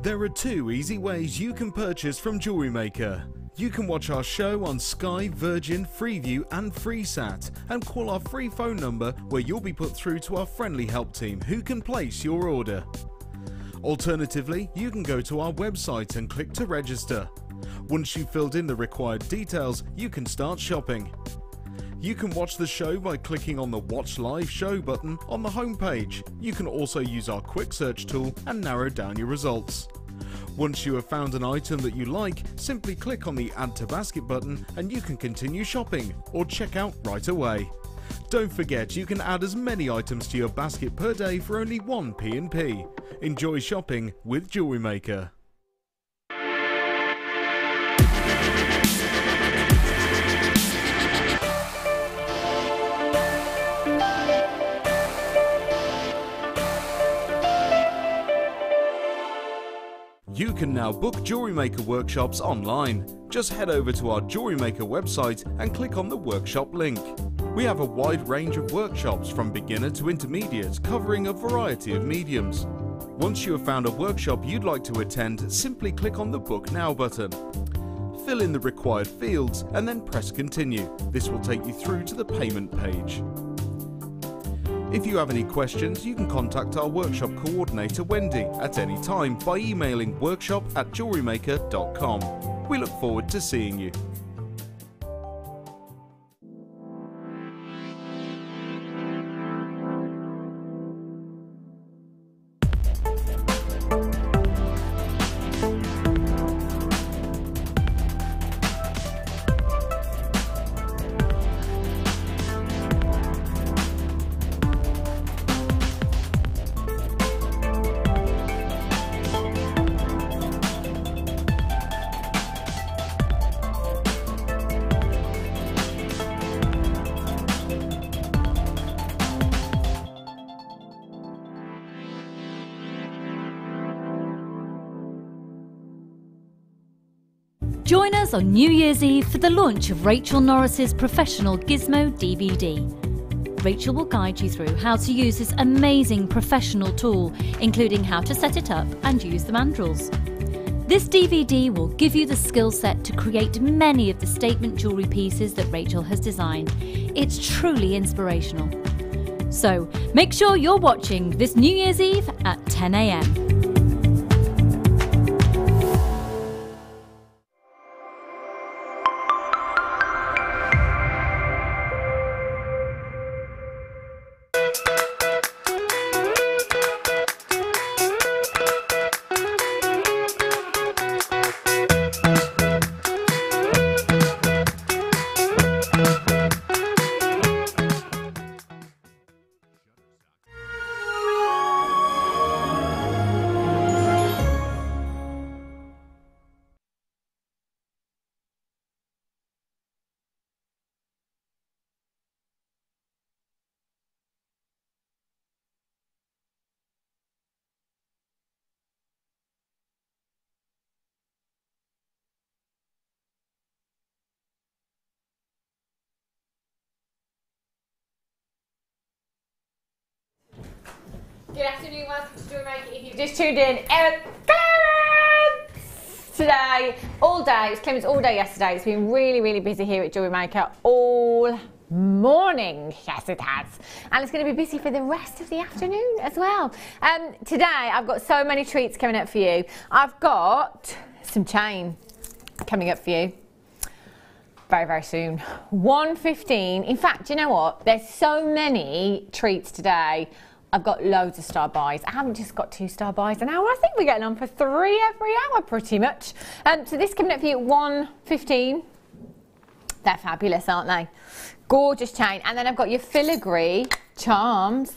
There are two easy ways you can purchase from Jewellery Maker. You can watch our show on Sky, Virgin, Freeview and FreeSat and call our free phone number where you'll be put through to our friendly help team who can place your order. Alternatively, you can go to our website and click to register. Once you've filled in the required details, you can start shopping. You can watch the show by clicking on the Watch Live Show button on the homepage. You can also use our quick search tool and narrow down your results. Once you have found an item that you like, simply click on the Add to Basket button and you can continue shopping or check out right away. Don't forget you can add as many items to your basket per day for only 1 P&P. Enjoy shopping with Jewellery Maker. You can now book Jewellery Maker workshops online. Just head over to our Jewellery Maker website and click on the workshop link. We have a wide range of workshops from beginner to intermediate, covering a variety of mediums. Once you have found a workshop you'd like to attend, simply click on the Book Now button. Fill in the required fields and then press Continue. This will take you through to the payment page. If you have any questions, you can contact our workshop coordinator Wendy at any time by emailing workshop@jewellerymaker.com. We look forward to seeing you. Join us on New Year's Eve for the launch of Rachel Norris's professional Gizmo DVD. Rachel will guide you through how to use this amazing professional tool, including how to set it up and use the mandrels. This DVD will give you the skill set to create many of the statement jewellery pieces that Rachel has designed. It's truly inspirational. So make sure you're watching this New Year's Eve at 10 AM. Good afternoon, welcome to Jewellery Maker. If you've just tuned in, today, all day, it was Clemens all day yesterday. It's been really, really busy here at Jewellery Maker all morning. Yes, it has. And it's going to be busy for the rest of the afternoon as well. Today, I've got so many treats coming up for you. I've got some chain coming up for you very, very soon. 1:15. In fact, you know what? There's so many treats today. I've got loads of star buys. I haven't just got 2 star buys an hour. I think we're getting on for 3 every hour pretty much. So this coming up for you at 1:15. They're fabulous, aren't they? Gorgeous chain. And then I've got your filigree charms.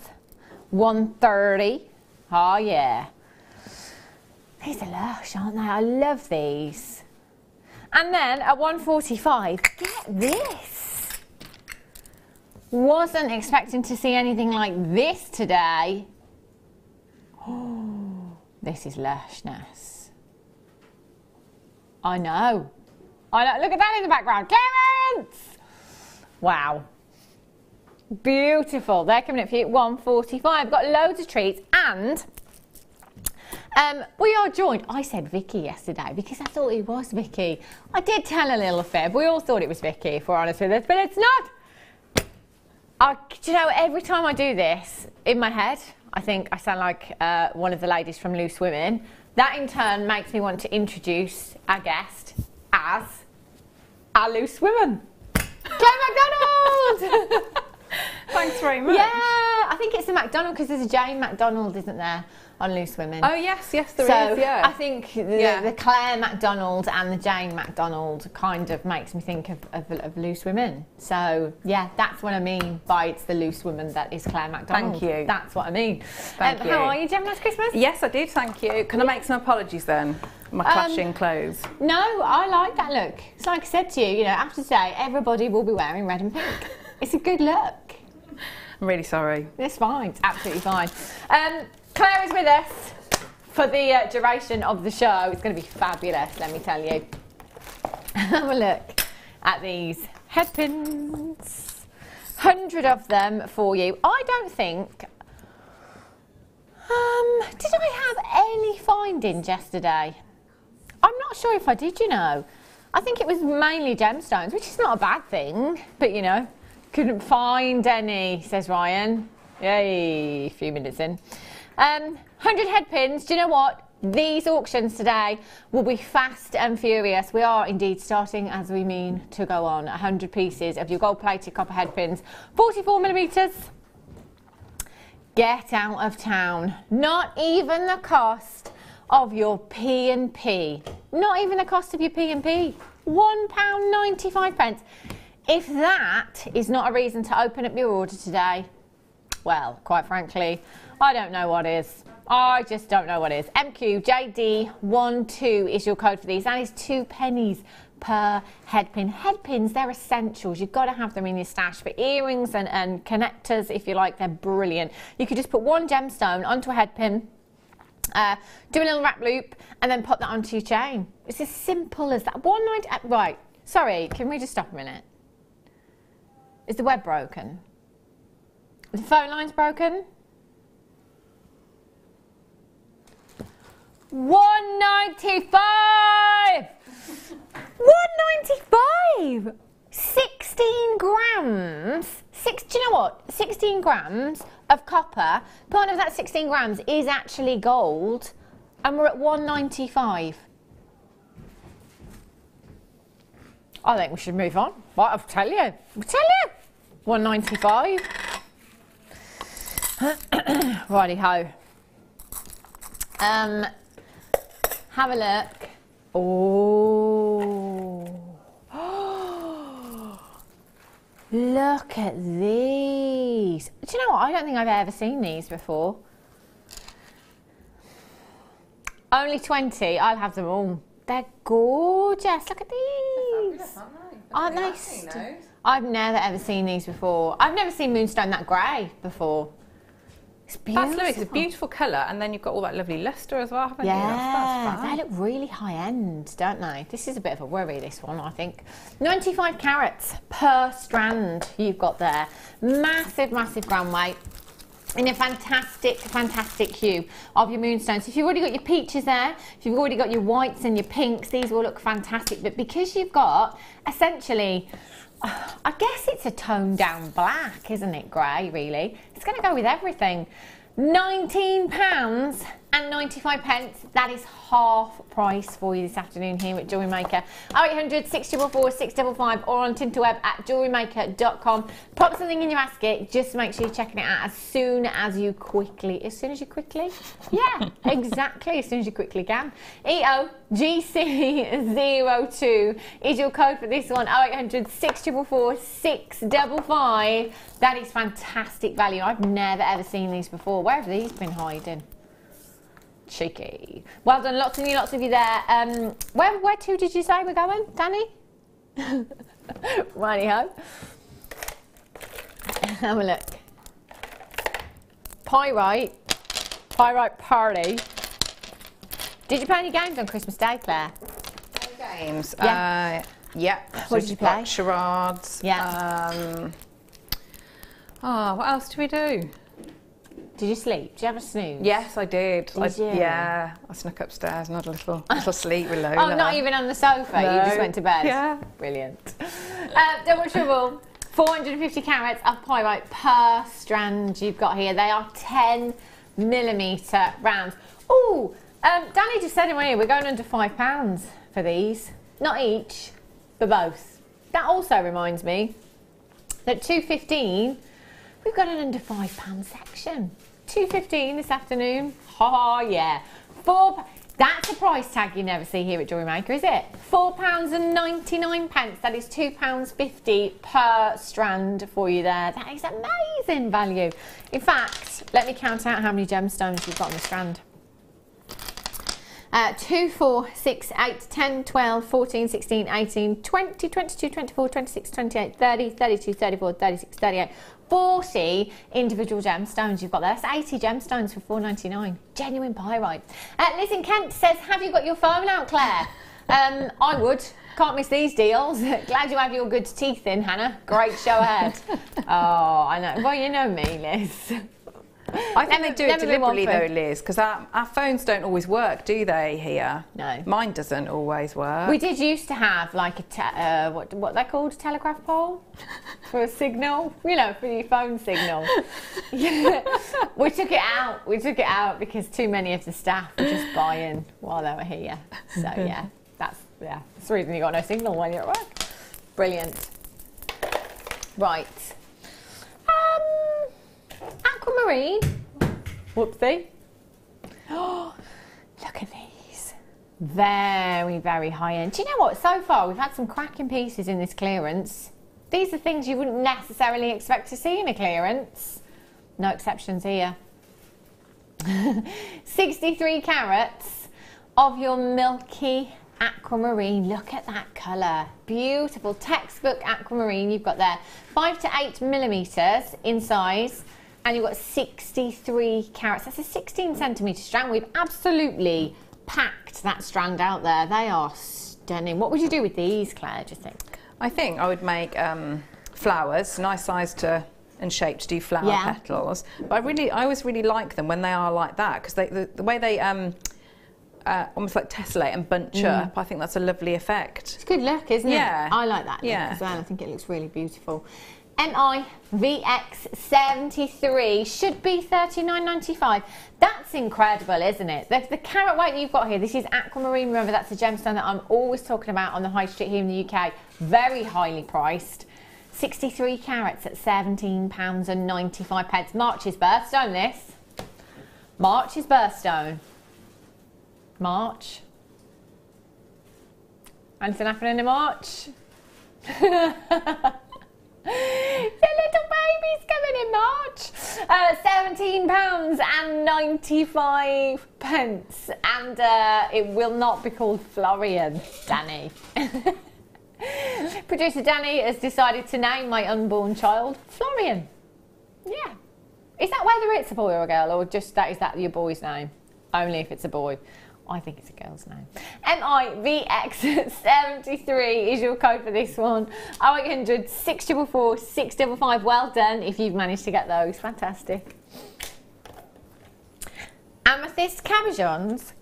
1:30. Oh yeah. These are lush, aren't they? I love these. And then at 1:45, get this. Wasn't expecting to see anything like this today. Oh, this is lushness. I know. Look at that in the background. Clarence! Wow. Beautiful. They're coming up for you at 1:45. Got loads of treats and We are joined, I said Vicki yesterday because I thought it was Vicki. I did tell a little fib. We all thought it was Vicki, if we're honest with us, but it's not. Do you know, every time I do this, in my head, I think I sound like one of the ladies from Loose Women. That in turn makes me want to introduce our guest as our Loose Women. Claire McDonald! Thanks very much. Yeah, I think it's the McDonald because there's a Jane McDonald, isn't there, on Loose Women? Oh yes, there is. Yeah. I think the Claire McDonald and the Jane McDonald kind of makes me think of Loose Women. So yeah, that's what I mean by it's the Loose Woman that is Claire McDonald. Thank you. That's what I mean. Thank you. How are you? Did you have a nice Christmas? Yes, I did. Thank you. Can I make some apologies then? My clashing clothes. No, I like that look. It's like I said to you, after today, everybody will be wearing red and pink. It's a good look. I'm really sorry. It's fine. It's absolutely fine. Claire is with us for the duration of the show. It's going to be fabulous, let me tell you. Have a look at these head pins. 100 of them for you. I don't think... did I have any findings yesterday? I'm not sure if I did, I think it was mainly gemstones, which is not a bad thing, but couldn't find any, says Ryan. Yay, a few minutes in. 100 head pins. Do you know what? These auctions today will be fast and furious. We are indeed starting as we mean to go on. 100 pieces of your gold-plated copper head pins, 44mm. Get out of town. Not even the cost of your P&P. Not even the cost of your P&P. £1.95. If that is not a reason to open up your order today, well, quite frankly, I don't know what is. I just don't know what is. MQJD12 is your code for these. That is 2 pennies per head pin. Head pins, they're essentials. You've got to have them in your stash for earrings and connectors, if you like. They're brilliant. You could just put one gemstone onto a head pin, do a little wrap loop, and then pop that onto your chain. It's as simple as that. 190. Right. Sorry, can we just stop a minute? Is the web broken? The phone line's broken? 195! 195! 16 grams. Do you know what? 16 grams of copper. Part of that 16 grams is actually gold, and we're at 195. I think we should move on. What I'll tell you. 195. Righty ho. Have a look. Oh. Look at these. Do you know what? I don't think I've ever seen these before. Only 20. I'll have them all. They're gorgeous. Look at these. Aren't they? I've never ever seen these before. I've never seen Moonstone that grey before. It's beautiful. That's lovely. It's a beautiful colour, and then you've got all that lovely lustre as well, haven't you? Yeah, they look really high end, don't they? This is a bit of a worry, this one, I think. 95 carats per strand you've got there. Massive, massive gram weight. In a fantastic, fantastic hue of your moonstones. If you've already got your peaches there, if you've already got your whites and your pinks, these will look fantastic. But because you've got, essentially, I guess it's a toned down black, isn't it? Grey, really. It's going to go with everything. £19.95. That is half price for you this afternoon here at Jewellery Maker. 0800 644 655 or on tinterweb at jewellerymaker.com. Pop something in your basket. Just make sure you're checking it out as soon as you quickly. Yeah, exactly. As soon as you quickly can. EOGC02 is your code for this one. 0800 644 655. That is fantastic value. I've never ever seen these before. Where have these been hiding? Cheeky. Well done, lots of you there. Where to did you say we're going, Danny? Righty-ho. Have a look. Pyrite party. Did you play any games on Christmas Day, Claire? Games? Yeah. Yeah. What did you play? Charades. Yeah. What else do we do? Did you sleep? Did you have a snooze? Yes, I did. Did you? Yeah, I snuck upstairs and had a little sleep with Lola. Oh, not even on the sofa? No. You just went to bed? Yeah. Brilliant. Double trouble, 450 carats of pyrite per strand you've got here. They are 10mm rounds. Oh, Danny just said it right here, we're going under £5 for these. Not each, but both. That also reminds me that 215, we've got an under £5 section. 215 this afternoon. Oh yeah. That's a price tag you never see here at Jewellery Maker, is it? £4.99. That is £2.50 per strand for you there. That is amazing value. In fact, let me count out how many gemstones you've got on the strand. 2, 4, 6, 8, 10, 12, 14, 16, 18, 20, 22, 24, 26, 28, 30, 32, 34, 36, 38, 40 individual gemstones you've got there. That's 80 gemstones for £4.99. Genuine pyrite. Liz in Kent says, have you got your phone out, Claire? I would. Can't miss these deals. Glad you have your good teeth in, Hannah. Great show ahead. Oh, I know. Well, you know me, Liz. I think they do it deliberately though, Liz, because our phones don't always work, do they, here? No. Mine doesn't always work. We did used to have like a, what they called, a telegraph pole for a signal, you know, for your phone signal. We took it out. We took it out because too many of the staff were just buying while they were here. So yeah, that's the reason you got no signal when you're at work. Brilliant. Right. Aquamarine. Whoopsie. Oh, look at these. Very, very high end. Do you know what? So far, we've had some cracking pieces in this clearance. These are things you wouldn't necessarily expect to see in a clearance. No exceptions here. 63 carats of your milky aquamarine. Look at that colour. Beautiful textbook aquamarine you've got there. 5 to 8mm in size. And you've got 63 carats. That's a 16cm strand. We've absolutely packed that strand out there. They are stunning. What would you do with these, Claire, do you think? I think I would make flowers, nice size and shape to do flower petals. But I always really like them when they are like that, because the way they almost like tessellate and bunch up, I think that's a lovely effect. It's a good look, isn't it? Yeah. I like that look as well. I think it looks really beautiful. MIVX73 should be $39.95. That's incredible, isn't it? The carat weight that you've got here, this is aquamarine. Remember, that's a gemstone that I'm always talking about on the high street here in the UK. Very highly priced. 63 carats at £17.95. March's birthstone, this. March's birthstone. March. Anything happening in March? The little baby's coming in March. £17.95. And it will not be called Florian, Danny. Producer Danny has decided to name my unborn child Florian. Yeah. Is that whether it's a boy or a girl, or just is that your boy's name? Only if it's a boy. I think it's a girl's name. MIVX73 is your code for this one. 0800 644 655. Well done if you've managed to get those. Fantastic. Amethyst cabochons.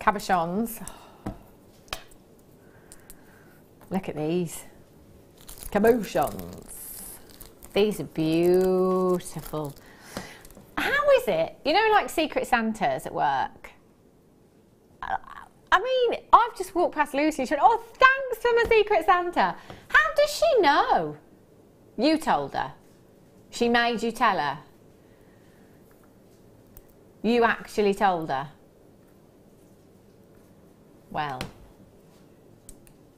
Look at these. Cabochons. These are beautiful. How is it? You know, like Secret Santas at work? I mean, I've just walked past Lucy and she went, oh, thanks for my Secret Santa. How does she know? You told her. She made you tell her. You actually told her. Well,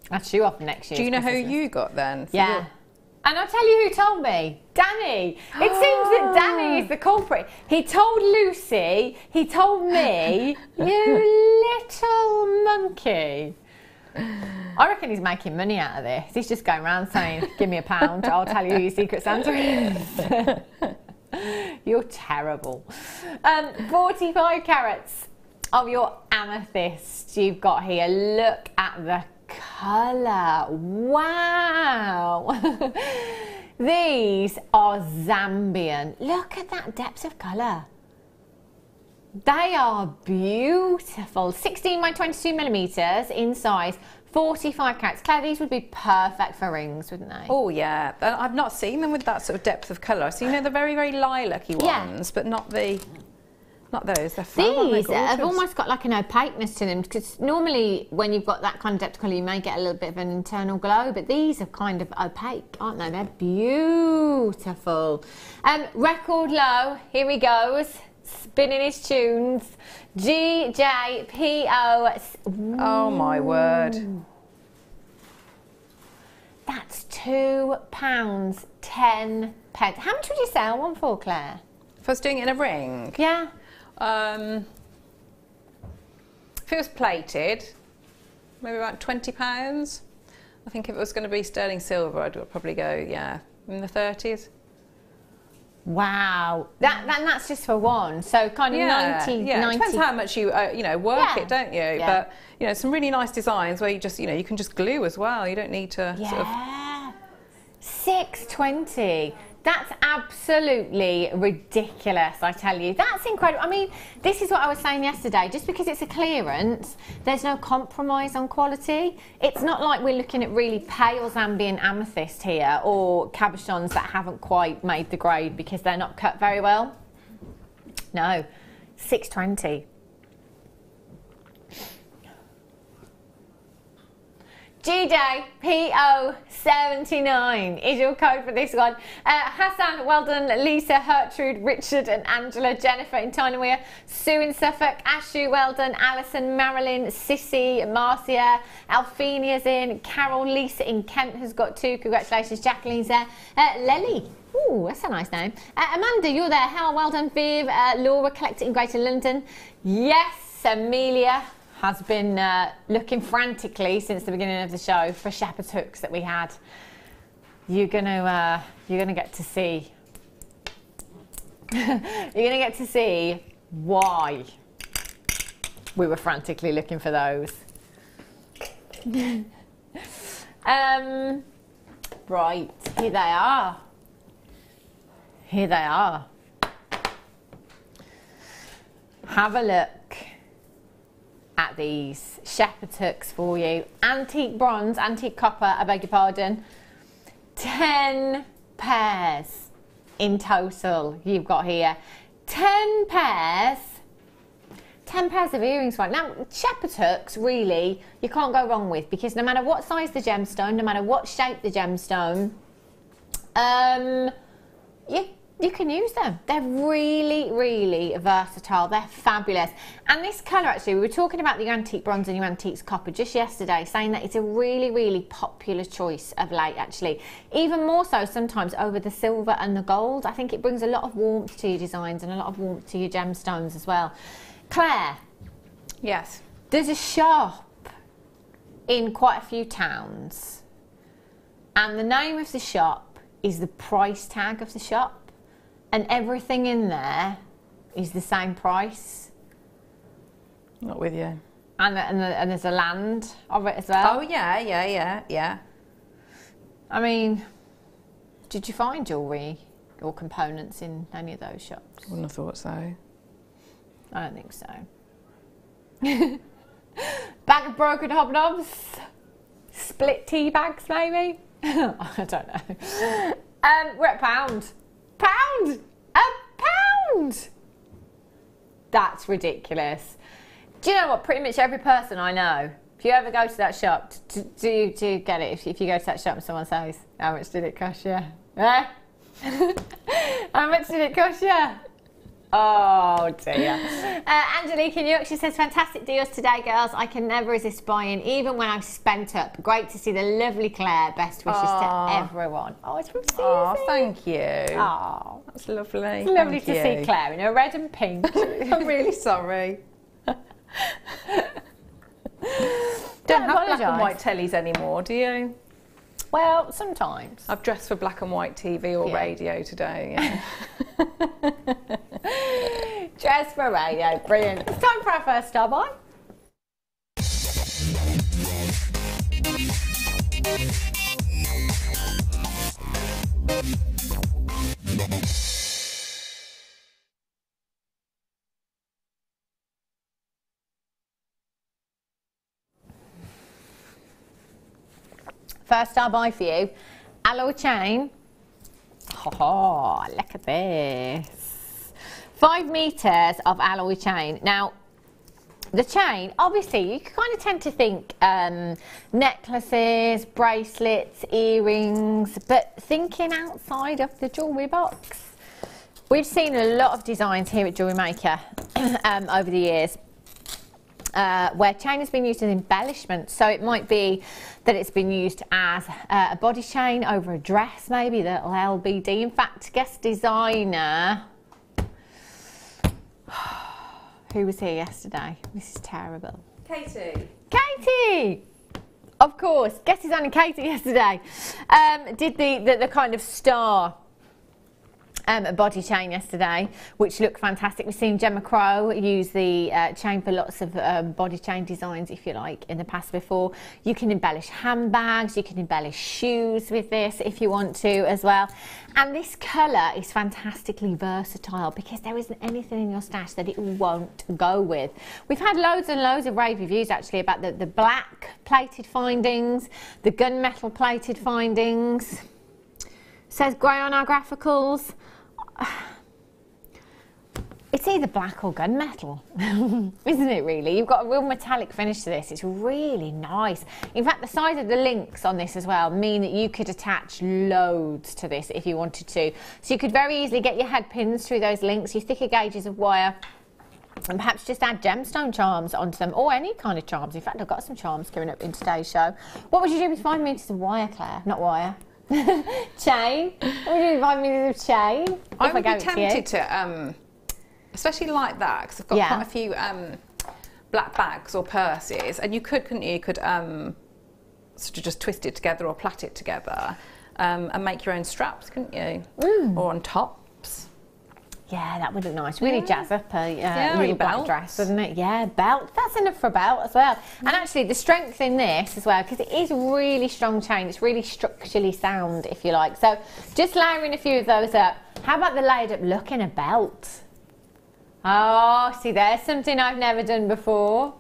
that's you off next year. Do you know who you got then? Yeah. And I'll tell you who told me. Danny. It seems that Danny is the culprit. He told Lucy, he told me, you little monkey. I reckon he's making money out of this. He's just going around saying, give me £1, I'll tell you who your Secret Santa is. You're terrible. 45 carats of your amethyst you've got here. Look at the colour. Wow. These are Zambian. Look at that depth of colour. They are beautiful. 16 by 22 millimeters in size, 45 carats. Claire, these would be perfect for rings, wouldn't they? Oh yeah, I've not seen them with that sort of depth of colour. So you know the very, very lilac-y ones, but not those. They're fun. These have almost got like an opaqueness to them, because normally when you've got that kind of depth of colour you may get a little bit of an internal glow, but these are kind of opaque, aren't they? They're beautiful. Record low, here he goes, spinning his tunes. GJPO. Oh my word. That's £2.10. How much would you sell one for, Claire? If I was doing it in a ring? Yeah. If it was plated, maybe about £20. I think if it was going to be sterling silver, I'd probably go, yeah, in the 30s. Wow, that's just for one. So kind of 90. Yeah, 90. it depends how much you work it, don't you? Yeah. But some really nice designs where you just you can just glue as well. You don't need to sort of. £6.20. That's absolutely ridiculous, I tell you. That's incredible. I mean, this is what I was saying yesterday. Just because it's a clearance, there's no compromise on quality. It's not like we're looking at really pale Zambian amethyst here, or cabochons that haven't quite made the grade because they're not cut very well. No, £6.20. GJPO79 is your code for this one. Hassan, well done. Lisa, Gertrude, Richard and Angela, Jennifer in Tynemere, Sue in Suffolk, Ashu, well done. Alison, Marilyn, Sissy, Marcia, Alphinia's in, Carol, Lisa in Kent has got 2. Congratulations. Jacqueline's there. Lely. Ooh, that's a nice name. Amanda, you're there. Hal, well done. Viv, Laura, collector in Greater London. Yes, Amelia has been looking frantically since the beginning of the show for shepherd's hooks that we had. You're gonna get to see. You're gonna get to see why we were frantically looking for those. Right, here they are. Here they are. Have a look at these shepherd's hooks for you. Antique bronze, antique copper, I beg your pardon. 10 pairs in total you've got here. 10 pairs. 10 pairs of earrings, right? Now, shepherd's hooks, really, you can't go wrong with, because no matter what size the gemstone, no matter what shape the gemstone, you can use them. They're really, really versatile. They're fabulous. And this colour, actually, we were talking about the antique bronze and your antiques copper just yesterday, saying that it's a really, really popular choice of late, actually. Even more so sometimes over the silver and the gold. I think it brings a lot of warmth to your designs and a lot of warmth to your gemstones as well. Claire. Yes. There's a shop in quite a few towns, and the name of the shop is the price tag of the shop. And everything in there is the same price. Not with you. And there's a land of it as well. Oh, yeah. I mean, did you find jewellery or components in any of those shops? Wouldn't have thought so. I don't think so. Bag of broken hobnobs? Split tea bags, maybe? I don't know. We're at £1. £1! £1! That's ridiculous. Do you know what? Pretty much every person I know, if you ever go to that shop, do you get it? If you go to that shop and someone says, how much did it cost you? Eh? How much did it cost you? Oh dear. Angelique in York, she says, fantastic deals today, girls. I can never resist buying, even when I'm spent up. Great to see the lovely Claire. Best wishes to everyone. Oh, it's from Susie. Oh, thank you. Oh, that's lovely. It's lovely to see Claire in her red and pink. I'm really sorry. Don't have black and white tellies anymore, do you? Well, sometimes. I've dressed for black and white TV or radio today. Yeah. Dress for radio, brilliant. It's time for our first star buy. First star buy for you. Alloy chain. Oh, look at this. 5 meters of alloy chain. Now, the chain, obviously, you kind of tend to think necklaces, bracelets, earrings, but thinking outside of the jewellery box. We've seen a lot of designs here at Jewellery Maker over the years where chain has been used as embellishment. So it might be that it's been used as a body chain over a dress, maybe, the little LBD. In fact, guest designer... Who was here yesterday? This is terrible. Katie. Katie! Of course, guest designer Katie yesterday did the kind of star body chain yesterday, which looked fantastic. We've seen Gemma Crow use the chain for lots of body chain designs, if you like, in the past before. You can embellish handbags, you can embellish shoes with this if you want to as well. And this colour is fantastically versatile because there isn't anything in your stash that it won't go with. We've had loads and loads of rave reviews actually about the black plated findings, the gunmetal plated findings. Says grey on our graphicals. It's either black or gunmetal, isn't it really? You've got a real metallic finish to this. It's really nice. In fact, the size of the links on this as well mean that you could attach loads to this if you wanted to. So you could very easily get your head pins through those links, your thicker gauges of wire, and perhaps just add gemstone charms onto them, or any kind of charms. In fact, I've got some charms coming up in today's show. What would you do with 5 meters of wire, Claire? Not wire. Chain. What would you do with 5 meters of chain? I would be tempted to, especially like that, because I've got quite a few black bags or purses, and you could, couldn't you? You could sort of just twist it together or plait it together and make your own straps, couldn't you? Or on tops. Yeah, that would look nice. Really jazz up a little black belts. dress, wouldn't it? Yeah, belt. That's enough for a belt as well. And actually, the strength in this as well, because it is really strong chain. It's really structurally sound, if you like. So just layering a few of those up. How about the layered up look in a belt? Oh, see, there's something I've never done before.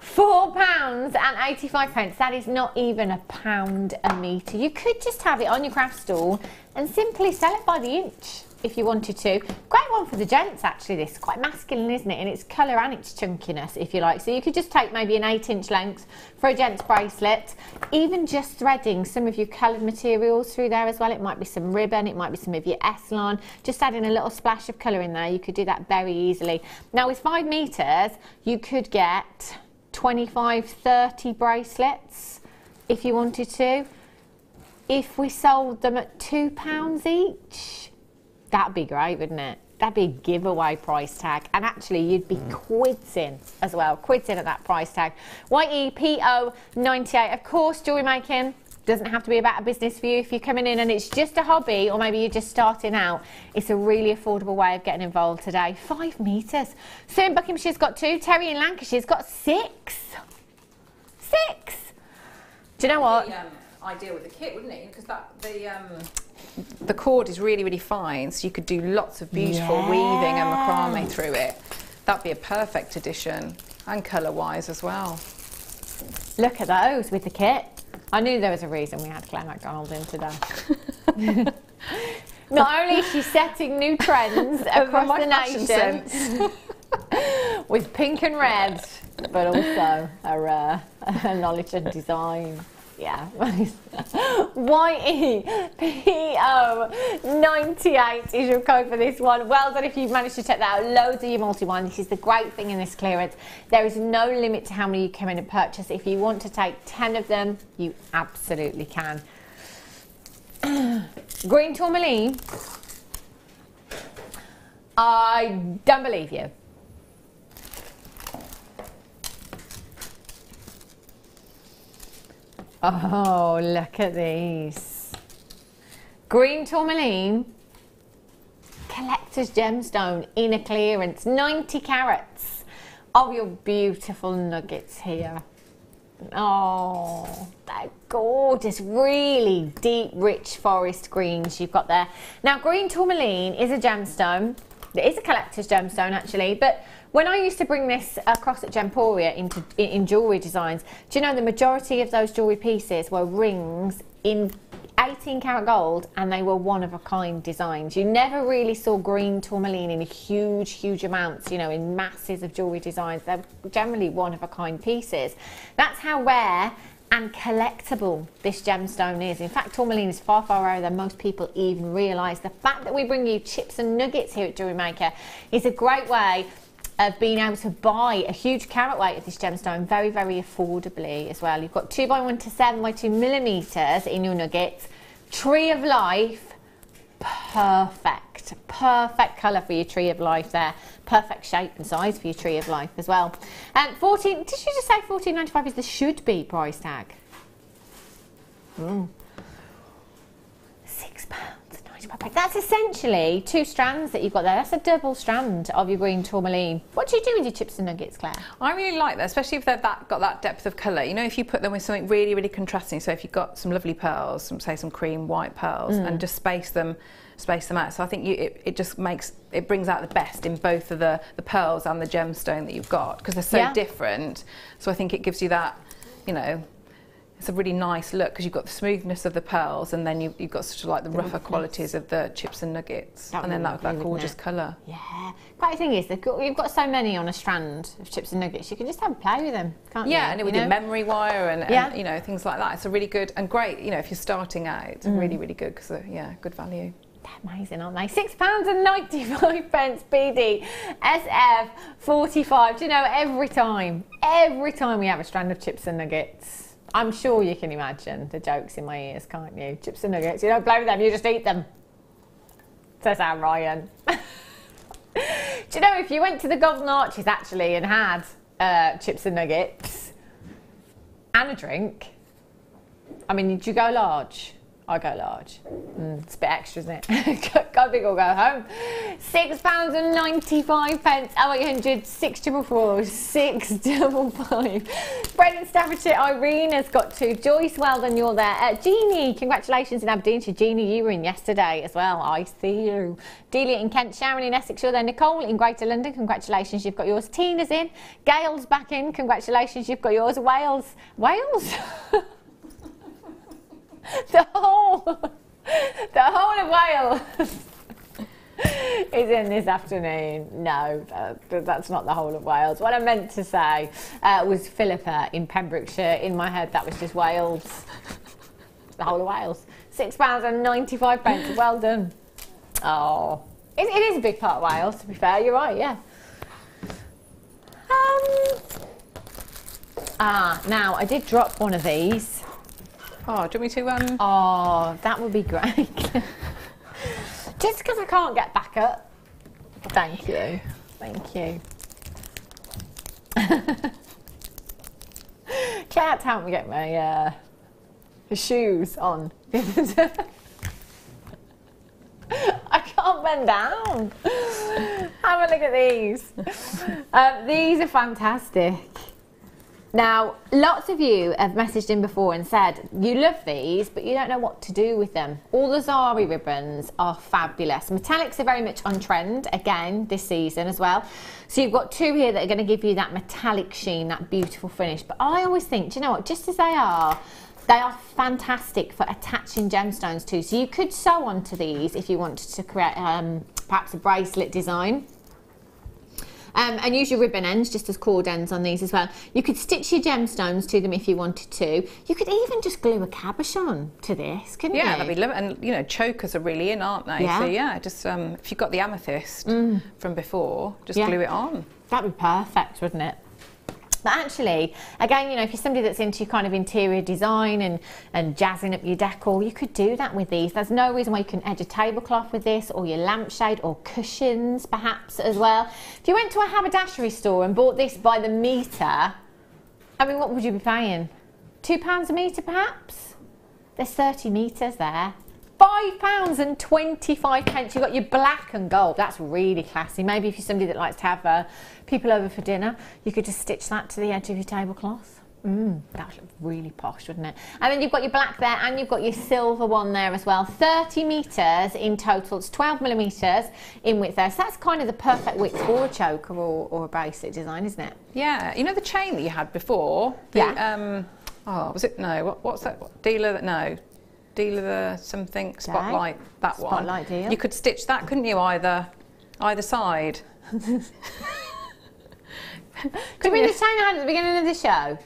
£4.85. That is not even £1 a metre. You could just have it on your craft stall and simply sell it by the inch if you wanted to. Great one for the gents, actually. This is quite masculine, isn't it? In its colour and its chunkiness, if you like. So you could just take maybe an 8-inch length for a gent's bracelet. Even just threading some of your coloured materials through there as well. It might be some ribbon, it might be some of your S-line. Just adding a little splash of colour in there. You could do that very easily. Now with 5 metres, you could get 25, 30 bracelets if you wanted to. If we sold them at £2 each, that'd be great, wouldn't it? That'd be a giveaway price tag. And actually, you'd be quids in as well. Quids in at that price tag. YEPO98. Of course, jewellery making doesn't have to be about a business for you. If you're coming in and it's just a hobby, or maybe you're just starting out, it's a really affordable way of getting involved today. 5 metres. Sue in Buckinghamshire's got 2. Terry in Lancashire's got 6. 6. Do you know what? Ideal with the kit, wouldn't it? Because the cord is really, really fine, so you could do lots of beautiful weaving and macrame through it. That'd be a perfect addition, and colour-wise as well. Look at those with the kit. I knew there was a reason we had Claire McDonald in today. Not only is she setting new trends across the nation with pink and red, but also her knowledge and design. Yeah. YEPO98 is your code for this one. Well done if you've managed to check that out. Loads of your multi-one. This is the great thing in this clearance. There is no limit to how many you come in and purchase. If you want to take 10 of them, you absolutely can. Green tourmaline. I don't believe you. Oh, look at these. Green tourmaline, collector's gemstone in a clearance. 90 carats of your beautiful nuggets here. Oh, they're gorgeous. Really deep, rich forest greens you've got there. Now, green tourmaline is a gemstone. It is a collector's gemstone actually, but when I used to bring this across at Gemporia in jewellery designs, do you know the majority of those jewellery pieces were rings in 18 karat gold, and they were one of a kind designs. You never really saw green tourmaline in huge amounts, you know, in masses of jewellery designs. They're generally one of a kind pieces. That's how rare and collectible this gemstone is. In fact, tourmaline is far rarer than most people even realise. The fact that we bring you chips and nuggets here at Jewellery Maker is a great way of being able to buy a huge carat weight of this gemstone very affordably as well. You've got 2x1 to 7x2 millimeters in your nuggets. Tree of Life, perfect colour for your Tree of Life there. Perfect shape and size for your Tree of Life as well. Did you just say $14.95 is the should be price tag? £6.95. That's essentially 2 strands that you've got there. That's a double strand of your green tourmaline. What do you do with your chips and nuggets, Claire? I really like that, especially if they've got that depth of colour. You know, if you put them with something really contrasting, so if you've got some lovely pearls, say some cream white pearls, and just space them out. So I think it just brings out the best in both of the pearls and the gemstone that you've got, because they're so different. So I think it gives you that, you know, it's a really nice look because you've got the smoothness of the pearls, and then you've got sort of like the rougher qualities of the chips and nuggets, and then that gorgeous colour. Yeah. But the thing is, you've got so many on a strand of chips and nuggets, you can just have a play with them, can't you? Yeah, and it would do memory wire and you know, things like that. It's a really good and great, you know, if you're starting out, it's really good because good value. They're amazing, aren't they? £6.95 BD SF 45. Do you know, every time we have a strand of chips and nuggets, I'm sure you can imagine the jokes in my ears, can't you? Chips and nuggets, you don't play with them, you just eat them. Says our Ryan. Do you know, if you went to the Golden Arches actually and had chips and nuggets and a drink, I mean, did you go large? I go large. It's a bit extra, isn't it? Go big or go home. £6.95. 0800 644 655. Brendan Staffordshire, Irene has got 2. Joyce, well done, you're there. Jeannie, congratulations in Aberdeenshire. Jeannie, you were in yesterday as well. I see you. Delia in Kent, Sharon in Essex, you're there. Nicole in Greater London, congratulations, you've got yours. Tina's in. Gail's back in, congratulations, you've got yours. Wales? The whole of Wales is in this afternoon. No, that's not the whole of Wales. What I meant to say was Philippa in Pembrokeshire. In my head, that was just Wales. The whole of Wales. £6.95. Well done. Oh, it is a big part of Wales, to be fair. You're right, yeah. Now, I did drop one of these. Oh, do you want me to... Oh, that would be great. Just because I can't get back up. Thank you. Thank you. Claire had to help me get my shoes on. I can't bend down. Have a look at these. These are fantastic. Now, lots of you have messaged in before and said you love these, but you don't know what to do with them. All the Zari ribbons are fabulous. Metallics are very much on trend again this season as well. So you've got 2 here that are going to give you that metallic sheen, that beautiful finish. But I always think, do you know what, just as they are fantastic for attaching gemstones too. So you could sew onto these if you wanted to create perhaps a bracelet design. And use your ribbon ends just as cord ends on these as well. You could stitch your gemstones to them if you wanted to. You could even just glue a cabochon to this, couldn't you? Yeah, that'd be lovely. And you know, chokers are really in, aren't they? Yeah. So yeah, just if you've got the amethyst from before, just glue it on. That'd be perfect, wouldn't it? But actually, again, you know, if you're somebody that's into kind of interior design and jazzing up your decor, you could do that with these. There's no reason why you couldn't edge a tablecloth with this, or your lampshade, or cushions perhaps as well. If you went to a haberdashery store and bought this by the metre, I mean, what would you be paying? £2 a metre perhaps? There's 30 metres there. £5.25. You've got your black and gold. That's really classy. Maybe if you're somebody that likes to have people over for dinner, you could just stitch that to the edge of your tablecloth. That would look really posh, wouldn't it? And then you've got your black there, and you've got your silver one there as well. 30 metres in total. It's 12 millimetres in width there. So that's kind of the perfect width for a choker or a bracelet design, isn't it? Yeah. You know the chain that you had before? Yeah. Oh, was it? No. What's that? Dealer the something spotlight. That one. Spotlight deal. You could stitch that, couldn't you? Either side. Could be the chain I had at the beginning of the show.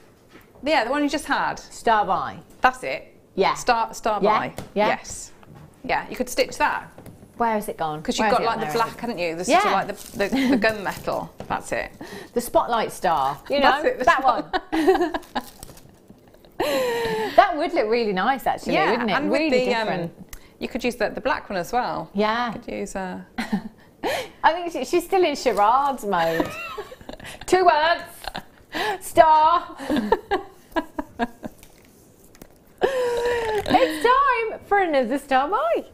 Yeah, the one you just had. Star by. That's it. Yeah. Star by. Yeah. Yes. Yeah, you could stitch that. Where has it gone? Because you've got like the black, haven't you? The sort of like the gunmetal. That's it. The spotlight star. You know, That's it, that one. That would look really nice, actually, wouldn't it? And really with the, different. You could use the black one as well. Yeah. You could use I think she's still in charades mode. 2 words. Star. It's time for another Star Boy.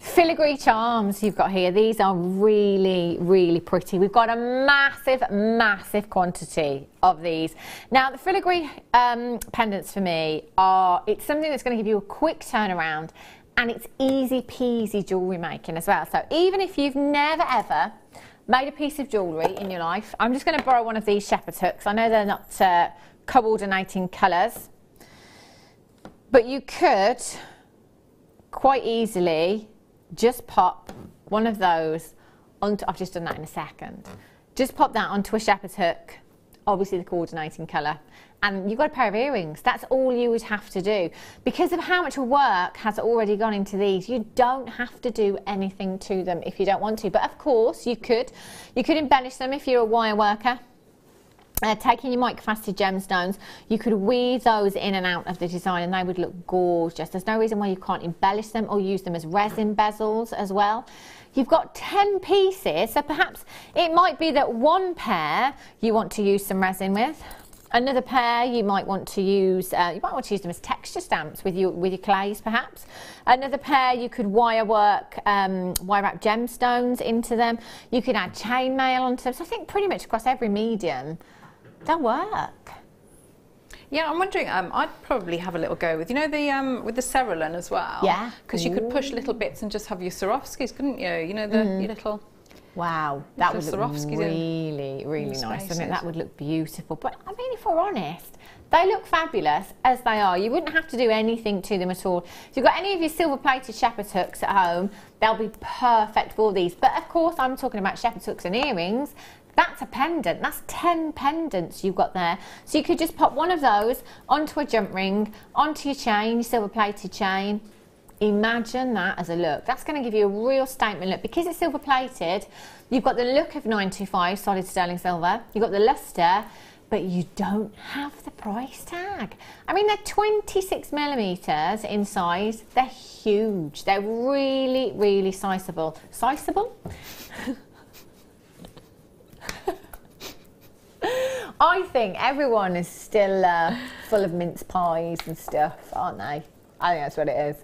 Filigree charms you've got here. These are really, really pretty. We've got a massive quantity of these. Now, the filigree pendants for me it's something that's going to give you a quick turnaround, and it's easy peasy jewellery making as well. So even if you've never ever made a piece of jewellery in your life, I'm just going to borrow one of these shepherd's hooks. I know they're not coordinating colours, but you could quite easily just pop one of those onto, I've just done that in a second, just pop that onto a shepherd's hook, obviously the coordinating colour, and you've got a pair of earrings. That's all you would have to do. Because of how much work has already gone into these, you don't have to do anything to them if you don't want to. But of course you could embellish them if you're a wire worker. Taking your microfaceted gemstones, you could weave those in and out of the design and they would look gorgeous. There's no reason why you can't embellish them or use them as resin bezels as well. You've got 10 pieces, so perhaps it might be that one pair you want to use some resin with. Another pair you might want to use, them as texture stamps with your clays perhaps. Another pair you could wire wrap gemstones into them. You could add chainmail onto them. So I think pretty much across every medium, they'll work. Yeah, I'm wondering, I'd probably have a little go with, with the cerulean as well. Yeah. Because you could push little bits and just have your Swarovskis, couldn't you? You know, your little... Wow, that would look really, really nice. I spaces. think that would look beautiful. But I mean, if we're honest, they look fabulous as they are. You wouldn't have to do anything to them at all. If you've got any of your silver-plated shepherd's hooks at home, they'll be perfect for these. But of course, I'm talking about shepherd's hooks and earrings. That's a pendant. That's 10 pendants you've got there. So you could just pop one of those onto a jump ring, onto your chain, your silver-plated chain. Imagine that as a look. That's going to give you a real statement look. Because it's silver plated, you've got the look of 925 solid sterling silver. You've got the luster, but you don't have the price tag. I mean, they're 26 millimeters in size. They're huge. They're really, really sizable. Sizable? I think everyone is still full of mince pies and stuff, aren't they? I think that's what it is.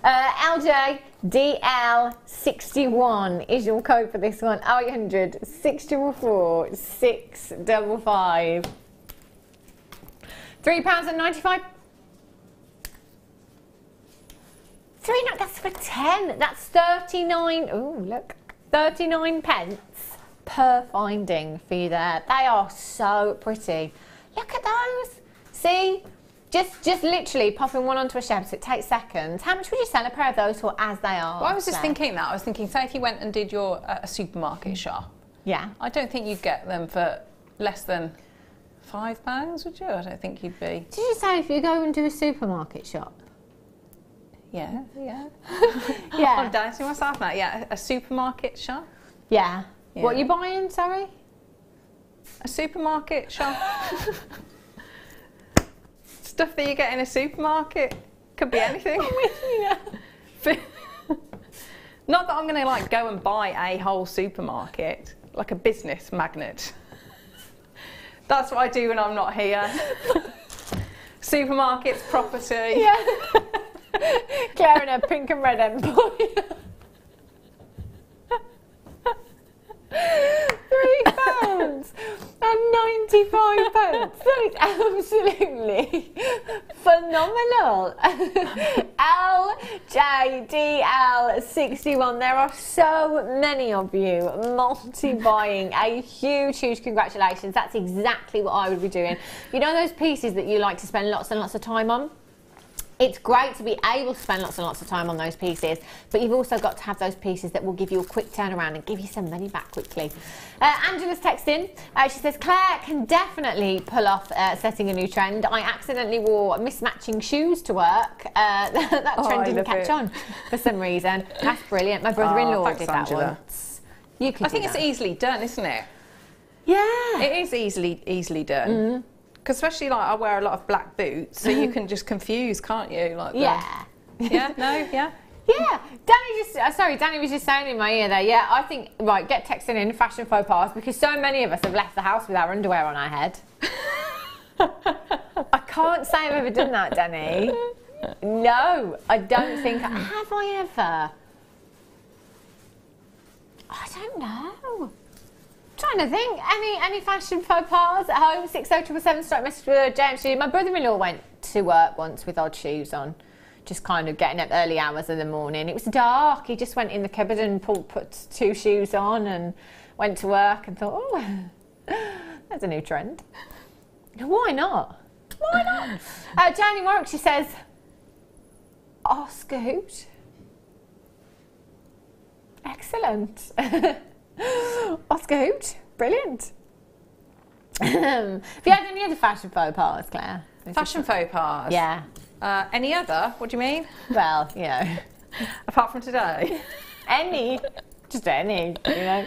LJDL61 is your code for this one. 0800 644 655. £3.95. That's for 10. That's 39. Oh, look. 39 pence per finding for you there. They are so pretty. Look at those. See? Just literally popping one onto a shepherd's, it takes seconds. How much would you sell a pair of those for as they are? Well, I was just thinking that. I was thinking, say if you went and did your a supermarket shop. Yeah. I don't think you'd get them for less than £5, would you? I don't think you'd be. Did you say if you go and do a supermarket shop? Yeah, yeah. Yeah. I'm doubting myself now. Yeah, a supermarket shop. Yeah. What are you buying, sorry? A supermarket shop. Stuff that you get in a supermarket. Could be anything. I'm with you now. Not that I'm going to like go and buy a whole supermarket, like a business magnet. That's what I do when I'm not here. Supermarkets, property. Yeah. Claire and her pink and red envoy. £3 and 95 pence. That is absolutely phenomenal. LJDL61. There are so many of you multi-buying. A huge congratulations. That's exactly what I would be doing. You know those pieces that you like to spend lots and lots of time on? It's great to be able to spend lots and lots of time on those pieces, but you've also got to have those pieces that will give you a quick turnaround and give you some money back quickly. Angela's texting. She says, Claire can definitely pull off setting a new trend. I accidentally wore mismatching shoes to work. That trend didn't catch on for some reason. That's brilliant. My brother-in-law did that once. You could. I think it's easily done, isn't it? Yeah. It is easily done. Mm. Because especially like I wear a lot of black boots, so you can just confuse, can't you? Like yeah. Yeah. No. Yeah. Yeah. Danny was just saying in my ear there. Yeah, I think right. Get texting in fashion faux pas because so many of us have left the house with our underwear on our head. I can't say I've ever done that, Danny. No, I don't think. Have I ever? I don't know. Trying to think, any fashion faux pas at home? 60777, start message with James. My brother-in-law went to work once with odd shoes on, just kind of getting up early hours of the morning. It was dark. He just went in the cupboard and put 2 shoes on and went to work and thought, oh, that's a new trend. Why not? Why not? Janie Warwick, she says, Oscar Hoot. Excellent. Oscar Hoot, brilliant. Have you had any other fashion faux pas, Claire? Fashion faux pas? Yeah. Any other? What do you mean? Well, you know. Apart from today? Any. Just any, you know.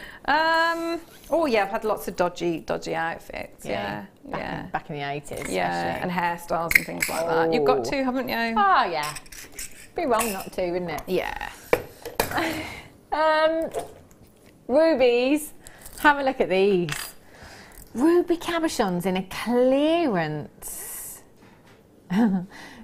Oh yeah, I've had lots of dodgy outfits. Yeah. Back in the 80s, especially. Yeah, and hairstyles and things like that. You've got to, haven't you? Oh yeah. Be wrong not to, wouldn't it? Yeah. Rubies. Have a look at these. Ruby cabochons in a clearance.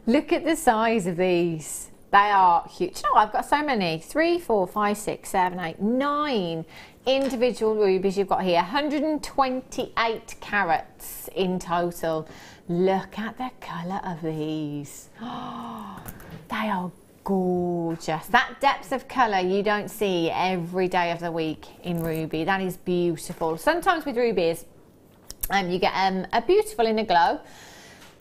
Look at the size of these. They are huge. Oh, I've got so many. 3, 4, 5, 6, 7, 8, 9 individual rubies you've got here. 128 carats in total. Look at the colour of these. Oh, they are gorgeous. That depth of colour you don't see every day of the week in ruby. That is beautiful. Sometimes with rubies you get a beautiful inner glow,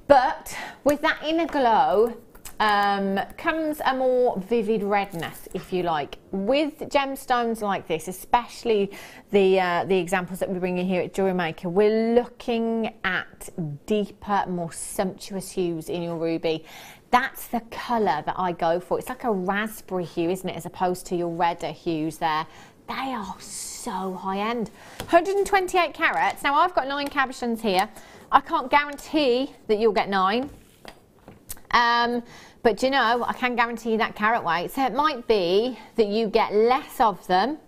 but with that inner glow comes a more vivid redness, if you like. With gemstones like this, especially the examples that we bring in here at Jewellery Maker, we're looking at deeper, more sumptuous hues in your ruby. That's the colour that I go for. It's like a raspberry hue, isn't it, as opposed to your redder hues there. They are so high-end. 128 carats. Now, I've got 9 cabochons here. I can't guarantee that you'll get 9. But, you know, I can guarantee that carat weight. So it might be that you get less of them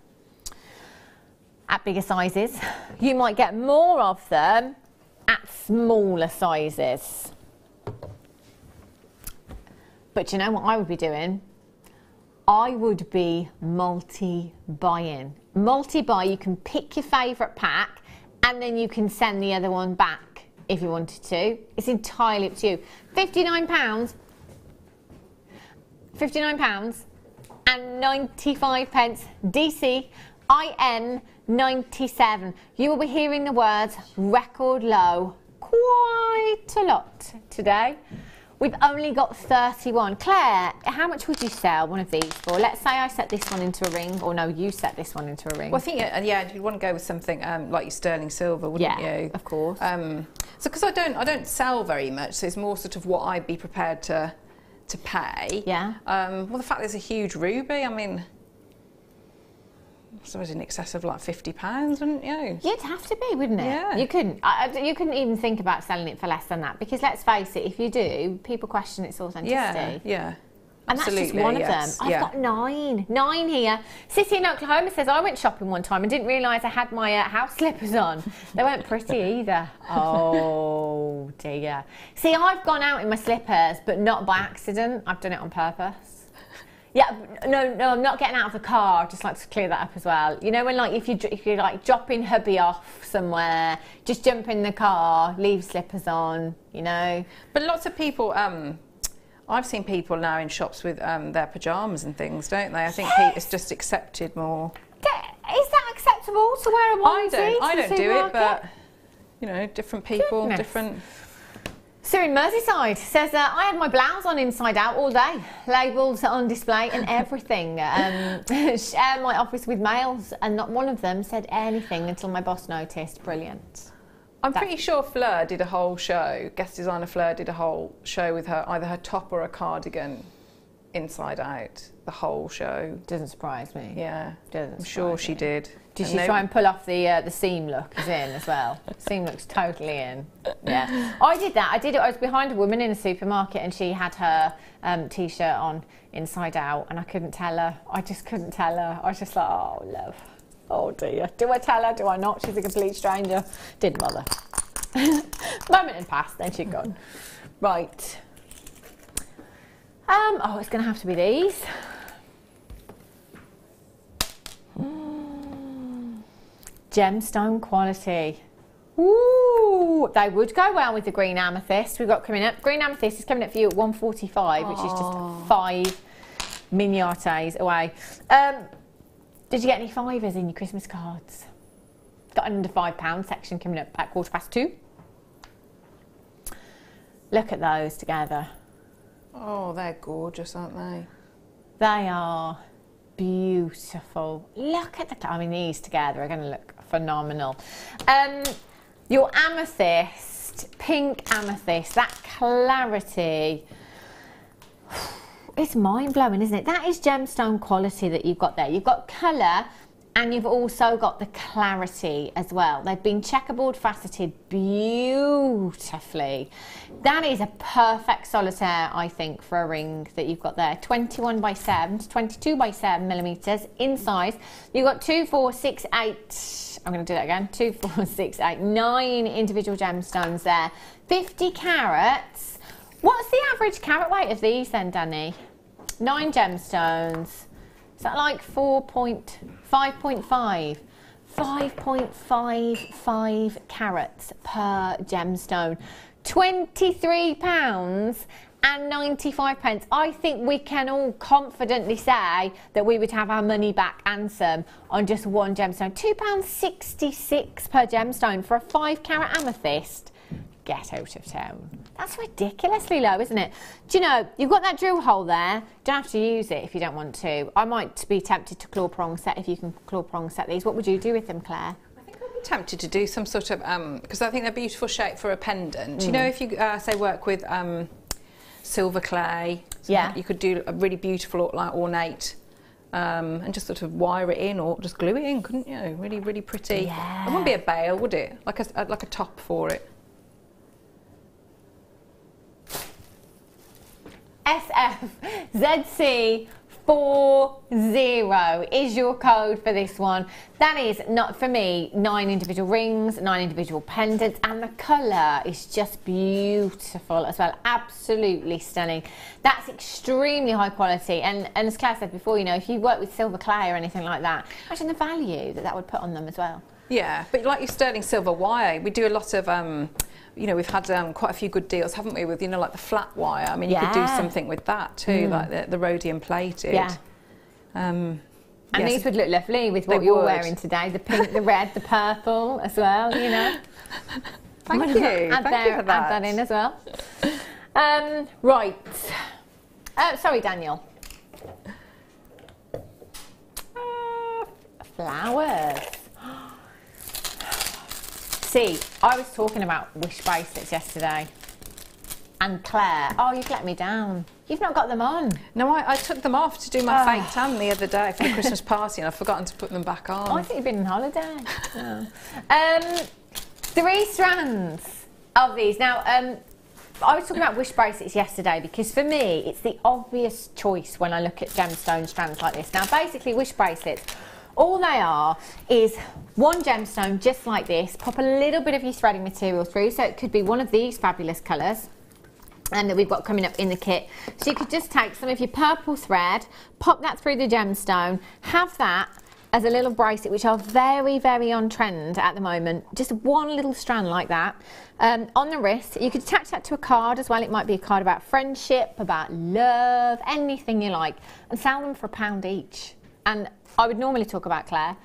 at bigger sizes. You might get more of them at smaller sizes. But you know what I would be doing? I would be multi-buying. Multi-buy, you can pick your favourite pack and then you can send the other one back if you wanted to. It's entirely up to you. £59 and 95 pence. DC IN 97. You will be hearing the words record low quite a lot today. We've only got 31. Claire, how much would you sell one of these for? Let's say I set this one into a ring, or no, you set this one into a ring. Well, I think, yeah, you'd want to go with something like your sterling silver, wouldn't you? Yeah, of course. So because I don't sell very much, so it's more sort of what I'd be prepared to pay. Yeah. Well, the fact there's a huge ruby, I mean, I suppose in excess of like £50, wouldn't you? You'd have to be, wouldn't it? Yeah. You couldn't. You couldn't even think about selling it for less than that, because let's face it, if you do, people question its authenticity. Yeah. And that's just one of them. I've got 9 here. City in Oklahoma says, I went shopping one time and didn't realise I had my house slippers on. They weren't pretty either. Oh dear. See, I've gone out in my slippers, but not by accident. I've done it on purpose. Yeah, no, I'm not getting out of the car. I'd just like to clear that up as well. You know, when like if you're like dropping hubby off somewhere, just jump in the car, leave slippers on, you know. But lots of people, I've seen people now in shops with their pyjamas and things, don't they? I think it's just accepted more. Is that acceptable to wear a onesie? I don't do it, but you know, different people, different. Sue in Merseyside says, I had my blouse on inside out all day, labels on display and everything. Share my office with males, and not one of them said anything until my boss noticed. Brilliant. I'm pretty sure Fleur did a whole show, guest designer Fleur did a whole show with her, either her top or a cardigan inside out, the whole show. Doesn't surprise me. Yeah, I'm sure she did. Did she try and pull off the seam look is in as well? Seam look's totally in. Yeah, I did that. I was behind a woman in a supermarket and she had her t-shirt on inside out and I couldn't tell her. I just couldn't tell her. I was just like, oh, love. Oh dear. Do I tell her? Do I not? She's a complete stranger. Didn't bother. Moment had passed, then she'd gone. Right. Oh, it's going to have to be these. Gemstone quality. Ooh, they would go well with the green amethyst we've got coming up. Green amethyst is coming up for you at 145, which is just 5 miniates away. Did you get any fivers in your Christmas cards? Got an under £5 section coming up at 2:15. Look at those together. Oh, they're gorgeous, aren't they? They are beautiful. Look at the, I mean, these together are going to look phenomenal. Your amethyst, pink amethyst, that clarity. It's mind-blowing, isn't it? That is gemstone quality that you've got there. You've got colour and you've also got the clarity as well. They've been checkerboard faceted beautifully. That is a perfect solitaire, I think, for a ring that you've got there. 21 by 7 to 22 by 7 millimetres in size. You've got 2, 4, 6, 8. I'm going to do that again. 2, 4, 6, 8. 9 individual gemstones there. 50 carats. What's the average carat weight of these then, Danny? 9 gemstones. Is that like 5.5? 5.55 carats per gemstone. £23.95. I think we can all confidently say that we would have our money back and some on just one gemstone. £2.66 per gemstone for a 5 carat amethyst. Get out of town. That's ridiculously low, isn't it? Do you know, you've got that drill hole there. Don't have to use it if you don't want to. I might be tempted to claw prong set if you can claw prong set these. What would you do with them, Claire? I think I'd be tempted to do some sort of, because I think they're beautiful shape for a pendant. You know, if you, say, work with silver clay, yeah, you could do a really beautiful, like, ornate, and just sort of wire it in or just glue it in, couldn't you? Really, really pretty. Yeah. It wouldn't be a bail, would it? Like a top for it. SFZC40 is your code for this one. That is, not for me, 9 individual rings, 9 individual pendants, and the colour is just beautiful as well. Absolutely stunning. That's extremely high quality, and as Claire said before, you know, if you work with silver clay or anything like that, imagine the value that would put on them as well. Yeah, but like your sterling silver wire, we do a lot of you know, we've had quite a few good deals, haven't we, with, you know, like the flat wire. I mean, you could do something with that too, like the rhodium plated. Yeah. And yes, these would look lovely with what you're wearing today. The pink, the red, the purple as well, you know. Thank you. Add that in as well. Right. Sorry, Daniel. Flowers. See, I was talking about wish bracelets yesterday, and Claire, oh, you've let me down. You've not got them on. No, I took them off to do my fake tan the other day for the Christmas party, and I've forgotten to put them back on. Oh, I think you've been on holiday. Oh. 3 strands of these. Now, I was talking about wish bracelets yesterday because for me, it's the obvious choice when I look at gemstone strands like this. Now, basically, wish bracelets, all they are is one gemstone just like this. Pop a little bit of your threading material through, so it could be one of these fabulous colours and that we've got coming up in the kit. So you could just take some of your purple thread, pop that through the gemstone, have that as a little bracelet, which are very, very on trend at the moment. Just one little strand like that on the wrist. You could attach that to a card as well. It might be a card about friendship, about love, anything you like, and sell them for £1 each. And I would normally talk about Claire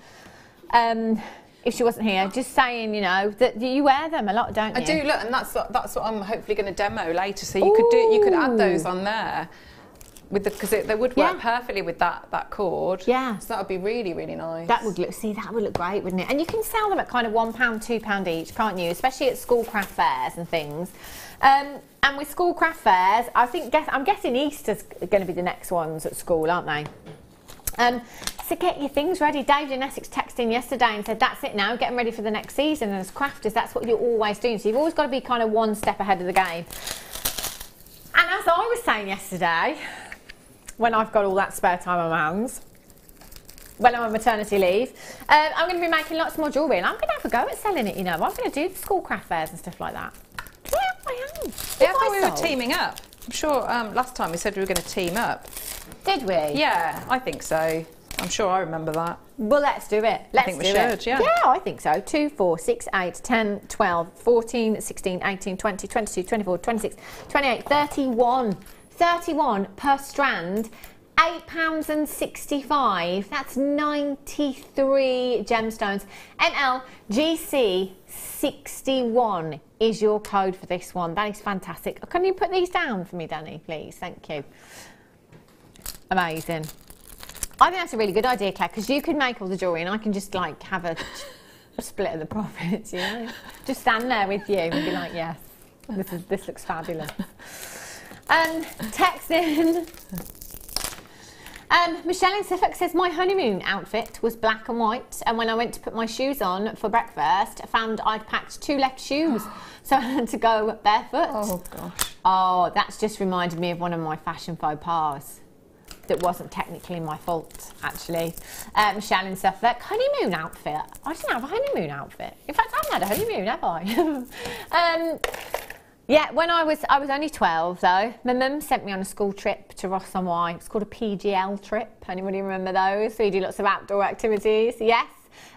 if she wasn't here, just saying, you know, that you wear them a lot, don't you? I do, look, and that's what I'm hopefully going to demo later. So you could add those on there. Because they would work perfectly with that cord. Yeah. So that would be really, really nice. That would look great, wouldn't it? And you can sell them at kind of £1, £2 each, can't you? Especially at school craft fairs and things. And with school craft fairs, I'm guessing Easter's going to be the next ones at school, aren't they? So get your things ready. David in Essex texted in yesterday and said, that's it now, get them ready for the next season. And as crafters, that's what you're always doing. So you've always got to be kind of one step ahead of the game. And as I was saying yesterday, when I've got all that spare time on my hands, when I'm on maternity leave, I'm going to be making lots more jewellery, and I'm going to have a go at selling it, you know. I'm going to do the school craft fairs and stuff like that. Yeah, I am. Yeah, I thought we were teaming up. I'm sure last time we said we were going to team up. Did we? Yeah, I think so. I'm sure I remember that. Well, let's do it. I think we should, yeah. Yeah, I think so. 2, 4, 6, 8, 10, 12, 14, 16, 18, 20, 22, 24, 26, 28, 31. 31 per strand, £8.65. That's 93 gemstones. NLGC 61 is your code for this one. That is fantastic. Can you put these down for me, Danny, please? Thank you. Amazing. I think that's a really good idea, Claire, because you can make all the jewellery and I can just like have a split of the profits, you know? Just stand there with you and be like, yes, this looks fabulous. Text in. Michelle in Suffolk says, my honeymoon outfit was black and white, and when I went to put my shoes on for breakfast, I found I'd packed 2 left shoes, so I had to go barefoot. Oh, gosh. Oh, that's just reminded me of one of my fashion faux pas. That wasn't technically my fault, actually. Michelle in Suffolk, honeymoon outfit. I didn't have a honeymoon outfit. In fact, I haven't had a honeymoon, have I? Yeah, when I was only 12 though. My mum sent me on a school trip to Ross-on-Wye. It's called a PGL trip. Anybody remember those? So you do lots of outdoor activities. Yes.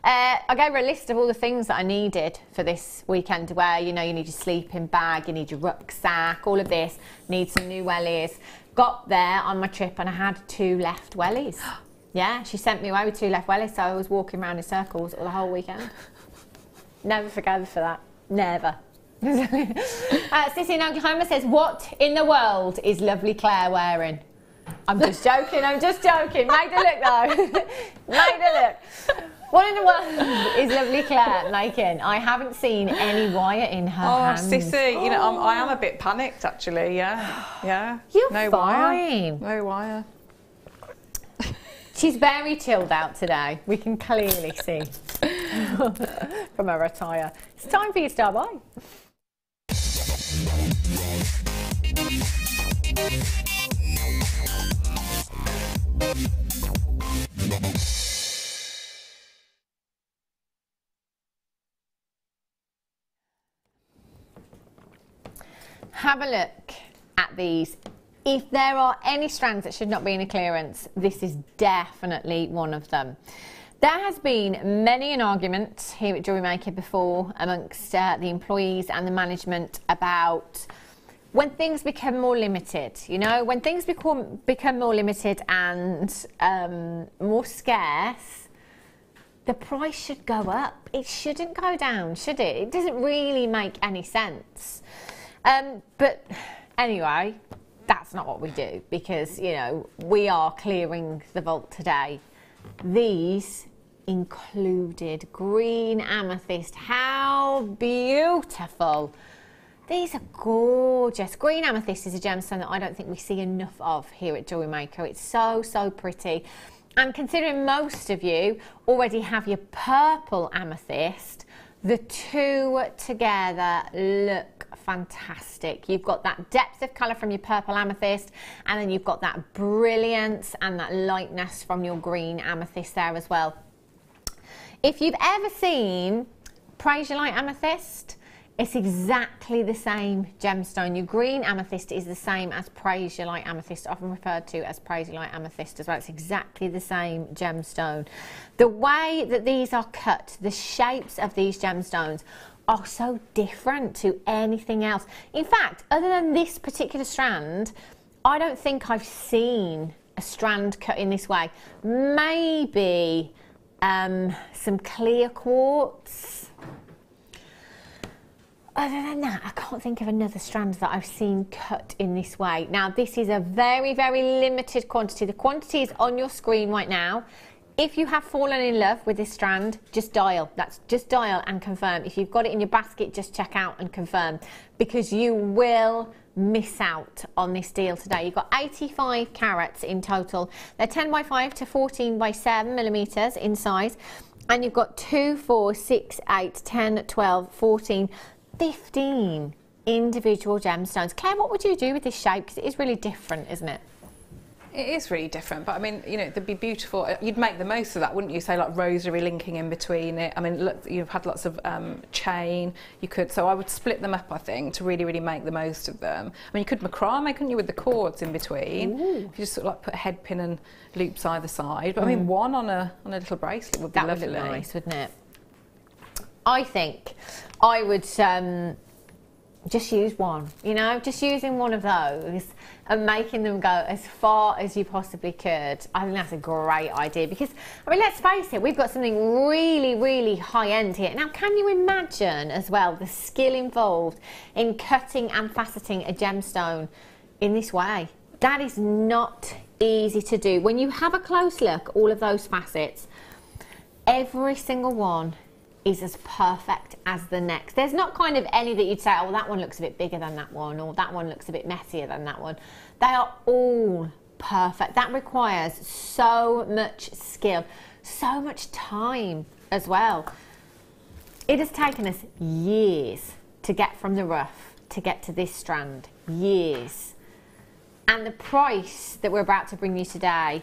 I gave her a list of all the things that I needed for this weekend to wear. You know, you need your sleeping bag, you need your rucksack, all of this. Need some new wellies. Got there on my trip and I had 2 left wellies. Yeah, she sent me away with 2 left wellies, so I was walking around in circles the whole weekend. Never forget her for that. Never. Sissy in Oklahoma says, what in the world is lovely Claire wearing? I'm just joking, I'm just joking. Make the look though. Make the look. What in the world is lovely Claire making? I haven't seen any wire in her hands. Oh, Sissy, you know, I am a bit panicked actually, yeah. Yeah. You're no fine. Wire. No wire. She's very chilled out today. We can clearly see from her attire. It's time for you to start by. Have a look at these. If there are any strands that should not be in a clearance, this is definitely one of them. There has been many an argument here at Jewellery Maker before amongst the employees and the management about when things become more limited, you know, when things become more limited and more scarce, the price should go up. It shouldn't go down, should it? It doesn't really make any sense. But anyway, that's not what we do because, you know, we are clearing the vault today. These included green amethyst. How beautiful. These are gorgeous. Green amethyst is a gemstone that I don't think we see enough of here at Jewellery Maker. It's so, so pretty. And considering most of you already have your purple amethyst, the two together look fantastic. You've got that depth of colour from your purple amethyst, and then you've got that brilliance and that lightness from your green amethyst there as well. If you've ever seen Light amethyst, it's exactly the same gemstone. Your green amethyst is the same as Light amethyst, often referred to as Light amethyst as well. It's exactly the same gemstone. The way that these are cut, the shapes of these gemstones are so different to anything else. In fact, other than this particular strand, I don't think I've seen a strand cut in this way. Maybe some clear quartz. Other than that, I can't think of another strand that I've seen cut in this way. Now, this is a very, very limited quantity. The quantity is on your screen right now. If you have fallen in love with this strand, just dial. Just dial and confirm. If you've got it in your basket, just check out and confirm, because you will miss out on this deal today. You've got 85 carats in total. They're 10 by 5 to 14 by 7 millimeters in size. And you've got 2, 4, 6, 8, 10, 12, 14, 15 individual gemstones. Claire, what would you do with this shape? Because it is really different, isn't it? It is really different, but I mean, you know, they'd be beautiful. You'd make the most of that, wouldn't you? Say like rosary linking in between it. I mean, look, you've had lots of chain. You could, so I would split them up, I think, to really, really make the most of them. I mean, you could macrame, couldn't you, with the cords in between? Ooh. If you just sort of like put a head pin and loops either side. But I mean, one on a little bracelet would be lovely. That would look nice, wouldn't it? I think I would just use one, you know, just using one of those and making them go as far as you possibly could. I think that's a great idea, because, I mean, let's face it, we've got something really, really high-end here. Now, can you imagine as well the skill involved in cutting and faceting a gemstone in this way? That is not easy to do. When you have a close look, all of those facets, every single one is as perfect as the next. There's not kind of any that you'd say, oh, that one looks a bit bigger than that one, or that one looks a bit messier than that one. They are all perfect. That requires so much skill, so much time as well. It has taken us years to get from the rough to get to this strand, years. And the price that we're about to bring you today,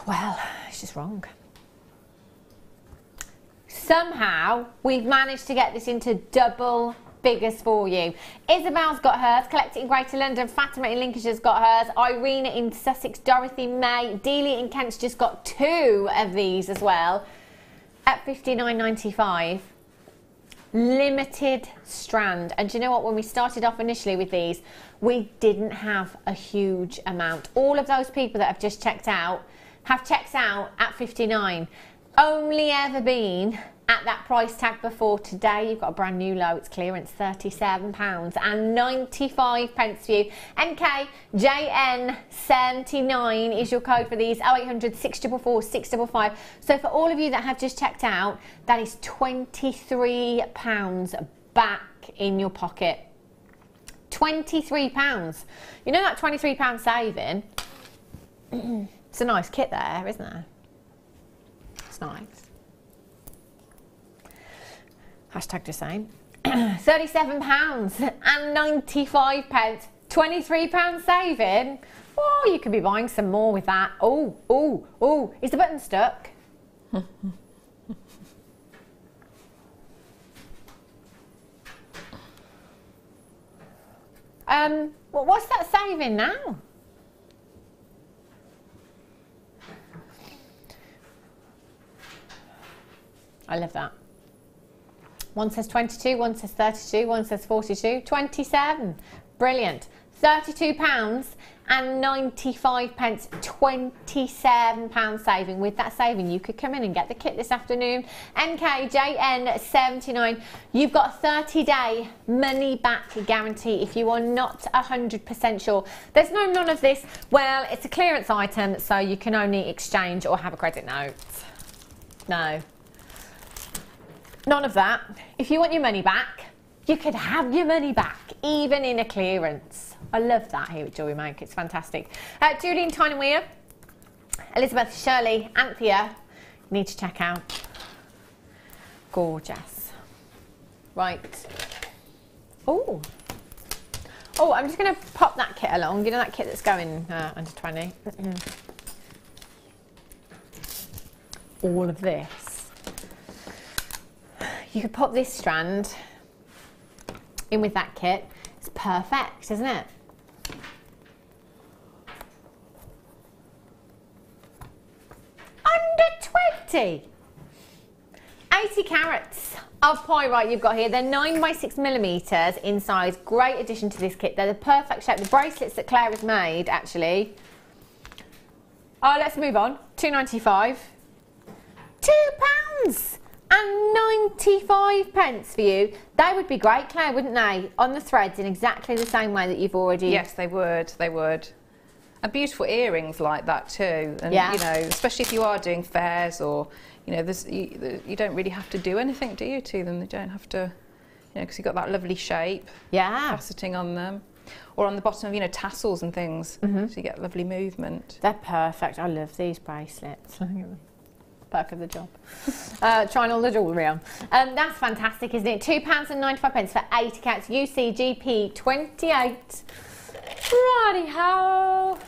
well, it's just wrong. Somehow, we've managed to get this into double figures for you. Isabel's got hers, Collect It in Greater London, Fatima in Lincolnshire's got hers, Irina in Sussex, Dorothy May, Delia in Kent's just got 2 of these as well, at $59.95. Limited strand. And do you know what, when we started off initially with these, we didn't have a huge amount. All of those people that have just checked out have checked out at 59. Only ever been at that price tag before. Today you've got a brand new low, it's clearance, £37.95 for you. NKJN79 is your code for these, 0800 644 655. So for all of you that have just checked out, that is £23 back in your pocket. £23. You know that £23 saving? It's a nice kit there, isn't it? It's nice. Hashtag just saying. £37.95. £23 saving. Oh, you could be buying some more with that. Oh, oh, oh. Is the button stuck? Well, what's that saving now? I love that. One says 22, one says 32, one says 42, 27. Brilliant. £32.95, £27 saving. With that saving, you could come in and get the kit this afternoon. NKJN79. You've got a 30-day money-back guarantee if you are not 100% sure. There's no none of this. Well, it's a clearance item, so you can only exchange or have a credit note. No. None of that. If you want your money back, you could have your money back, even in a clearance. I love that here at Jewellery Maker. It's fantastic. Julie in Tyne-Weir, Elizabeth, Shirley, Anthea, you need to check out. Gorgeous. Right. Oh. Oh, I'm just going to pop that kit along. You know that kit that's going under 20? All of this. You could pop this strand in with that kit. It's perfect, isn't it? Under 20. 80 carats of pyrite you've got here. They're 9 by 6 mm in size. Great addition to this kit. They're the perfect shape. The bracelets that Claire has made, actually. Oh, let's move on. £2.95. £2.95 for you. They would be great, Claire, wouldn't they? On the threads in exactly the same way that you've already... Yes, they would. They would. And beautiful earrings like that too. And, yeah. you know, especially if you are doing fairs or... You know, you don't really have to do anything, do you, to them? They don't have to, you know, because you've got that lovely shape. Yeah. Faceting on them. Or on the bottom of, you know, tassels and things. So you get lovely movement. They're perfect. I love these bracelets. Perk of the job. Trying all the jewellery on. That's fantastic, isn't it? £2.95 for 80 carats. UCGP 28. Righty-ho.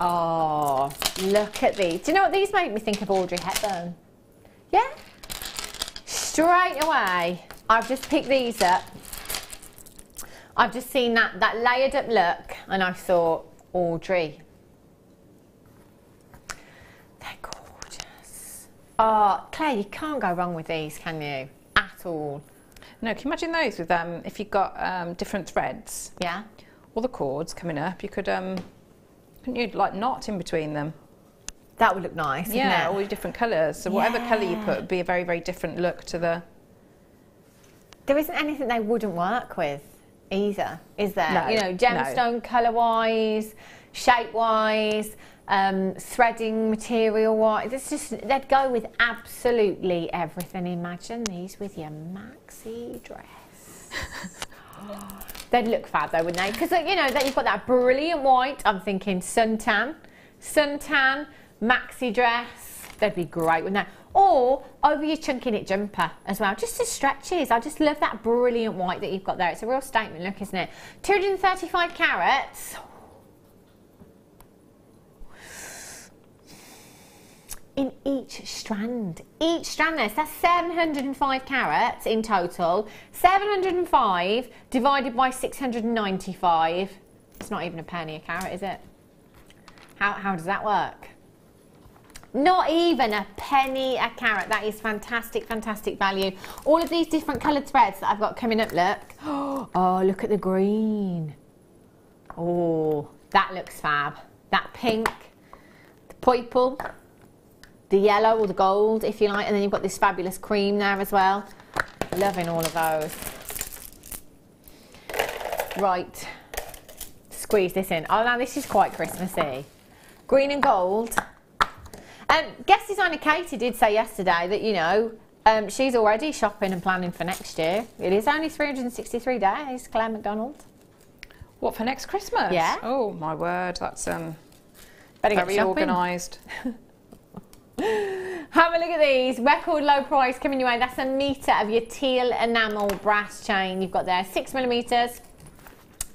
Oh, look at these. Do you know what these make me think of? Audrey Hepburn. Yeah? Straight away, I've just picked these up. I've just seen that layered up look and I thought, Audrey. They're gorgeous. Oh, Claire, you can't go wrong with these, can you? At all. No, can you imagine those with, if you've got different threads? Yeah. All the cords coming up, you could, couldn't you, like, knot in between them? That would look nice, wouldn't yeah, it? all the different colours. So whatever colour you put would be a very, very different look to the... There isn't anything they wouldn't work with either, is there? No, you know, gemstone colour-wise, shape-wise, threading material-wise. It's just, they'd go with absolutely everything. Imagine these with your maxi dress. They'd look fab though, wouldn't they? Because, you know, you've got that brilliant white. I'm thinking suntan, maxi dress. They'd be great, wouldn't they? Or over your chunky knit jumper as well, just as stretches. I just love that brilliant white that you've got there. It's a real statement look, isn't it? 235 carats. In each strand. Each strand there, so that's 705 carats in total. 705 divided by 695. It's not even a penny a carat, is it? How does that work? Not even a penny a carat. That is fantastic, fantastic value. All of these different coloured threads that I've got coming up, look. Oh, look at the green. Oh, that looks fab. That pink, the purple, the yellow or the gold, if you like, and then you've got this fabulous cream there as well. Loving all of those. Right, squeeze this in. Oh, now this is quite Christmassy. Green and gold. Guest designer Katie did say yesterday that, you know, she's already shopping and planning for next year. It is only 363 days, Claire McDonald. What, for next Christmas? Yeah. Oh, my word, that's very organised. Have a look at these. Record low price coming your way. That's a metre of your teal enamel brass chain you've got there. 6 millimetres.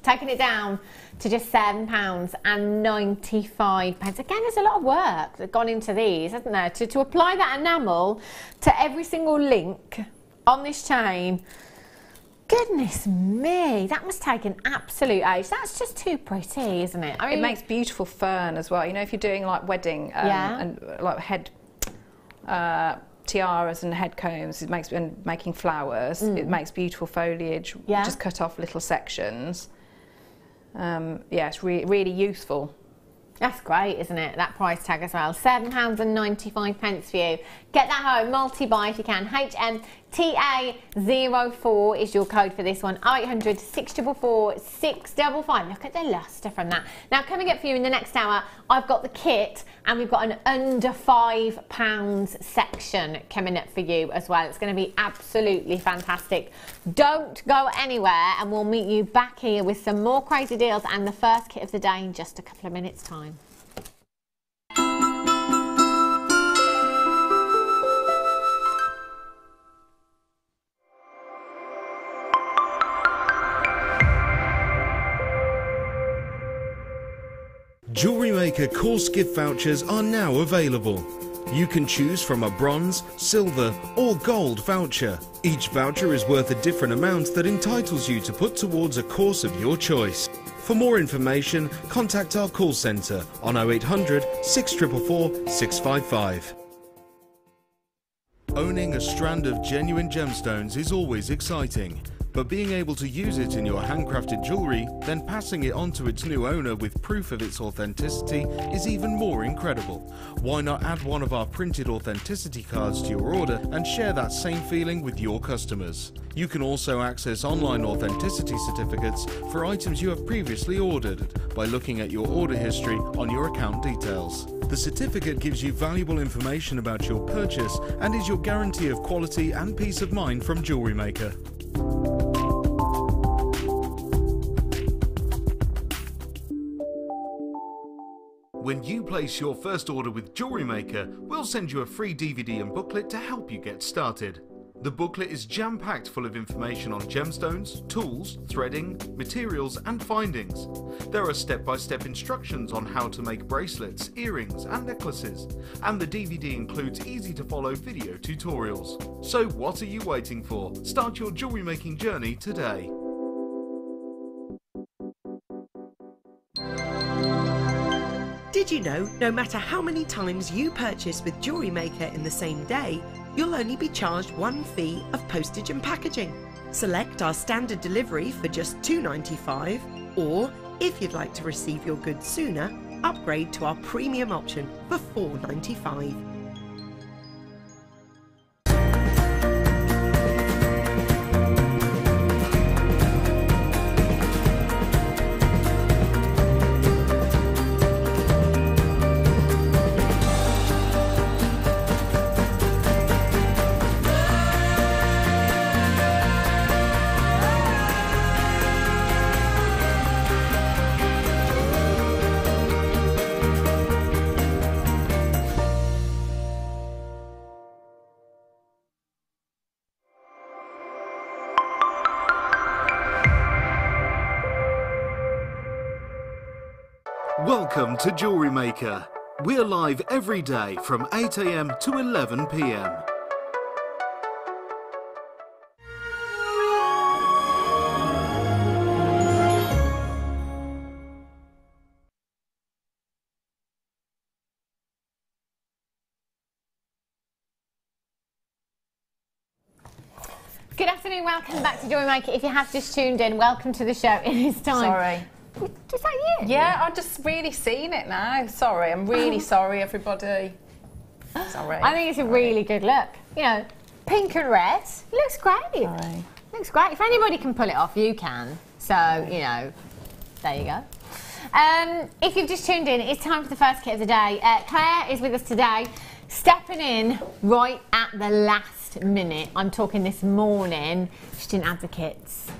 Taking it down to just £7.95. Again, there's a lot of work that's gone into these, hasn't there? To apply that enamel to every single link on this chain. Goodness me, that must take an absolute age. That's just too pretty, isn't it? I mean, it makes beautiful fern as well. You know, if you're doing like wedding and like head tiaras and head combs, it makes, and making flowers, it makes beautiful foliage. Just cut off little sections. Yeah, it's really useful. That's great, isn't it? That price tag as well. £7.95 for you. Get that home, multi-buy if you can. HMTA04 is your code for this one. 0800 644 655. Look at the lustre from that. Now, coming up for you in the next hour, I've got the kit and we've got an under £5 section coming up for you as well. It's going to be absolutely fantastic. Don't go anywhere and we'll meet you back here with some more crazy deals and the first kit of the day in just a couple of minutes' time. Jewellery Maker course gift vouchers are now available. You can choose from a bronze, silver or gold voucher. Each voucher is worth a different amount that entitles you to put towards a course of your choice. For more information, contact our call centre on 0800 644 655. Owning a strand of genuine gemstones is always exciting. But being able to use it in your handcrafted jewellery, then passing it on to its new owner with proof of its authenticity is even more incredible. Why not add one of our printed authenticity cards to your order and share that same feeling with your customers? You can also access online authenticity certificates for items you have previously ordered by looking at your order history on your account details. The certificate gives you valuable information about your purchase and is your guarantee of quality and peace of mind from Jewellery Maker. When you place your first order with Jewellery Maker, we'll send you a free DVD and booklet to help you get started. The booklet is jam-packed full of information on gemstones, tools, threading, materials and findings. There are step-by-step instructions on how to make bracelets, earrings and necklaces, and the DVD includes easy-to-follow video tutorials. So what are you waiting for? Start your jewellery making journey today. Did you know, no matter how many times you purchase with Jewellery Maker in the same day, you'll only be charged one fee of postage and packaging. Select our standard delivery for just $2.95, or if you'd like to receive your goods sooner, upgrade to our premium option for $4.95. Welcome to Jewellery Maker. We're live every day from 8 AM to 11 PM. Good afternoon, welcome back to Jewellery Maker. If you have just tuned in, welcome to the show. It is time. Sorry. Is that you? Yeah, I've just really seen it now. Sorry, I'm really sorry, everybody. Sorry. I think it's a really good look. You know, pink and red. Looks great. Sorry. Looks great. If anybody can pull it off, you can. So, you know, there you go. If you've just tuned in, it's time for the first kit of the day. Claire is with us today, stepping in right at the last minute. I'm talking this morning. She didn't have the kits.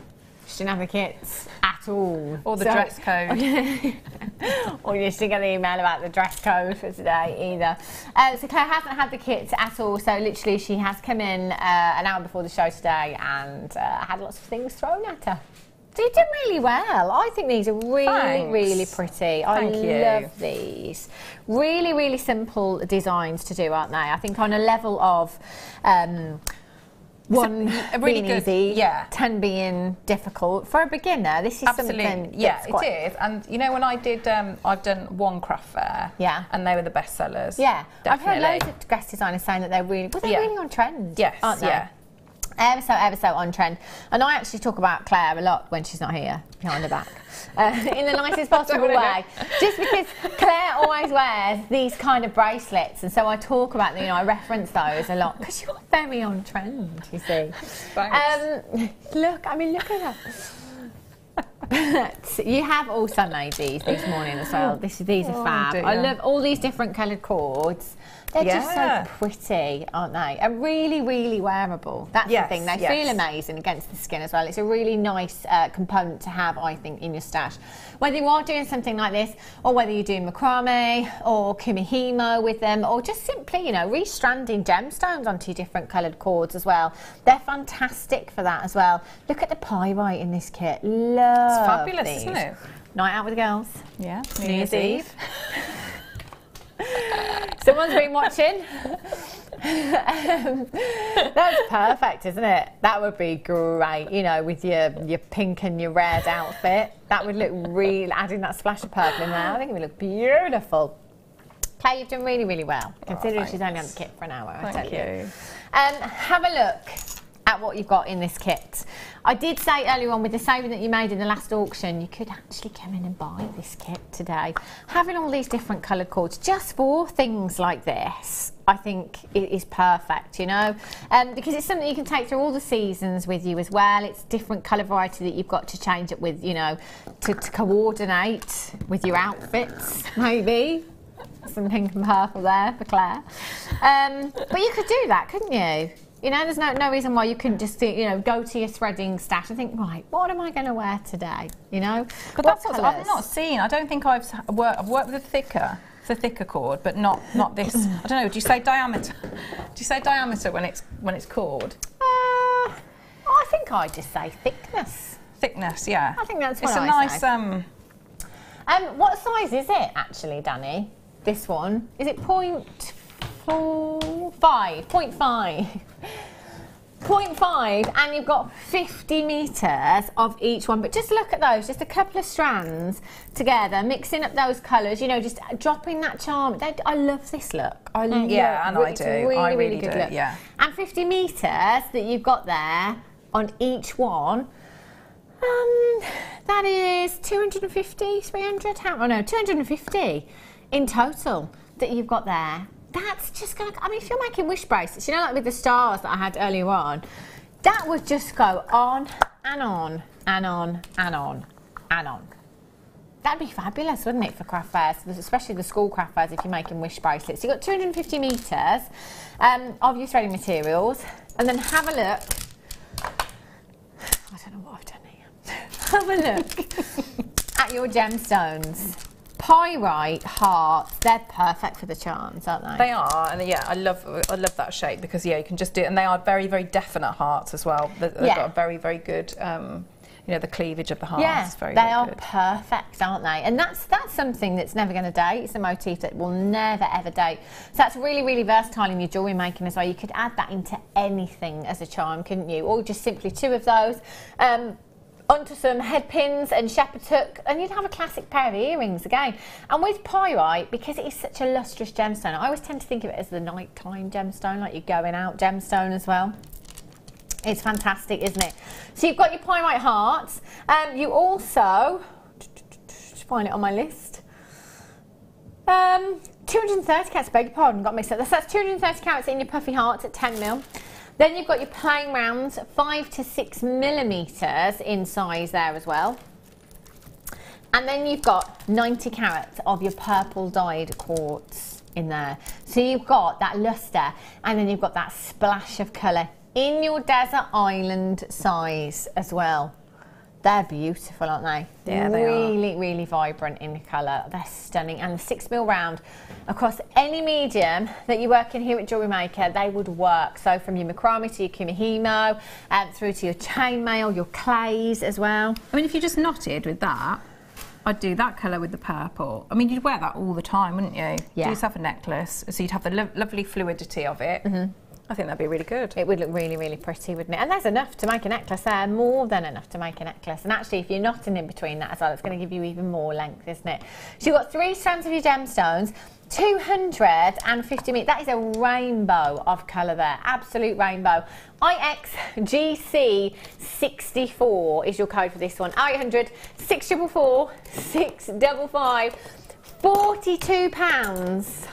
She didn't have the kits at all. Or the dress code. Or you didn't get the email about the dress code for today either. So Claire hasn't had the kits at all, so literally she has come in an hour before the show today and had lots of things thrown at her. So you did really well. I think these are really, really pretty. I love these. Really, really simple designs to do, aren't they? I think on a level of one really being easy, 10 being difficult. For a beginner, this is something it is. And you know, when I did, I've done one craft fair, and they were the best sellers. Yeah, definitely. I've heard loads of dress designers saying that they're really, really on trend. Yes, aren't they? Ever so on trend. And I actually talk about Claire a lot when she's not here, behind her back, in the nicest possible way. Just because Claire always wears these kind of bracelets, and so I talk about them, you know, I reference those a lot, because you're very on trend, you see. Thanks. Look at her. But you have also made these this morning as well. These are fab. I love all these different coloured cords. They're just so pretty, aren't they? And really, really wearable. That's the thing. They feel amazing against the skin as well. It's a really nice component to have, I think, in your stash. Whether you are doing something like this, or whether you're doing macrame or kumihimo with them, or just simply, you know, restranding gemstones onto your different coloured cords as well. They're fantastic for that as well. Look at the pyrite in this kit. Love It's fabulous, these. isn't it? Night out with the girls. Yeah, New Year's Eve. Someone's been watching. That's perfect, isn't it? That would be great, you know, with your pink and your red outfit. That would look really, adding that splash of purple in there, I think it would look beautiful. Kay, you've done really, really well, considering she's only had the kit for an hour, I tell you. Have a look at what you've got in this kit. I did say earlier on, with the saving that you made in the last auction, you could actually come in and buy this kit today. Having all these different coloured cords just for things like this, I think it is perfect, you know, because it's something you can take through all the seasons with you as well. It's different colour variety that you've got to change it with, you know, to coordinate with your outfits, maybe. Some pink and purple there for Claire. But you could do that, couldn't you? You know, there's no reason why you couldn't just, you know, go to your threading stash and think, right, what am I going to wear today? You know, but that's what I've not seen. I don't think I've worked with a thicker cord, but not this. I don't know. Do you say diameter? Do you say diameter when it's cord? I think I just say thickness. Thickness, yeah. I think that's what it's I a say. nice. What size is it actually, Danny? This one, is it 0.5? 0.5, and you've got 50 metres of each one. But just look at those, just a couple of strands together, mixing up those colours, you know, just dropping that charm. I love this look. I love yeah, and I it's do. Really, I really really good do. Look. Yeah. And 50 metres that you've got there on each one. That is 250, 300. Oh no, 250 in total that you've got there. That's just going to, I mean, if you're making wish bracelets, you know, like with the stars that I had earlier on, that would just go on and on and on and on and on. That'd be fabulous, wouldn't it, for craft fairs, especially the school craft fairs if you're making wish bracelets. You've got 250 metres of your threading materials, and then have a look. I don't know what I've done here. Have a look at your gemstones. Pyrite hearts, they're perfect for the charms, aren't they? They are, and yeah, I love that shape because yeah, you can just do it, and they are very, very definite hearts as well. They've got a very, very good, you know, the cleavage of the hearts. Yeah, is very, they very are good. perfect, aren't they? And that's something that's never going to date. It's a motif that will never ever date. So that's really, really versatile in your jewellery making as well. You could add that into anything as a charm, couldn't you? Or just simply two of those. Onto some head pins and shepherd's hook, and you'd have a classic pair of earrings again. And with pyrite, because it is such a lustrous gemstone, I always tend to think of it as the nighttime gemstone, like your going out gemstone as well. It's fantastic, isn't it? So you've got your pyrite hearts. You also, just find it on my list, 230 carats, beg your pardon, got mixed up. That's 230 carats in your puffy hearts at 10 mil. Then you've got your plain rounds, 5 to 6 millimetres in size there as well. And then you've got 90 carats of your purple dyed quartz in there. So you've got that lustre, and then you've got that splash of colour in your desert island size as well. They're beautiful, aren't they? Yeah, they are. Really, really vibrant in colour. They're stunning. And the 6 mil round, across any medium that you work in here at Jewellery Maker, they would work. So from your macrame to your kumihimo, through to your chainmail, your clays as well. I mean, if you just knotted with that, I'd do that colour with the purple. I mean, you'd wear that all the time, wouldn't you? Yeah. Do yourself a necklace, so you'd have the lovely fluidity of it. Mm-hmm. I think that'd be really good. It would look really, really pretty, wouldn't it? And there's enough to make a necklace there, more than enough to make a necklace. And actually, if you're knotting in between that as well, it's going to give you even more length, isn't it? So you've got 3 strands of your gemstones, 250 meters. That is a rainbow of colour there, absolute rainbow. IXGC64 is your code for this one. 0800 644 655. £42.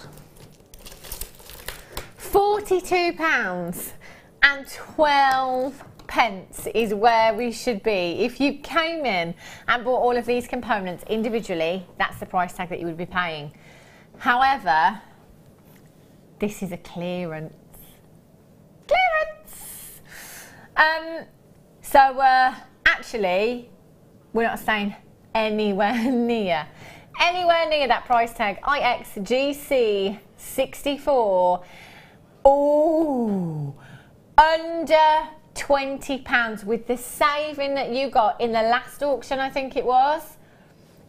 £42.12 is where we should be. If you came in and bought all of these components individually, that's the price tag that you would be paying. However, this is a clearance. So actually, we're not staying anywhere near that price tag. IXGC64. Oh, under £20 with the saving that you got in the last auction, I think it was.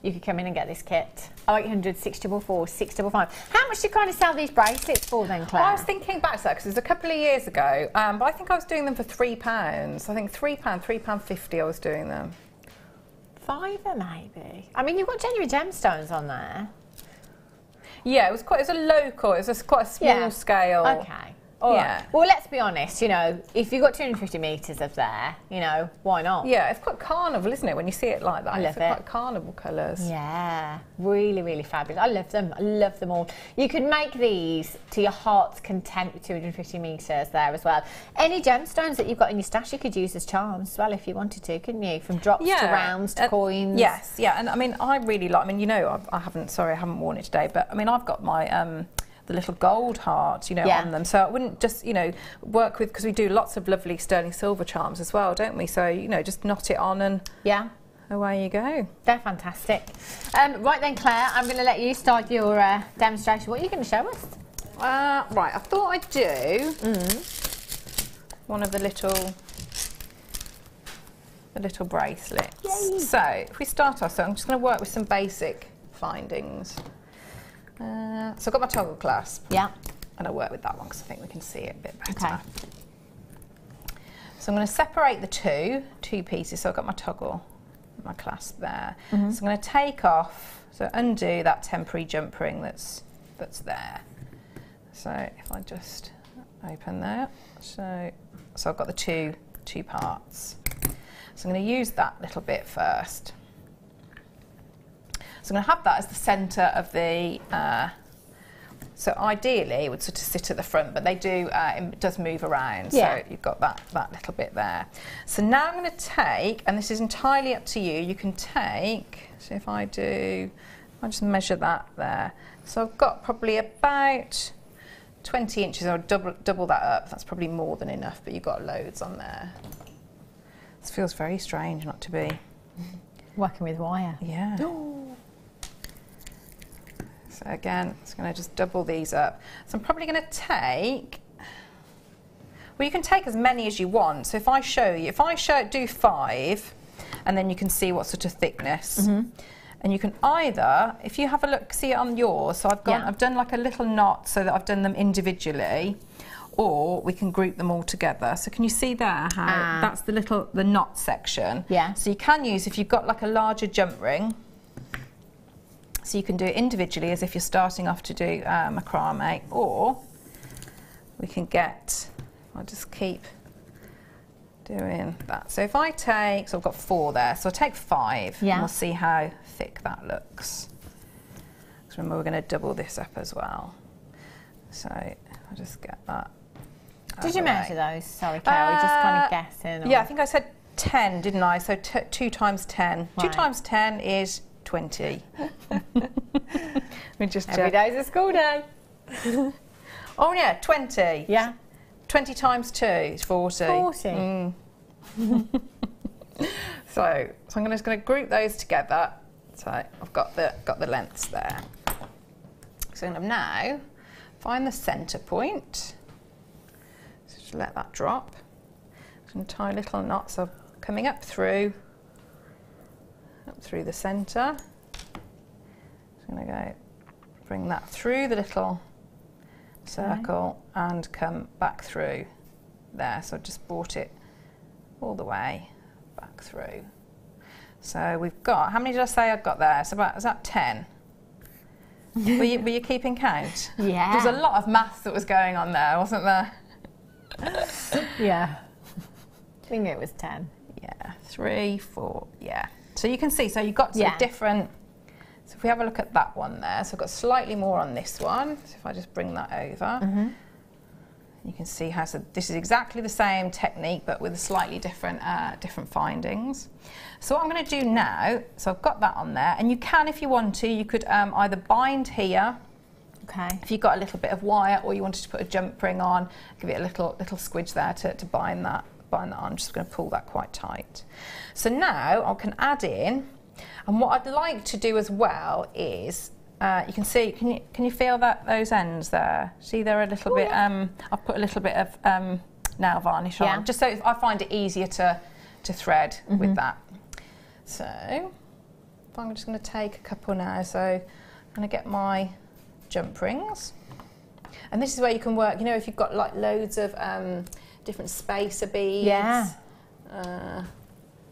you could come in and get this kit. 0800 644 655. How much do you kind of sell these bracelets for then, Claire? Well, I was thinking back to that because it was a couple of years ago, but I think I was doing them for £3. I think £3.50 I was doing them. £5 maybe. I mean, you've got genuine gemstones on there. Yeah, it was a local, it was quite a small scale. Okay. All right. Well, let's be honest, you know, if you've got 250 metres of there, you know, why not? Yeah, it's quite carnival, isn't it, when you see it like that? I love it. Quite carnival colours. Yeah, really, really fabulous. I love them. I love them all. You could make these to your heart's content with 250 metres there as well. Any gemstones that you've got in your stash you could use as charms as well if you wanted to, couldn't you? From drops to rounds to coins. Yes, yeah, and I mean, I really like, I mean, you know, I haven't worn it today, but I mean, I've got my... the little gold heart, you know, on them. So I wouldn't just, you know, work with, because we do lots of lovely sterling silver charms as well, don't we? So, you know, just knot it on and away you go. They're fantastic. Right then, Claire, I'm going to let you start your demonstration. What are you going to show us? Right, I thought I'd do one of the little bracelets. Yay. So if we start off, so I'm just going to work with some basic findings. So I've got my toggle clasp. Yeah. And I work with that one because I think we can see it a bit better. Okay. So I'm going to separate the two pieces. So I've got my toggle, my clasp there. So I'm going to take off, so undo that temporary jump ring that's there. So if I just open there, so I've got the two parts. So I'm going to use that little bit first. So I'm going to have that as the centre of the, so ideally it would sort of sit at the front, but they do, it does move around, so you've got that little bit there. So now I'm going to take, and this is entirely up to you, you can take, so if I just measure that there. So I've got probably about 20 inches, I'll double that up, that's probably more than enough, but you've got loads on there. This feels very strange not to be. Working with wire. Yeah. So again, it's going to just double these up. So I'm probably going to take, well, you can take as many as you want. So if I show you, do 5, and then you can see what sort of thickness. And you can either, if you have a look, see it on yours, so I've done like a little knot so that I've done them individually, or we can group them all together. So can you see there how that's the knot section? Yeah. So you can use, if you've got like a larger jump ring, so you can do it individually as if you're starting off to do macrame, or we can get, I'll just keep doing that. So if I take, so I've got 4 there, so I'll take 5 and we'll see how thick that looks. So remember, we're going to double this up as well. So I'll just get that. Did you measure those? Sorry, Carol, we're just kind of guessing. Or... Yeah, I think I said 10, didn't I? So 2 times 10. Right. 2 times 10 is 20. We just every day's a school day. Oh yeah, 20. Yeah. 20 times 2 is 40. 40. So I'm just going to group those together. So I've got the lengths there. So I'm going to now find the centre point. So just let that drop. Some tiny little knots. So coming up through the centre. So I'm going to go bring that through the little circle and come back through there. So I've just brought it all the way back through. So we've got, how many did I say I've got there? It's about, is that 10? Were you keeping count? Yeah. There was a lot of maths that was going on there, wasn't there? Yeah. I think it was 10. Yeah, 3, 4, yeah. So you can see, so you've got sort of different, so if we have a look at that one there, so I've got slightly more on this one. So if I just bring that over, you can see how, so this is exactly the same technique, but with a slightly different findings. So what I'm going to do now, so I've got that on there, and you can, if you want to, you could either bind here, if you've got a little bit of wire, or you wanted to put a jump ring on, give it a little squidge there to bind that on. I'm just going to pull that quite tight. So now I can add in, and what I'd like to do as well is, you can see, can you feel those ends there? See, they're a little bit, I've put a little bit of nail varnish on, just so I find it easier to thread with that. So I'm just going to take a couple now. So I'm going to get my jump rings. And this is where you can work, you know, if you've got like loads of different spacer beads. Yeah.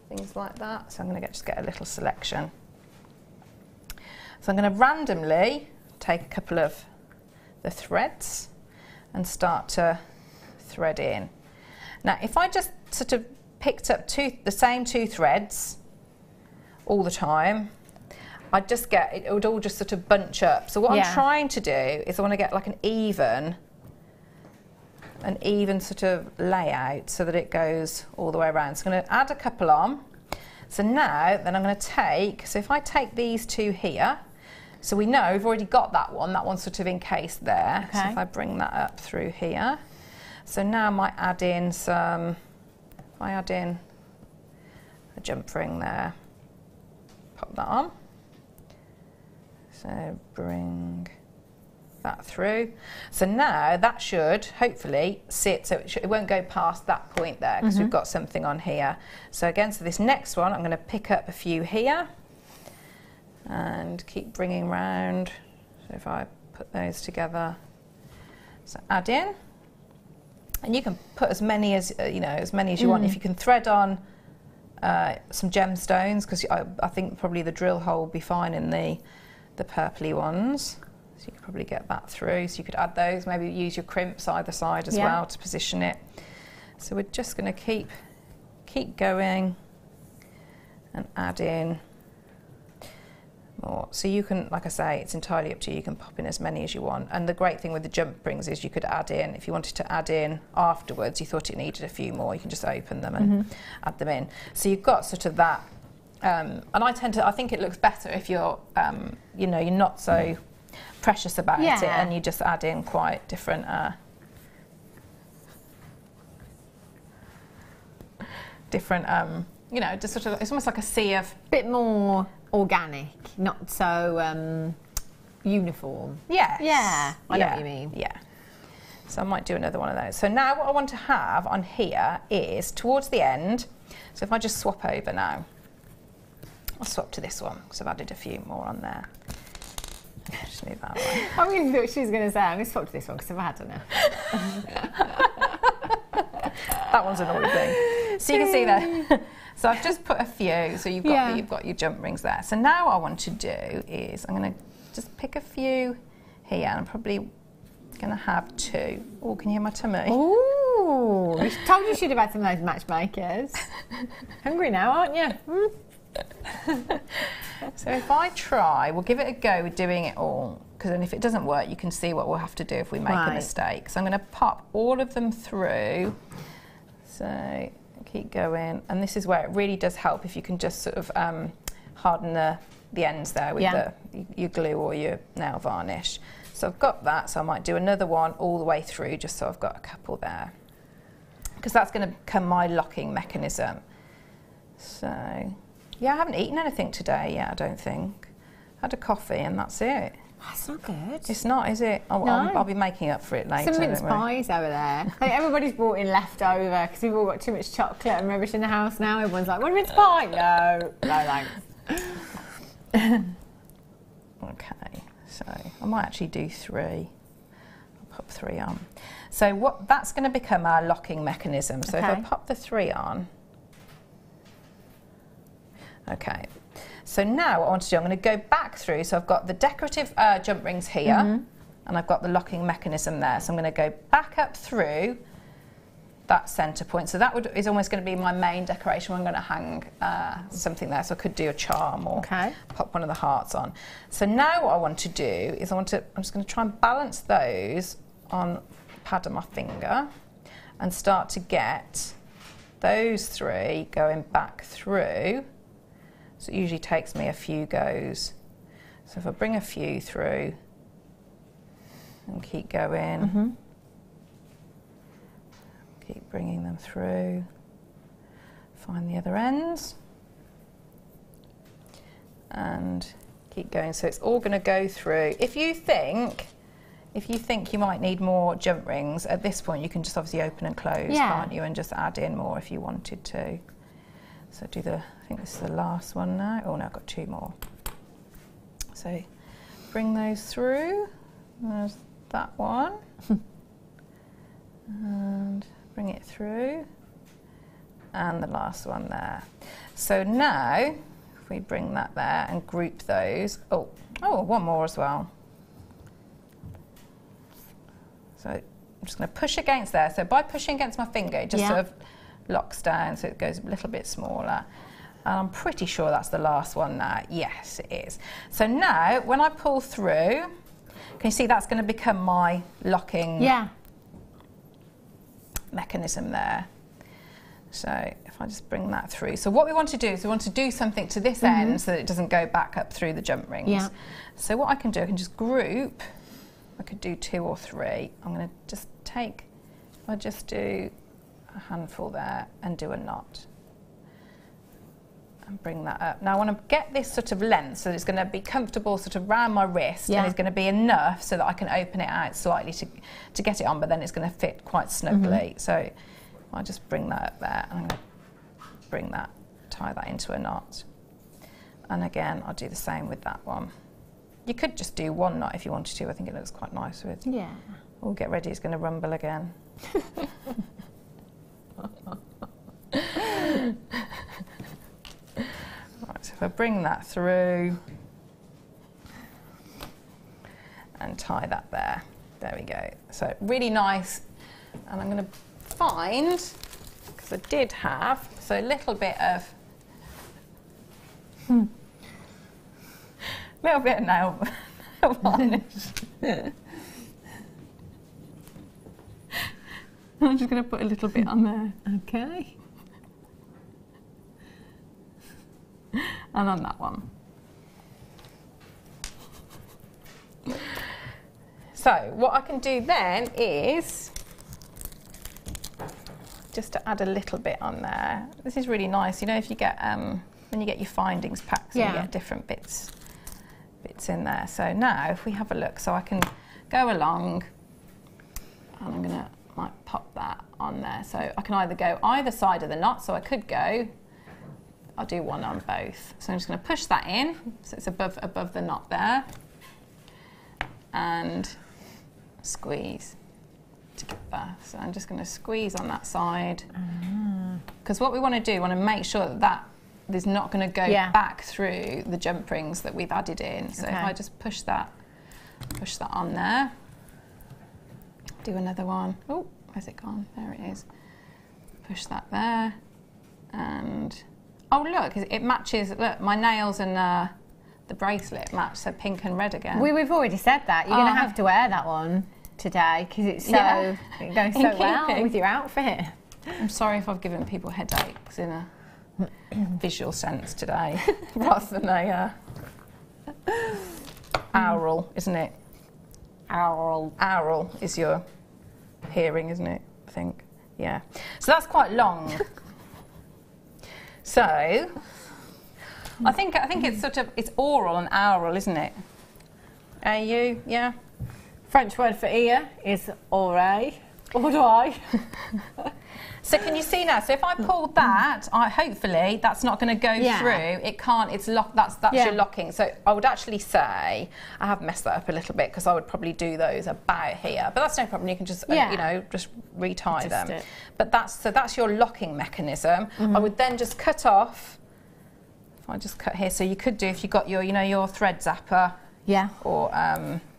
Things like that. So I'm going to just get a little selection. So I'm going to randomly take a couple of the threads and start to thread in. Now, if I just sort of picked up the same two threads all the time, I'd just get, it would all just sort of bunch up. So what I'm trying to do is I want to get like an even sort of layout so that it goes all the way around. So I'm going to add a couple on. So now, then I'm going to take, so if I take these two here, so we know we've already got that one's sort of encased there. Okay. So if I bring that up through here, so now I might add in some, if I add in a jump ring there, pop that on. So bring that through. So now that should hopefully sit, so it won't go past that point there because we've got something on here. So again, so this next one, I'm going to pick up a few here and keep bringing round. So if I put those together, so add in, and you can put as many as as many as you want. If you can thread on some gemstones, because I think probably the drill hole will be fine in the purpley ones. So you could probably get that through. So you could add those, maybe use your crimps either side as well to position it. So we're just going to keep going and add in more. So you can, like I say, it's entirely up to you. You can pop in as many as you want. And the great thing with the jump rings is you could add in, if you wanted to add in afterwards, you thought it needed a few more, you can just open them and add them in. So you've got sort of that. And I think it looks better if you're, you're not so precious about it, and you just add in quite different just sort of, it's almost like a sea of, bit more organic, not so uniform. Yeah, I know what you mean. Yeah. So I might do another one of those. So now what I want to have on here is towards the end. So if I just swap over now, I'll swap to this one because I've added a few more on there. Just move that away. I really thought she was going to say, I'm going to swap to this one because I've had enough. That one's an old thing. So you can see there. So I've just put a few. So you've got your jump rings there. So now what I want to do is I'm going to just pick a few here, and I'm probably going to have two. Oh, can you hear my tummy? Ooh, I told you should have had some of those matchmakers. Hungry now, aren't you? So if I try, we'll give it a go with doing it all, because then if it doesn't work, you can see what we'll have to do if we make a mistake. So I'm going to pop all of them through. So keep going, and this is where it really does help if you can just sort of harden the ends there with your glue or your nail varnish. So I've got that, so I might do another one all the way through just so I've got a couple there, because that's going to become my locking mechanism. So yeah, I haven't eaten anything today yet, I don't think. I had a coffee and that's it. That's not good. It's not, is it? Oh, no. I'll be making up for it later. Some mince pies over there. I think everybody's brought in leftover because we've all got too much chocolate and rubbish in the house now. Everyone's like, want a mince pie? No, no thanks. Okay, so I might actually do three. I'll pop three on. So that's going to become our locking mechanism. So if I pop the three on. Okay, so now what I want to do, I'm going to go back through. So I've got the decorative jump rings here, and I've got the locking mechanism there. So I'm going to go back up through that centre point. So that is almost going to be my main decoration. I'm going to hang something there. So I could do a charm or pop one of the hearts on. So now what I want to do is I'm just going to try and balance those on the pad of my finger and start to get those three going back through. So it usually takes me a few goes. So if I bring a few through and keep going, keep bringing them through, find the other ends, and keep going. So it's all going to go through. If you think you might need more jump rings, at this point you can just obviously open and close, can't you, and just add in more if you wanted to. So I think this is the last one now. Oh no, I've got two more. So bring those through. There's that one. And bring it through. And the last one there. So now, if we bring that there and group those, oh, one more as well. So I'm just going to push against there. So by pushing against my finger, it just sort of locks down, so it goes a little bit smaller. And I'm pretty sure that's the last one now. Yes, it is. So now, when I pull through, can you see that's going to become my locking mechanism there. So if I just bring that through. So what we want to do is we want to do something to this end so that it doesn't go back up through the jump rings. Yeah. So what I can do, I can just group. I could do 2 or 3. I'm going to just take, I'll just do a handful there and do a knot. And bring that up. Now I want to get this sort of length so that it's going to be comfortable sort of round my wrist and it's going to be enough so that I can open it out slightly to get it on, but then it's going to fit quite snugly. So I'll just bring that up there and I'm going to bring that, tie that into a knot. And again, I'll do the same with that one. You could just do 1 knot if you wanted to. I think it looks quite nice with. Yeah. Oh, get ready, it's going to rumble again. Right, so if I bring that through and tie that there. There we go. So really nice. And I'm going to find, because I did have, so a little bit of nail varnish. I'm just going to put a little bit on there. Okay. And on that one. So what I can do then is just to add a little bit on there. This is really nice, you know, if you get when you get your findings packs and you get different bits in there. So now if we have a look, so I can go along and I'm gonna like pop that on there. So I can either go either side of the knot, so I could go, I'll do one on both. So I'm just going to push that in, so it's above the knot there, and squeeze together. So I'm just going to squeeze on that side, because what we want to do, we want to make sure that that is not going to go back through the jump rings that we've added in. So if I just push that on there, do another one. Oh, where's it gone? There it is. Push that there, and oh look, it matches. Look, my nails and the bracelet match, so pink and red again. We've already said that. You're going to have to wear that one today because it's so it goes so well with your outfit. I'm sorry if I've given people headaches in a visual sense today, rather than a aural, isn't it? Aural is your hearing, isn't it? I think. Yeah. So that's quite long. So I think it's sort of, it's oral and aural, isn't it? A-U, yeah. French word for ear is oreille. Oreille. So can you see now? So if I pull that, hopefully that's not going to go through. It can't. It's locked. That's your locking. So I would actually say I have messed that up a little bit because I would probably do those about here. But that's no problem. You can just you know, just retie them. But that's your locking mechanism. I would then just cut off. If I just cut here, so you could do if you got your your thread zapper. Yeah. Or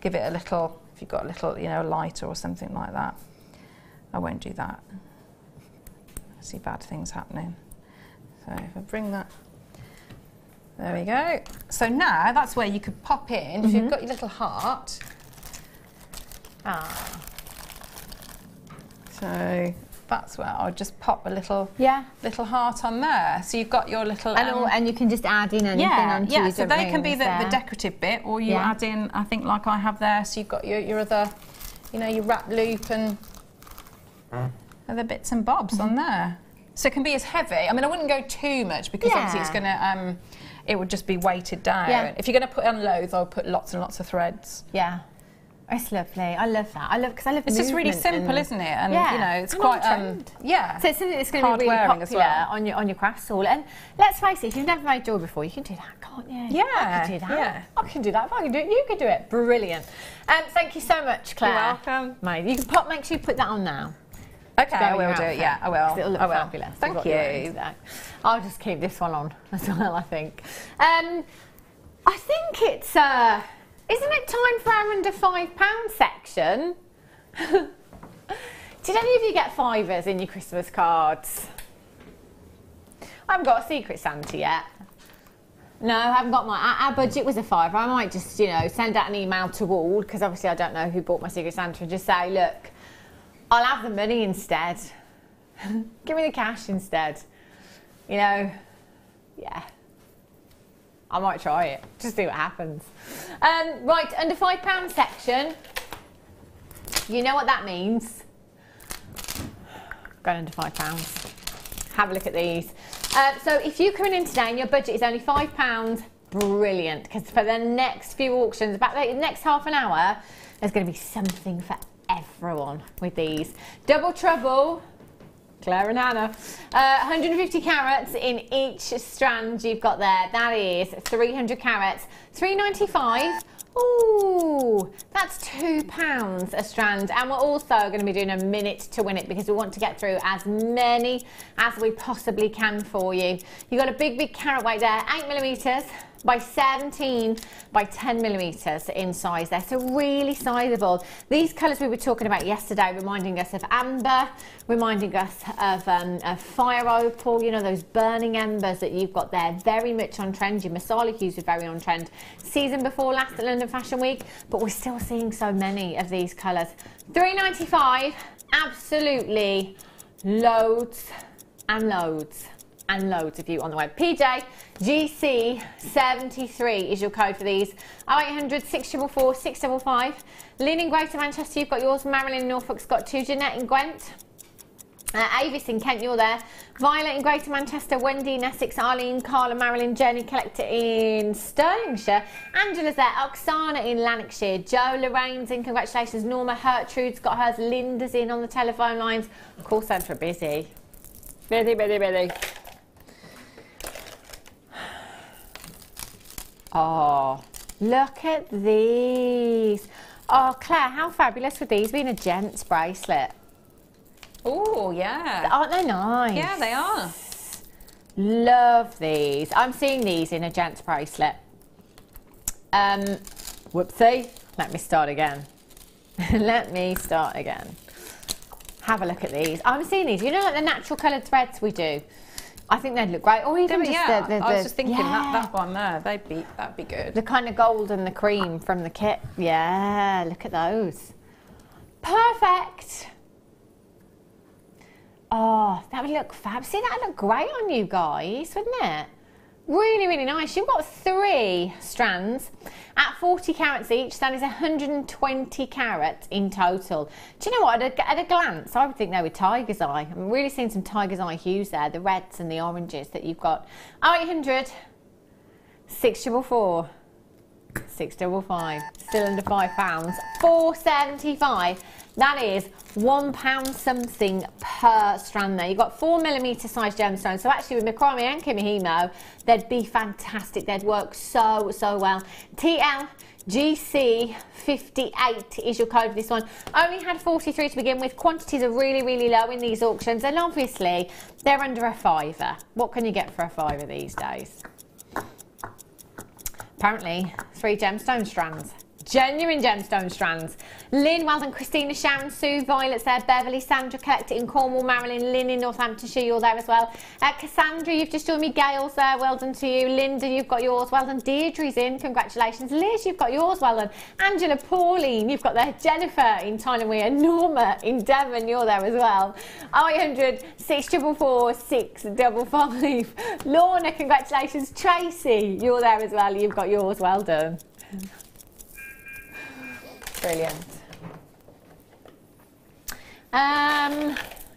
give it a little, if you've got a little lighter or something like that. I won't do that. I see bad things happening. So if I bring that, there we go. So now that's where you could pop in, if you've got your little heart. So that's where I'll just pop a little little heart on there. So you've got your little and you can just add in anything onto your so they can be the decorative bit, or you add in, I think, like I have there. So you've got your other, your wrap loop and other bits and bobs on there. So it can be as heavy. I mean, I wouldn't go too much because obviously it's going to, it would just be weighted down. If you're going to put on loads, I would put lots and lots of threads. Yeah. It's lovely. I love that. I love because I love. It's just really simple, isn't it? And you know, it's quite yeah. So it's something that's going to be really popular as well on your craft stall. And let's face it, if you've never made jewellery before, you can do that, can't you? Yeah, I can do that. Yeah. I can do that. If I can do it, you can do it. Brilliant. Thank you so much, Claire. You're welcome. Mate, you can make sure you put that on now. Okay, I will do it. Yeah, I will. It'll look fabulous. Thank you. I'll just keep this one on as well. I think. I think it's. Isn't it time for our under £5 section? Did any of you get fivers in your Christmas cards? I haven't got a Secret Santa yet. No, I haven't got our budget was a £5. I might just, you know, send out an email to all, because obviously I don't know who bought my Secret Santa, and just say, look, I'll have the money instead. Give me the cash instead. You know, yeah. I might try it, just see what happens. Right, under £5 section. You know what that means. Going under £5. Have a look at these. So if you're coming in today and your budget is only £5, brilliant. Because for the next few auctions, about the next half an hour, there's going to be something for everyone with these. Double Trouble. Claire and Hannah. 150 carats in each strand you've got there. That is 300 carats. £3.95. Ooh, that's £2 a strand. And we're also going to be doing a minute to win it, because we want to get through as many as we possibly can for you. You've got a big carat weight there, 8mm by 17 by 10mm in size there, so really sizable. These colours we were talking about yesterday, reminding us of amber, reminding us of fire opal, you know, those burning embers that you've got there, very much on trend. Your Masala hues are very on trend. Season before last at London Fashion Week, but we're still seeing so many of these colours. £3.95, absolutely loads and loads and loads of you on the web. PJ GC73 is your code for these. 0800 644 655. Lynn in Greater Manchester, you've got yours. Marilyn in Norfolk's got 2. Jeanette in Gwent. Avis in Kent, you're there. Violet in Greater Manchester. Wendy in Essex. Arlene, Carla, Marilyn, Jenny Collector in Stirlingshire. Angela's there. Oksana in Lanarkshire. Joe Lorraine's in. Congratulations. Norma Hertrude's got hers. Linda's in on the telephone lines. Call centre are busy. Busy. Oh, look at these. Oh, Claire, how fabulous would these be in a gent's bracelet? Oh, yeah. Aren't they nice? Yeah, they are. Love these. I'm seeing these in a gent's bracelet. Whoopsie. Let me start again. Let me start again. Have a look at these. I'm seeing these. You know, like the natural coloured threads we do. I think they'd look great. Or even just yeah, the I was just thinking that one there, that'd be good. The kind of gold and the cream from the kit. Yeah, look at those. Perfect. Oh, that would look fab. See, that would look great on you guys, wouldn't it? Really, really nice. You've got 3 strands at 40 carats each. That is 120 carats in total. Do you know what? At a glance, I would think they were tiger's eye. I'm really seeing some tiger's eye hues there, the reds and the oranges that you've got. 0800 644 655. Still under £5. £4.75. That is £1 something per strand there. You've got 4mm size gemstones. So actually with Macrame and Kimihimo, they'd be fantastic. They'd work so well. TL GC58 is your code for this one. Only had 43 to begin with. Quantities are really, really low in these auctions. And obviously, they're under a £5. What can you get for a £5 these days? Apparently, 3 gemstone strands. Genuine gemstone strands. Lynn, well done. Christina, Sharon, Sue, Violet's there. Beverly, Sandra, Collector in Cornwall. Marilyn, Lynn in Northamptonshire, you're there as well. Cassandra, you've just joined me. Gail's there, well done to you. Linda, you've got yours, well done. Deirdre's in, congratulations. Liz, you've got yours, well done. Angela, Pauline, you've got there. Jennifer in Tynemere. Norma in Devon, you're there as well. 0800 644 655. Lorna, congratulations. Tracy, you're there as well, you've got yours, well done. Brilliant.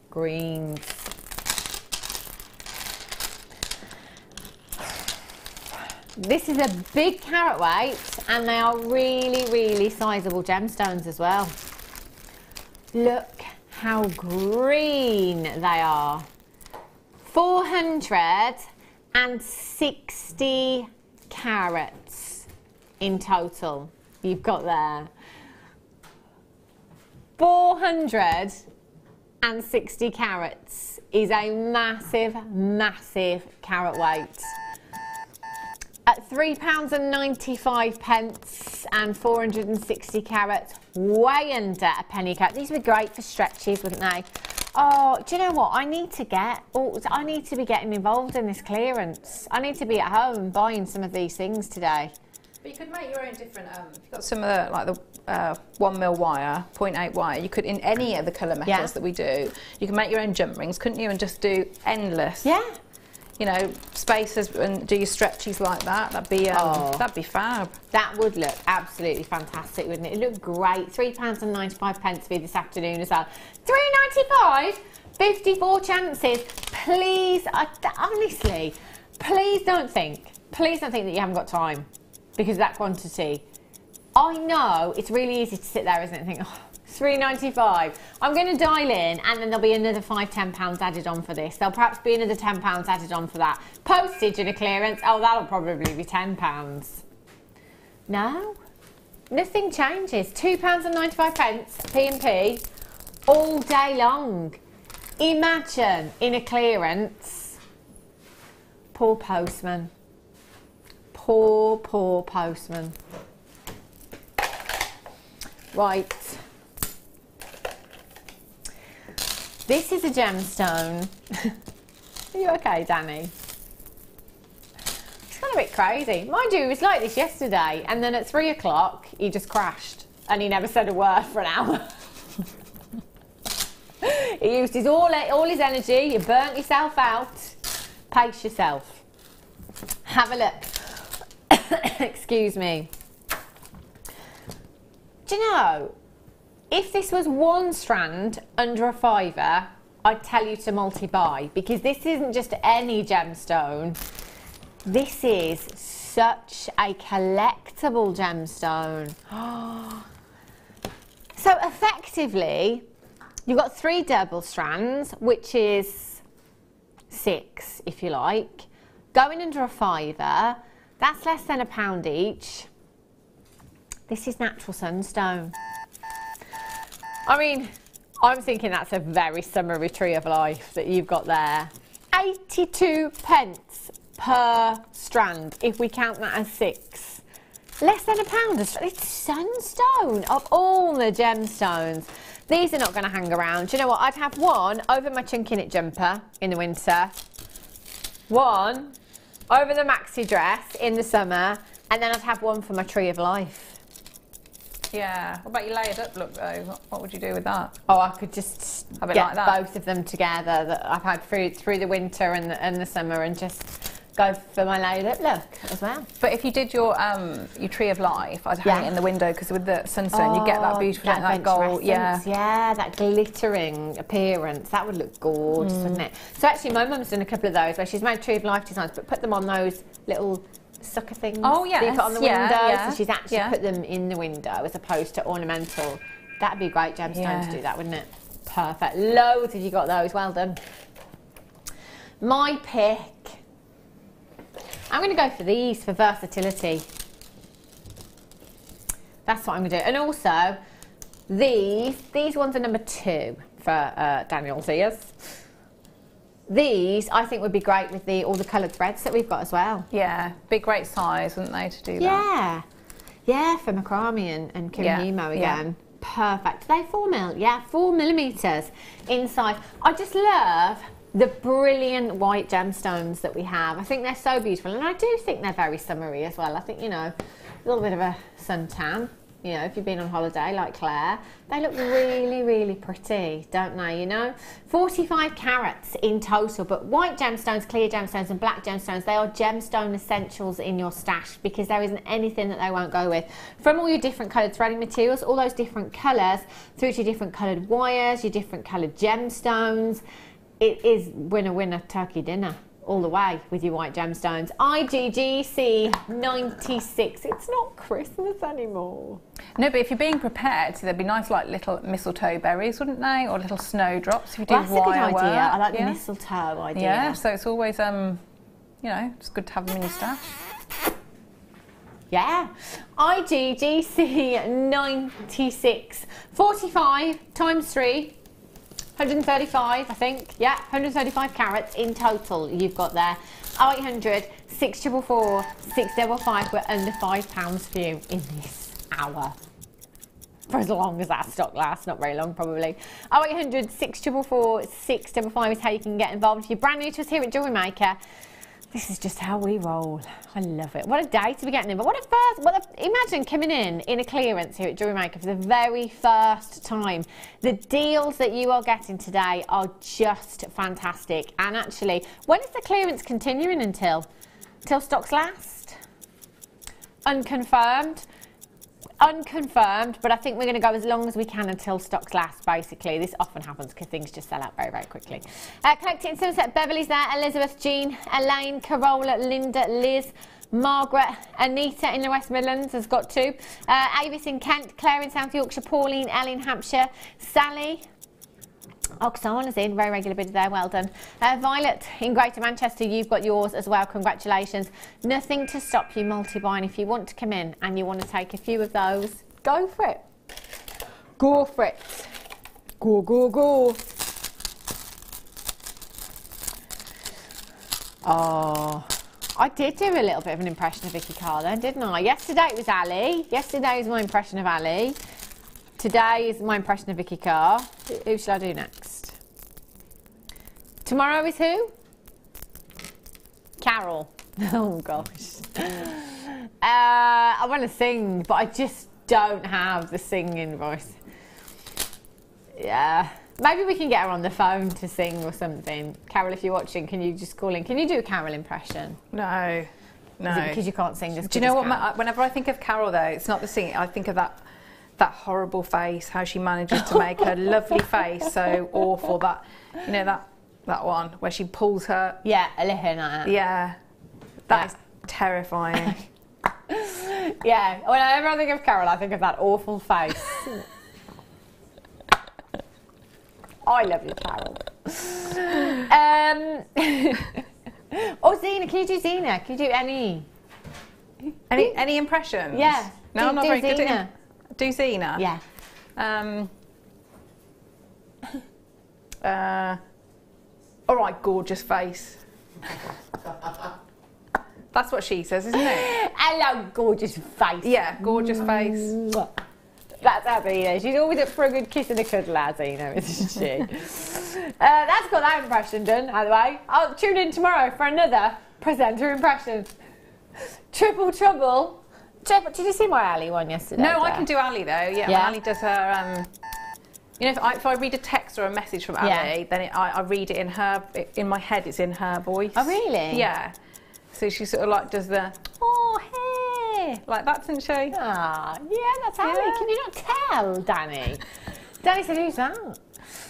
Greens. This is a big carat weight, and they are really, really sizable gemstones as well. Look how green they are. 460 carats in total you've got there. 460 carats is a massive, massive carat weight. At £3.95 and 460 carats, way under a penny carat. These would be great for stretches, wouldn't they? Oh, do you know what? I need to be getting involved in this clearance. I need to be at home buying some of these things today. But you could make your own different, if you've got some of the, like the 1mm wire, 0.8 wire, you could, in any of the colour metals that we do, you can make your own jump rings, couldn't you? And just do endless. Yeah. You know, spaces and do your stretchies like that. That'd be fab. That would look absolutely fantastic, wouldn't it? It looked great. £3.95 for you this afternoon as well. £3.95, 54 chances. Please, honestly, please don't think that you haven't got time because of that quantity. I know it's really easy to sit there, isn't it, and think, oh, £3.95. I'm going to dial in, and then there'll be another £5–10 added on for this. There'll perhaps be another £10 added on for that. Postage and a clearance, oh, that'll probably be £10. No, nothing changes. £2.95 P&P all day long. Imagine in a clearance. Poor postman. Poor, poor postman. Right. This is a gemstone. Are you okay, Danny? It's kind of a bit crazy. Mind you, it was like this yesterday, and then at 3 o'clock, he just crashed, and he never said a word for an hour. He used all his energy. You burnt yourself out. Pace yourself. Have a look. Excuse me. Do you know, if this was one strand under a £5, I'd tell you to multi-buy, because this isn't just any gemstone. This is such a collectible gemstone. So effectively, you've got 3 double strands, which is 6, if you like. Going under a £5, that's less than £1 each. This is natural sunstone. I mean, I'm thinking that's a very summery tree of life that you've got there. 82 pence per strand, if we count that as 6. Less than £1 a strand. It's sunstone of all the gemstones. These are not going to hang around. Do you know what? I'd have one over my chunky knit jumper in the winter, one over the maxi dress in the summer, and then I'd have one for my tree of life. Yeah. What about your layered up look though? What would you do with that? Oh, I could just have it get like that. Both of them together that I've had through the winter and the summer, and just go for my layered up look as well. But if you did your tree of life, I'd hang it in the window, because with the sunstone you get that beautiful, that gold, that glittering appearance. That would look gorgeous, wouldn't it? So actually, my mum's done a couple of those where she's made tree of life designs, but put them on those little sucker things. Oh yeah, you put on the window. So she's actually put them in the window as opposed to ornamental. That'd be a great gemstone to do that, wouldn't it? Perfect. Loads have you got those. Well done. My pick. I'm going to go for these for versatility. That's what I'm going to do. And also, these ones are number 2 for Daniel's ears. These, I think, would be great with all the coloured threads that we've got as well. Yeah, be great size, wouldn't they, to do that? Yeah. Yeah, for macrame and kirihimo again. Perfect. Are they 4mm? Yeah, 4mm inside. I just love the brilliant white gemstones that we have. I think they're so beautiful, and I do think they're very summery as well. I think, you know, a little bit of a suntan, you know, if you've been on holiday like Claire, they look really, really pretty, don't they, you know? 45 carats in total, but white gemstones, clear gemstones and black gemstones, they are gemstone essentials in your stash, because there isn't anything that they won't go with. From all your different coloured threading materials, all those different colours, through to your different coloured wires, your different coloured gemstones, it is winner, winner, turkey dinner. all the way with your white gemstones. IGGC 96. It's not Christmas anymore. No, but if you're being prepared, so there'd be nice like little mistletoe berries, wouldn't they? Or little snowdrops if you do That's a good wire idea. work. I like the mistletoe idea. Yeah, so it's always, you know, it's good to have them in your stash. Yeah. IGGC 96. 45 times 3. 135, I think. Yeah, 135 carats in total you've got there. 0800 644 655. We're under £5 for you in this hour. For as long as that stock lasts, not very long probably. 0800 644 655 is how you can get involved. If you're brand new to us here at Jewellery Maker, this is just how we roll. I love it. What a day to be getting in. But imagine coming in a clearance here at Jewellery Maker for the very first time. The deals that you are getting today are just fantastic. And actually, when is the clearance continuing until? Till stocks last? Unconfirmed. Unconfirmed, but I think we're going to go as long as we can until stocks last, basically. This often happens because things just sell out very, very quickly. Collect it in Somerset. Beverly's there. Elizabeth, Jean, Elaine, Carola, Linda, Liz, Margaret, Anita in the West Midlands has got 2. Avis in Kent, Claire in South Yorkshire, Pauline, Elle in Hampshire, Sally. Oxana's in, very regular bidder there, well done. Violet in Greater Manchester, you've got yours as well, congratulations. Nothing to stop you multi-buying. If you want to come in and you want to take a few of those, go for it. Go for it. Go, go, go. Oh, I did do a little bit of an impression of Vicki Carter, didn't I? Yesterday it was Ali. Yesterday was my impression of Ali. Today is my impression of Vicki Carr. Who shall I do next? Tomorrow is who? Carol. Oh gosh. I want to sing, but I just don't have the singing voice. Yeah. Maybe we can get her on the phone to sing or something. Carol, if you're watching, can you just call in? Can you do a Carol impression? No. No. Is it because you can't sing this? Do you know what? Whenever I think of Carol, though, it's not the singing. I think of that horrible face, how she manages to make her lovely face so awful. That, you know, that one where she pulls her. Yeah, a little like that. Yeah, that is terrifying. Yeah, whenever I think of Carol, I think of that awful face. I love you, Carol. Oh, Zena, can you do Zena? Can you do any impressions? Yeah. No, I'm not very good at do Zena? Yeah. All right, gorgeous face. That's what she says, isn't it? Hello, gorgeous face. Yeah, gorgeous face. That's how Zena. She's always up for a good kiss and a cuddle, Zena, isn't she? That's got that impression done, by the way. I'll tune in tomorrow for another presenter impression. Triple trouble. Did you see my Ali one yesterday? No, I can do Ali though. Yeah, Ali does her. You know, if I read a text or a message from Ali, then I read it in her. In my head, it's in her voice. Oh, really? Yeah. So she sort of like does the hey like that, doesn't she? Ah, yeah, that's Ali. Yeah. Can you not tell, Danny? Danny said, "Who's that?"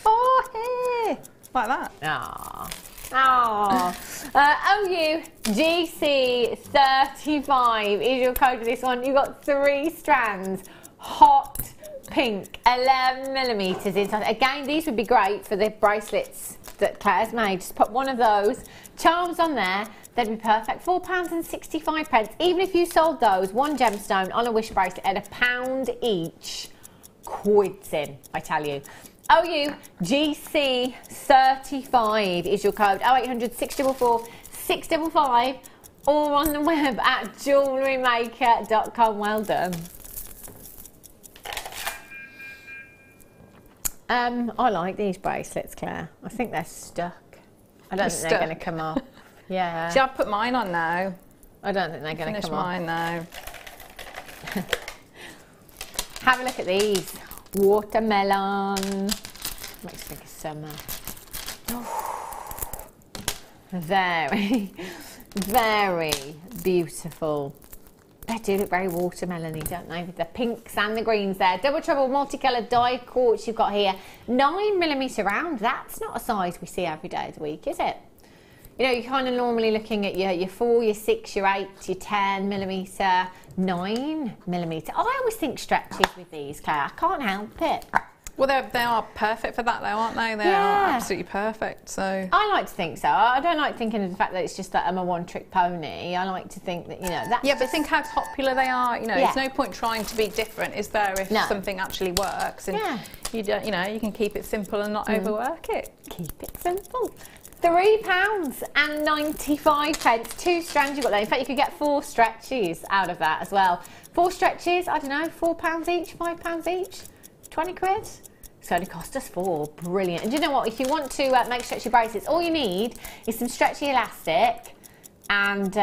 Oh, hey, like that. Ah. Oh, OUGC 35 is your code for this one. You've got 3 strands, hot pink, 11mm inside. Again, these would be great for the bracelets that Claire's made. Just put one of those charms on there. They'd be perfect. £4.65. Even if you sold those, one gemstone on a wish bracelet at £1 each, quids in, I tell you. OUGC 35 is your code. 0800 644 655 or on the web at JewelleryMaker.com. Well done. I like these bracelets, Claire. I think they're stuck. I don't think they're going to come off. Yeah. See, I've put mine on now. I don't think they're going to come off. Finish mine now. Have a look at these. Watermelon. Makes me think of summer. Very, very beautiful. They do look very watermelony, don't they? With the pinks and the greens there. Double trouble multicoloured die quartz you've got here. 9mm round. That's not a size we see every day of the week, is it? You know, you're kind of normally looking at your 4, your 6, your 8, your 10 millimetre, 9 millimetre. I always think stretches with these, Claire. I can't help it. Well, they are perfect for that, though, aren't they? They are absolutely perfect. So I like to think so. I don't like thinking of the fact that it's just that I'm a one-trick pony. I like to think that, you know, that's but think how popular they are. You know, there's no point trying to be different, is there, if something actually works? And you don't, you know, you can keep it simple and not overwork it. Keep it simple. £3.95, 2 strands you've got there. In fact, you could get 4 stretches out of that as well. 4 stretches, I don't know, £4 each, £5 each, 20 quid. It's going to cost us 4. Brilliant. And do you know what? If you want to make stretchy bracelets, all you need is some stretchy elastic and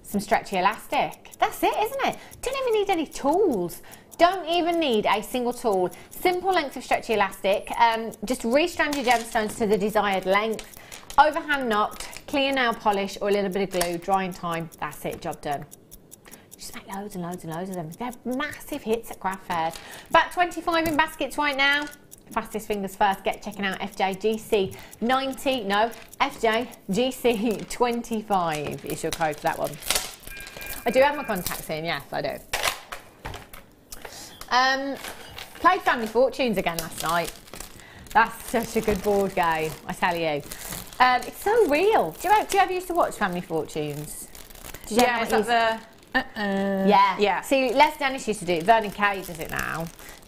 some stretchy elastic. That's it, isn't it? Don't even need any tools. Don't even need a single tool. Simple length of stretchy elastic. Just restrand your gemstones to the desired length. Overhand knocked, clear nail polish or a little bit of glue, drying time. That's it, job done. Just make loads and loads and loads of them. They're massive hits at craft fairs. About 25 in baskets right now. Fastest fingers first. Get checking out FJGC 90. No, FJGC 25 is your code for that one. I do have my contacts in. Yes, I do. Played Family Fortunes again last night. That's such a good board game, I tell you. It's so real. Do you ever used to watch Family Fortunes? Did you is that the... Yeah. See, Les Dennis used to do it. Vernon Kay does it now.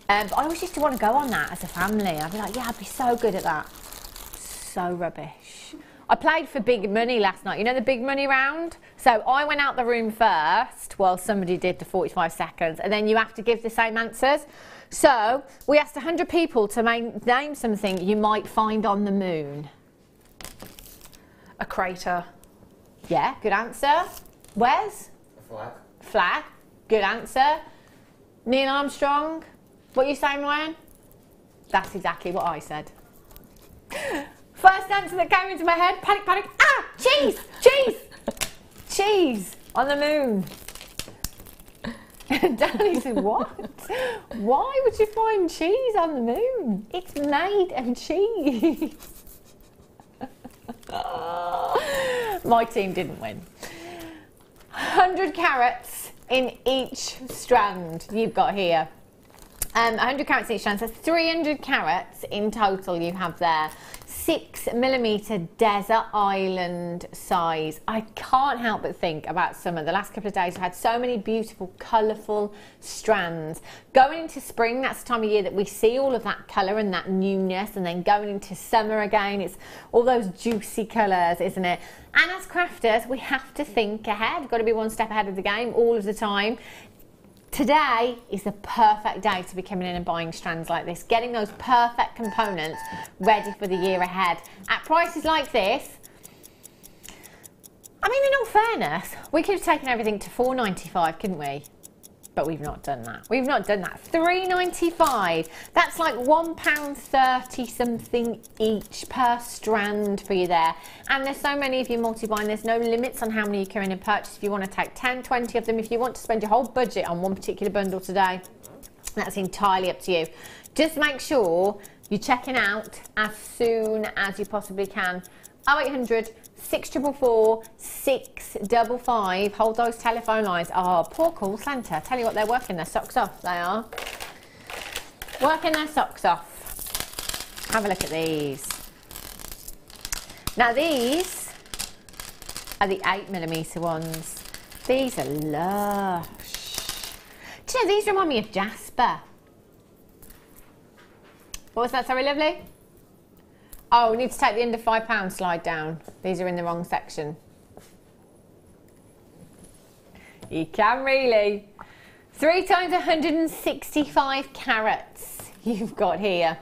But I always used to want to go on that as a family. I'd be like, yeah, I'd be so good at that. So rubbish. I played for big money last night. You know the big money round? So I went out the room first while somebody did the 45 seconds, and then you have to give the same answers. So we asked 100 people to name something you might find on the moon. A crater. Yeah, good answer. Wes? A flag. Flag. Good answer. Neil Armstrong? What are you saying, Ryan? That's exactly what I said. First answer that came into my head, panic, panic. Ah, cheese, cheese, cheese on the moon. Danny said, what? Why would you find cheese on the moon? It's made of cheese. My team didn't win. 100 carats in each strand you've got here. 100 carats in each strand, so 300 carats in total you have there. 6 millimetre desert island size. I can't help but think about summer. The last couple of days I've had so many beautiful, colourful strands. Going into spring, that's the time of year that we see all of that colour and that newness, and then going into summer again, it's all those juicy colours, isn't it? And as crafters, we have to think ahead. We've got to be one step ahead of the game all of the time. Today is the perfect day to be coming in and buying strands like this, getting those perfect components ready for the year ahead. At prices like this, I mean, in all fairness, we could have taken everything to $4.95, couldn't we? But we've not done that. We've not done that. $3.95. That's like £1.30 something each per strand for you there. And there's so many of you multi-buying. There's no limits on how many you come in and purchase. If you want to take 10, 20 of them, if you want to spend your whole budget on one particular bundle today, that's entirely up to you. Just make sure you're checking out as soon as you possibly can. 0800 644 655. Hold those telephone lines. Oh, poor call centre. Tell you what, they're working their socks off. They are working their socks off. Have a look at these. Now these are the 8mm ones. These are lush. Do you know, these remind me of Jasper. What was that? Sorry, lovely. Oh, we need to take the under £5 slide down. These are in the wrong section. You can really. 3 times 165 carats you've got here.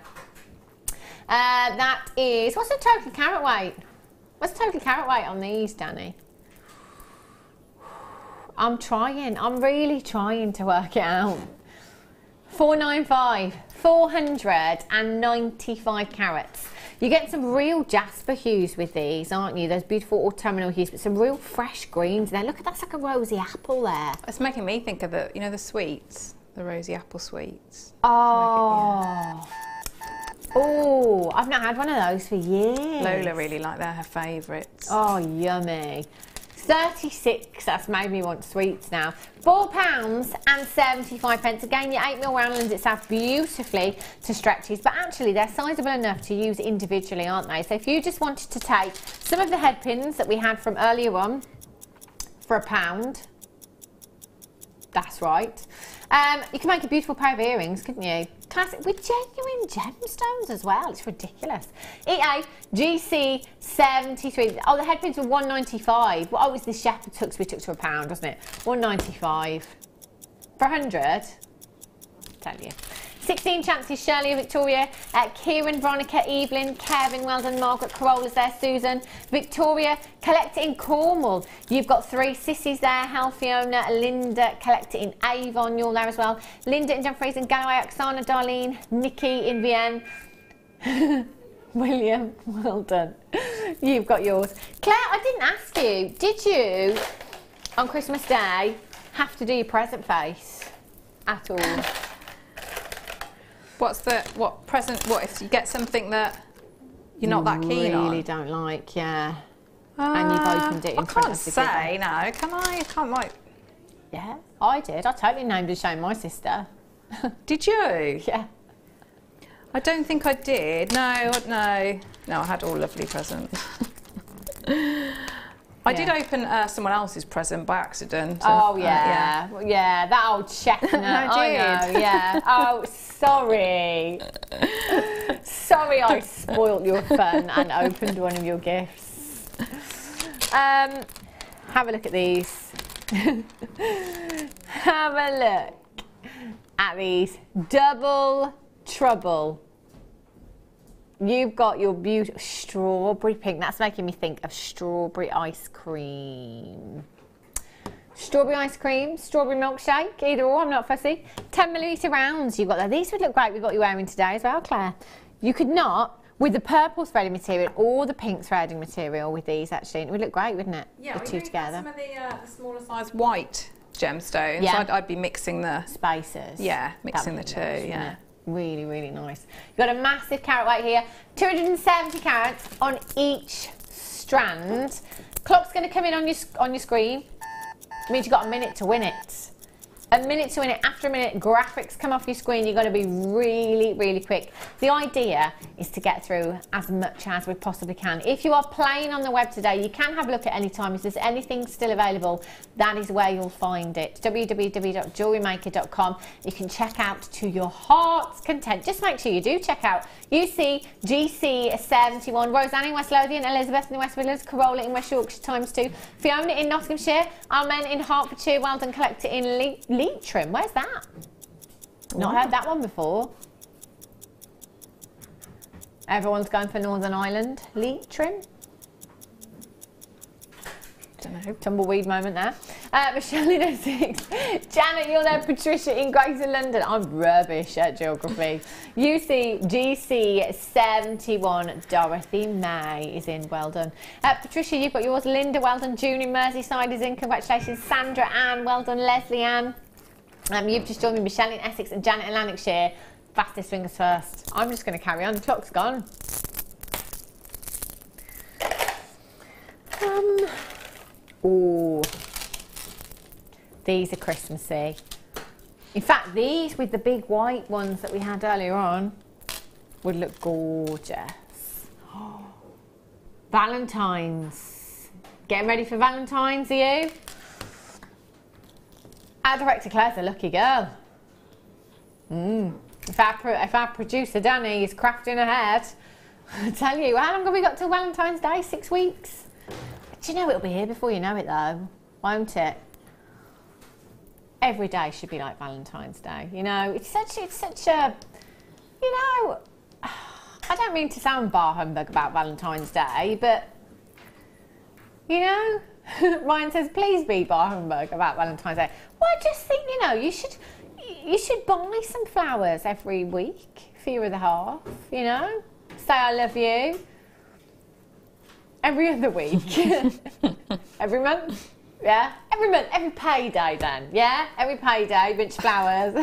That is, what's the total carat weight? What's the total carat weight on these, Danny? I'm really trying to work it out. 495, 495 carats. You get some real jasper hues with these, aren't you? Those beautiful autumnal hues, but some real fresh greens there. Look, that's like a rosy apple there. It's making me think of the sweets, the rosy apple sweets. Oh, Oh, I've not had one of those for years. Lola really like, they're her favourites. Oh, yummy. 36, that's made me want sweets now. £4.75. Again, your 8mm round lends itself beautifully to stretches, but actually they're sizable enough to use individually, aren't they? So if you just wanted to take some of the head pins that we had from earlier on for £1, that's right. You can make a beautiful pair of earrings, couldn't you? Classic, with genuine gemstones as well. It's ridiculous. EA GC 73. Oh, the head pins were £1.95. Well, oh, it was the shepherd's hooks we took to £1, wasn't it? £1.95 for 100. Tell you. 16 chances, Shirley, Victoria, Kieran, Veronica, Evelyn, Kevin, well done, Margaret, Corolla's there, Susan, Victoria, collect it in Cornwall. You've got 3 sissies there, Hal, Fiona, Linda, collect it in Avon, you're there as well. Linda in Dumfries and Galloway, Oksana, Darlene, Nikki in Vienne. William, well done. You've got yours. Claire, I didn't ask you, did you, on Christmas Day, have to do your present face at all? What if you get something that you're not that keen on? Really don't like, yeah. And you've opened it in front of the I can't say, no, can I? I can't like... Yeah, I did. I totally named and shown my sister. Did you? Yeah. I don't think I did. No, I had all lovely presents. I did open someone else's present by accident. Oh, yeah. Yeah, that old chestnut. I know, yeah. Oh, sorry. Sorry I spoilt your fun and opened one of your gifts. Have a look at these. Have a look at these. Double trouble. You've got your beautiful strawberry pink. That's making me think of strawberry ice cream. Strawberry ice cream, strawberry milkshake, either or, I'm not fussy. 10mm rounds you've got there. These would look great with what you're wearing today as well, Claire. You could not, with the purple threading material or the pink threading material with these actually, it would look great, wouldn't it? Yeah, the two together. Some of the smaller size white gemstones. Yeah. I'd be mixing the... Spaces. Yeah, mixing the two, yeah. Really, really nice. You've got a massive carat weight here, 270 carats on each strand. Clock's going to come in on your screen. It means you've got a minute to win it. A minute to win it. After a minute, graphics come off your screen. You've got to be really, really quick. The idea is to get through as much as we possibly can. If you are playing on the web today, you can have a look at any time. If there's anything still available, that is where you'll find it. www.jewellerymaker.com. You can check out to your heart's content. Just make sure you do check out UC GC71, Roseanne in West Lothian, Elizabeth in the West Midlands, Corolla in West Yorkshire ×2, Fiona in Nottinghamshire, Amen in Hertfordshire, well done, Collector in Leitrim. Where's that? Not heard that one before. Everyone's going for Northern Ireland. Leitrim. Don't know. Tumbleweed moment there. Michelle in 06. Janet, you're there. Patricia in Greater London. I'm rubbish at geography. UC GC71. Dorothy May is in. Well done. Patricia, you've got yours. Linda, well done. June in Merseyside is in. Congratulations. Sandra Ann, well done. Leslie Ann. You've just joined me. Michelle in Essex and Janet in Lanarkshire. Fastest fingers first. I'm just going to carry on. The clock's gone. Oh, these are Christmassy. In fact, these with the big white ones that we had earlier on would look gorgeous. Oh, Valentine's. Getting ready for Valentine's, are you? Our director Claire's a lucky girl. If our producer Danny is crafting ahead, I tell you, how long have we got till Valentine's Day? 6 weeks? Do you know it'll be here before you know it though, won't it? Every day should be like Valentine's Day, you know. It's such a, you know, I don't mean to sound bar humbug about Valentine's Day, but, you know, Ryan says, please be bar humbug about Valentine's Day. Well, I just think, you know, you should buy some flowers every week for your other half, you know. Say I love you. Every other week. Every month? Yeah? Every month. Every payday then. Yeah? Every payday, bunch of flowers.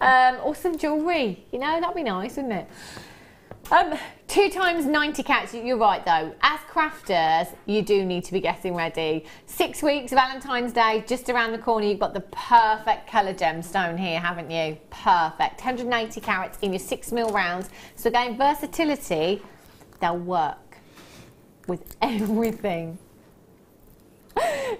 Or some jewellery, you know, that'd be nice, wouldn't it? 2 times 90 carats, you're right though. As crafters, you do need to be getting ready. 6 weeks, Valentine's Day, just around the corner. You've got the perfect colour gemstone here, haven't you? Perfect. 180 carats in your 6mm rounds. So again, versatility, they'll work with everything.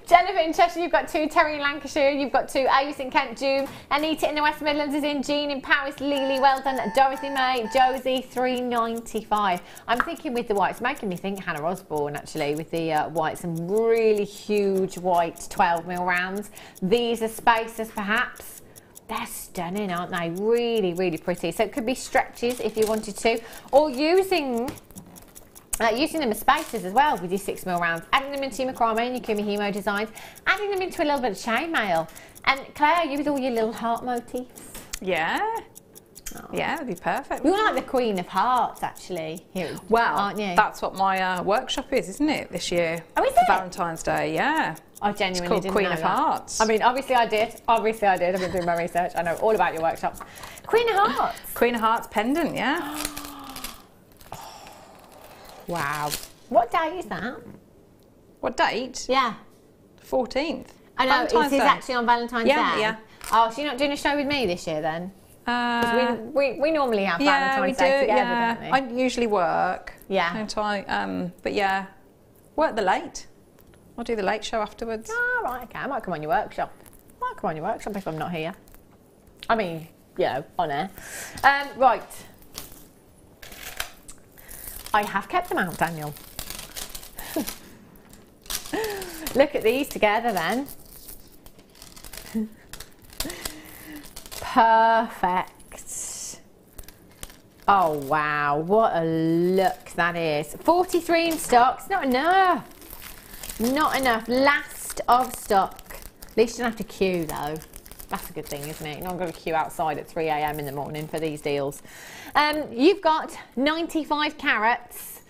Jennifer in Cheshire, you've got 2. Terry in Lancashire, you've got 2. Ace in Kent, June. Anita in the West Midlands is in. Jean in Paris, Lily, well done. Dorothy May, Josie, $3.95. I'm thinking with the white, it's making me think Hannah Osborne actually with the white, some really huge white 12mm rounds. These are spacers perhaps. They're stunning, aren't they? Really, really pretty. So it could be stretches if you wanted to, or using them as spacers as well with your 6mm rounds, adding them into your macrame and your kumihimo designs, adding them into a little bit of chainmail. And Claire, you with all your little heart motifs. Yeah. Oh. Yeah, that'd be perfect. You're like the Queen of Hearts, actually. Here, well, aren't you? That's what my workshop is, isn't it, this year? Oh, is for it? Valentine's Day, yeah. I genuinely It's called didn't Queen know of that. Hearts. I mean, obviously I did. Obviously I did. I've been doing my research. I know all about your workshops. Queen of Hearts. Queen of Hearts pendant, yeah. Wow. What day is that? What date? Yeah. 14th. I know, Valentine's it is Day. actually on Valentine's Day. Yeah. Oh, so you're not doing a show with me this year then? 'Cause we normally have Valentine's Day together, don't we? I usually work. Yeah. Don't I? But yeah, work the late. I'll do the late show afterwards. Oh, right, okay. I might come on your workshop. If I'm not here. I mean, you know, on air. Right. I have kept them out, Daniel. Look at these together then. Perfect. Oh wow, what a look that is. 43 in stock. It's not enough. Not enough. Last of stock. At least you don't have to queue though. That's a good thing, isn't it? You're not going to queue outside at 3 AM in the morning for these deals. You've got 95 carats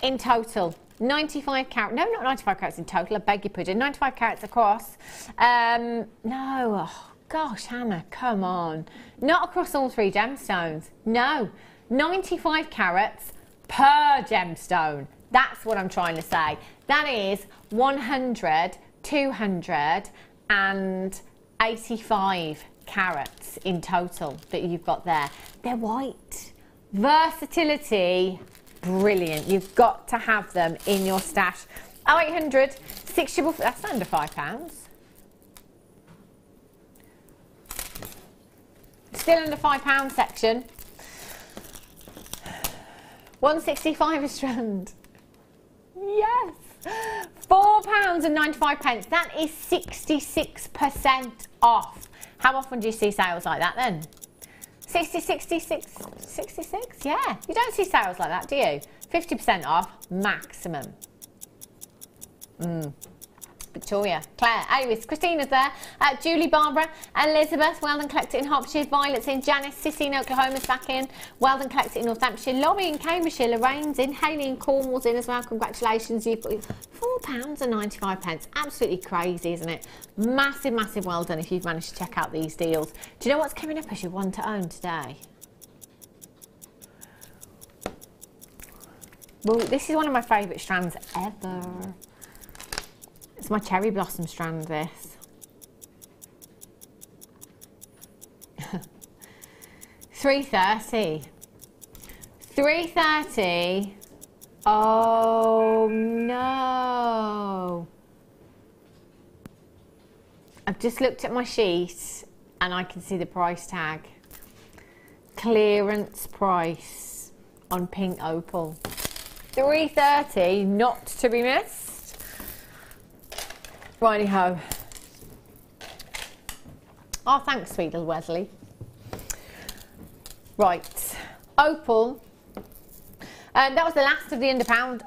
in total. 95 carats. No, not 95 carats in total. I beg your pardon. 95 carats across. No. Oh, gosh, Hannah, come on. Not across all 3 gemstones. No. 95 carats per gemstone. That's what I'm trying to say. That is 100, 200 and 85 carats in total that you've got there. They're white. Versatility, brilliant. You've got to have them in your stash. 0800 644, that's under £5. Still under £5 section. 165 a strand. Yes. £4.95. That is 66% off. How often do you see sales like that then? 66? Yeah. You don't see sales like that, do you? 50% off maximum. Victoria, Claire, Iris, Christina's there, Julie, Barbara, Elizabeth, Weldon collected in Hertfordshire, Violet's in, Janice, Sissy in Oklahoma's back in, Weldon collected in Northamptonshire, Laurie in Cambridgeshire, Lorraine's in, Hayley in Cornwall's in as well. Congratulations, you've got £4.95. Absolutely crazy, isn't it? Massive, massive well done if you've managed to check out these deals. Do you know what's coming up as your one to own today? Well, this is one of my favourite strands ever. It's my cherry blossom strand, this. $3.30. $3.30. Oh no. I've just looked at my sheet and I can see the price tag. Clearance price on pink opal. $3.30, not to be missed. Righty ho. Oh, thanks, sweet little Wesley. Right, opal. That was the last of the underpounds.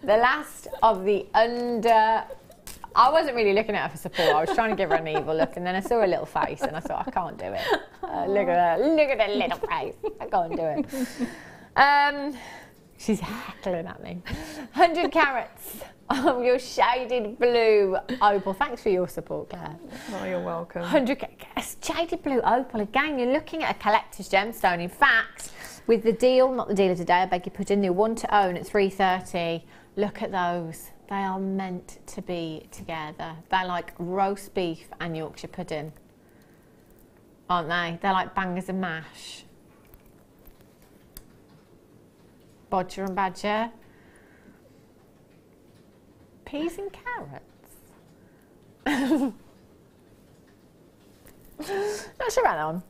The last of the under. I wasn't really looking at her for support. I was trying to give her an evil look, and then I saw her little face, and I thought, I can't do it. Look at her little face. I can't do it. She's heckling at me. 100 carats of your shaded blue opal. Thanks for your support, Claire. Oh, you're welcome. 100 shaded blue opal. Again, you're looking at a collector's gemstone. In fact, with the deal, not the deal of the day, I beg you put in the one to own at $3.30. Look at those. They are meant to be together. They're like roast beef and Yorkshire pudding, aren't they? They're like bangers and mash. Bodger and badger. Peas and carrots. Not sure about that one.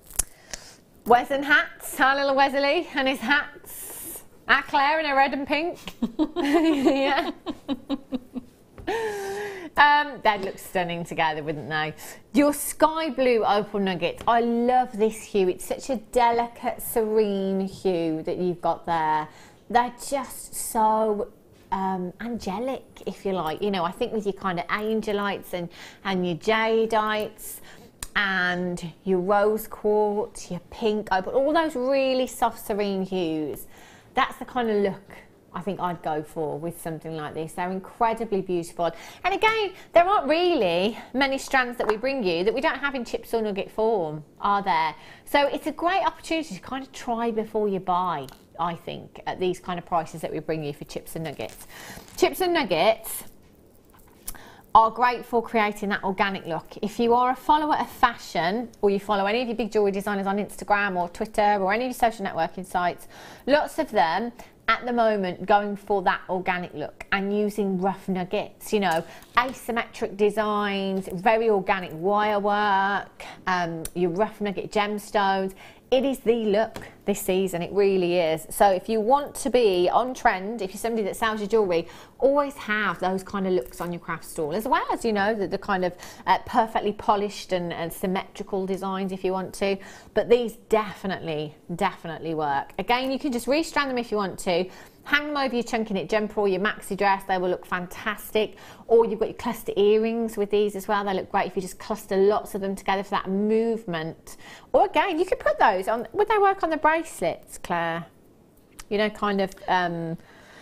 Wes and hats. Our little Wesley and his hats. Our Claire in her red and pink. Yeah. They'd look stunning together, wouldn't they? Your sky blue opal nuggets. I love this hue. It's such a delicate, serene hue that you've got there. They're just so angelic, if you like. You know, I think with your kind of angelites and your jadeites and your rose quartz, your pink opal, all those really soft, serene hues. That's the kind of look I think I'd go for with something like this. They're incredibly beautiful. And again, there aren't really many strands that we bring you that we don't have in chips or nugget form, are there? So it's a great opportunity to kind of try before you buy, I think, at these kind of prices that we bring you for chips and nuggets. Chips and nuggets are great for creating that organic look. If you are a follower of fashion, or you follow any of your big jewellery designers on Instagram or Twitter or any of your social networking sites, lots of them at the moment going for that organic look and using rough nuggets, you know, asymmetric designs, very organic wire work, your rough nugget gemstones. It is the look this season, it really is. So if you want to be on trend, if you're somebody that sells your jewellery, always have those kind of looks on your craft stall, as well as, you know, the kind of perfectly polished and symmetrical designs if you want to. But these definitely work. Again, you can just restrand them if you want to. Hang them over your chunky knit jumper or your maxi dress, they will look fantastic. Or you've got your cluster earrings with these as well, they look great if you just cluster lots of them together for that movement. Or again, you could put those on, would they work on the bracelets, Claire? You know, kind of...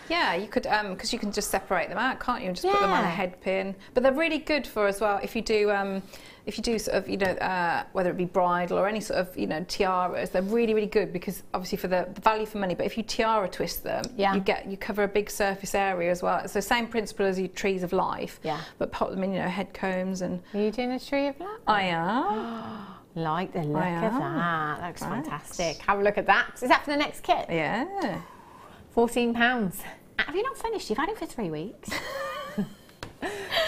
yeah, you could, because you can just separate them out, can't you? And just put them on a head pin. But they're really good for as well if you do sort of, you know, whether it be bridal or any sort of, you know, tiaras. They're really good because obviously for the value for money. But if you tiara twist them, you cover a big surface area as well. So same principle as your trees of life. Yeah. But pop them in, you know, head combs and. Are you doing a tree of life? I am. Like the look of that. That looks fantastic. Have a look at that. Is that for the next kit? Yeah. £14. Have you not finished? You've had it for 3 weeks.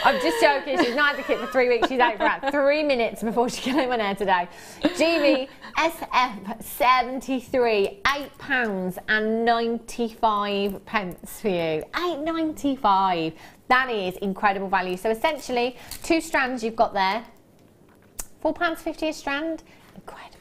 I'm just joking. She's not had the kit for 3 weeks. She's out for about 3 minutes before she came on air today. GB SF73, £8.95 for you. £8.95. That is incredible value. So essentially, 2 strands you've got there. £4.50 a strand. Incredible.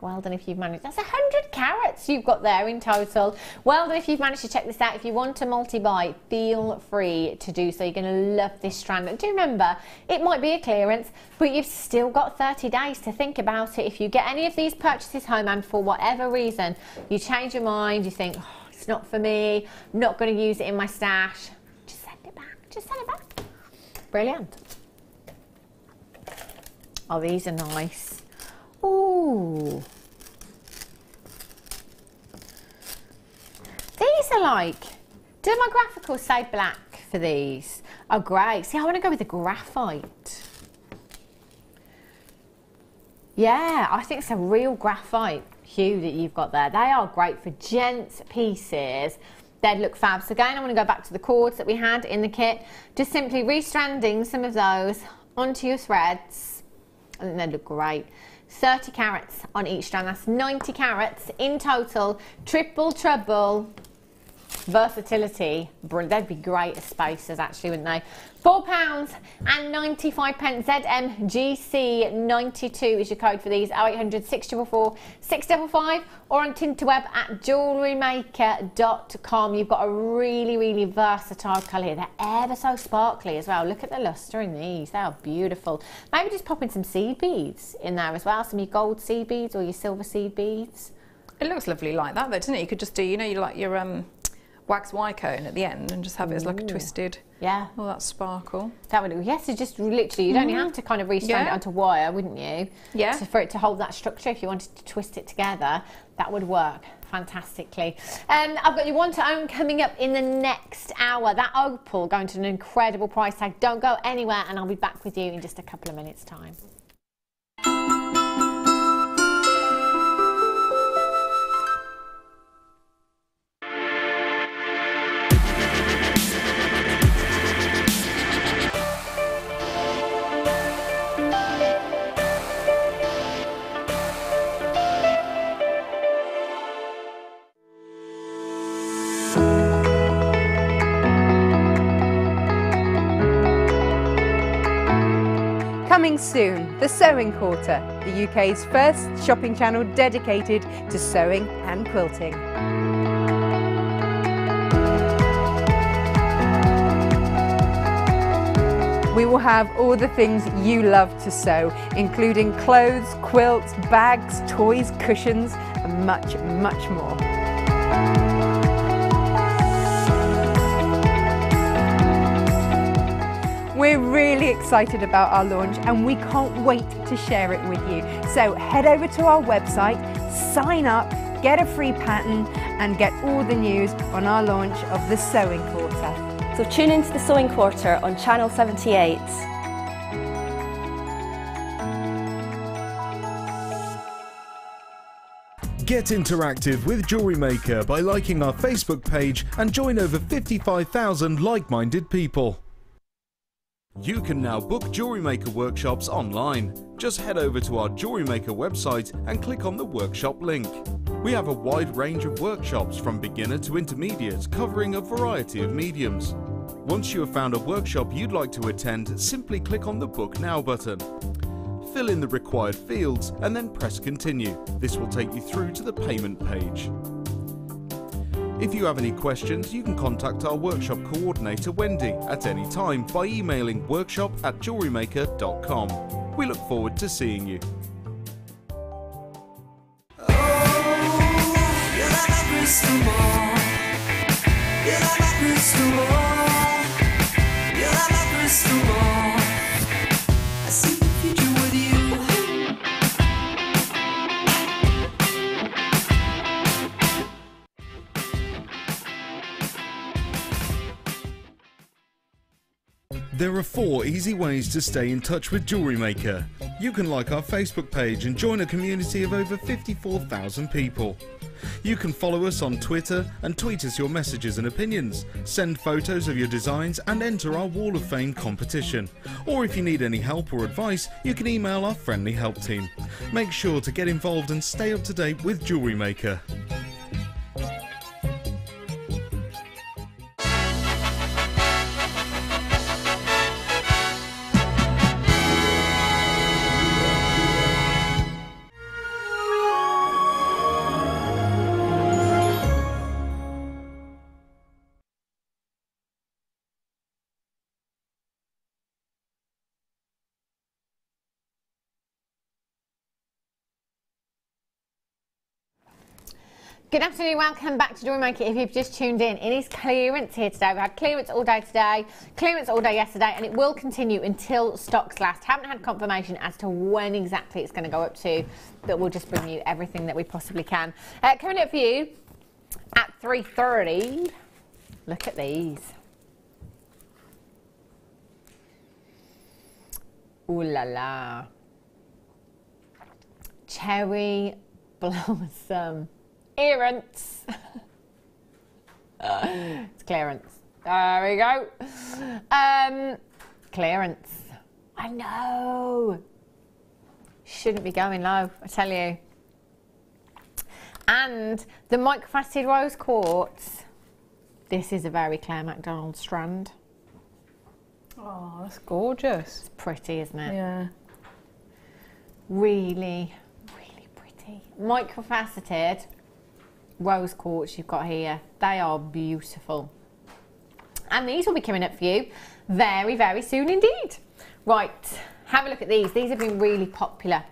Well done if you've managed. That's 100 carats you've got there in total. Well done if you've managed to check this out. If you want to multi-buy, feel free to do so. You're going to love this strand. But do remember, it might be a clearance, but you've still got 30 days to think about it. If you get any of these purchases home and for whatever reason you change your mind, you think, oh, it's not for me, I'm not going to use it in my stash, just send it back. Just send it back. Brilliant. Oh, these are nice. Ooh. These are like, do my graphicals say black for these? Oh, great. See, I want to go with the graphite. Yeah, I think it's a real graphite hue that you've got there. They are great for gents pieces. They'd look fab. So again, I want to go back to the cords that we had in the kit. Just simply restranding some of those onto your threads. I think they'd look great. 30 carats on each strand. That's 90 carats in total. Triple trouble. Versatility. They'd be great as spacers actually, wouldn't they? £4.95. ZMGC92 is your code for these. 0800 644 655 or on Tinterweb at JewelleryMaker.com. You've got a really versatile colour here. They're ever so sparkly as well. Look at the lustre in these. They are beautiful. Maybe just pop in some seed beads in there as well. Some of your gold seed beads or your silver seed beads. It looks lovely like that though, doesn't it? You could just do, you know, you like your wax Y-cone at the end and just have it as like a twisted. Yeah. Oh, that's sparkle. That would, yes, it's just literally, you'd only have to kind of restrand it onto wire, wouldn't you? Yeah. For it to hold that structure, if you wanted to twist it together, that would work fantastically. I've got your one to own coming up in the next hour. That opal going to an incredible price tag. Don't go anywhere, and I'll be back with you in just a couple of minutes' time. Coming soon, the Sewing Quarter, the UK's first shopping channel dedicated to sewing and quilting. We will have all the things you love to sew, including clothes, quilts, bags, toys, cushions, and much, much more. We're really excited about our launch and we can't wait to share it with you. So head over to our website, sign up, get a free pattern and get all the news on our launch of the Sewing Quarter. So tune into the Sewing Quarter on Channel 78. Get interactive with Jewellery Maker by liking our Facebook page and join over 55,000 like-minded people. You can now book Jewellery Maker workshops online. Just head over to our Jewellery Maker website and click on the workshop link. We have a wide range of workshops from beginner to intermediate, covering a variety of mediums. Once you have found a workshop you'd like to attend, simply click on the Book Now button. Fill in the required fields and then press Continue. This will take you through to the payment page. If you have any questions, you can contact our workshop coordinator Wendy at any time by emailing workshop@jewellerymaker.com. We look forward to seeing you. There are 4 easy ways to stay in touch with Jewellery Maker. You can like our Facebook page and join a community of over 54,000 people. You can follow us on Twitter and tweet us your messages and opinions, send photos of your designs and enter our Wall of Fame competition. Or if you need any help or advice, you can email our friendly help team. Make sure to get involved and stay up to date with Jewellery Maker. Good afternoon, welcome back to Jewellery Maker. If you've just tuned in, it is clearance here today. We've had clearance all day today, clearance all day yesterday, and it will continue until stocks last. Haven't had confirmation as to when exactly it's going to go up to, but we'll just bring you everything that we possibly can. Coming up for you at 3:30, look at these. Ooh la la. Cherry blossom. Earrings. It's clearance. There we go. Clearance. I know. Shouldn't be going low, I tell you. And the microfaceted rose quartz. This is a very Claire MacDonald strand. Oh, that's gorgeous. It's pretty, isn't it? Yeah. Really, really pretty. Microfaceted rose quartz you've got here. They are beautiful. And these will be coming up for you very, very soon indeed. Right, have a look at these. These have been really popular.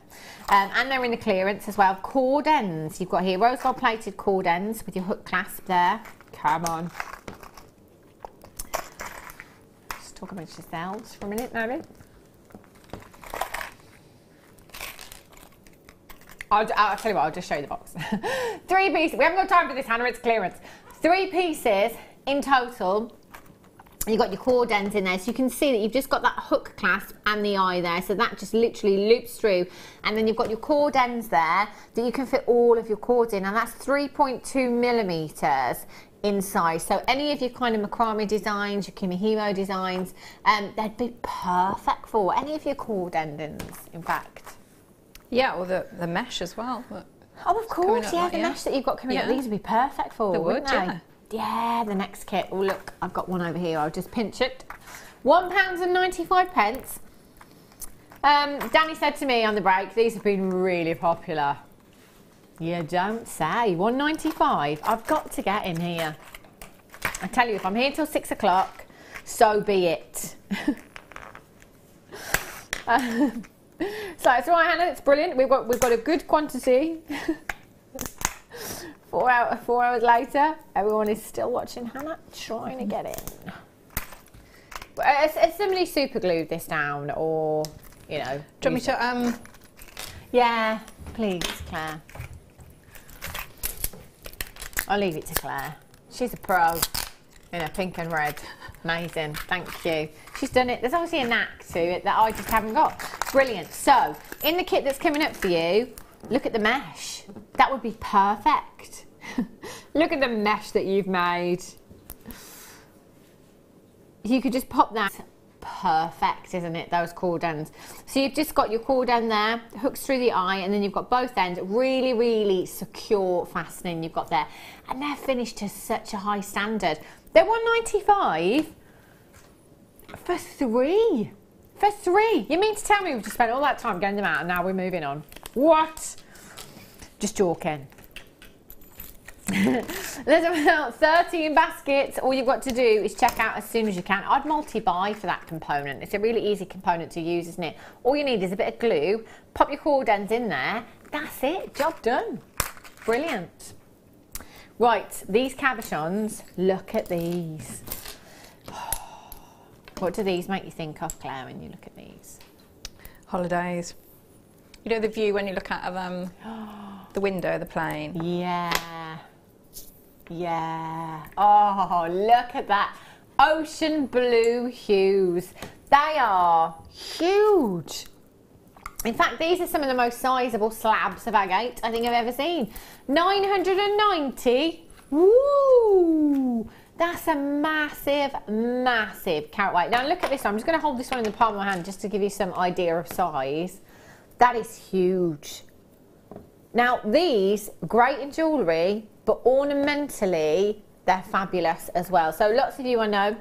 And they're in the clearance as well. Cord ends. You've got here rose gold plated cord ends with your hook clasp there. Come on. Let's talk about yourselves for a minute, maybe. I'll tell you what, I'll just show you the box. 3 pieces. We haven't got time for this, Hannah, it's clearance. 3 pieces in total. You've got your cord ends in there, so you can see that you've just got that hook clasp and the eye there, so that just literally loops through, and then you've got your cord ends there that you can fit all of your cords in, and that's 3.2 millimeters in size. So any of your kind of macrame designs, your Kimihimo designs, they'd be perfect for any of your cord endings, in fact. Yeah, or the mesh as well. Oh, of course, yeah, the mesh that you've got coming up, these would be perfect for, wouldn't they? Yeah. Yeah, the next kit. Oh, look, I've got one over here. I'll just pinch it. £1.95. Danny said to me on the break, these have been really popular. You don't say. £1.95. I've got to get in here. I tell you, if I'm here till 6 o'clock, so be it. So it's all right, Hannah. It's brilliant. We've got a good quantity. 4 hours later, everyone is still watching Hannah trying to get in. Has somebody super glued this down, or you know? Do you want me to? Yeah, please, Claire. I'll leave it to Claire. She's a pro in her pink and red. Amazing, thank you. She's done it. There's obviously a knack to it that I just haven't got. Brilliant. So, in the kit that's coming up for you, look at the mesh. That would be perfect. Look at the mesh that you've made. You could just pop that. Perfect, isn't it? Those cord ends. So you've just got your cord end there, hooks through the eye, and then you've got both ends. Really, really secure fastening you've got there. And they're finished to such a high standard. They're £1.95 for 3. For 3. You mean to tell me we've just spent all that time getting them out and now we're moving on? What? Just joking. There's about 13 baskets. All you've got to do is check out as soon as you can. I'd multi-buy for that component. It's a really easy component to use, isn't it? All you need is a bit of glue, pop your cord ends in there. That's it, job done. Brilliant. Right, these cabochons, look at these. What do these make you think of, Claire, when you look at these? Holidays. You know the view when you look out of the window of the plane? Yeah. Yeah. Oh, look at that. Ocean blue hues. They are huge. In fact, these are some of the most sizable slabs of agate I think I've ever seen. 990. Woo! That's a massive, massive carat weight. Now look at this one. I'm just going to hold this one in the palm of my hand just to give you some idea of size. That is huge. Now these, great in jewellery, but ornamentally, they're fabulous as well. So lots of you I know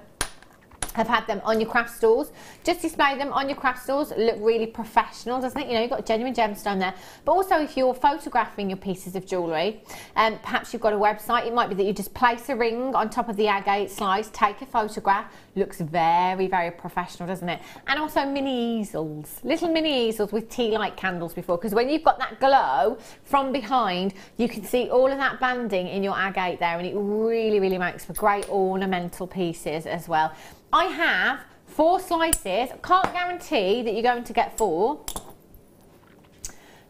have had them on your craft stores. Just display them on your craft stores. Look really professional, doesn't it? You know, you've got genuine gemstone there. But also if you're photographing your pieces of jewellery, perhaps you've got a website, it might be that you just place a ring on top of the agate slice, take a photograph. Looks very, very professional, doesn't it? And also mini easels, little mini easels with tea light candles before, because when you've got that glow from behind, you can see all of that banding in your agate there, and it really, really makes for great ornamental pieces as well. I have 4 slices. Can't guarantee that you're going to get 4,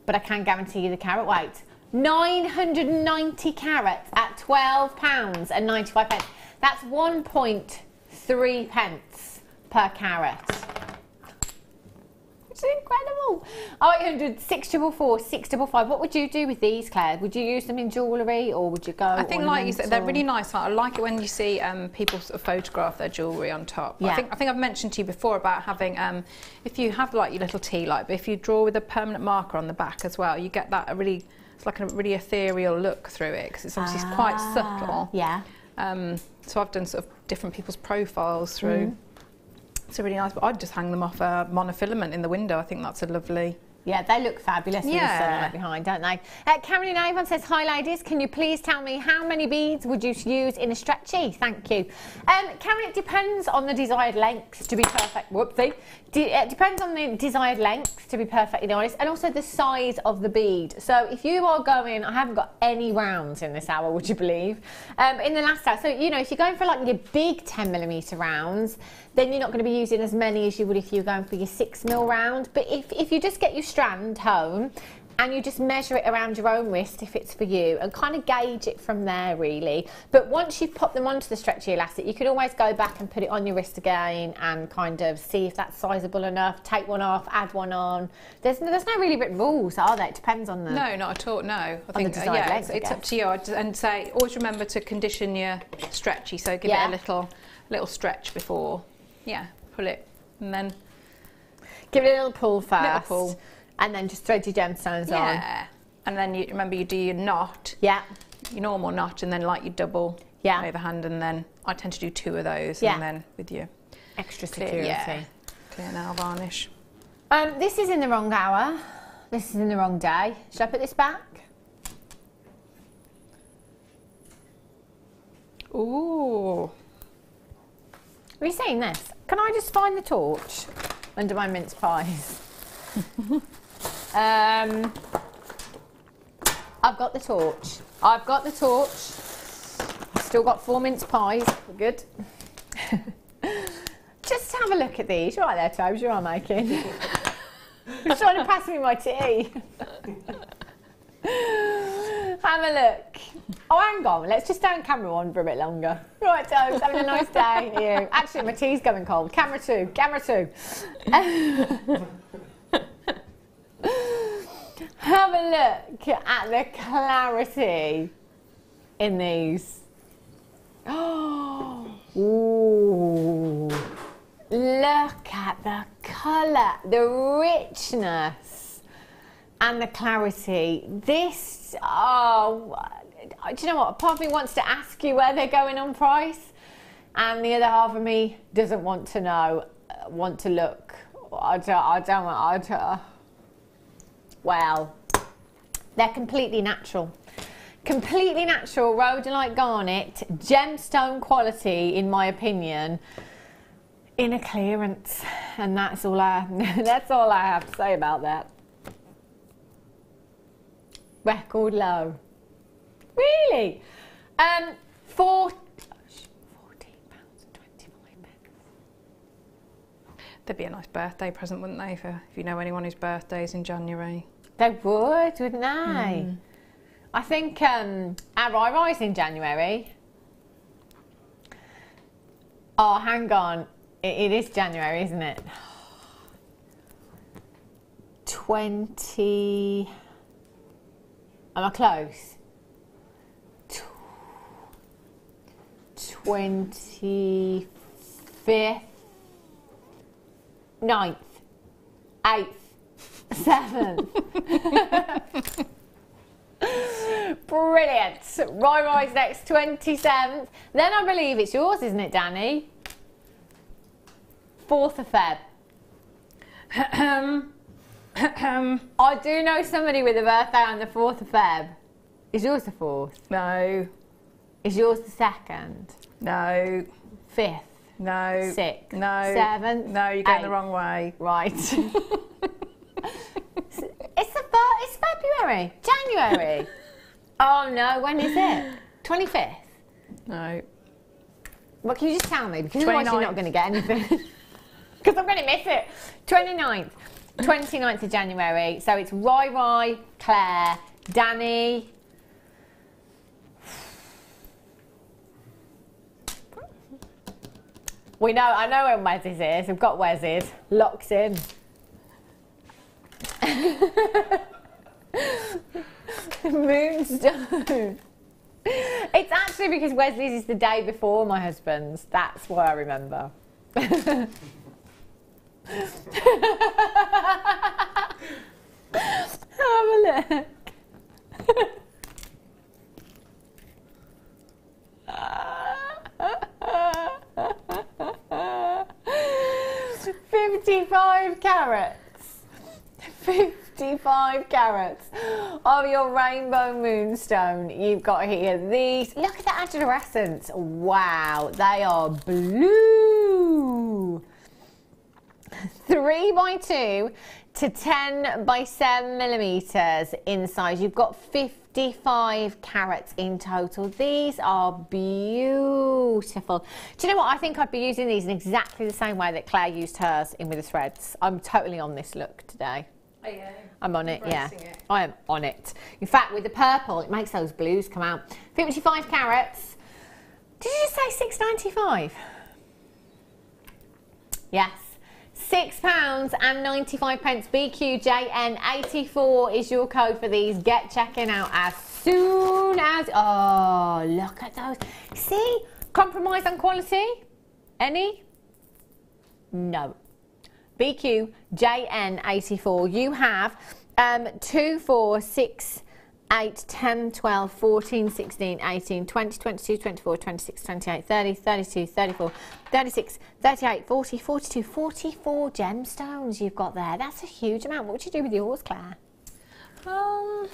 but I can guarantee you the carat weight. 990 carats at £12.95. That's 1.3 pence per carat. It's incredible. 0800 644 655. What would you do with these, Claire? Would you use them in jewellery, or would you go I think, like you said, they're really nice. I like it when you see people sort of photograph their jewellery on top. Yeah. I think I've mentioned to you before about having, if you have like your little tea light, but if you draw with a permanent marker on the back as well, you get that it's like a really ethereal look through it, because it's obviously quite subtle. Yeah. So I've done sort of different people's profiles through. It's really nice, but I'd just hang them off a monofilament in the window. I think that's a lovely Yeah, they look fabulous with the sun behind, don't they? Cameron in Avon says, hi ladies, can you please tell me how many beads would you use in a stretchy? Thank you. Cameron, it depends on the desired length to be perfect. Whoopsie. It depends on the desired length, to be perfectly honest, and also the size of the bead. So if you are going, I haven't got any rounds in this hour, would you believe? In the last hour, so you know, if you're going for like your big 10mm rounds, then you're not going to be using as many as you would if you were going for your 6mm round. But if you just get your strand home and you just measure it around your own wrist if it's for you, and kind of gauge it from there really. But once you've popped them onto the stretchy elastic, you can always go back and put it on your wrist again and kind of see if that's sizable enough, take one off, add one on. There's no really written rules, are there? It depends on the... No, not at all, no. I think, length, it's up to you. And say, always remember to condition your stretchy, so give it a little stretch before. Yeah, pull it, and then... Give it a little pull first. Little pull. And then just thread your gemstones on. Yeah, and then you remember you do your knot. Yeah. Your normal knot, and then like your double overhand, and then I tend to do 2 of those, and then with your extra security. Clear nail varnish. This is in the wrong hour. This is in the wrong day. Should I put this back? Ooh. Have you seen this? Can I just find the torch under my mince pies? I've got the torch. I've got the torch. I've still got 4 mince pies. We're good. Just have a look at these. You're right there, Tobes. You're all making. You're trying to pass me my tea. Have a look. Oh, hang on. Let's just stay on camera 1 for a bit longer. Right, Tobes. Having a nice day. You. Actually, my tea's going cold. Camera 2. Camera 2. Have a look at the clarity in these. Oh, ooh. Look at the colour, the richness and the clarity. This, oh, do you know what? Part of me wants to ask you where they're going on price, and the other half of me doesn't want to know, want to look. Well, they're completely natural. Completely natural rhodolite garnet, gemstone quality, in my opinion, in a clearance. And that's all I have to say about that. Record low. Really? £14.25. They'd be a nice birthday present, wouldn't they, if you know anyone whose birthday is in January? They would, wouldn't they? I think our Rai-Rai's in January. Oh, hang on. It is January, isn't it? 20... Am I close? 25th, 9th, 8th, 7th. Brilliant. Rai-Rai's next, 27th. Then I believe it's yours, isn't it, Danny? 4th of Feb. I do know somebody with a birthday on the 4th of Feb. Is yours the 4th? No. Is yours the 2nd? No. 5th? No. 6th? No. 7th? No, you're going the 8th. wrong way. Right. It's February. January. Oh no, when is it? 25th? No. Well, can you just tell me? Because otherwise you're not going to get anything. Because I'm going to miss it. 29th of January. So it's Rai-Rai, Claire, Danny. I know when Wes's is. We've got Wes's. Locks in. Moonstone. It's actually because Wesley's is the day before my husband's. That's why I remember. Have a look. $55 carats. 55 25 carats of your rainbow moonstone. You've got here these. Look at the adolescence. Wow, they are blue. 3x2 to 10x7mm in size. You've got 55 carats in total. These are beautiful. Do you know what? I think I'd be using these in exactly the same way that Claire used hers in with the threads. I'm totally on this look today. Oh, yeah. I'm on it, yeah. I am on it. In fact, with the purple, it makes those blues come out. 55 carats. Did you just say £6.95? Yes. £6.95. BQJN84 is your code for these. Get checking out as soon as... Oh, look at those. See? Compromise on quality? Any? No. BQJN84. You have 2, 4, 6, 8, 10, 12, 14, 16, 18, 20, 22, 24, 26, 28, 30, 32, 34, 36, 38, 40, 42, 44 gemstones you've got there. That's a huge amount. What would you do with yours, Claire? I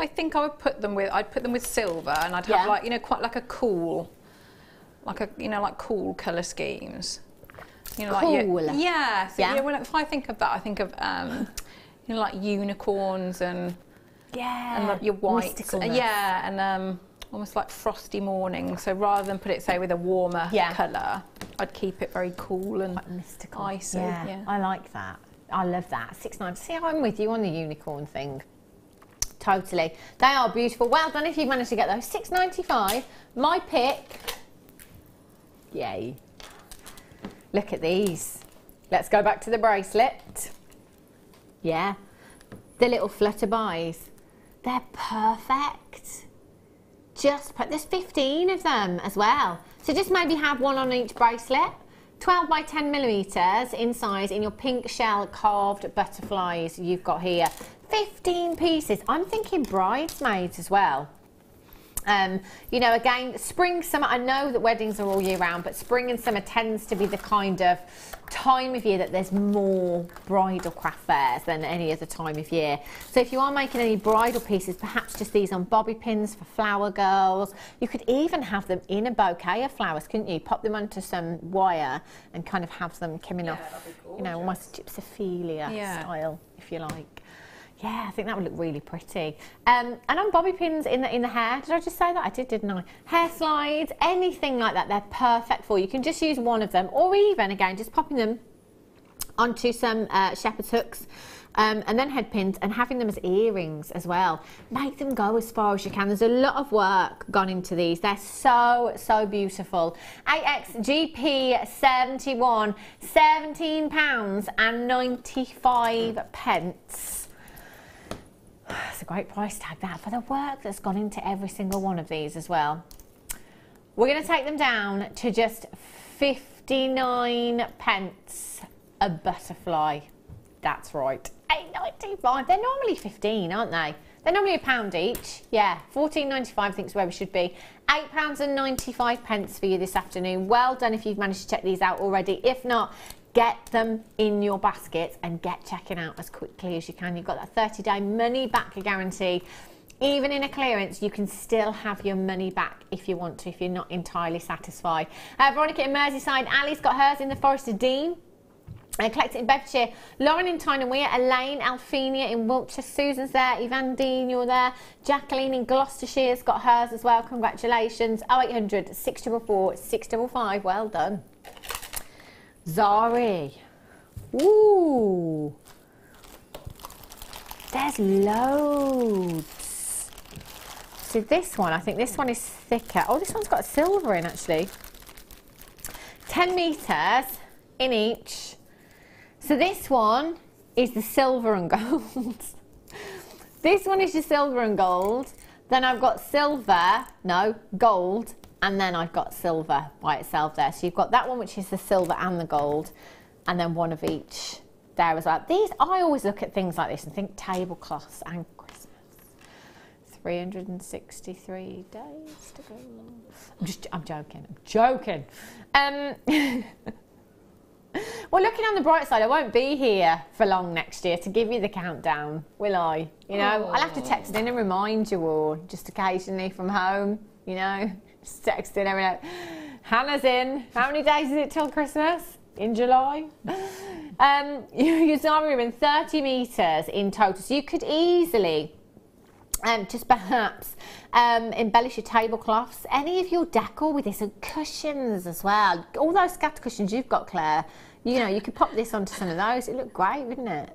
think I would put them with, I'd put them with silver, and I'd have like, you know, quite like a cool, like a, you know, like cool colour schemes. You know, cool. Like, yeah. So, yeah. You know, if I think of that, I think of, you know, like unicorns and like your whites, and almost like frosty morning. So rather than put it, say, with a warmer colour, I'd keep it very cool and like mystical, icy. Yeah, I like that. I love that. 6.9. See, I'm with you on the unicorn thing. Totally, they are beautiful. Well done if you've managed to get those. £6.95. My pick. Yay! Look at these. Let's go back to the bracelet. Yeah, the little flutterbys, they're perfect. There's 15 of them as well. So just maybe have one on each bracelet. 12x10mm in size in your pink shell carved butterflies you've got here. 15 pieces. I'm thinking bridesmaids as well. You know, again, spring, summer, I know that weddings are all year round, but spring and summer tends to be the kind of time of year that there's more bridal craft fairs than any other time of year. So if you are making any bridal pieces, perhaps just these on bobby pins for flower girls. You could even have them in a bouquet of flowers, couldn't you? Pop them onto some wire and kind of have them coming off, you know, almost gypsophilia style, if you like. Yeah, I think that would look really pretty. And on bobby pins in the hair, did I just say that? I did, didn't I? Hair slides, anything like that, they're perfect for. You can just use one of them, or even, again, just popping them onto some shepherd's hooks and then head pins, and having them as earrings as well. Make them go as far as you can. There's a lot of work gone into these. They're so, so beautiful. AXGP71, £17.95. It's a great price tag, that, for the work that's gone into every single one of these as well. We're going to take them down to just 59p a butterfly. That's right, £8.95. They're normally 15, aren't they? They're normally £1 each. Yeah, £14.95 I think is where we should be. £8.95 for you this afternoon. Well done if you've managed to check these out already. If not, get them in your basket and get checking out as quickly as you can. You've got that 30-day money back guarantee. Even in a clearance, you can still have your money back if you want to, if you're not entirely satisfied. Veronica in Merseyside, Ali's got hers in the Forest of Dean. Collect it in Bedfordshire. Lauren in Tyne and Weir, Elaine, Alphenia in Wiltshire, Susan's there, Evan Dean, you're there. Jacqueline in Gloucestershire's got hers as well. Congratulations. 0800 644 655. Well done. Zari. Ooh. There's loads. So this one, I think this one is thicker. Oh, this one's got silver in actually. 10 metres in each. So this one is the silver and gold. This one is your silver and gold. Then I've got gold. And then I've got silver by itself there. So you've got that one, which is the silver and the gold, and then one of each there as well. These, I always look at things like this and think tablecloths and Christmas. 363 days to go. I'm joking. Well, looking on the bright side, I won't be here for long next year to give you the countdown, will I? You know, I'll have to text in and remind you all, just occasionally from home, you know, just text in every night. Hannah's in. How many days is it till Christmas? In July? Your design ribbon, 30 metres in total. So you could easily just perhaps embellish your tablecloths, any of your decor with this, and cushions as well. All those scatter cushions you've got, Claire, you know, you could pop this onto some of those. It looked great, wouldn't it?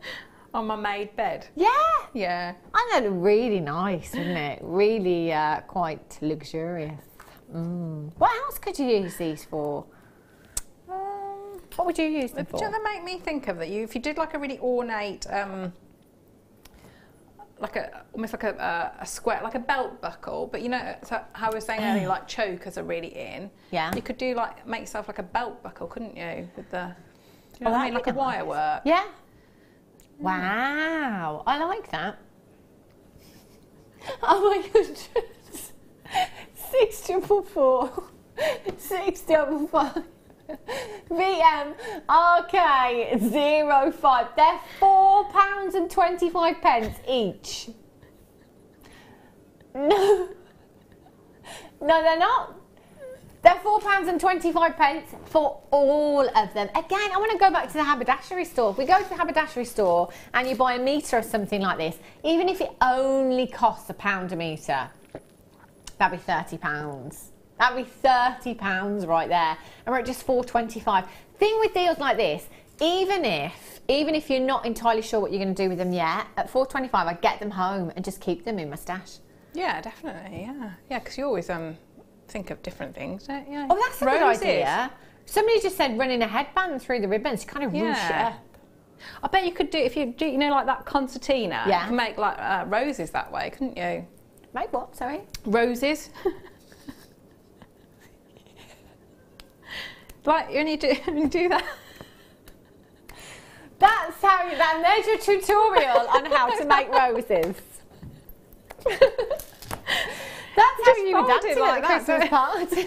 On my made bed? Yeah. Yeah. I know, it looked really nice, wouldn't it? Really quite luxurious. What else could you use these for? What would you use them for? Do they make me think of that? If you did like a really ornate, almost like a square, like a belt buckle, but you know, so how I was saying earlier, like chokers are really in. Yeah. You could do like, make yourself like a belt buckle, couldn't you? With the, you know Oh, what I mean? Like a wire work. Yeah. Wow, I like that. Oh my goodness. 644 655 VM RK05. They're £4.25 each. No, they're not. They're £4.25 for all of them. Again, I want to go back to the haberdashery store. If we go to the haberdashery store and you buy a metre of something like this, even if it only costs £1 a metre, that'd be £30. That'd be £30 right there. And we're at just £4.25. Thing with deals like this, even if you're not entirely sure what you're going to do with them yet, at £4.25 I get them home and just keep them in my stash. Yeah, definitely. Yeah, yeah, because you always think of different things, don't you? Oh, that's a good idea. Somebody just said running a headband through the ribbons, kind of ruche it up. I bet you could do, if you do, you know, like that concertina. Yeah. You can make like roses that way, couldn't you? Make what? Sorry. Roses. Like when you do that. That's how you. There's your tutorial on how to make roses. That's how you were dancing at the Christmas party.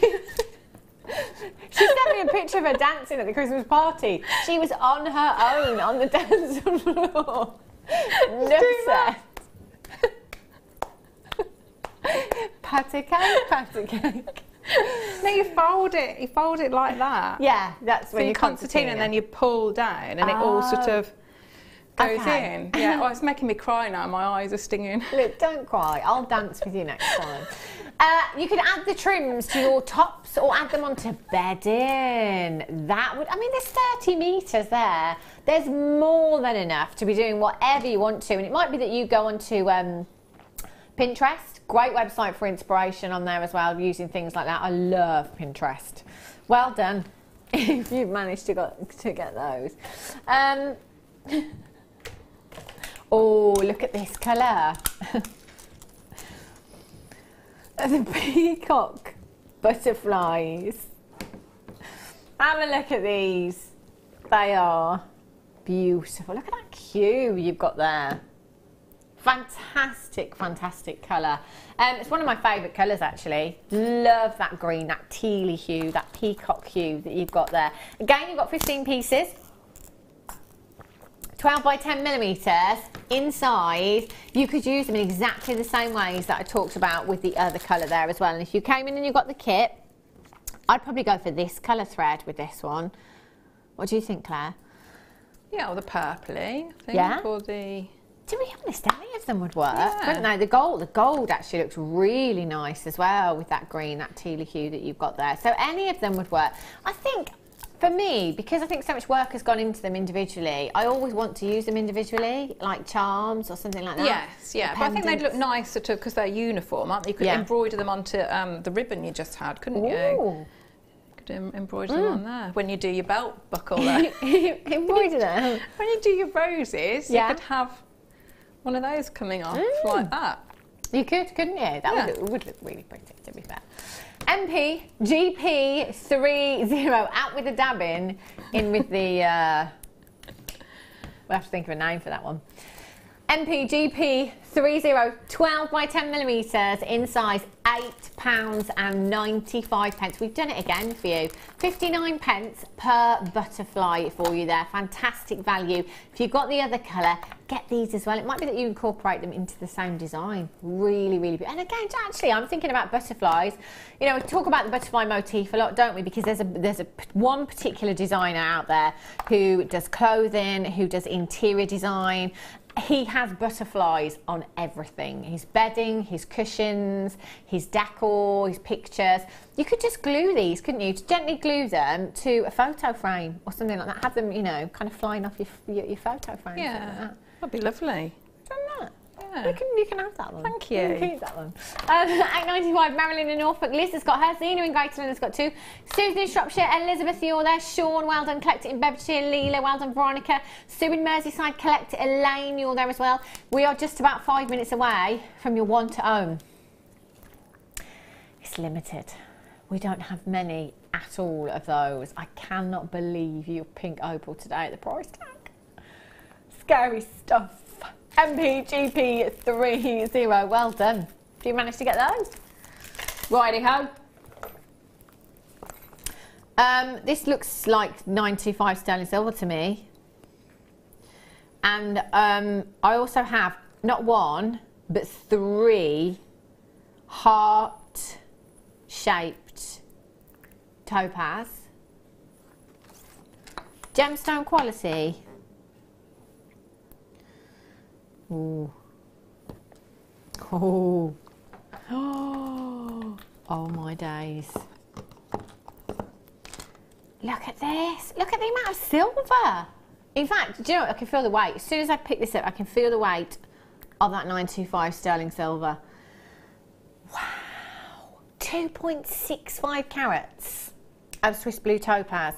She sent me a picture of her dancing at the Christmas party. She was on her own on the dance floor. Nuts. Patty cake. No, you fold it like that. Yeah, that's when so you concertina and then you pull down and it all sort of goes in. Yeah, oh, it's making me cry now. My eyes are stinging. Look, don't cry. I'll dance with you next time. You could add the trims to your tops or add them onto bedding. That would, I mean, there's 30 metres there. There's more than enough to be doing whatever you want to. And it might be that you go onto Pinterest. Great website for inspiration on there as well, using things like that. I love Pinterest. Well done if you've managed to get those. Oh, look at this colour. The peacock butterflies. Have a look at these. They are beautiful. Look at that cue you've got there. Fantastic, fantastic colour. It's one of my favourite colours actually. Love that green, that tealy hue, that peacock hue that you've got there. Again, you've got 15 pieces. 12 by 10 millimetres inside. You could use them in exactly the same ways that I talked about with the other colour there as well. And if you came in and you got the kit, I'd probably go for this colour thread with this one. What do you think, Claire? Yeah, or the purpley, I think, yeah? or the... To be honest, any of them would work, yeah. wouldn't they? The gold actually looks really nice as well with that green, that tealy hue that you've got there. So any of them would work. I think, for me, because I think so much work has gone into them individually, I always want to use them individually, like charms or something like that. Yes, yeah. But I think they'd look nicer too, because they're uniform, aren't they? You could embroider them onto the ribbon you just had, couldn't you? You could embroider them on there. When you do your belt buckle there. Embroider them? When you do your roses, you could have one of those coming off like that. You could, couldn't you? That would look really pretty, to be fair. MP GP30, out with the dabbing, in with the, we'll have to think of a name for that one. MPGP 30 12 by 10 millimeters in size £8.95. We've done it again for you. 59 pence per butterfly for you there. Fantastic value. If you've got the other colour, get these as well. It might be that you incorporate them into the same design. Really, really good. And again, actually, I'm thinking about butterflies. You know, we talk about the butterfly motif a lot, don't we? Because there's one particular designer out there who does clothing, who does interior design. He has butterflies on everything. His bedding, his cushions, his decor, his pictures. You could just glue these, couldn't you? Gently glue them to a photo frame or something like that. Have them, you know, kind of flying off your photo frame. Yeah, like that. That'd be lovely. Done that. Yeah. You can have that one. Thank you. You can keep that one. £8.95, Marilyn in Norfolk. Liz has got hers. Zena in Greater London's got 2. Susan in Shropshire. Elizabeth, you're there. Sean, well done. Collect it in Bedfordshire. Leela, well done. Veronica. Sue in Merseyside. Collect it. Elaine, you're there as well. We are just about 5 minutes away from your one to own. It's limited. We don't have many at all of those. I cannot believe your pink opal today at the price tag. Scary stuff. MPGP 30, well done. Do you manage to get those? Righty-ho. This looks like 925 sterling silver to me. And I also have not 1, but 3 heart-shaped topaz. Gemstone quality. Ooh. Oh. Oh my days. Look at this. Look at the amount of silver. In fact, do you know what? I can feel the weight. As soon as I pick this up, I can feel the weight of that 925 sterling silver. Wow. 2.65 carats of Swiss blue topaz.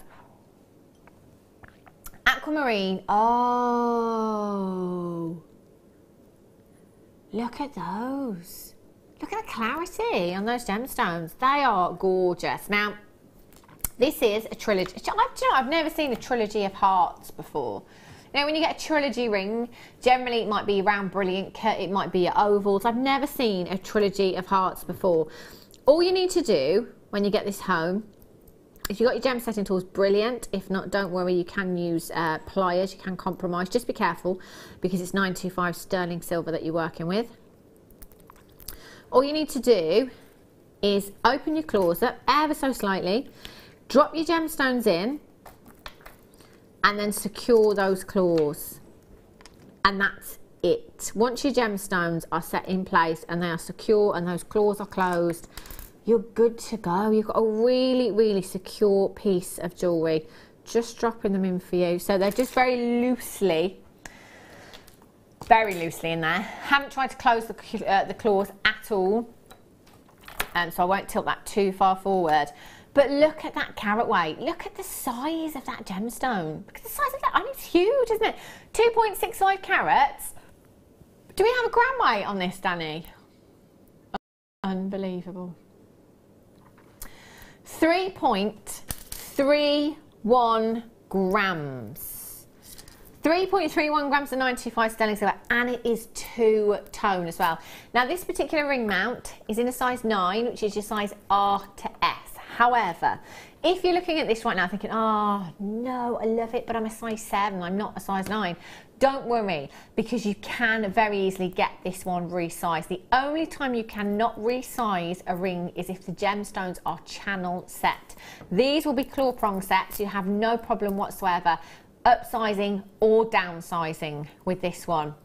Aquamarine. Oh. Look at those. Look at the clarity on those gemstones. They are gorgeous. Now, this is a trilogy. I've never seen a trilogy of hearts before. You know, when you get a trilogy ring, generally it might be round brilliant cut, it might be ovals. I've never seen a trilogy of hearts before. All you need to do when you get this home, if you've got your gem setting tools, brilliant. If not, don't worry, you can use pliers, you can compromise. Just be careful because it's 925 sterling silver that you're working with. All you need to do is open your claws up ever so slightly, drop your gemstones in, and then secure those claws. And that's it. Once your gemstones are set in place and they are secure and those claws are closed, you're good to go. You've got a really, really secure piece of jewellery. Just dropping them in for you. So they're just very loosely in there. Haven't tried to close the claws at all. So I won't tilt that too far forward. But look at that carat weight. Look at the size of that gemstone. Look at the size of that. I mean, it's huge, isn't it? 2.65 carats. Do we have a gram weight on this, Danny? Unbelievable. 3.31 grams. 3.31 grams of 925 sterling silver, and it is 2-tone as well. Now, this particular ring mount is in a size 9, which is your size R to S. However, if you're looking at this right now thinking, oh no, I love it, but I'm a size 7, I'm not a size 9, don't worry, because you can very easily get this one resized. The only time you cannot resize a ring is if the gemstones are channel set. These will be claw prong sets, you have no problem whatsoever upsizing or downsizing with this one.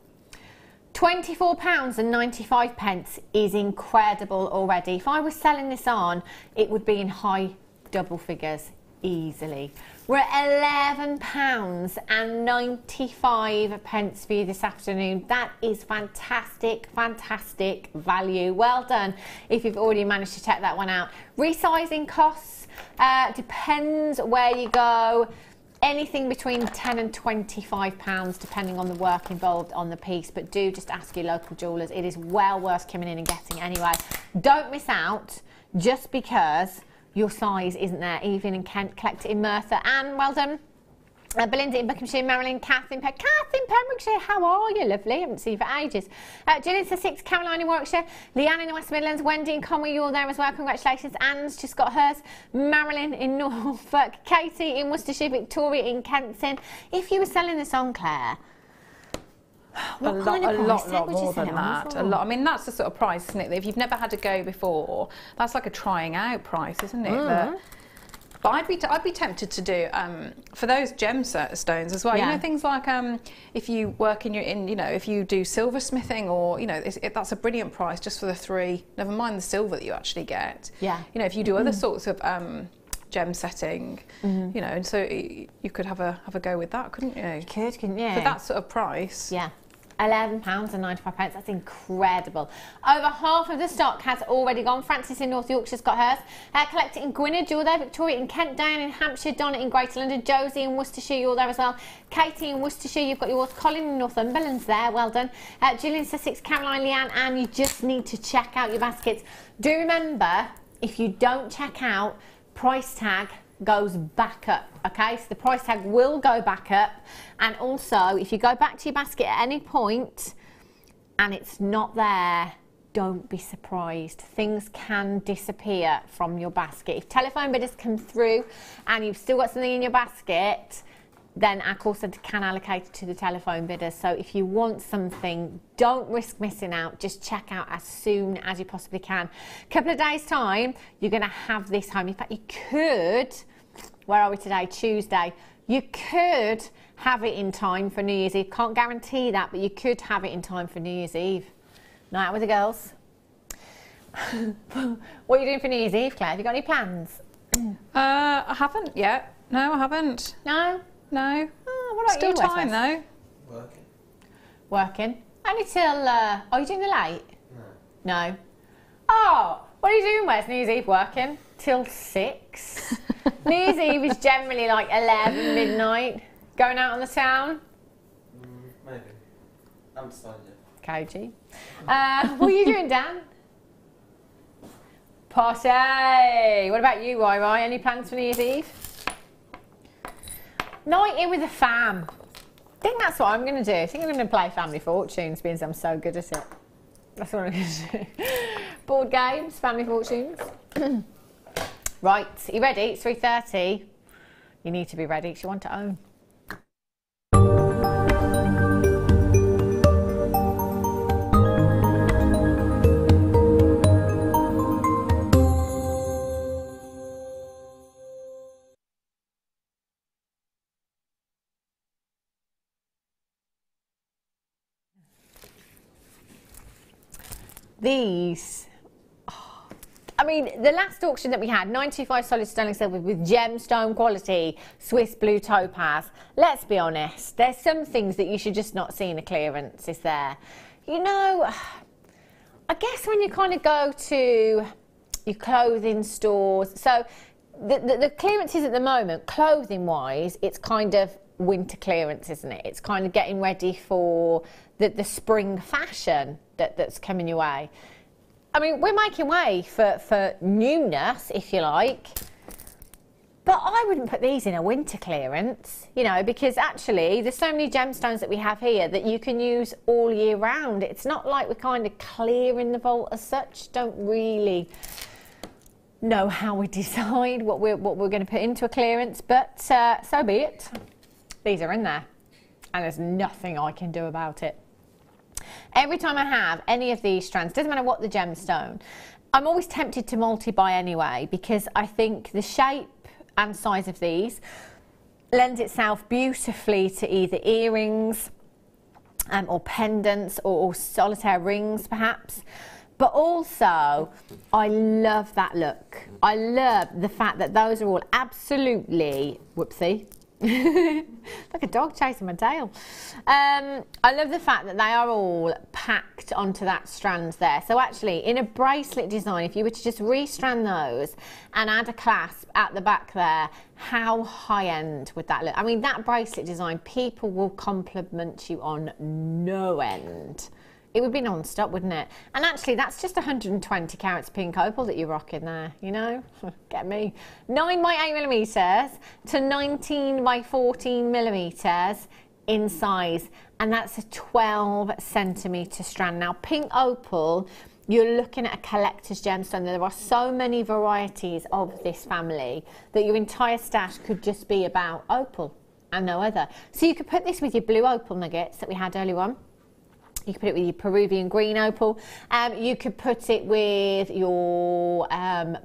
£24.95 is incredible already. If I was selling this on, it would be in high double figures easily. We're at £11.95 for you this afternoon. That is fantastic, fantastic value. Well done if you've already managed to check that one out. Resizing costs depends where you go. Anything between £10 and £25 depending on the work involved on the piece, but do just ask your local jewellers. It is well worth coming in and getting anyway. Don't miss out just because your size isn't there. Evelyn and Kent, collect it in Merthyr. Anne, well done. Belinda in Buckinghamshire, Marilyn, Catherine Pembrokeshire, how are you? Lovely, haven't seen you for ages. Jill in Sussex, Caroline in Warwickshire, Leanne in the West Midlands, Wendy in Conway, you're there as well, congratulations. Anne's just got hers, Marilyn in Norfolk, Katie in Worcestershire, Victoria in Kenton. If you were selling this on, Claire, what a kind of price lot would you more sell than it on that. for? A lot. I mean, that's the sort of price, isn't it? That if you've never had a go before, that's like a trying out price, isn't it? But I'd be tempted to do for those gemstones as well. Yeah. You know, things like if you work if you do silversmithing, or that's a brilliant price just for the 3. Never mind the silver that you actually get. Yeah. You know, if you do other sorts of gem setting, you know, and so you could have a go with that, couldn't you? You could, couldn't you? For that sort of price. Yeah. £11.95, that's incredible. Over half of the stock has already gone. Frances in North Yorkshire's got hers. Collector in Gwynedd, you're there. Victoria in Kent, Diane in Hampshire, Donna in Greater London, Josie in Worcestershire, you're there as well. Katie in Worcestershire, you've got yours. Colin in Northumberland's there, well done. Julian Sussex, Caroline, Leanne, and you just need to check out your baskets. Do remember, if you don't check out, price tag goes back up, okay? So the price tag will go back up, and also if you go back to your basket at any point and it's not there, don't be surprised. Things can disappear from your basket. If telephone bidders come through and you've still got something in your basket, then our call centre can allocate it to the telephone bidders. So if you want something, don't risk missing out. Just check out as soon as you possibly can. A couple of days' time, you're going to have this home. In fact, you could, where are we today? Tuesday. You could have it in time for New Year's Eve. Can't guarantee that, but you could have it in time for New Year's Eve. Night out with the girls. What are you doing for New Year's Eve, Claire? Have you got any plans? I haven't yet. No, I haven't. No? No. Oh, what about Still you, time Westwest? though. Working. Working? Only till, are you doing the late? No. Oh, what are you doing, Wes? New Year's Eve working? Till 6? New Year's Eve is generally like 11, midnight. Going out on the town? Maybe. I haven't decided yet. Koji. What are you doing, Dan? Party! What about you, Rai? Any plans for New Year's Eve? Night in with the fam. I think that's what I'm going to do. I think I'm going to play Family Fortunes, because I'm so good at it. That's what I'm going to do. Board games, Family Fortunes. Right, are you ready? It's 3:30. You need to be ready because you want to own. These, I mean, the last auction that we had, 925 solid sterling silver with gemstone quality, Swiss blue topaz. Let's be honest, there's some things that you should just not see in a clearance, is there? You know, I guess when you kind of go to your clothing stores, so the clearances at the moment, clothing-wise, it's kind of winter clearance, isn't it? It's kind of getting ready for the spring fashion that's coming your way. I mean, we're making way for newness, if you like, but I wouldn't put these in a winter clearance, you know, because actually there's so many gemstones that we have here that you can use all year round. It's not like we're kind of clearing the vault as such. Don't really know how we decide what we're going to put into a clearance, but so be it. These are in there, and there's nothing I can do about it. Every time I have any of these strands, doesn't matter what the gemstone, I'm always tempted to multi-buy anyway, because I think the shape and size of these lends itself beautifully to either earrings or pendants or solitaire rings perhaps. But also, I love that look. I love the fact that those are all absolutely, whoopsie, like a dog chasing my tail. I love the fact that they are all packed onto that strand there. So actually, in a bracelet design, if you were to just restrand those and add a clasp at the back there, how high-end would that look? I mean, that bracelet design, people will compliment you on no end. It would be non-stop, wouldn't it? And actually, that's just 120 carats pink opal that you're rocking there, you know? Get me. 9 by 8 millimetres to 19 by 14 millimetres in size. And that's a 12 centimetre strand. Now, pink opal, you're looking at a collector's gemstone. There are so many varieties of this family that your entire stash could just be about opal and no other. So you could put this with your blue opal nuggets that we had earlier on. You could put it with your Peruvian green opal. You could put it with your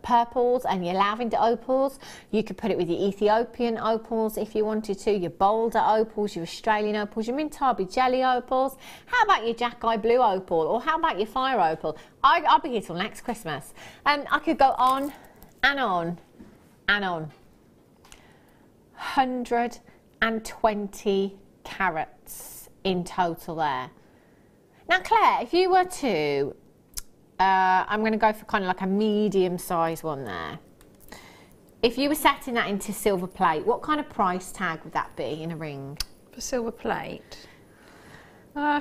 purples and your lavender opals. You could put it with your Ethiopian opals if you wanted to, your Boulder opals, your Australian opals, your Mintabi jelly opals. How about your Jackeye blue opal? Or how about your fire opal? I'll be here till next Christmas. I could go on and on and on. 120 carats in total there. Now, Claire, if you were to, I'm going to go for kind of like a medium-sized one there. If you were setting that into silver plate, what kind of price tag would that be in a ring? For silver plate?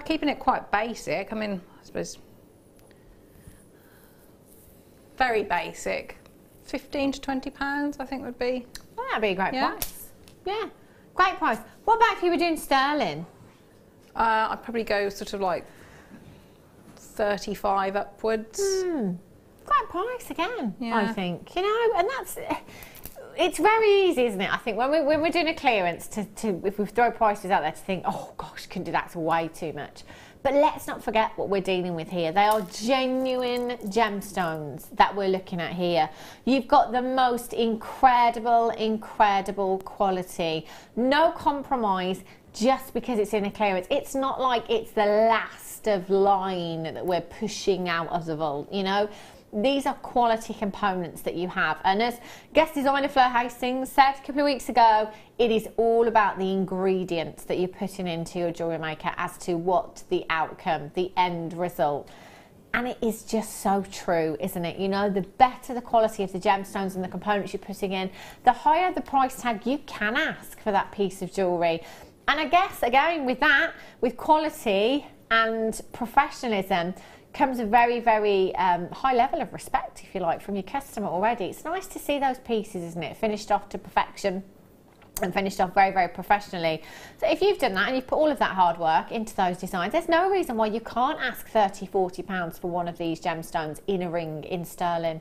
Keeping it quite basic. I mean, I suppose very basic. 15 to 20 pounds, I think would be. Well, that'd be a great price. Yeah, great price. What about if you were doing sterling? I'd probably go sort of like 35 upwards. Great price again, I think. You know, and it's very easy, isn't it? I think when we're doing a clearance to if we throw prices out there to think, oh gosh, can do that's way too much. But let's not forget what we're dealing with here. They are genuine gemstones that we're looking at here. You've got the most incredible, incredible quality. No compromise just because it's in a clearance. It's not like it's the last of line that we're pushing out of the vault, you know. These are quality components that you have. And as guest designer Fleur Hastings said a couple of weeks ago, it is all about the ingredients that you're putting into your jewellery maker as to what the outcome, the end result. And it is just so true, isn't it? You know, the better the quality of the gemstones and the components you're putting in, the higher the price tag you can ask for that piece of jewellery. And I guess, again, with that, with quality and professionalism, comes a very, very high level of respect, if you like, from your customer already. It's nice to see those pieces, isn't it? Finished off to perfection and finished off very, very professionally. So if you've done that and you've put all of that hard work into those designs, there's no reason why you can't ask £30, £40 for one of these gemstones in a ring in sterling.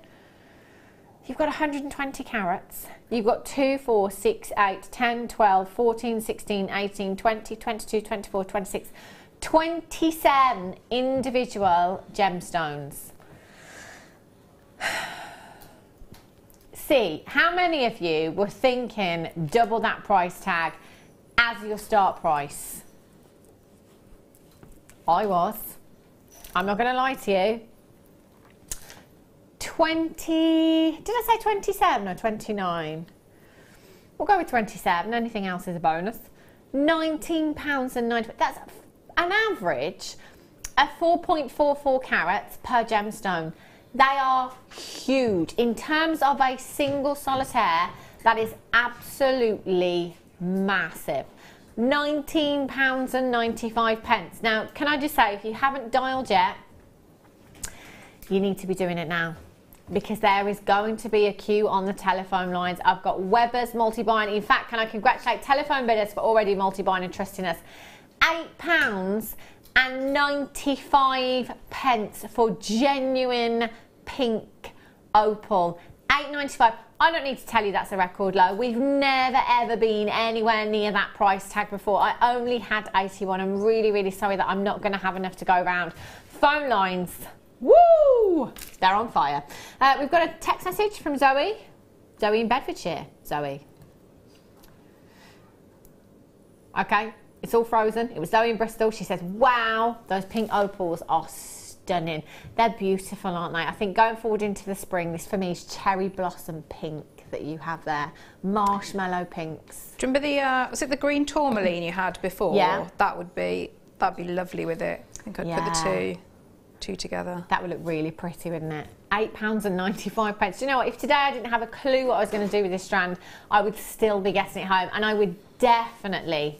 You've got 120 carats. You've got 2, 4, 6, 8, 10, 12, 14, 16, 18, 20, 22, 24, 26, 27 individual gemstones. See, how many of you were thinking double that price tag as your start price? I was. I'm not going to lie to you. 20, did I say 27 or 29? We'll go with 27, anything else is a bonus. £19.90, that's an average of 4.44 carats per gemstone. They are huge. In terms of a single solitaire, that is absolutely massive. £19.95. Now, can I just say, if you haven't dialed yet, you need to be doing it now, because there is going to be a queue on the telephone lines. I've got Weber's multi-buying. In fact, can I congratulate telephone bidders for already multi-buying and trusting us. £8.95 for genuine pink opal. £8.95. I don't need to tell you that's a record low. We've never ever been anywhere near that price tag before. I only had 81. I'm really, really sorry that I'm not going to have enough to go around. Phone lines. Woo! They're on fire. We've got a text message from Zoe. Zoe in Bedfordshire. Zoe. Okay, it's all frozen. It was Zoe in Bristol. She says, wow, those pink opals are stunning. They're beautiful, aren't they? I think going forward into the spring, this for me is cherry blossom pink that you have there. Marshmallow pinks. Do you remember the, was it the green tourmaline you had before? Yeah. That'd be lovely with it. I think I'd put the two together. That would look really pretty, wouldn't it? £8.95. Do you know what? If today I didn't have a clue what I was going to do with this strand, I would still be getting it home, and I would definitely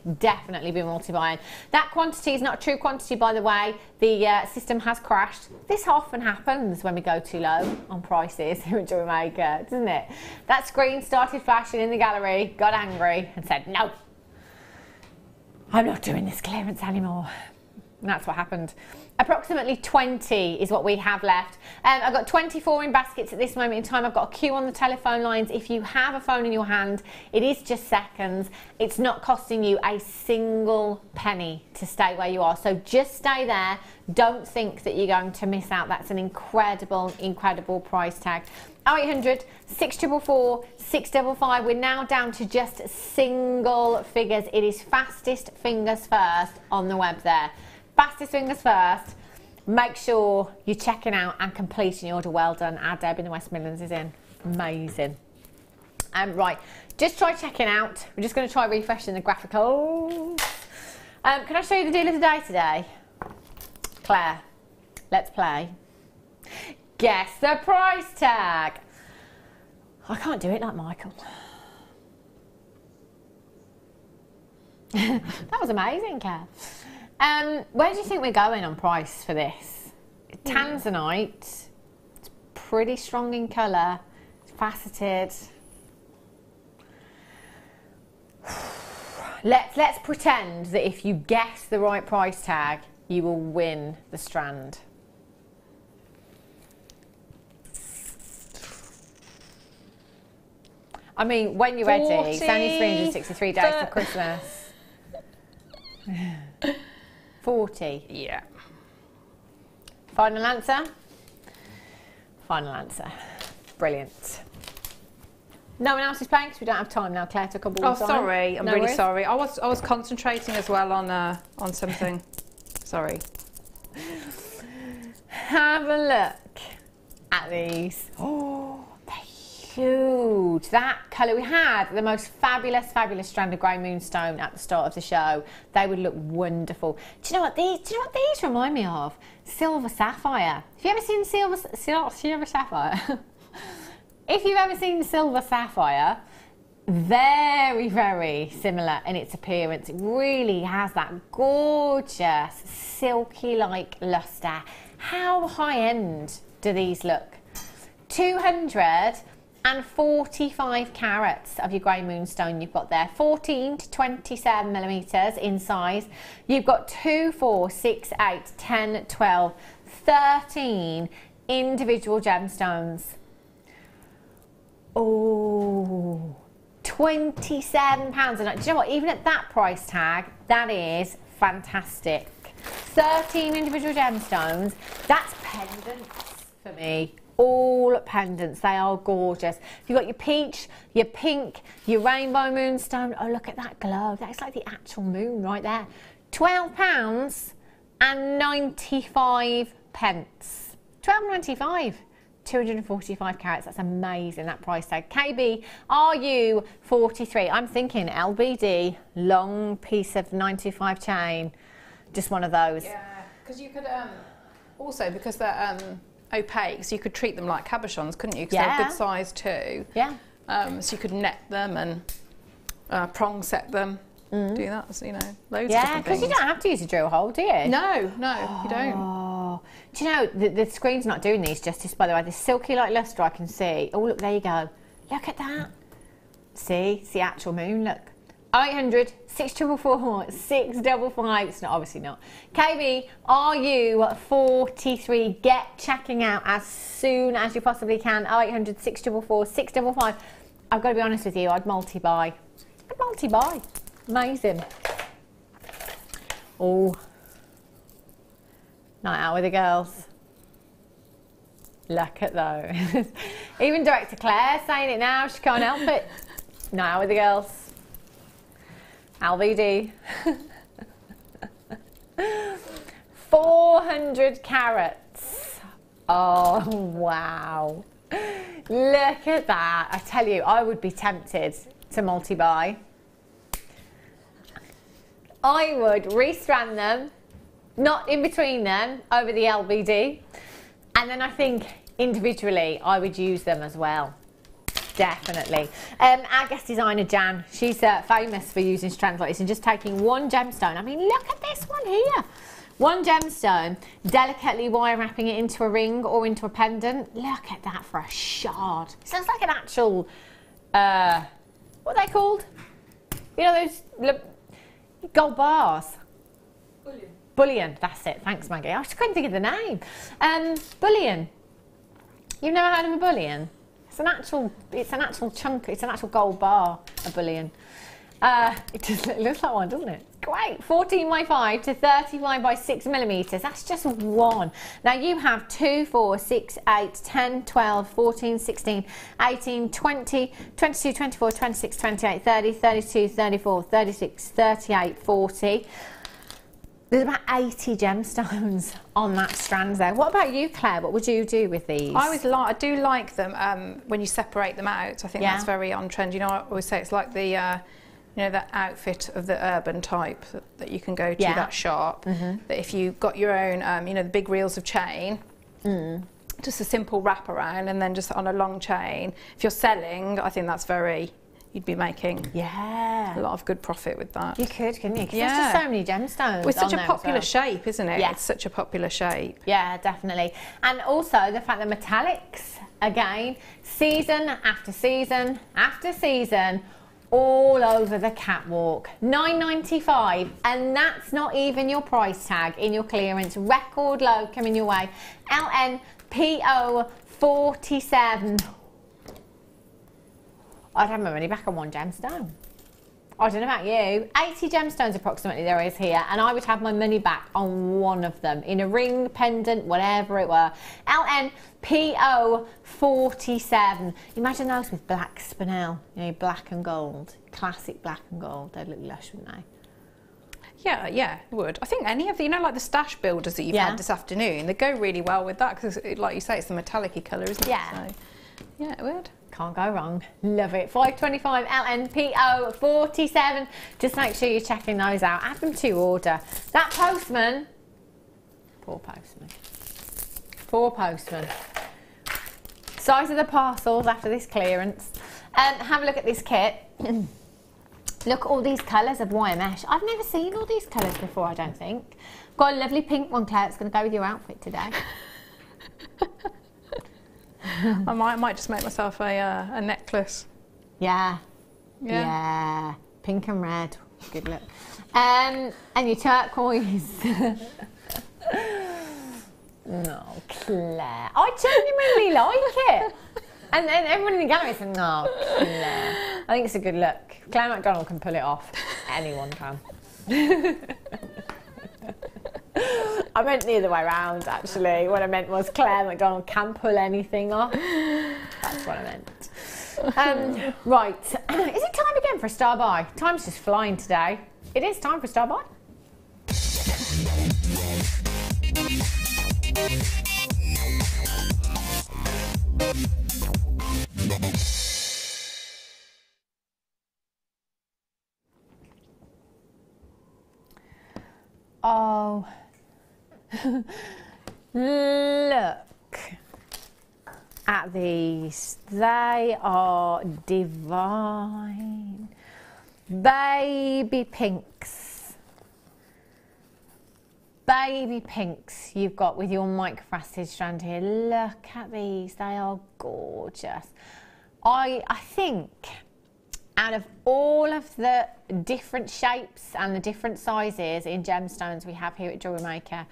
be multi-buying. That quantity is not a true quantity, by the way. The system has crashed. This often happens when we go too low on prices here at Jewellery Maker, doesn't it? That screen started flashing in the gallery, got angry and said, no, I'm not doing this clearance anymore. And that's what happened. Approximately 20 is what we have left. I've got 24 in baskets at this moment in time. I've got a queue on the telephone lines. If you have a phone in your hand, it is just seconds. It's not costing you a single penny to stay where you are. So just stay there. Don't think that you're going to miss out. That's an incredible, incredible price tag. 0800 644 655. We're now down to just single figures. It is fastest fingers first on the web there. Fastest fingers first. Make sure you're checking out and completing your order. Well done. Our Deb in the West Midlands is in. Amazing. Right, just try checking out. We're just going to try refreshing the graphical. Can I show you the deal of the day today? Claire, let's play. Guess the price tag. I can't do it like Michael. That was amazing, Claire. Where do you think we're going on price for this? Tanzanite. It's pretty strong in colour. It's faceted. Let's pretend that if you guess the right price tag, you will win the strand. I mean, when you're ready, it's only 363 days for Christmas. 40. Yeah. Final answer? Final answer. Brilliant. No one else is playing because we don't have time now. Claire took a ball. Oh, sorry. I'm really sorry. I was concentrating as well on something. Sorry. Have a look at these. Oh, they're huge. That colour, we had the most fabulous strand of grey Moonstone at the start of the show. They would look wonderful. Do you know what these remind me of? Silver sapphire. Have you ever seen silver sapphire? If you've ever seen silver sapphire, very, very similar in its appearance. It really has that gorgeous silky-like lustre. How high-end do these look? 245 carats of your grey Moonstone you've got there. 14 to 27 millimetres in size. You've got 2, 4, 6, 8, 10, 12, 13 individual gemstones. Oh, £27. And do you know what? Even at that price tag, that is fantastic. 13 individual gemstones. That's pendants for me. All pendants. They are gorgeous. You've got your peach, your pink, your rainbow moonstone. Oh, look at that glow. That's like the actual moon right there. £12 and 95 pence. £12.95. 245 carats. That's amazing, that price tag. KB, RU43. I'm thinking LBD, long piece of 925 chain. Just one of those. Yeah, because you could also, because they're opaque, so you could treat them like cabochons, couldn't you? Because they're a good size too. Yeah. So you could net them and prong set them. Do that, so, you know, loads of different things. Yeah, because you don't have to use a drill hole, do you? No, you don't. Do you know, the screen's not doing these justice, by the way. The silky like lustre I can see. Oh, look, there you go. Look at that. See? It's the actual moon, look. 0800 644 655. It's not, obviously not. KB, RU43. Get checking out as soon as you possibly can. 0800 644 655. I've got to be honest with you, I'd multi-buy. Amazing. Oh. Night out with the girls. Look at those. Even Director Claire saying it now, she can't help it. Night out with the girls. LVD. 400 carats. Oh, wow. Look at that. I tell you, I would be tempted to multi-buy. I would restrand them, not in between them, over the LBD. And then I think individually I would use them as well. Definitely. Our guest designer Jan, she's famous for using strands like this and just taking one gemstone. I mean, look at this one here. One gemstone, delicately wire wrapping it into a ring or into a pendant. Look at that for a shard. It sounds like an actual, what are they called? You know those gold bars? Bullion. Bullion, that's it. Thanks, Maggie. I just couldn't think of the name. Bullion. You've never heard of a bullion? It's an actual chunk, it's an actual gold bar, a bullion. It looks like one, doesn't it? Great, 14 by 5 to 35 by 6 millimeters. That's just one. Now you have 2, 4, 6, 8, 10, 12, 14, 16, 18, 20, 22, 24, 26, 28, 30, 32, 34, 36, 38, 40. There's about 80 gemstones on that strand there. What about you, Claire? What would you do with these? I do like them when you separate them out. I think that's very on trend. You know, I always say it's like the you know, that outfit of the urban type that you can go to, that sharp. That if you've got your own, you know, the big reels of chain, just a simple wrap around and then just on a long chain. If you're selling, I think that's you'd be making a lot of good profit with that. You could, couldn't you? Because there's just so many gemstones. With such a popular shape, isn't it? It's such a popular shape. Yeah, definitely. And also the fact that metallics, again, season after season after season, all over the catwalk. $9.95, and that's not even your price tag in your clearance. Record low coming your way. LNPO 47. I'd have my money back on one gemstone. I don't know about you. 80 gemstones approximately there is here, and I would have my money back on one of them in a ring, pendant, whatever it were. LNPO 47. Imagine those with black spinel, you know, black and gold, classic black and gold. They'd look lush, wouldn't they? Yeah, it would. I think any of the, you know, like the stash builders that you've had this afternoon, they go really well with that because, like you say, it's the metallic-y colour, isn't it? Yeah. So, yeah, it would. Can't go wrong. Love it. 525 LNPO 47. Just make sure you're checking those out. Add them to your order. That postman. Poor postman. Poor postman. Size of the parcels after this clearance. Have a look at this kit. Look at all these colours of wire mesh. I've never seen all these colours before, I don't think. Got a lovely pink one, Claire. It's going to go with your outfit today. I might just make myself a necklace. Yeah. Pink and red. Good look. And your turquoise. No, Claire. I genuinely like it. And then everyone in the gallery said, no, Claire. I think it's a good look. Claire McDonald can pull it off. Anyone can. I meant the other way around, actually. What I meant was Claire McDonald can pull anything off. That's what I meant. Right. Is it time again for a star buy? Time's just flying today. It is time for a star buy. Oh, look at these. They are divine. Baby pinks. Baby pinks you've got with your microfaceted strand here. Look at these. They are gorgeous. I think out of all of the different shapes and the different sizes in gemstones we have here at Jewellery Maker,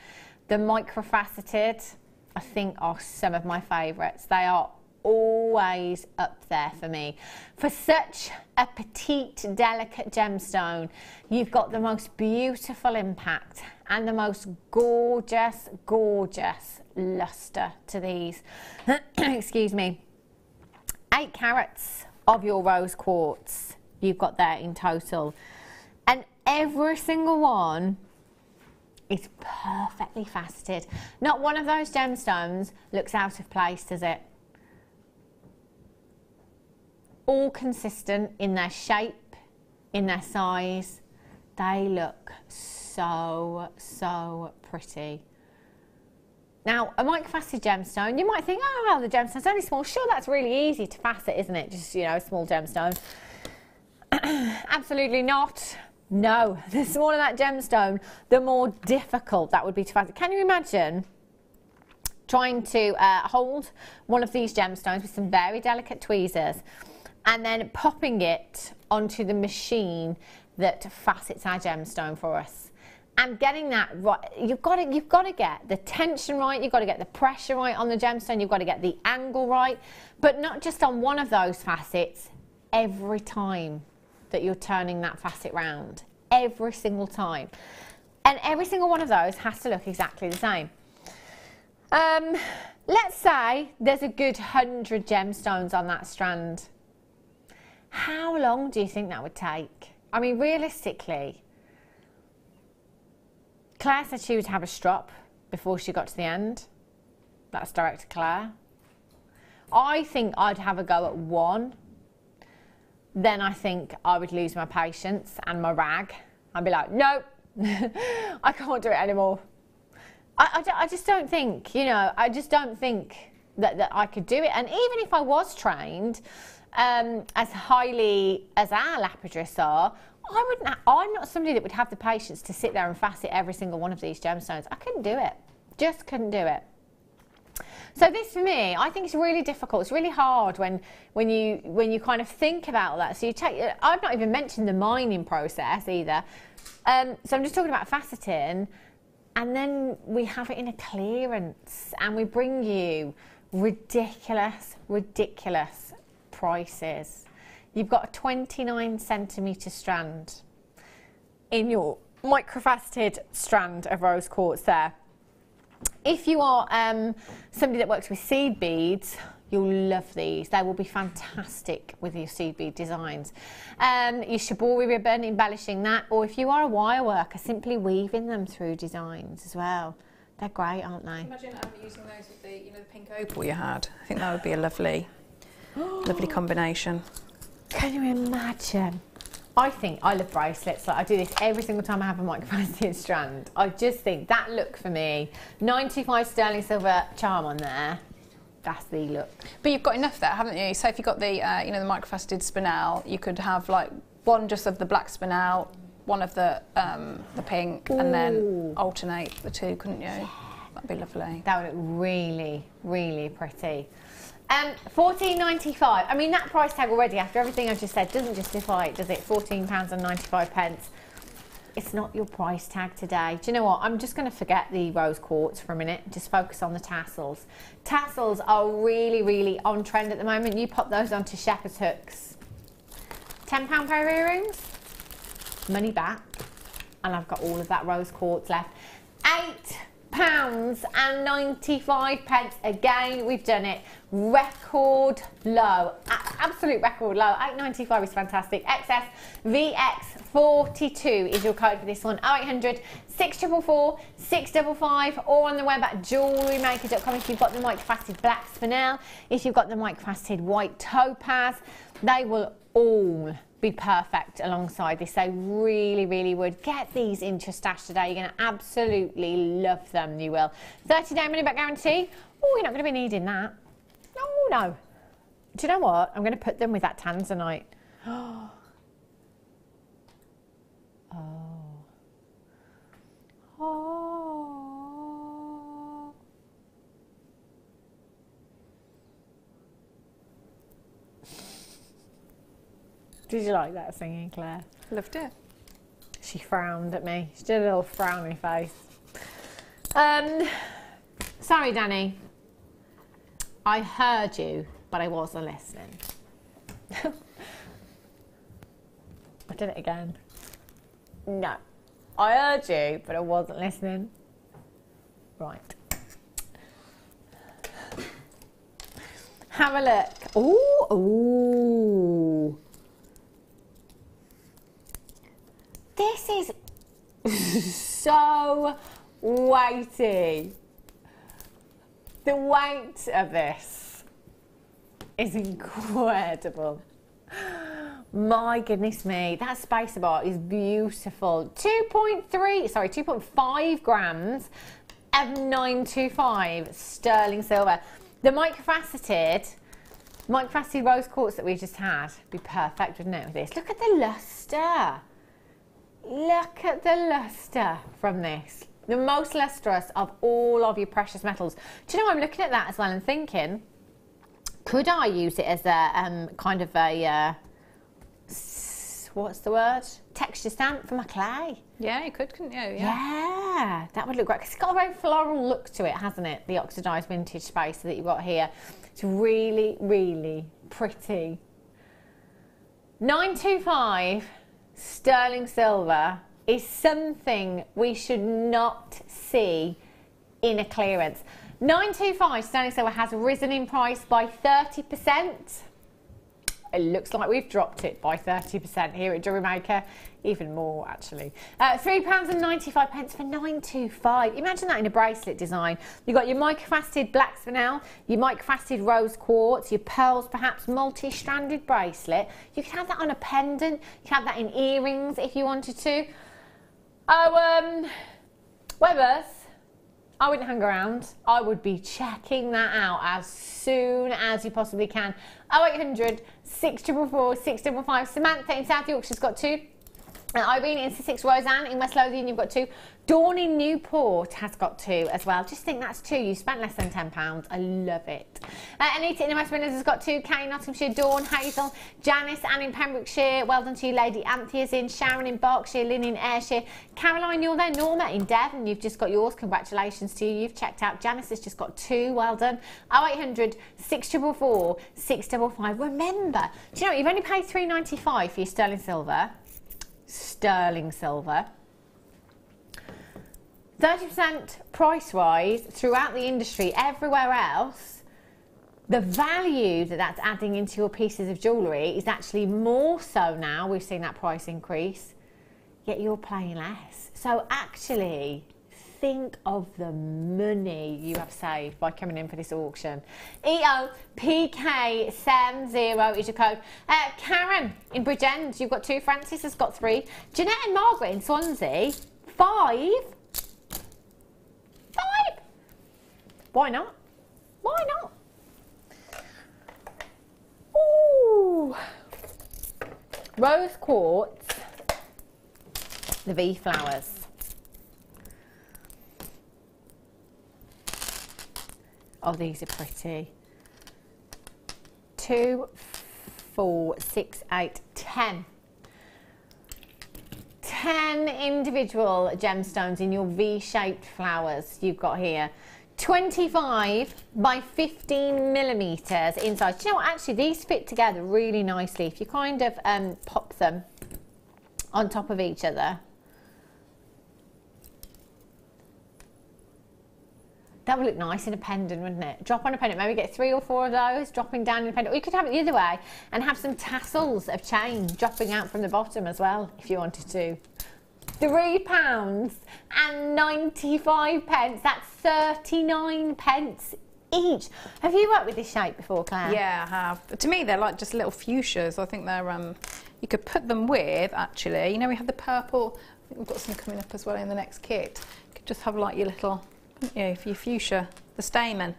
the microfaceted, I think, are some of my favourites. They are always up there for me. For such a petite, delicate gemstone, you've got the most beautiful impact and the most gorgeous, gorgeous lustre to these. Excuse me. 8 carats of your rose quartz you've got there in total, and every single one is perfectly faceted. Not one of those gemstones looks out of place, does it? All consistent in their shape, in their size. They look so, so pretty. Now, a microfaceted gemstone, you might think, oh, well, the gemstone's only small. Sure, that's really easy to facet, isn't it? Just, you know, a small gemstone. Absolutely not. No, the smaller that gemstone, the more difficult that would be to facet. Can you imagine trying to hold one of these gemstones with some very delicate tweezers and then popping it onto the machine that facets our gemstone for us? And getting that right, you've got to get the tension right, you've got to get the pressure right on the gemstone, you've got to get the angle right, but not just on one of those facets, every time that you're turning that facet round, every single time. And every single one of those has to look exactly the same. Let's say there's a good 100 gemstones on that strand. How long do you think that would take? I mean, realistically, Claire said she would have a strop before she got to the end. That's direct to Claire. I think I'd have a go at one. Then I think I would lose my patience and my rag. I'd be like, nope, I can't do it anymore. I just don't think, you know, I just don't think that I could do it. And even if I was trained as highly as our lapidarists are, I'm not somebody that would have the patience to sit there and facet every single one of these gemstones. I couldn't do it. Just couldn't do it. So this, for me, I think it's really difficult. It's really hard when you kind of think about that. So you take. I've not even mentioned the mining process either. So I'm just talking about faceting, and then we have it in a clearance, and we bring you ridiculous prices. You've got a 29 centimetre strand in your microfaceted strand of rose quartz there. If you are somebody that works with seed beads, you'll love these. They will be fantastic with your seed bead designs. Your shibori ribbon, embellishing that, or if you are a wire worker, simply weaving them through designs as well. They're great, aren't they? Imagine using those with the, you know, the pink opal you had. I think that would be a lovely, lovely combination. Can you imagine? I think I love bracelets. Like, I do this every single time I have a microfaceted strand. I just think that look for me, 95 sterling silver charm on there, that's the look. But you've got enough there, haven't you? So if you've got the, you know, the microfaceted spinel, you could have like one just of the black spinel, one of the pink, ooh, and then alternate the two, couldn't you? That'd be lovely. That would look really, really pretty. £14.95. I mean, that price tag already, after everything I've just said, doesn't justify it, does it? £14.95. It's not your price tag today. Do you know what? I'm just going to forget the rose quartz for a minute. Just focus on the tassels. Tassels are really, really on trend at the moment. You pop those onto shepherd's hooks. £10 pair of earrings. Money back. And I've got all of that rose quartz left. £8.95. Again, we've done it. Record low, absolute record low. £8.95 is fantastic. XS VX42 is your code for this one. 0800 644 655, or on the web at jewellerymaker.com if you've got the microfaceted black spinel, if you've got the microfaceted white topaz. They will all be perfect alongside this. They really, really would. Get these into your stash today. You're going to absolutely love them. You will. 30-day money back guarantee. Oh, you're not going to be needing that. No. Do you know what? I'm going to put them with that Tanzanite. Oh. Did you like that singing, Claire? Loved it. She frowned at me. She did a little frowny face. Sorry, Danny. I heard you, but I wasn't listening. I did it again. No. I heard you, but I wasn't listening. Right. Have a look. Ooh, ooh. This is so weighty. The weight of this is incredible. My goodness me, that spacer bar is beautiful. 2.5 grams of £9.25 sterling silver. The microfaceted rose quartz that we just had would be perfect, wouldn't it, with this? Look at the lustre. Look at the lustre from this. The most lustrous of all of your precious metals. Do you know, I'm looking at that as well and thinking, could I use it as a kind of a, what's the word? Texture stamp for my clay. Yeah, you could, couldn't you? Yeah, that would look great. 'Cause it's got a very floral look to it, hasn't it? The oxidised vintage space that you've got here. It's really, really pretty. £9.25 sterling silver is something we should not see in a clearance. £9.25 sterling silver has risen in price by 30%. It looks like we've dropped it by 30% here at Jewellery Maker. Even more, actually. £3.95 for £9.25. Imagine that in a bracelet design. You've got your microfaceted black spinel, your microfaceted rose quartz, your pearls, perhaps multi-stranded bracelet. You could have that on a pendant. You could have that in earrings if you wanted to. Webbers, I wouldn't hang around. I would be checking that out as soon as you possibly can. 0800 644 655. Samantha in South Yorkshire's got 2. Irene in Sussex, Roseanne in West Lothian, you've got 2. Dawn in Newport has got 2 as well. Just think that's 2. You spent less than £10. I love it. Anita in the West Midlands has got 2. Kay in Nottinghamshire, Dawn, Hazel, Janice, Anne in Pembrokeshire. Well done to you, Lady Anthea's in. Sharon in Berkshire, Lynn in Ayrshire. Caroline, you're there. Norma in Devon, you've just got yours. Congratulations to you. You've checked out. Janice has just got 2. Well done. 0800 644 655. Remember, do you know, you've only paid £3.95 for your sterling silver. Sterling silver. 30% price rise throughout the industry. Everywhere else, the value that that's adding into your pieces of jewellery is actually more so now. We've seen that price increase, yet you're paying less. So actually, think of the money you have saved by coming in for this auction. EOPK70 is your code. Karen in Bridgend, you've got 2. Francis has got 3. Jeanette and Margaret in Swansea, 5. 5. Why not? Why not? Ooh. Rose quartz, the V flowers. Oh, these are pretty. 2, 4, 6, 8, 10. 10 individual gemstones in your V-shaped flowers you've got here. 25 by 15 millimetres in size. Do you know what? Actually, these fit together really nicely. If you kind of pop them on top of each other. That would look nice in a pendant, wouldn't it? Drop on a pendant, maybe get 3 or 4 of those, dropping down in a pendant. Or you could have it the other way and have some tassels of chain dropping out from the bottom as well, if you wanted to. £3.95. That's 39p each. Have you worked with this shape before, Claire? Yeah, I have. But to me, they're like just little fuchsias. I think they're, you could put them with, actually, you know, we have the purple, I think we've got some coming up as well in the next kit. You could just have like your little, you know, for your fuchsia, the stamen.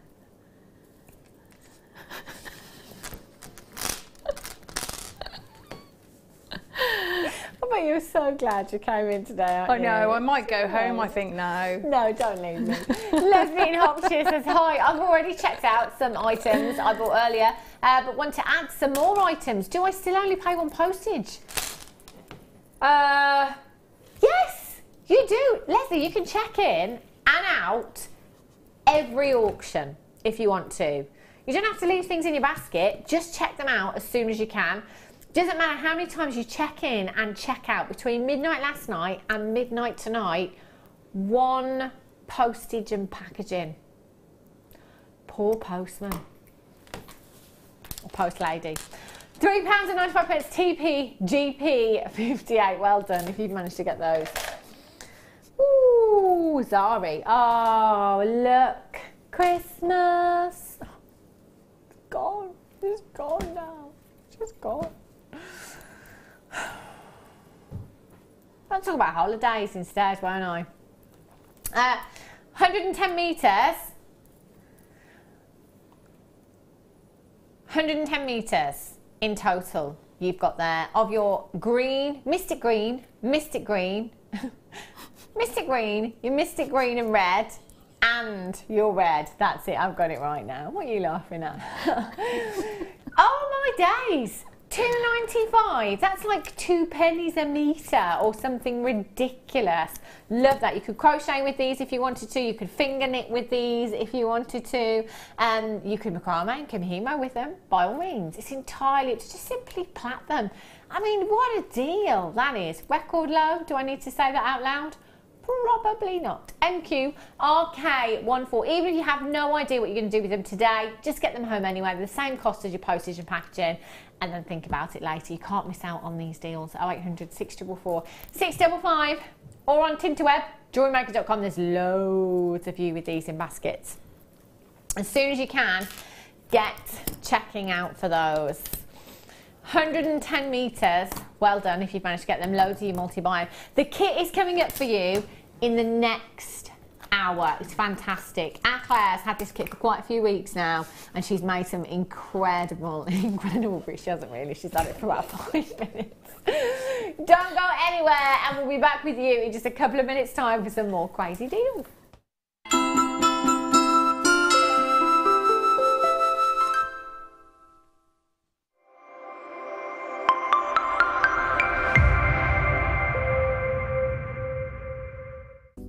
I bet you're so glad you came in today, aren't you? I know, I might go home, I think, no. No, don't leave me. Leslie in Hertfordshire says, hi, I've already checked out some items I bought earlier, but want to add some more items. Do I still only pay 1 postage? Yes, you do. Leslie, you can check in and out every auction if you want to. You don't have to leave things in your basket, just check them out as soon as you can. Doesn't matter how many times you check in and check out. Between midnight last night and midnight tonight, 1 postage and packaging. Poor postman or post lady. £3.95 TPGP 58. Well done if you've managed to get those. Ooh, Zari. Oh, look. Christmas. Oh, it's gone. It's gone now. It's just gone. I'll talk about holidays instead, won't I? 110 metres. 110 metres in total you've got there of your green, mystic green, mystic green, mystic green, your mystic green and red, and your red. That's it, I've got it right now. What are you laughing at? Oh my days! £2.95. That's like 2 pennies a metre or something ridiculous. Love that. You could crochet with these if you wanted to. You could finger knit with these if you wanted to. You could macrame and kimihimo with them, by all means. It's entirely, it's just simply plait them. I mean, what a deal that is. Record low. Do I need to say that out loud? Probably not. MQRK14. Even if you have no idea what you're going to do with them today, just get them home anyway. They're the same cost as your postage and packaging, and then think about it later. You can't miss out on these deals. 0800 644 655, or on Tinterweb, JewelleryMaker.com. There's loads of you with these in baskets. As soon as you can, get checking out for those. 110 metres, well done if you've managed to get them. Loads of you multi-buying. The kit is coming up for you in the next hour. It's fantastic. Claire's had this kit for quite a few weeks now, and she's made some incredible, she hasn't really, she's had it for about 5 minutes. Don't go anywhere, and we'll be back with you in just a couple of minutes' time for some more crazy deals.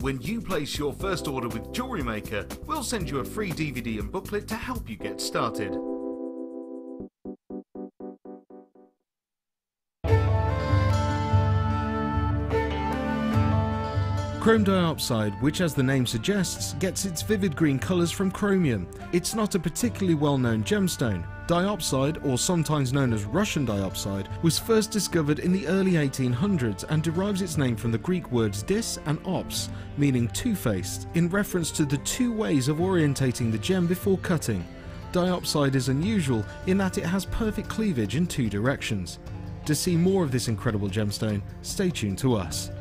When you place your first order with Jewellery Maker, we'll send you a free DVD and booklet to help you get started. Chrome diopside, which as the name suggests, gets its vivid green colours from chromium. It's not a particularly well-known gemstone. Diopside, or sometimes known as Russian diopside, was first discovered in the early 1800s and derives its name from the Greek words dis and ops, meaning two-faced, in reference to the two ways of orientating the gem before cutting. Diopside is unusual in that it has perfect cleavage in two directions. To see more of this incredible gemstone, stay tuned to us.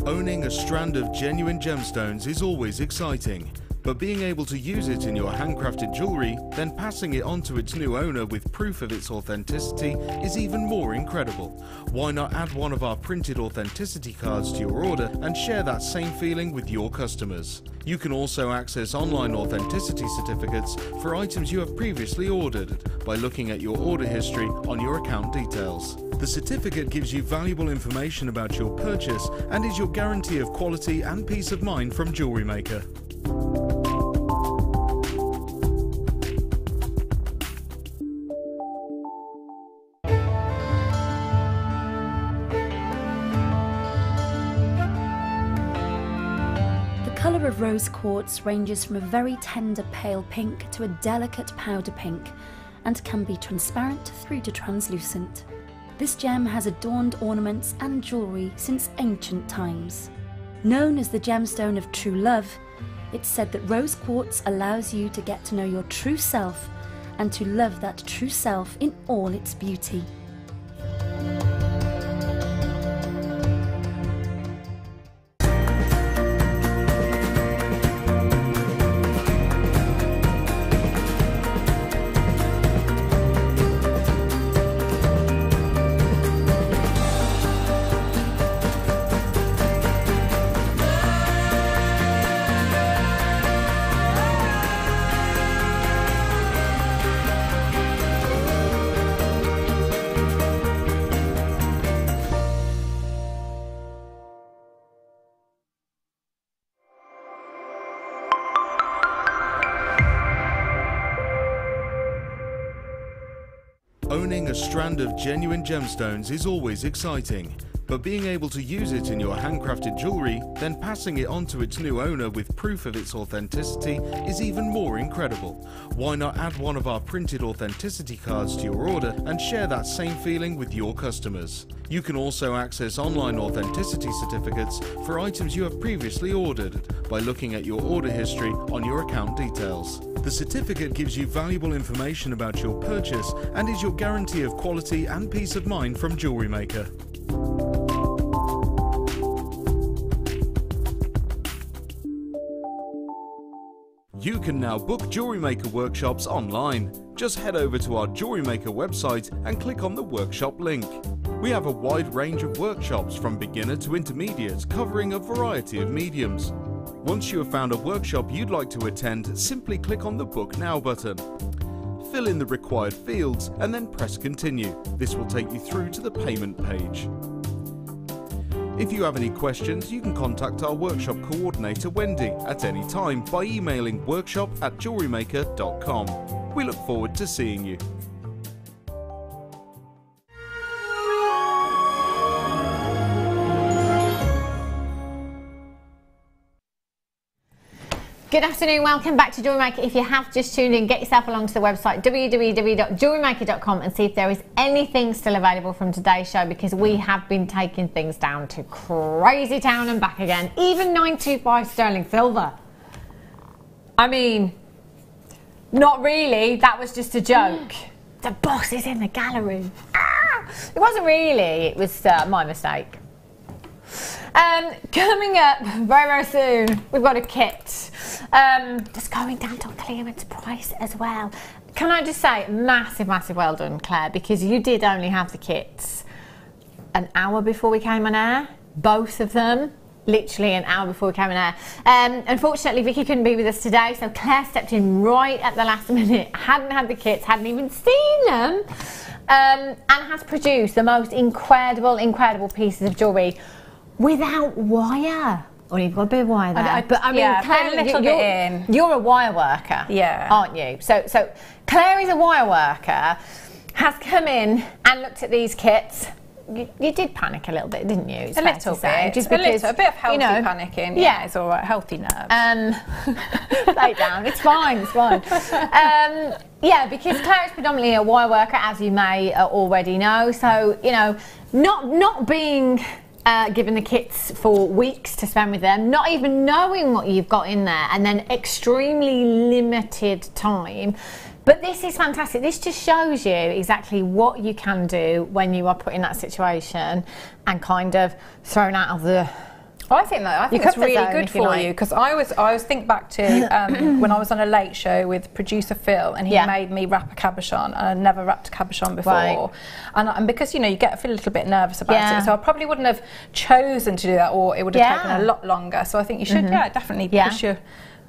Owning a strand of genuine gemstones is always exciting, but being able to use it in your handcrafted jewellery, then passing it on to its new owner with proof of its authenticity is even more incredible. Why not add one of our printed authenticity cards to your order and share that same feeling with your customers? You can also access online authenticity certificates for items you have previously ordered by looking at your order history on your account details. The certificate gives you valuable information about your purchase and is your guarantee of quality and peace of mind from Jewellery Maker. The colour of rose quartz ranges from a very tender pale pink to a delicate powder pink and can be transparent through to translucent. This gem has adorned ornaments and jewellery since ancient times. Known as the gemstone of true love, it's said that rose quartz allows you to get to know your true self and to love that true self in all its beauty. Owning a strand of genuine gemstones is always exciting, But being able to use it in your handcrafted jewellery, then passing it on to its new owner with proof of its authenticity is even more incredible. Why not add one of our printed authenticity cards to your order and share that same feeling with your customers? You can also access online authenticity certificates for items you have previously ordered by looking at your order history on your account details. The certificate gives you valuable information about your purchase and is your guarantee of quality and peace of mind from Jewellery Maker. You can now book Jewellery Maker workshops online. Just head over to our Jewellery Maker website and click on the workshop link. We have a wide range of workshops from beginner to intermediate, covering a variety of mediums. Once you have found a workshop you'd like to attend, simply click on the Book Now button. Fill in the required fields and then press Continue. This will take you through to the payment page. If you have any questions, you can contact our workshop coordinator Wendy at any time by emailing workshop@jewellerymaker.com. We look forward to seeing you. Good afternoon, welcome back to Jewellery Maker. If you have just tuned in, get yourself along to the website www.jewellerymaker.com and see if there is anything still available from today's show, because we have been taking things down to crazy town and back again. Even 925 sterling silver. I mean, not really, that was just a joke. The boss is in the gallery. Ah! It wasn't really, it was my mistake. Coming up very, very soon, we've got a kit. Just going down to a clearance price as well. Can I just say, massive, massive well done, Claire, because you did only have the kits an hour before we came on air. Both of them, literally an hour before we came on air. Unfortunately, Vicki couldn't be with us today, so Claire stepped in right at the last minute, hadn't had the kits, hadn't even seen them, and has produced the most incredible, incredible pieces of jewellery without wire. Oh, you've got a bit of wire there. But I mean, yeah, Claire, a little bit in. You're a wire worker, yeah, aren't you? So Claire is a wire worker, has come in and looked at these kits. You did panic a little bit, didn't you? A little bit. Just because, a bit of healthy panicking. Yeah, it's all right. Healthy nerves. Lay down. It's fine. It's fine. Yeah, because Claire is predominantly a wire worker, as you may already know. So not being given the kits for weeks to spend with them, not even knowing what you've got in there, and then extremely limited time. But this is fantastic. This just shows you exactly what you can do when you are put in that situation and kind of thrown out of the... I think it's really good for you, because I always think back to when I was on a late show with producer Phil, and he made me wrap a cabochon, and I'd never wrapped a cabochon before. Right. And because you get feel a little bit nervous about it, so I probably wouldn't have chosen to do that, or it would have taken a lot longer. So I think you should definitely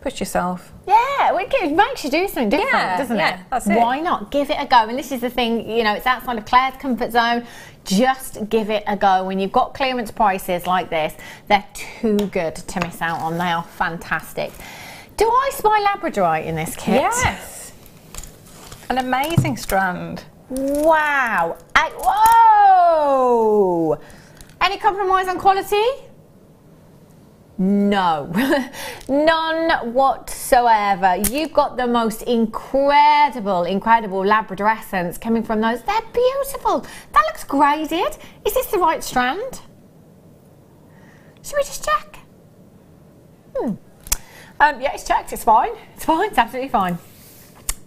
push yourself. Yeah, well, it makes you do something different, doesn't it? That's it. Why not? Give it a go. And this is the thing, it's outside of Claire's comfort zone. Just give it a go. When you've got clearance prices like this, they're too good to miss out on. They are fantastic. Do I spy labradorite in this kit? Yes. An amazing strand. Wow. Whoa! Any compromise on quality? No, none whatsoever. You've got the most incredible Labrador essence coming from those. They're beautiful. That looks graded. Is this the right strand? Should we just check? Yeah, it's checked. It's fine. It's fine. It's absolutely fine.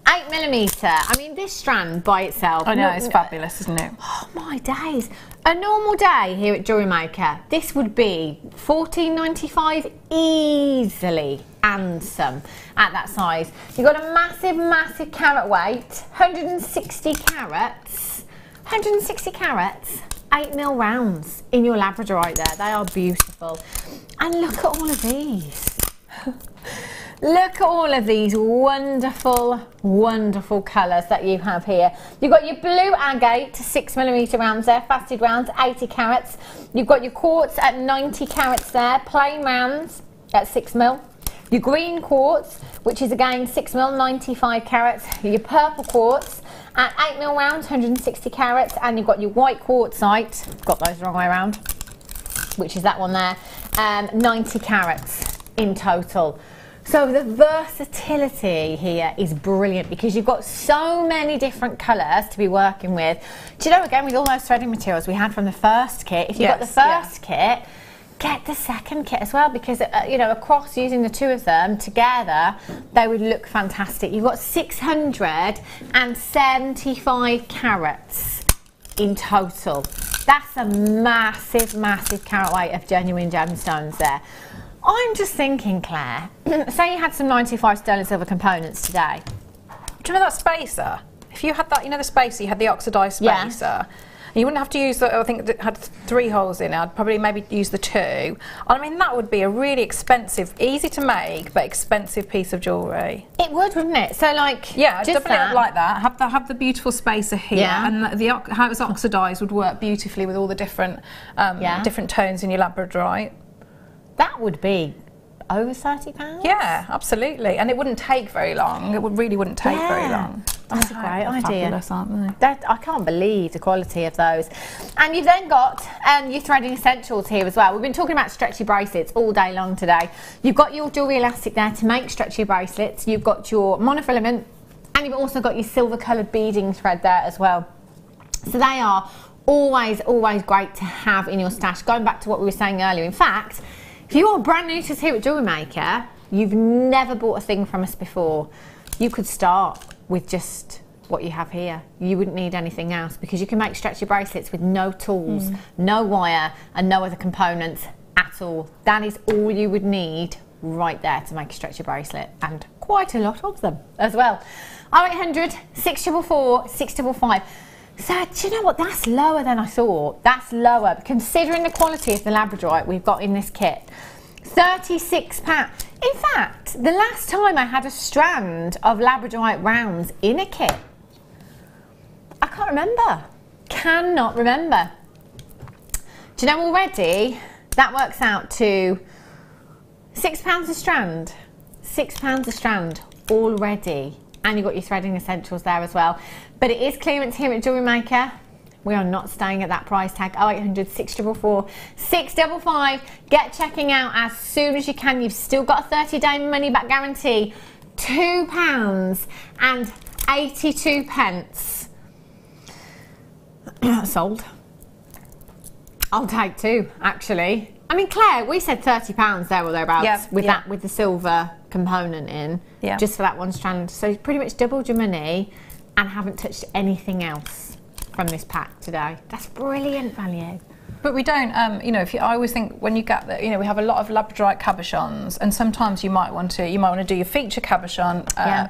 8mm. I mean, this strand by itself. I know, it's fabulous, isn't it? Oh my days. A normal day here at Jewellery Maker, this would be $14.95 easily, and some at that size. You've got a massive, massive carat weight, 160 carats, 8mm rounds in your labradorite there. They are beautiful. And look at all of these. Look at all of these wonderful, wonderful colours that you have here. You've got your blue agate 6mm rounds there, faceted rounds, 80 carats. You've got your quartz at 90 carats there, plain rounds at 6mm. Your green quartz, which is again 6mm, 95 carats. Your purple quartz at 8mm rounds, 160 carats. And you've got your white quartzite, got those the wrong way around, which is that one there, 90 carats in total. So the versatility here is brilliant because you've got so many different colours to be working with. Do you know, again, with all those threading materials we had from the first kit, if you've got the first kit, get the second kit as well, because you know, across using the two of them together, they would look fantastic. You've got 675 carats in total. That's a massive, massive carat weight of genuine gemstones there. I'm just thinking, Claire, say you had some 95 sterling silver components today. Do you remember that spacer? If you had that, you know the spacer, you had the oxidised spacer. You wouldn't have to use the, I think it had 3 holes in it. I'd probably maybe use the 2. I mean, that would be a really expensive, easy to make, but expensive piece of jewellery. It would, wouldn't it? So, like, yeah, definitely I'd like that. Have the beautiful spacer here, and how it was oxidised would work beautifully with all the different different tones in your labradorite. That would be over £30. Yeah, absolutely, and it wouldn't take very long. It really wouldn't take very long. That's a great idea. Fabulous, aren't they? I can't believe the quality of those. And you've then got your threading essentials here as well. We've been talking about stretchy bracelets all day long today. You've got your jewellery elastic there to make stretchy bracelets. You've got your monofilament, and you've also got your silver coloured beading thread there as well. So they are always, always great to have in your stash. Going back to what we were saying earlier, in fact, if you are brand new to us here at Jewellery Maker, you've never bought a thing from us before, you could start with just what you have here. You wouldn't need anything else, because you can make stretchy bracelets with no tools, no wire, and no other components at all. That is all you would need right there to make a stretchy bracelet, and quite a lot of them as well. 0800 644 655. So, do you know what? That's lower than I thought. That's lower, considering the quality of the labradorite we've got in this kit. £36. In fact, the last time I had a strand of labradorite rounds in a kit, I can't remember. Cannot remember. Do you know, already that works out to £6 a strand. £6 a strand already. And you've got your threading essentials there as well. But it is clearance here at Jewellery Maker. We are not staying at that price tag. 0800 644 655. Get checking out as soon as you can. You've still got a 30-day money back guarantee. £2.82. Sold. I'll take 2, actually. I mean, Claire, we said £30 there or thereabouts with that, with the silver component in, just for that one strand. So you pretty much doubled your money and haven't touched anything else from this pack today. That's brilliant value. But we don't, you know, I always think when you get the, you know, we have a lot of labradorite cabochons, and sometimes you might want to do your feature cabochon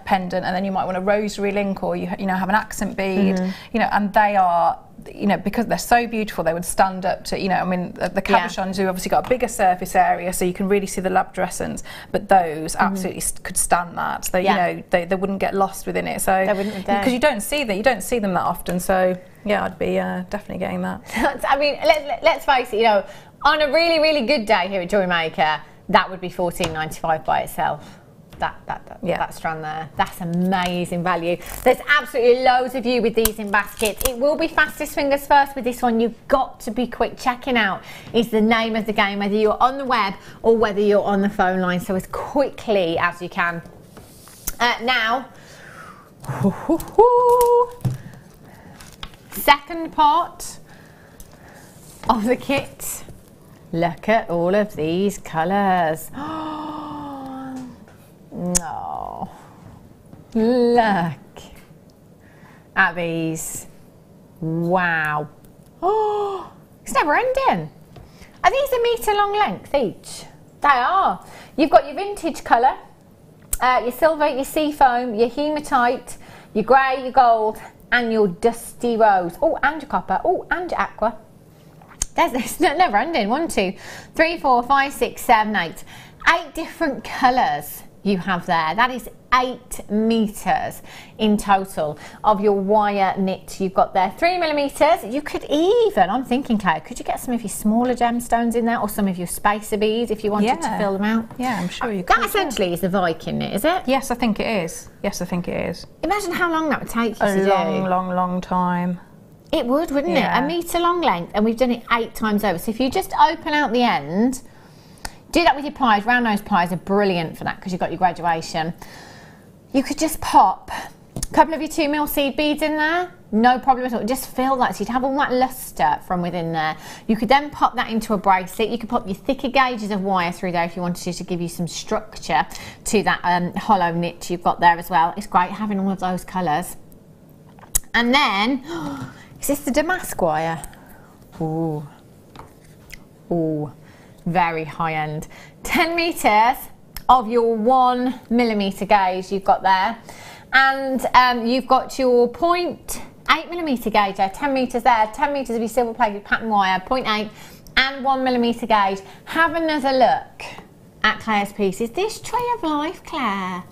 pendant, and then you might want a rosary link, or you know, have an accent bead, you know, and they are, you know, because they're so beautiful, they would stand up to, you know, I mean, the cabochons have obviously got a bigger surface area, so you can really see the labradorescence, but those absolutely could stand that. So, you know, they wouldn't get lost within it. So, because you don't see them that often. So, yeah, I'd be definitely getting that. I mean, let's face it, you know, on a really, really good day here at Jewellery Maker, that would be $14.95 by itself. That strand there, that's amazing value. There's absolutely loads of you with these in baskets. It will be fastest fingers first with this one. You've got to be quick. Checking out is the name of the game, whether you're on the web or whether you're on the phone line, so as quickly as you can. Now, second part of the kit. Look at all of these colours. No, look at these. Wow. Oh, it's never ending. Are these a metre long length each? They are. You've got your vintage colour, your silver, your seafoam, your hematite, your grey, your gold, and your dusty rose. Oh, and your copper. Oh, and your aqua. It's never ending. 1, 2, 3, 4, 5, 6, 7, 8. 8 different colours you have there. That is 8 metres in total of your wire knit you've got there. 3mm. You could even, I'm thinking, Claire, could you get some of your smaller gemstones in there, or some of your spacer beads if you wanted to fill them out? Yeah, I'm sure you could. That essentially is the Viking knit, is it? Yes, I think it is. Yes, I think it is. Imagine how long that would take you to do. A long, long, long time. It would, wouldn't it? A metre long length, and we've done it 8 times over. So if you just open out the end, do that with your pliers. Round nose pliers are brilliant for that because you've got your graduation. You could just pop a couple of your 2mm seed beads in there, no problem at all. Just fill that, so you'd have all that lustre from within there. You could then pop that into a bracelet. You could pop your thicker gauges of wire through there if you wanted to give you some structure to that hollow niche you've got there as well. It's great having all of those colours. And then, is this the damask wire? Ooh. Ooh, very high end. 10 metres of your 1mm gauge you've got there. And you've got your 0.8mm gauge there, 10 metres there, 10 metres of your silver plated pattern wire, 0.8 and 1mm gauge. Have another look at Claire's pieces. This Tree of Life, Claire.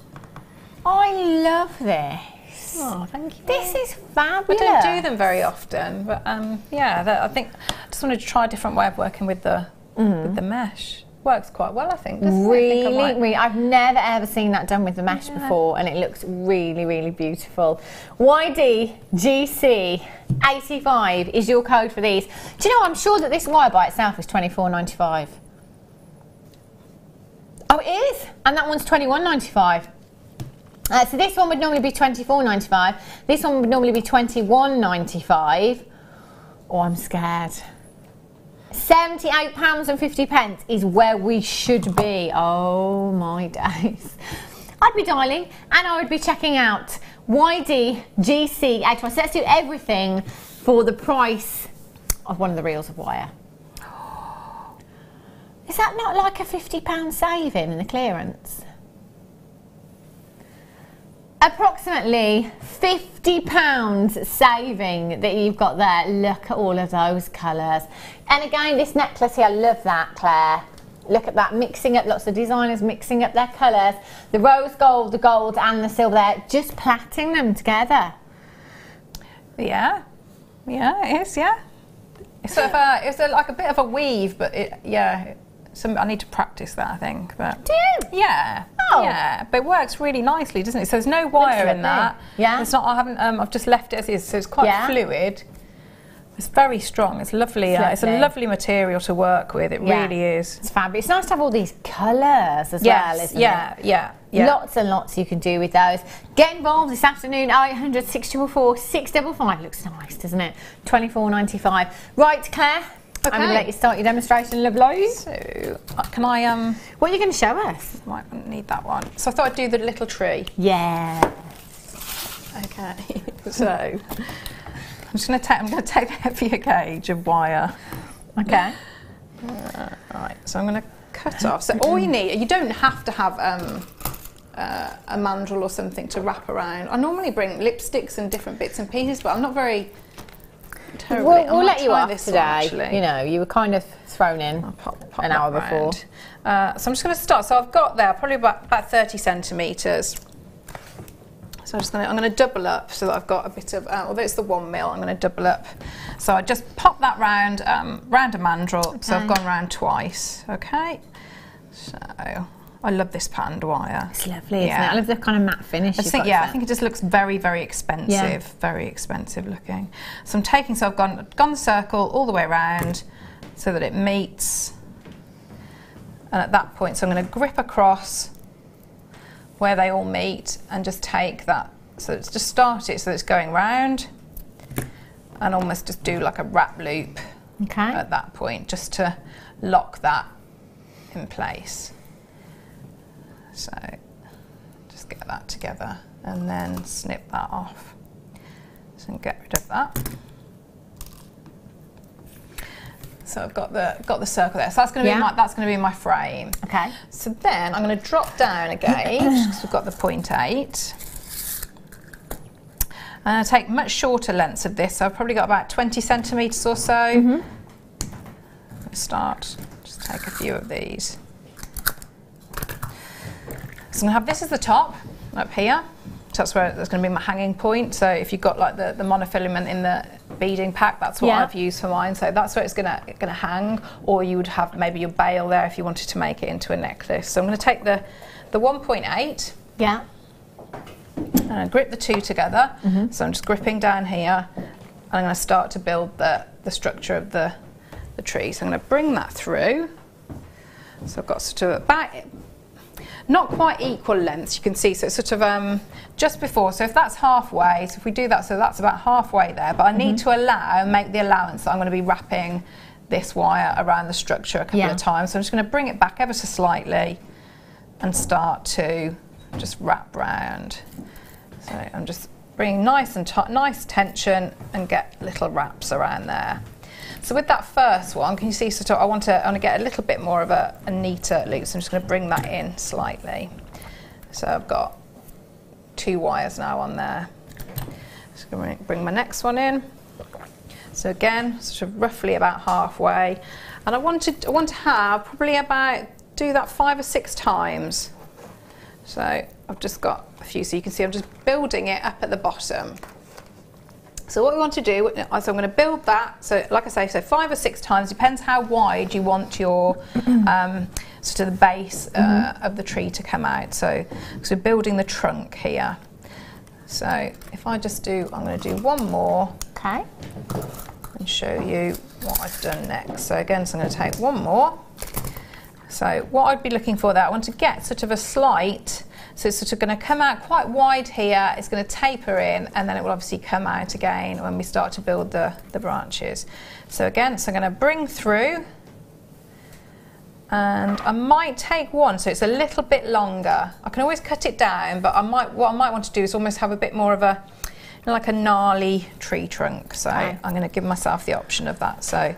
I love this. Oh, thank you. This is fabulous. We don't do them very often, but yeah, I think I just wanted to try a different way of working with the mesh. Works quite well, I think. Really, I've never ever seen that done with the mesh before, and it looks really, really beautiful. YDGC85 is your code for these. Do you know, I'm sure that this wire by itself is $24.95. Oh, it is, and that one's $21.95. So this one would normally be $24.95. This one would normally be $21.95. Oh, I'm scared. £78.50 is where we should be. Oh my days. I'd be dialing and I would be checking out YDGC85. So let's do everything for the price of one of the reels of wire. Is that not like a £50 saving in the clearance? Approximately £50 saving that you've got there. Look at all of those colours. And again, this necklace here, I love that, Claire. Look at that, mixing up, lots of designers mixing up their colours. The rose gold, the gold and the silver there, just plaiting them together. Yeah, it is, yeah. It's sort of like a bit of a weave, but I need to practice that, I think. But do you? Yeah. Oh. Yeah, but it works really nicely, doesn't it? So there's no wire in that. Yeah. It's not. I've just left it as is, so it's quite fluid. It's very strong. It's lovely. It's a lovely material to work with. It really is. It's fabulous. It's nice to have all these colours as well, isn't it? Yeah. Lots and lots you can do with those. Get involved this afternoon. 0800 644 655. Looks nice, doesn't it? $24.95. Right, Claire. Okay. I'm going to let you start your demonstration, lovely. So, can I... What are you going to show us? Might need that one. So I thought I'd do the little tree. Yeah. Okay. So, I'm going to take the heavier gauge of wire. Okay. Right, so I'm going to cut off. So all you need, you don't have to have a mandrel or something to wrap around. I normally bring lipsticks and different bits and pieces, but I'm not very... We'll let you off today. You know, you were kind of thrown in pop an hour before. So I'm just going to start. So I've got there probably about 30 centimetres. So I'm going to double up so that I've got a bit of, although it's the 1mm, I'm going to double up. So I just pop that round a mandrel. Okay. So I've gone round twice. Okay. So I love this patterned wire. It's lovely, isn't it? I love the kind of matte finish. I think it just looks very, very expensive, very expensive looking. So I've gone the circle all the way around so that it meets. And at that point, so I'm going to grip across where they all meet and just take that. So it's just start it so that it's going round and almost just do like a wrap loop at that point, just to lock that in place. So just get that together and then snip that off. So get rid of that. So I've got the circle there. So that's going to be my frame. Okay. So then I'm going to drop down a gauge because we've got the 0.8. And I take much shorter lengths of this. So I've probably got about 20 centimetres or so. Just take a few of these. So I'm going to have this as the top up here. So that's where there's going to be my hanging point. So if you've got like the monofilament in the beading pack, that's what I've used for mine. So that's where it's going to hang. Or you would have maybe your bail there if you wanted to make it into a necklace. So I'm going to take the 1.8. Yeah. And grip the two together. So I'm just gripping down here and I'm going to start to build the structure of the tree. So I'm going to bring that through. So I've got sort of about, not quite equal lengths, you can see, so it's sort of just before, so if that's halfway, so if we do that, so that's about halfway there, but I need to make the allowance that I'm going to be wrapping this wire around the structure a couple of times. So I'm just going to bring it back ever so slightly and start to just wrap round. So I'm just bringing nice tension and get little wraps around there. So with that first one, can you see, sort of, I want to get a little bit more of a neater loop, so I'm just going to bring that in slightly. So I've got 2 wires now on there. Just going to bring my next one in. So again, sort of roughly about halfway, and I want to have probably do that 5 or 6 times. So I've just got a few, so you can see I'm just building it up at the bottom. So what we want to do, so I'm going to build that, so like I say, so 5 or 6 times, depends how wide you want your sort of the base of the tree to come out. So we're building the trunk here. So if I just do, I'm going to do one more. Okay. And show you what I've done next. So again, so I'm going to take one more. So what I'd be looking for there, I want to get sort of a slight, so it's sort of going to come out quite wide here, it's going to taper in, and then it will obviously come out again when we start to build the branches. So again, so I'm going to bring through, and I might take one, so it's a little bit longer. I can always cut it down, but what I might want to do is almost have a bit more of a, like a gnarly tree trunk. So I'm going to give myself the option of that. So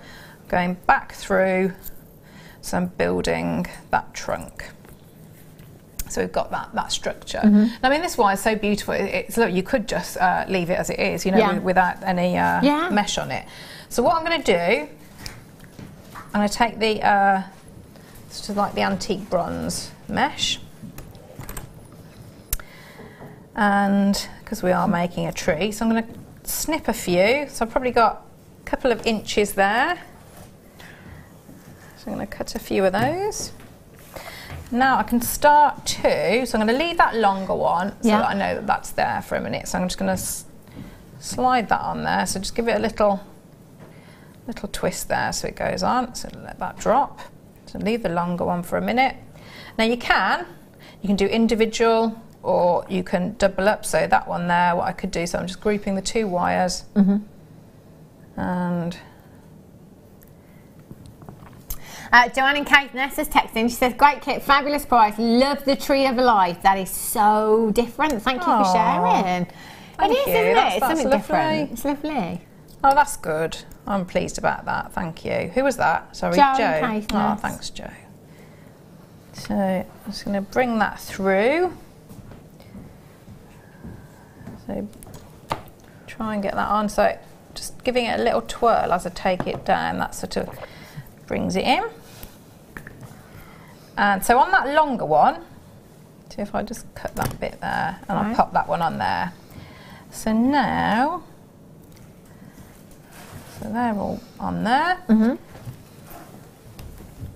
going back through, so I'm building that trunk. So we've got that structure. I mean, this wire is so beautiful. It's look, you could just leave it as it is, you know, without any mesh on it. So what I'm going to do, I'm going to take the sort of like the antique bronze mesh, and because we are making a tree, so I'm going to snip a few. So I've probably got a couple of inches there. So I'm going to cut a few of those. Now I can start to, so I'm going to leave that longer one so that I know that that's there for a minute. So I'm just going to slide that on there. So just give it a little twist there so it goes on. So let that drop. So leave the longer one for a minute. Now you can do individual, or you can double up. So that one there, what I could do, so I'm just grouping the 2 wires. And Joanne in Caithness is texting. She says, great kit, fabulous price, love the tree of life. That is so different. Thank you for sharing. Thank you. Isn't it? That's It's something lovely. different. It's lovely. Oh, that's good. I'm pleased about that. Thank you. Who was that? Sorry, Joe. Joe. Oh, thanks, Joe. So I'm just going to bring that through. So try and get that on. So just giving it a little twirl as I take it down. That sort of brings it in. And so on that longer one, so if I just cut that bit there and I'll pop that one on there. So now, so they're all on there. And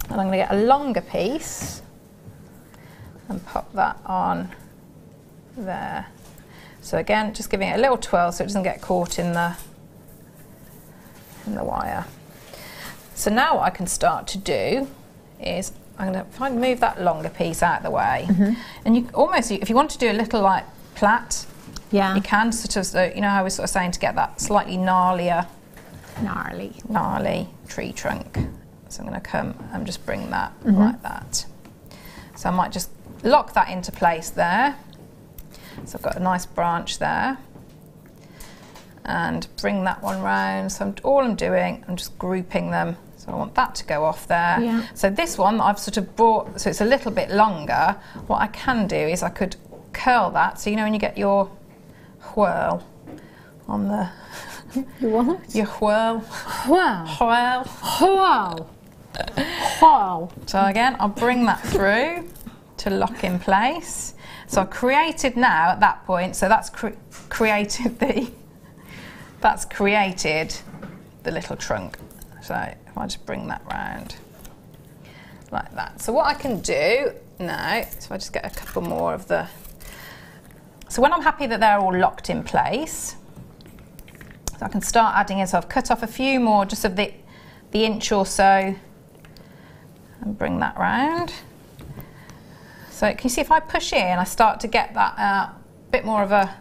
I'm going to get a longer piece and pop that on there. So again, just giving it a little twirl so it doesn't get caught in the wire. So now what I can start to do is I'm going to move that longer piece out of the way. And you almost, if you want to do a little like plait, you can sort of, you know, I was sort of saying to get that slightly gnarly tree trunk. So I'm going to come and just bring that like that. So I might just lock that into place there. So I've got a nice branch there. And bring that one round. So all I'm doing, I'm just grouping them. So I want that to go off there. So this one I've sort of brought, so it's a little bit longer. What I can do is I could curl that. So you know when you get your whirl on the... Your what? Your whirl. Whirl. Whirl. Whirl. So again, I'll bring that through to lock in place. So I created now at that point, so that's created the little trunk. So if I just bring that round like that. So what I can do now, so if I just get a couple more of the, so when I'm happy that they're all locked in place, So I can start adding in. So I've cut off a few more, just of the inch or so, and bring that round. So can you see if I push in, I start to get that bit more of a,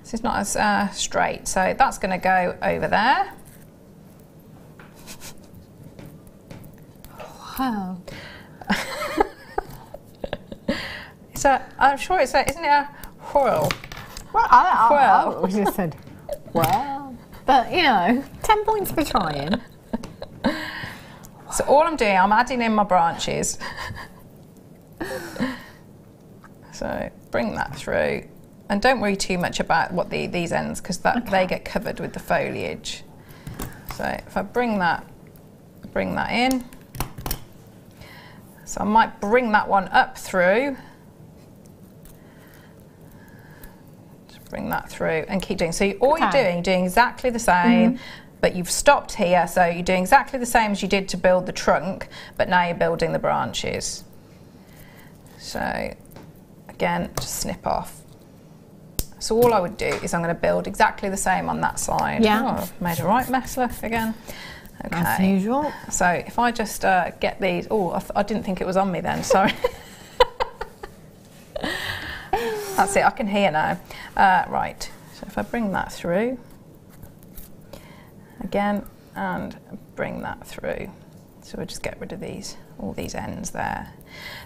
so it's not as straight. So that's going to go over there. Wow. I'm sure it's a, isn't it a whirl? Well, I just said, well, but you know, 10 points for trying. So all I'm doing, I'm adding in my branches. So bring that through, and don't worry too much about what these ends, because they get covered with the foliage. So if I bring that in, so I might bring that one up through. Just bring that through and keep doing. So all you're doing exactly the same, but you've stopped here. So you're doing exactly the same as you did to build the trunk, but now you're building the branches. So again, just snip off. So all I would do is I'm going to build exactly the same on that side. Yeah. Oh, I've made a right mess, look, again. Okay. As usual. So if I just get these, I didn't think it was on me then, sorry. That's it, I can hear now. Right, so if I bring that through, again, and bring that through. So we'll just get rid of all these ends there.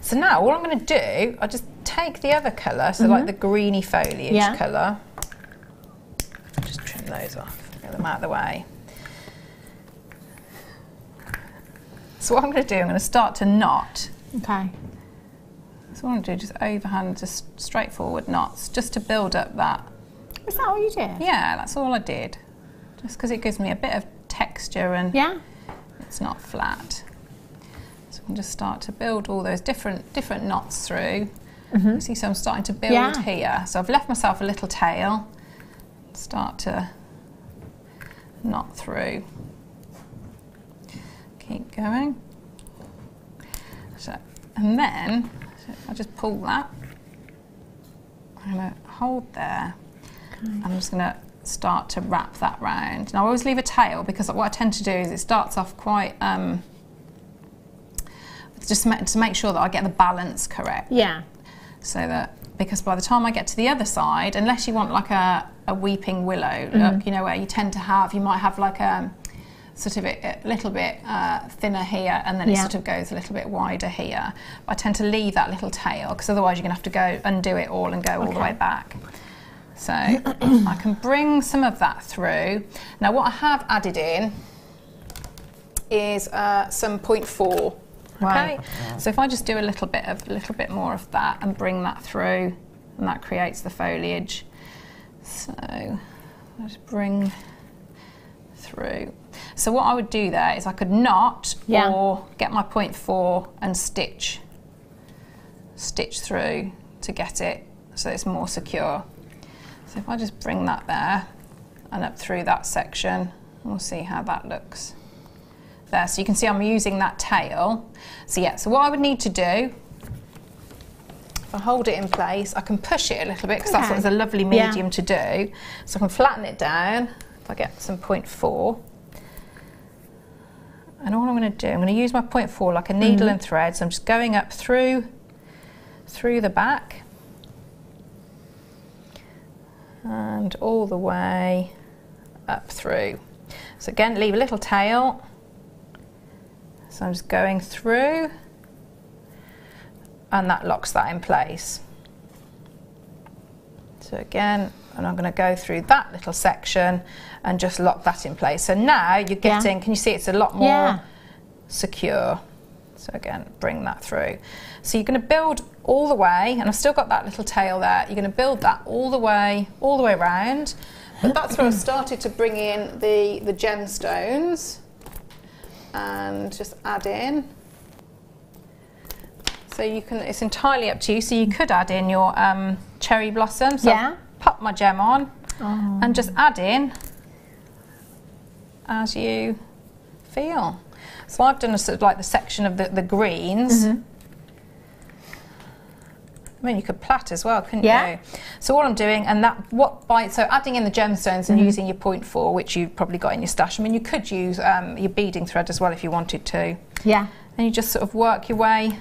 So now all I'm going to do, I just take the other colour, so like the greeny foliage colour, just trim those off, get them out of the way. So what I'm going to do, I'm going to start to knot. Okay. So what I'm going to do, just overhand, just straightforward knots, just to build up that. Is that all you did? Yeah, that's all I did. Just because it gives me a bit of texture and it's not flat. So I can just start to build all those different knots through. You see, so I'm starting to build here. So I've left myself a little tail. Start to knot through. Keep going. So, and then I just pull that. I'm going to hold there. I'm just going to start to wrap that round. Now I always leave a tail, because what I tend to do is it starts off quite just to make sure that I get the balance correct. Yeah. So that, because by the time I get to the other side, unless you want like a weeping willow look, you know, where you might have like a sort of a little bit thinner here, and then it sort of goes a little bit wider here. But I tend to leave that little tail, because otherwise you're going to have to go undo it all and go all the way back. So I can bring some of that through. Now what I have added in is some 0.4. Okay, so if I just do a little bit more of that and bring that through, and that creates the foliage. So I'll just bring through. So what I would do there is I could knot or get my 0.4 and stitch through to get it so it's more secure. So if I just bring that there and up through that section, we'll see how that looks. There, so you can see I'm using that tail. So yeah, so what I would need to do, if I hold it in place, I can push it a little bit, because that's what is a lovely medium to do. So I can flatten it down, if I get some 0.4. And all I'm going to do, I'm going to use my 0.4 like a needle and thread, so I'm just going up through the back and all the way up through. So again, leave a little tail. So I'm just going through, and that locks that in place. So again, and I'm going to go through that little section and just lock that in place. So now you're getting, can you see it's a lot more secure. So again, bring that through. So you're going to build all the way, and I've still got that little tail there. You're going to build that all the way around. But that's where I started to bring in the gemstones and just add in. So you can, it's entirely up to you. So you could add in your cherry blossom. So I'll pop my gem on and just add in as you feel. So I've done a sort of like the section of the greens. I mean, you could plait as well, couldn't Yeah. you? So all I'm doing, and so adding in the gemstones and using your 0.4, which you've probably got in your stash. I mean, you could use your beading thread as well if you wanted to. Yeah. And you just sort of work your way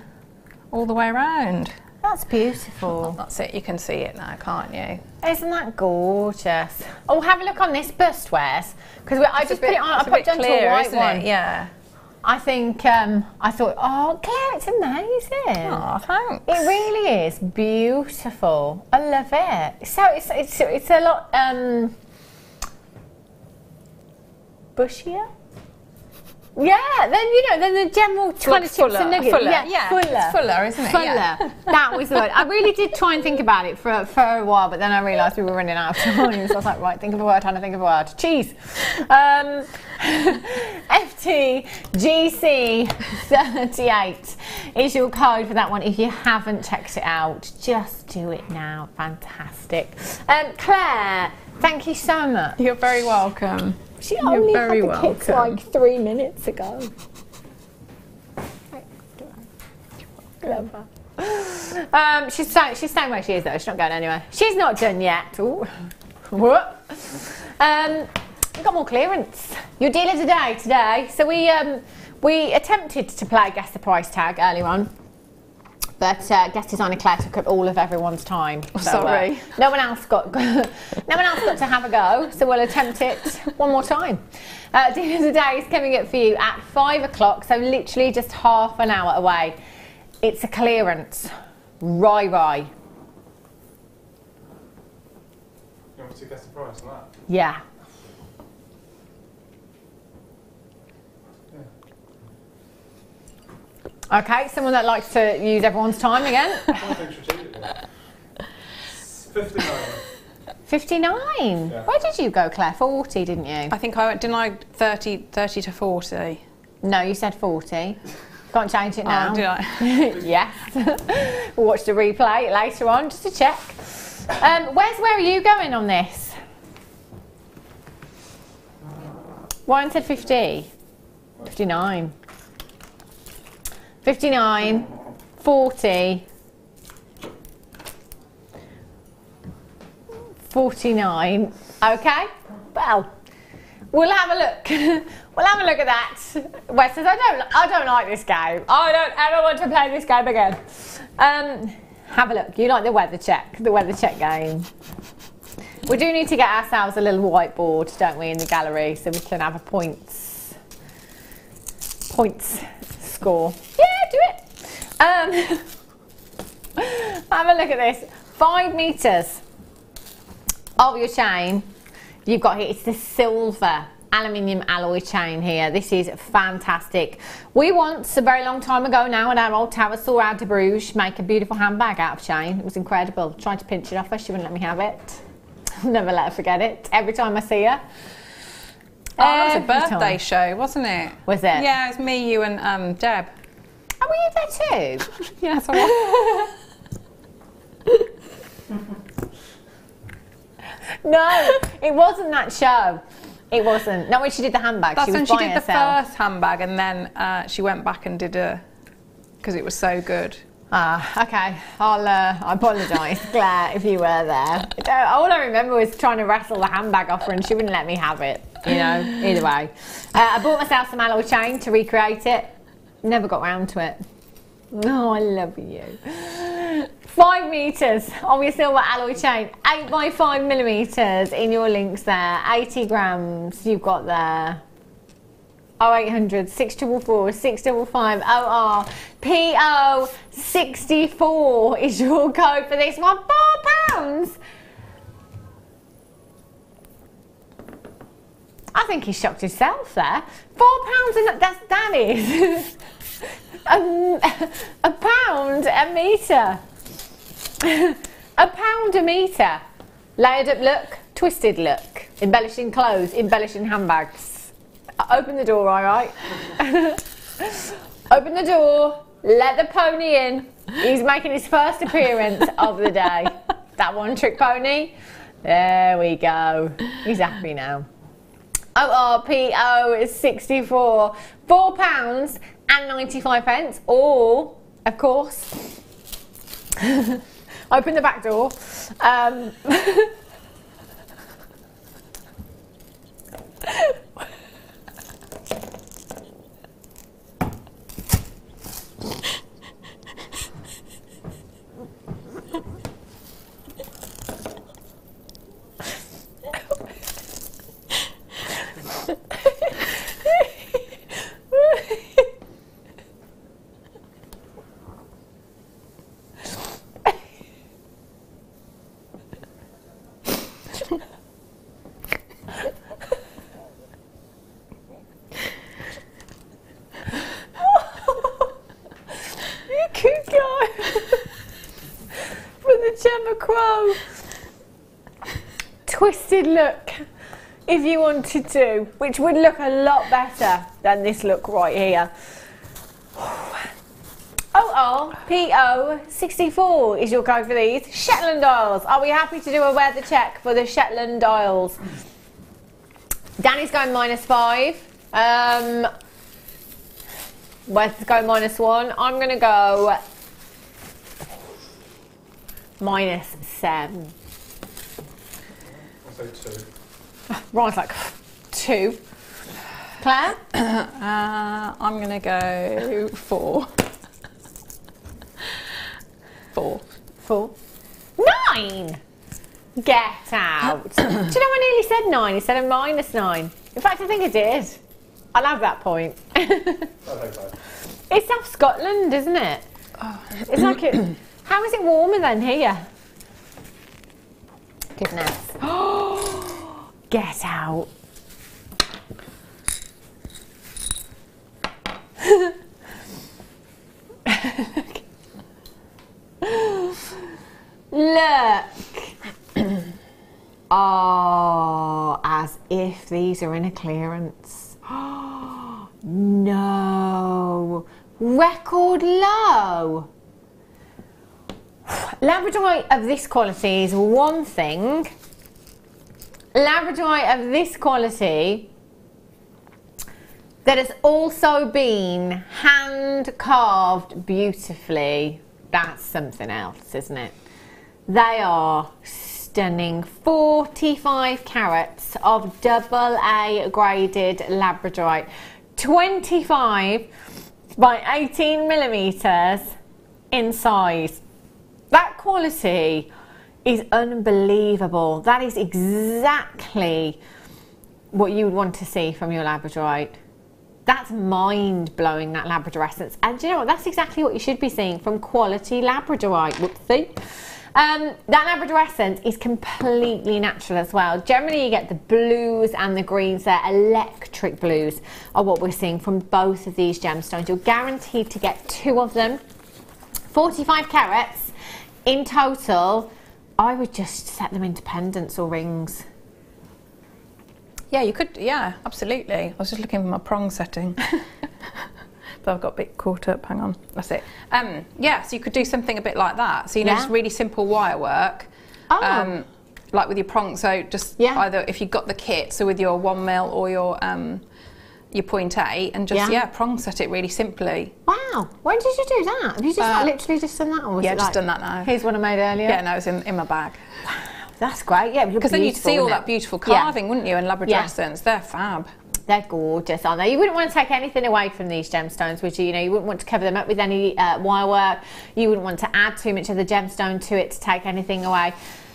all the way around. That's beautiful. That's it. You can see it now, can't you? Isn't that gorgeous? Oh, have a look on this bust wears, because I just put it on. I put it onto a white one. Yeah. I think I thought, oh, Claire, it's amazing. Oh, thanks. It really is beautiful. I love it. So it's a lot bushier. Yeah, then the general kind of chips and nuggets. Fuller. Yeah, fuller. It's fuller, isn't it? Fuller. Yeah. That was the word. I really did try and think about it for a while, but then I realised we were running out of time. So I was like, right, think of a word, Hannah, think of a word. Cheese. FTGC38 is your code for that one. If you haven't checked it out, just do it now. Fantastic. Claire, thank you so much. You're very welcome. She only had very the kits welcome. like 3 minutes ago. Clever. She's staying where she is though. She's not going anywhere. She's not done yet. Ooh. What? We've got more clearance. Your deal of the day today. So we attempted to play Guess the Price Tag earlier on, but guest designer Claire took up all of everyone's time. So, sorry. No one else got to have a go. So we'll attempt it one more time. Deal of the day is coming up for you at 5 o'clock. So literally just half an hour away. It's a clearance. Rye. You want me to guess the price on that? Yeah. Okay, someone that likes to use everyone's time again. I think strategically. 59. 59? Yeah. Where did you go, Claire? 40, didn't you? I think I went, didn't I, 30 to 40? No, you said 40. Can't change it now. Oh, did I? Yes. We'll watch the replay later on just to check. Where are you going on this? One said 50. 59. 59. 40. 49. Okay. Well, we'll have a look. We'll have a look at that. Wes says, I don't like this game. I don't ever want to play this game again. Have a look. You like the weather check game. We do need to get ourselves a little whiteboard, don't we, in the gallery, so we can have a points score. Yeah, do it. Have a look at this. 5 meters of your chain you've got here. It's the silver aluminium alloy chain here. This is fantastic. We once, a very long time ago now, in our old tower, saw our de Bruges make a beautiful handbag out of chain. It was incredible. Tried to pinch it off her, she wouldn't let me have it. Never let her forget it. Every time I see her. Oh, that was a birthday show, wasn't it? Was it? Yeah, it was me, you and Deb. Oh, were you there too? Yes, I was. No, it wasn't that show. It wasn't. Not when she did the handbag. That's she was when she by did herself. the first handbag, and then she went back and did because it was so good. Ah, okay. I apologise, Claire, if you were there. All I remember was trying to wrestle the handbag off her, and she wouldn't let me have it. You know. Either way, I bought myself some alloy chain to recreate it. Never got round to it. Oh, I love you. 5 meters of your silver alloy chain, 8 by 5 millimeters in your links there, 80 grams you've got there. 0800 644 655 OR PO 64 is your code for this one. £4. I think he shocked himself there. £4 that is a pound a metre. A pound a metre. Layered up look, twisted look, embellishing clothes, embellishing handbags. Open the door, alright? Open the door, let the pony in. He's making his first appearance of the day. That one trick pony. There we go. He's happy now. ORPO is 64. £4.95, or, of course, Open the back door. Crow. Twisted look, if you wanted to, which would look a lot better than this look right here. ORPO64 is your code for these. Shetland dials. Are we happy to do a weather check for the Shetland dials? Danny's going -5. Wes is going -1. I'm going to go -7. I'll say 2. Ron's like 2. Claire? I'm going to go 4. 4. 4. 9! Get out. Do you know I nearly said 9 instead of -9? In fact, I think I did. I'll have that point. It's South Scotland, isn't it? Oh. It's like it. How is it warmer than here? Goodness. Get out. Look. Oh, as if these are in a clearance. No. Record low. Labradorite of this quality is one thing. Labradorite of this quality that has also been hand carved beautifully, that's something else, isn't it? They are stunning. 45 carats of AA graded labradorite, 25 by 18 millimeters in size. That quality is unbelievable. That is exactly what you would want to see from your labradorite. That's mind-blowing, that labradorescence. And do you know what? That's exactly what you should be seeing from quality labradorite. Whoopsie. That labradorescence is completely natural as well. Generally, you get the blues and the greens there. Electric blues are what we're seeing from both of these gemstones. You're guaranteed to get 2 of them. 45 carats in total. I would just set them into pendants or rings. Yeah, you could, yeah, absolutely. I was just looking for my prong setting. But I've got a bit caught up, hang on, that's it. Yeah, so you could do something a bit like that. So, you know, just really simple wire work. Oh. Like with your prong, so just either if you've got the kit, so with your 1mm or your 0.8, and just, prong set it really simply. Wow, when did you do that? Have you just literally just done that? Or was yeah, it just done that now. Here's one I made earlier. Yeah, no, it's in my bag. Wow, that's great. Yeah, because then you'd see all that beautiful carving, wouldn't you? And labradorescence, they're fab. They're gorgeous, aren't they? You wouldn't want to take anything away from these gemstones, would you? You know, you wouldn't want to cover them up with any wire work. You wouldn't want to add too much of the gemstone to it to take anything away.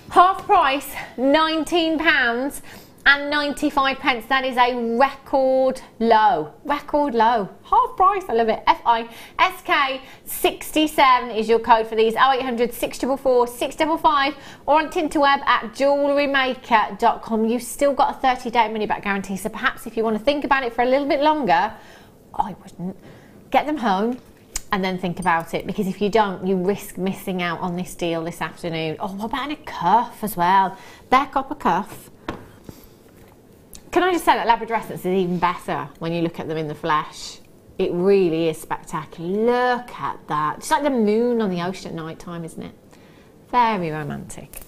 Half price, £19.95. That is a record low. Record low. Half price. I love it. FISK67 is your code for these. 0800 644 655 or on Tinterweb at JewelleryMaker.com. You've still got a 30-day money-back guarantee. So perhaps if you want to think about it for a little bit longer, I wouldn't. Get them home and then think about it, because if you don't, you risk missing out on this deal this afternoon. Oh, what about a cuff as well? Their copper cuff. Can I just say that labradorescence is even better when you look at them in the flesh. It really is spectacular. Look at that. It's like the moon on the ocean at night time, isn't it? Very romantic.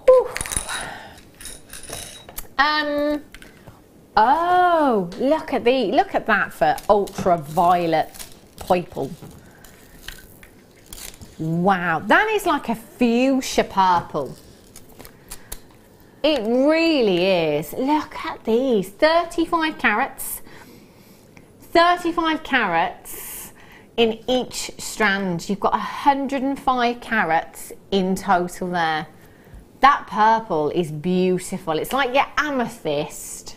Whew. Oh, look at that for ultraviolet purple. Wow, that is like a fuchsia purple. It really is. Look at these, 35 carats. 35 carats in each strand. You've got 105 carats in total there. That purple is beautiful. It's like your amethyst.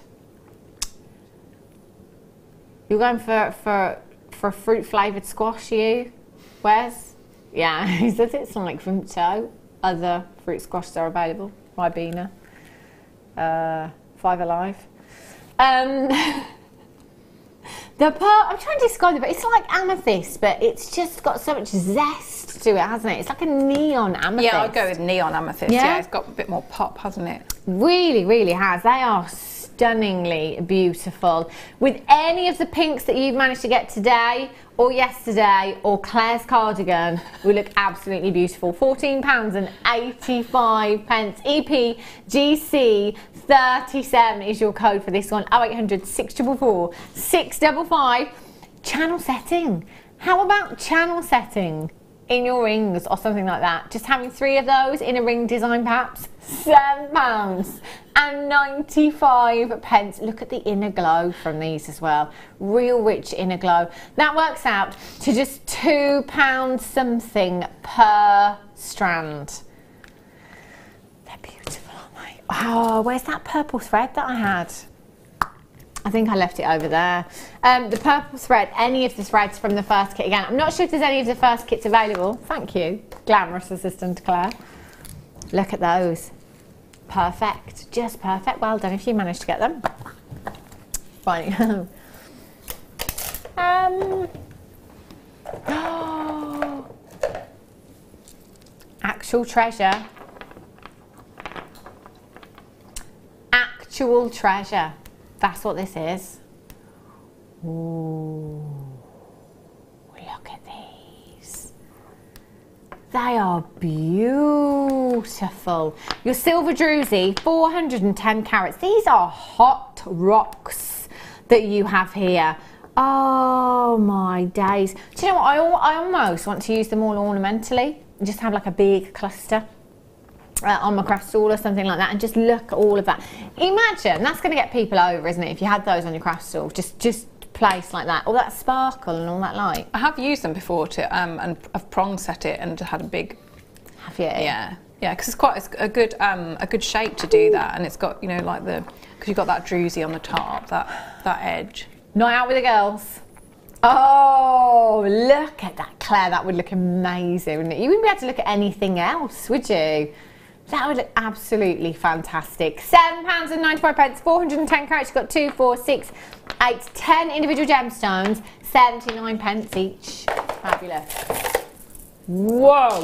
You're going for a fruit flavoured squash, you? Where's? Yeah, he says it's like Vimto. Other fruit squashes are available. Ribena. 5 Alive. I'm trying to describe it, but it's like amethyst, but it's just got so much zest to it, hasn't it? It's like a neon amethyst. Yeah, I'd go with neon amethyst. Yeah, it's got a bit more pop, hasn't it? Really, really has. They are stunningly beautiful. With any of the pinks that you've managed to get today or yesterday or Claire's cardigan, will look absolutely beautiful. £14.85. EPGC 37 is your code for this one. 0800 644 655. Channel setting. How about channel setting in your rings or something like that? Just having 3 of those in a ring design perhaps. £7.95. Look at the inner glow from these as well. Real rich inner glow. That works out to just £2 something per strand. They're beautiful, aren't they? Oh, where's that purple thread that I had? I think I left it over there. The purple thread, any of the threads from the first kit again. I'm not sure if there's any of the first kits available. Thank you, glamorous assistant Claire. Look at those. Perfect, just perfect. Well done if you managed to get them. Funny. Actual treasure. Actual treasure. That's what this is. Ooh, look at these. They are beautiful. Your silver druzy, 410 carats. These are hot rocks that you have here. Oh my days. Do you know what? I almost want to use them all ornamentally and just have like a big cluster on my craft stall or something like that, and just look at all of that. Imagine, that's going to get people over, isn't it, if you had those on your craft stall, just placed like that, all that sparkle and all that light. I have used them before to and I've prong set it and had a big. Have you? Yeah, because it's quite a good shape to do that, and it's got, you know, like because you've got that druzy on the top, that edge. Night out with the girls. Oh, look at that, Claire. That would look amazing, wouldn't it? You wouldn't be able to look at anything else, would you? That would look absolutely fantastic. £7.95, 410 carats. You've got 2, 4, 6, 8, 10 individual gemstones, 79 pence each. Fabulous. Whoa.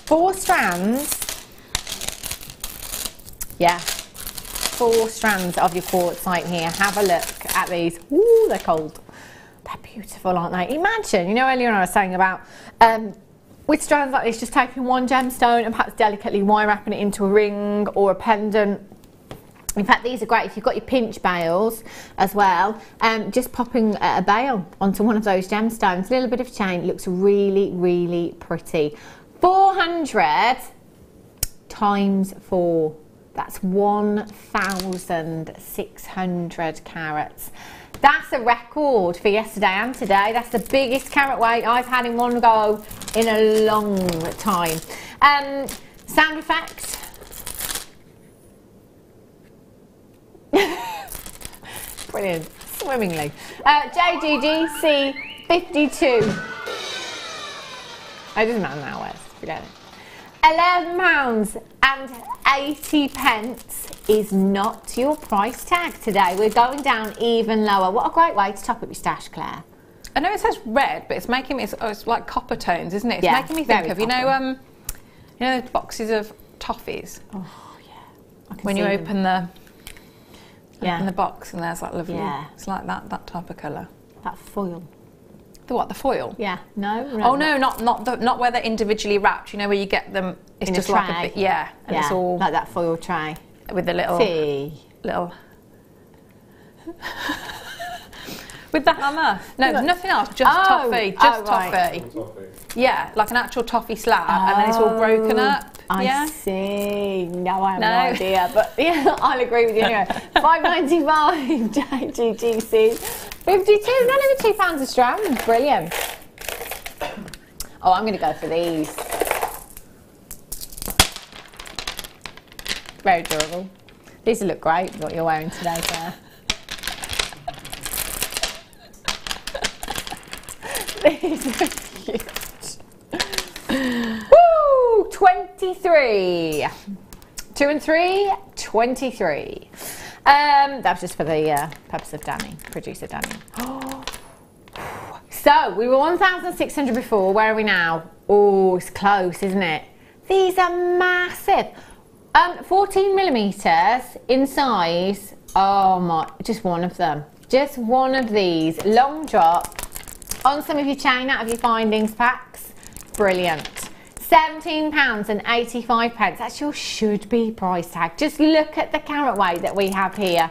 4 strands. Yeah. 4 strands of your quartzite here. Have a look at these. Ooh, they're cold. They're beautiful, aren't they? Imagine, you know, earlier on I was saying about with strands like this, just taking one gemstone and perhaps delicately wire wrapping it into a ring or a pendant. In fact, these are great if you've got your pinch bails as well. Just popping a bail onto one of those gemstones, a little bit of chain, looks really, really pretty. 400 times 4. That's 1,600 carats. That's a record for yesterday and today. That's the biggest carat weight I've had in one go in a long time. Sound effect. Brilliant. Swimmingly. JGGC 52. It doesn't matter now, Wes. Forget it. £11.80 is not your price tag today. We're going down even lower. What a great way to top up your stash, Claire. I know it says red, but it's making me, it's like copper tones, isn't it? It's yeah, making me think of, you know boxes of toffees. Oh yeah. When you open the box and there's like lovely, it's like that type of colour. That foil. The what? The foil? Yeah. No. Oh no, not where they're individually wrapped. You know where you get them. It's in just a like a bit. Yeah. And it's all like that foil tray with the little. With the hammer. No, nothing else, just toffee. Just toffee. Yeah, like an actual toffee slab, and then it's all broken up. I see. No, I have no idea, but yeah, I'll agree with you anyway. £5.95 JGGC, 52, not even £2 a strand. Brilliant. Oh, I'm going to go for these. Very durable. These look great, what you're wearing today, Claire. These are cute. Woo! 23. 2 and 3, 23. That's just for the purpose of Danny, producer Danny. So, we were 1,600 before. Where are we now? Oh, it's close, isn't it? These are massive. 14 millimeters in size. Oh my, just one of them. Just one of these. Long drop on some of your chain out of your findings packs. Brilliant. £17.85. That's your should be price tag. Just look at the carat weight that we have here.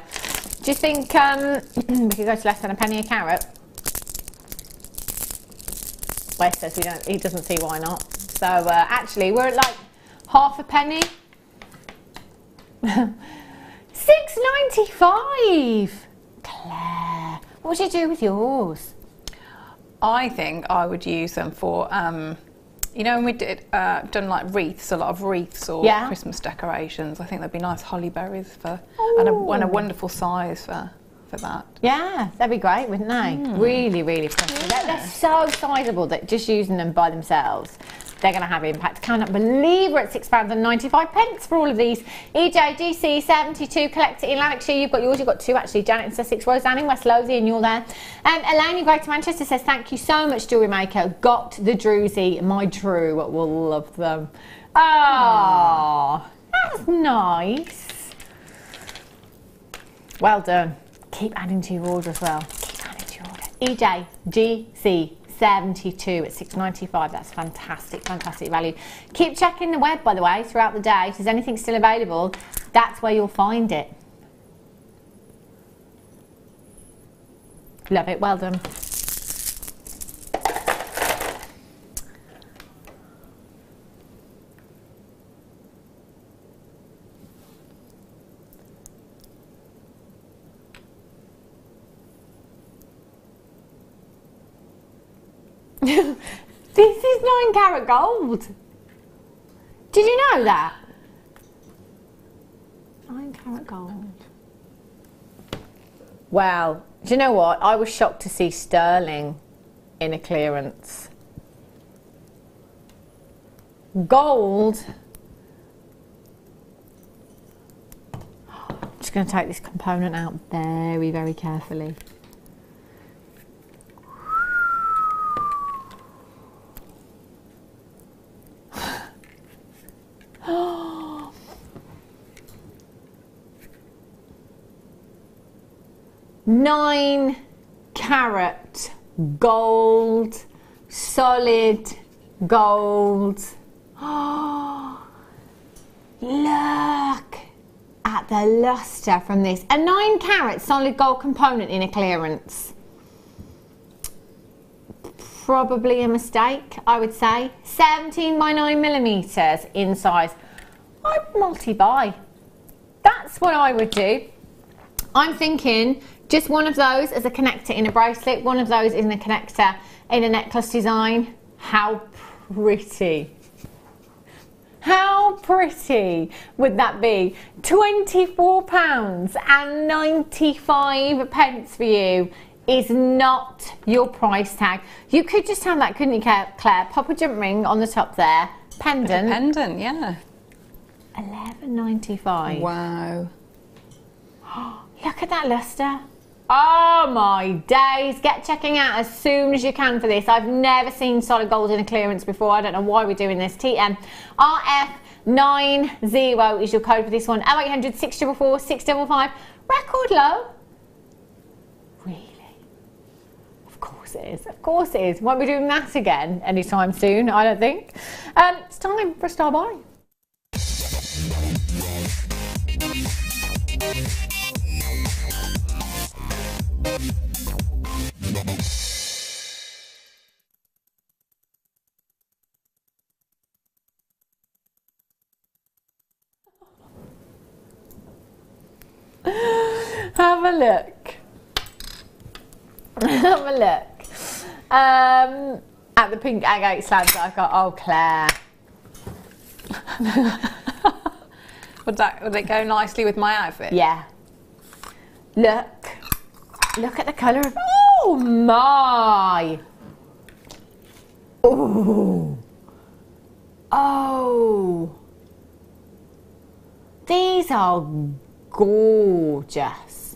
Do you think we could go to less than a penny a carat? Wes says he doesn't see why not. So actually we're at like half a penny. £6.95. Claire, what would you do with yours? I think I would use them for, you know, when we done like wreaths, a lot of wreaths or Christmas decorations. I think there'd be nice holly berries and a wonderful size for that. Yeah, that'd be great, wouldn't they? Really, really pretty. Yeah. They're so sizable that just using them by themselves, they're going to have impact. I cannot believe we're at £6.95 for all of these. EJGC 72, collect it in Lanarkshire. You've got yours, you've got two actually. Janet in Sussex, Roseanne in West Lothian, and you're there. Elaine in Greater Manchester says, thank you so much, Jewellery Maker. Got the Druzy, my Drew will love them. Oh, that's nice. Well done. Keep adding to your order as well. Keep adding to your order. EJGC 72 at £6.95. That's fantastic, fantastic value. Keep checking the web, by the way, throughout the day. If there's anything still available, that's where you'll find it. Love it. Well done. This is 9 carat gold. Did you know that? 9 carat gold. Well, do you know what? I was shocked to see sterling in a clearance. Gold. I'm just going to take this component out very, very carefully. Nine carat gold, solid gold. Oh, look at the luster from this. A 9 carat solid gold component in a clearance. Probably a mistake, I would say. 17 by 9 millimeters in size. I'd multi-buy. That's what I would do. I'm thinking just one of those as a connector in a bracelet, one of those in a connector in a necklace design. How pretty. How pretty would that be? £24.95 for you is not your price tag. You could just have that, couldn't you, Claire? Pop a jump ring on the top there. Pendant. A pendant, yeah. £11.95. Wow. Look at that luster. Oh my days. Get checking out as soon as you can for this. I've never seen solid gold in a clearance before. I don't know why we're doing this. TM RF90 is your code for this one. 0800 644 655. Record low. Really? Of course it is. Of course it is. Won't be doing that again anytime soon, I don't think. It's time for a star buy. Have a look. Have a look. At the pink agate slabs that I've got. Oh, Claire. Would it go nicely with my outfit? Yeah. Look. Look at the colour of... Oh, my. Oh. Oh. These are gorgeous.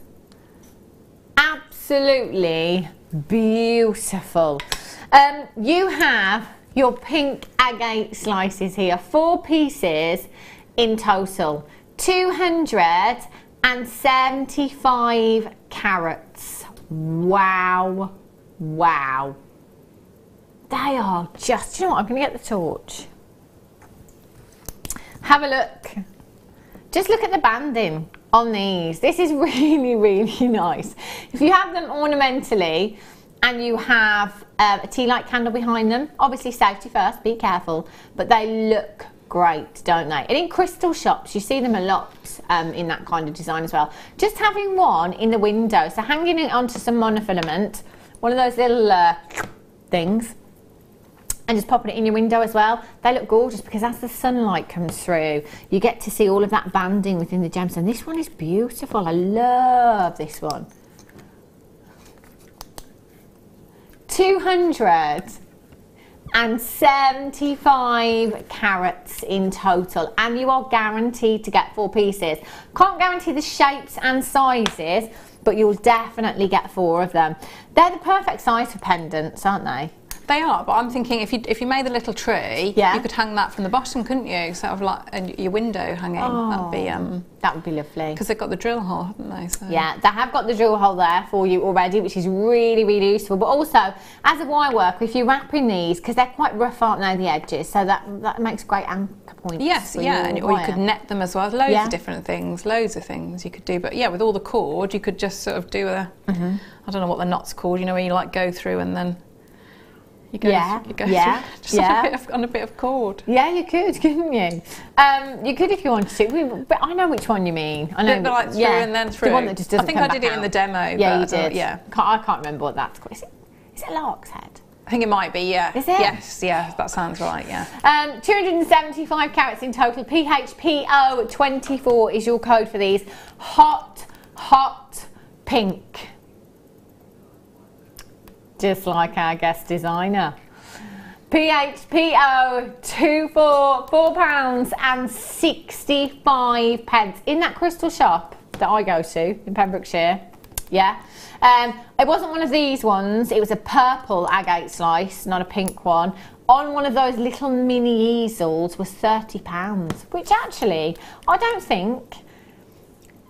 Absolutely beautiful. You have your pink agate slices here, 4 pieces in total, 275 carats. Wow, wow. They are just, you know what, I'm going to get the torch. Have a look. Just look at the banding on these. This is really, really nice. If you have them ornamentally and you have a tea light candle behind them, obviously safety first, be careful, but they look great, don't they? And in crystal shops, you see them a lot in that kind of design as well. Just having one in the window, so hanging it onto some monofilament, one of those little things, and just popping it in your window as well. They look gorgeous because as the sunlight comes through, you get to see all of that banding within the gemstone. This one is beautiful. I love this one. 275 carats in total, and you are guaranteed to get 4 pieces. Can't guarantee the shapes and sizes, but you'll definitely get 4 of them. They're the perfect size for pendants, aren't they? They are, but I'm thinking if you made a little tree, you could hang that from the bottom, couldn't you? Sort of like your window hanging. Oh, that would be lovely. Because they've got the drill hole, haven't they? So. Yeah, they have got the drill hole there for you already, which is really, really useful. But also, as a wire worker, if you're wrapping these, because they're quite rough, aren't they, the edges? So that makes great anchor points. Yes, yeah, or you could net them as well. Loads of different things, loads of things you could do. But yeah, with all the cord, you could just sort of do a, I don't know what the knot's called, you know, where you like go through and then you go through just on a bit of cord. Yeah, you could, couldn't you? You could if you wanted to, but I know which one you mean. I know, but like through and then through. The one that just doesn't come I think I did it in the demo. Yeah, you did. Yeah, I can't remember what that's called. Is it lark's head? I think it might be, yeah. Is it? Yes, yeah, that sounds right, yeah. 275 carats in total. PHPO24 is your code for these. Hot, hot pink. Just like our guest designer. PHPO24, £4.65 in that crystal shop that I go to in Pembrokeshire. Yeah. It wasn't one of these ones, it was a purple agate slice, not a pink one. On one of those little mini easels was £30, which actually I don't think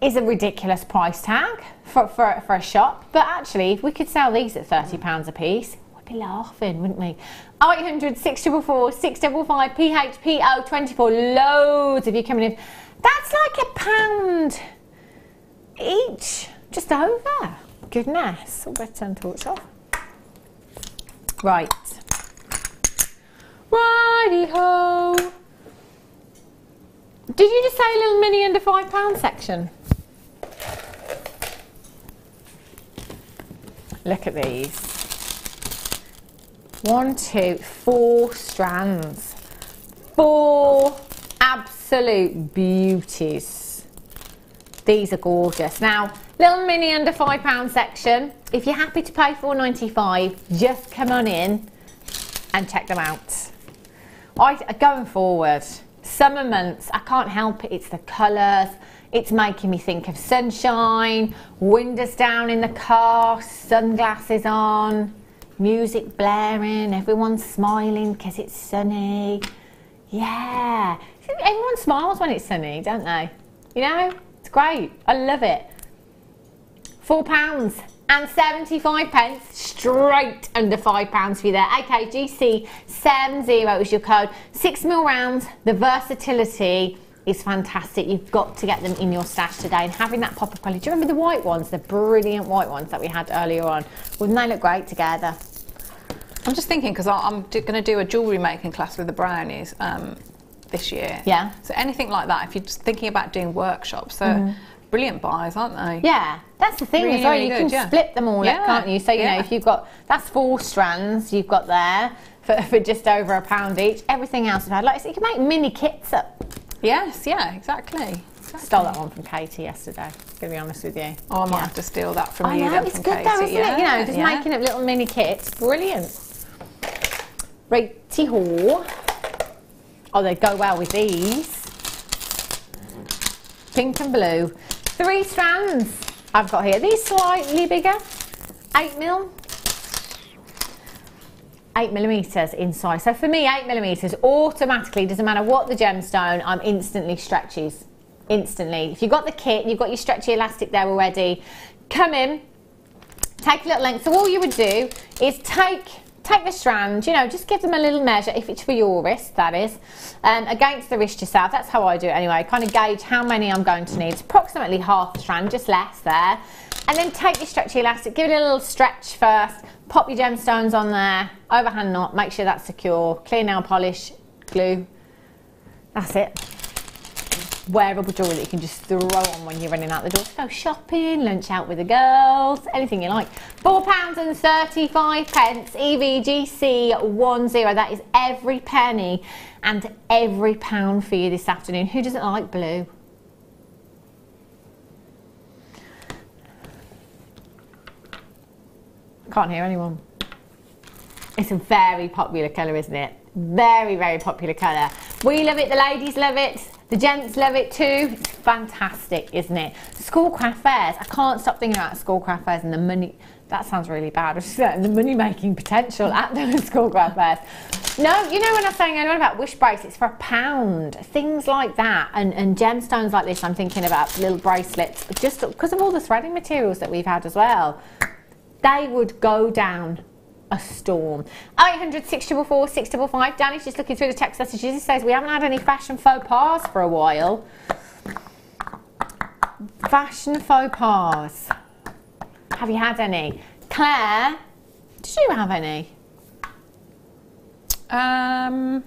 is a ridiculous price tag for a shop, but actually if we could sell these at £30 a piece, we'd be laughing, wouldn't we? 0800 644 655 PHPO24, loads of you coming in. That's like £1 each, just over. Goodness, I'll better turn torch off. Right. Righty-ho. Did you just say a little mini under £5 section? Look at these. 1, 2, 4 strands. 4 absolute beauties. These are gorgeous. Now, little mini under £5 section. If you're happy to pay £4.95, just come on in and check them out. Going forward, summer months, I can't help it. It's the colours. It's making me think of sunshine, windows down in the car, sunglasses on, music blaring, everyone's smiling because it's sunny. Yeah, everyone smiles when it's sunny, don't they? You know, it's great. I love it. £4.75, straight under £5 for you there. AKGC70 is your code. 6mm rounds, the versatility is fantastic. You've got to get them in your stash today, and having that pop of quality. Do you remember the white ones, the brilliant white ones that we had earlier on? Wouldn't they look great together? I'm just thinking, because I'm going to do a jewellery making class with the brownies this year. Yeah. So anything like that, if you're just thinking about doing workshops, so brilliant buys, aren't they? Yeah, that's the thing Really, as well. really You good, can split them all up, can't you? So, you know, if you've got, that's 4 strands you've got there for just over £1 each. Everything else I've had, like, so you can make mini kits up. Yes, yeah, exactly. Stole that one from Katie yesterday, to be honest with you. Oh, I might have to steal that from I you know, then, it's from good Katie. though, isn't it? You know, just making up little mini kits. Brilliant. Righty-ho. Oh, they go well with these. Pink and blue. 3 strands I've got here. These slightly bigger. 8mm. 8mm in size. So for me, 8mm automatically, doesn't matter what the gemstone, I'm instantly stretches. Instantly. If you've got the kit, you've got your stretchy elastic there already, come in, take a little length. So all you would do is take the strand, you know, just give them a little measure, if it's for your wrist, that is, against the wrist yourself. That's how I do it anyway. Kind of gauge how many I'm going to need. It's approximately half the strand, just less there. And then take your stretchy elastic, give it a little stretch first, pop your gemstones on there, overhand knot, make sure that's secure, clear nail polish, glue. That's it. Wearable jewellery that you can just throw on when you're running out the door to go shopping, lunch out with the girls, anything you like. £4.35, EVGC10. That is every penny and every pound for you this afternoon. Who doesn't like blue? Can't hear anyone. It's a very popular colour, isn't it? Very, very popular colour. We love it, the ladies love it, the gents love it too. It's fantastic, isn't it? School craft fairs. I can't stop thinking about school craft fairs and the money. That sounds really bad. The money making potential at those school craft fairs. No, you know when I was saying earlier about wish bracelets for £1, things like that, and gemstones like this. I'm thinking about little bracelets, just because of all the threading materials that we've had as well. They would go down a storm. 800 644 655. Danny's just looking through the text messages. He says we haven't had any fashion faux pas for a while. Fashion faux pas. Have you had any? Claire, did you have any? I don't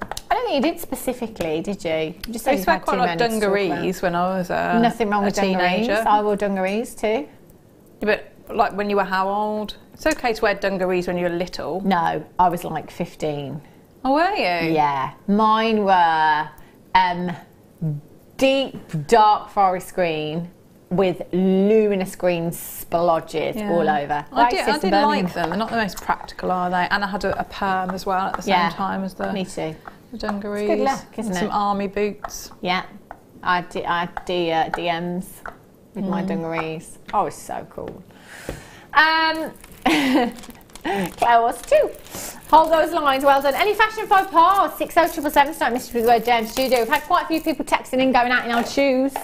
think you did specifically, did you? You just I used to wear quite a lot of dungarees when I was nothing wrong with teenager. Dungarees. I wore dungarees too. Yeah, but like when you were how old? It's okay to wear dungarees when you were little. No, I was like 15. Oh, were you? Yeah. Mine were deep, dark forest green with luminous green splodges all over. I did like them. They're not the most practical, are they? And I had a perm as well at the same time as the, me too. The dungarees. It's good luck, isn't it? Some army boots. Yeah. I had DMs with my dungarees. Oh, it's so cool. Claire was too. Hold those lines, well done. Any fashion faux pas? 60777, start message with the word James Studio. We've had quite a few people texting in, going out in our shoes.